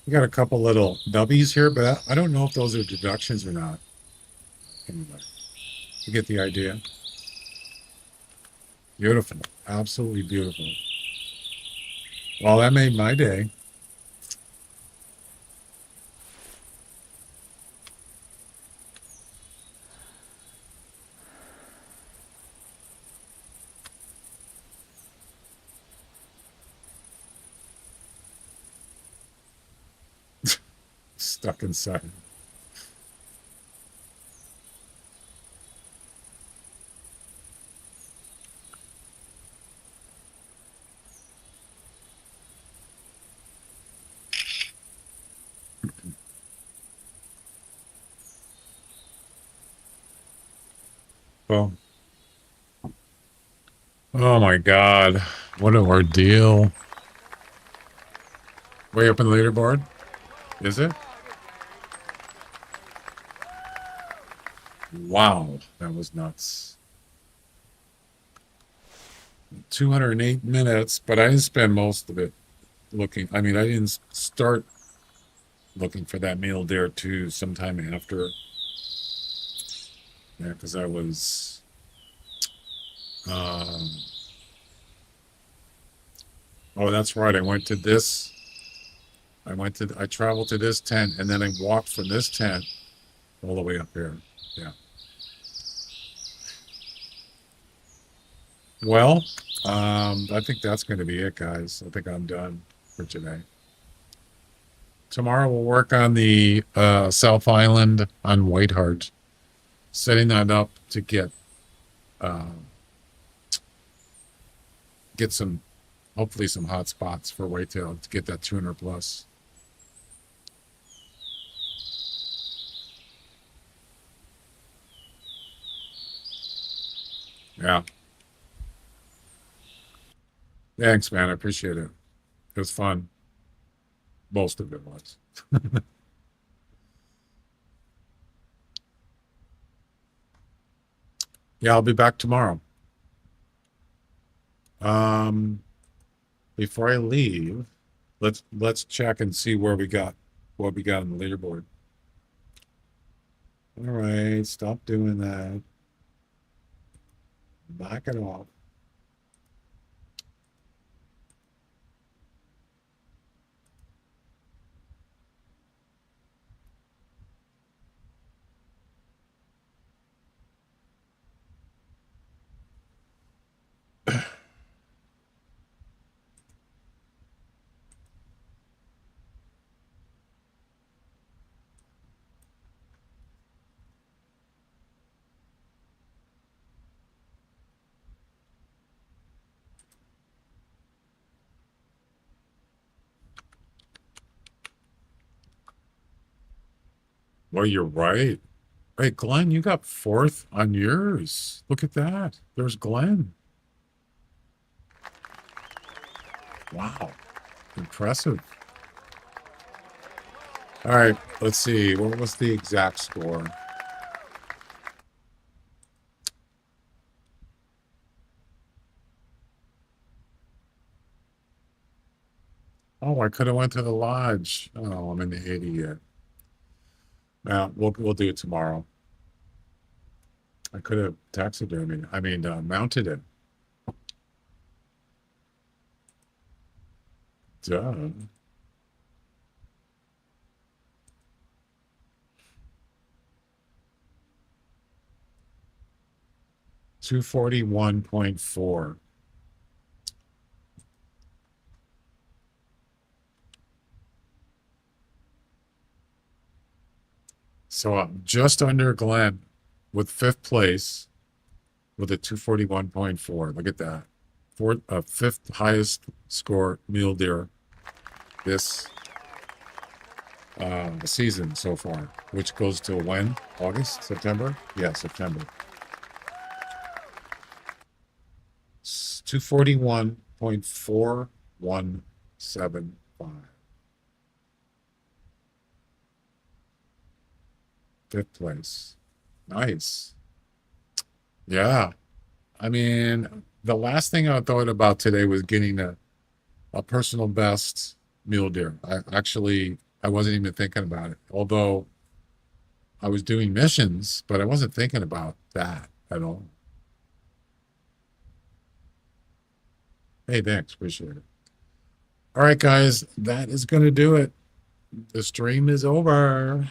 Speaker 2: We got a couple little nubbies here, but I don't know if those are deductions or not. Anyway, you get the idea. Beautiful. Absolutely beautiful. Well, that made my day. Stuck inside. Well, oh my God. What an ordeal. Way up in the leaderboard? Is it? Wow. That was nuts. 208 minutes, but I didn't spend most of it looking. I mean, I didn't start looking for that mule deer too sometime after. Yeah, because I was oh, that's right. I traveled to this tent and then I walked from this tent all the way up here. Yeah. Well, I think that's going to be it, guys. I think I'm done for today. Tomorrow we'll work on the South Island on Whitehart, setting that up to get some, hopefully some hot spots for whitetail to get that 200 plus. Yeah. Thanks, man. I appreciate it. It was fun. Most of it was. Yeah, I'll be back tomorrow. Before I leave, let's check and see what we got on the leaderboard. All right, stop doing that. Knock it off. Well, you're right. Hey, Glenn, you got 4th on yours. Look at that. There's Glenn. Wow. Impressive. All right, let's see. What was the exact score? Oh, I could have went to the lodge. Oh, I'm an idiot. Now we'll do it tomorrow. I could have taxidermied. I mean, mounted it. Duh. $241.4. So I'm just under Glenn with fifth place with a 241.4. Look at that. Fifth highest score mule deer this season so far, which goes to when? August? September? Yeah, September. 241.4175. Fifth place. Nice. Yeah. I mean, the last thing I thought about today was getting a personal best mule deer. I wasn't even thinking about it. Although I was doing missions, but I wasn't thinking about that at all. Hey, thanks. Appreciate it. All right, guys, that is going to do it. The stream is over.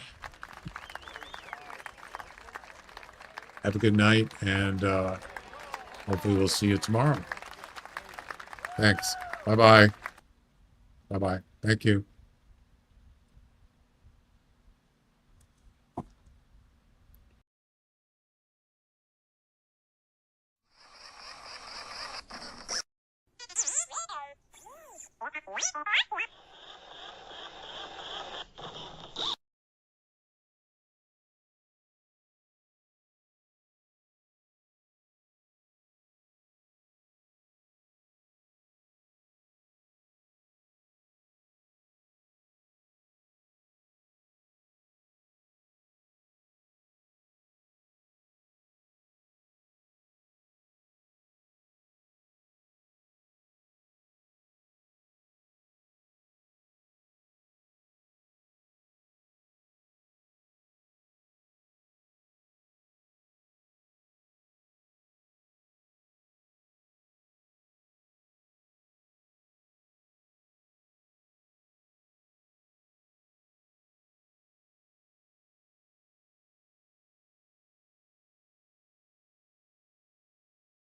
Speaker 2: Have a good night, and hopefully we'll see you tomorrow. Thanks. Bye-bye. Bye-bye. Thank you.
Speaker 9: Wow.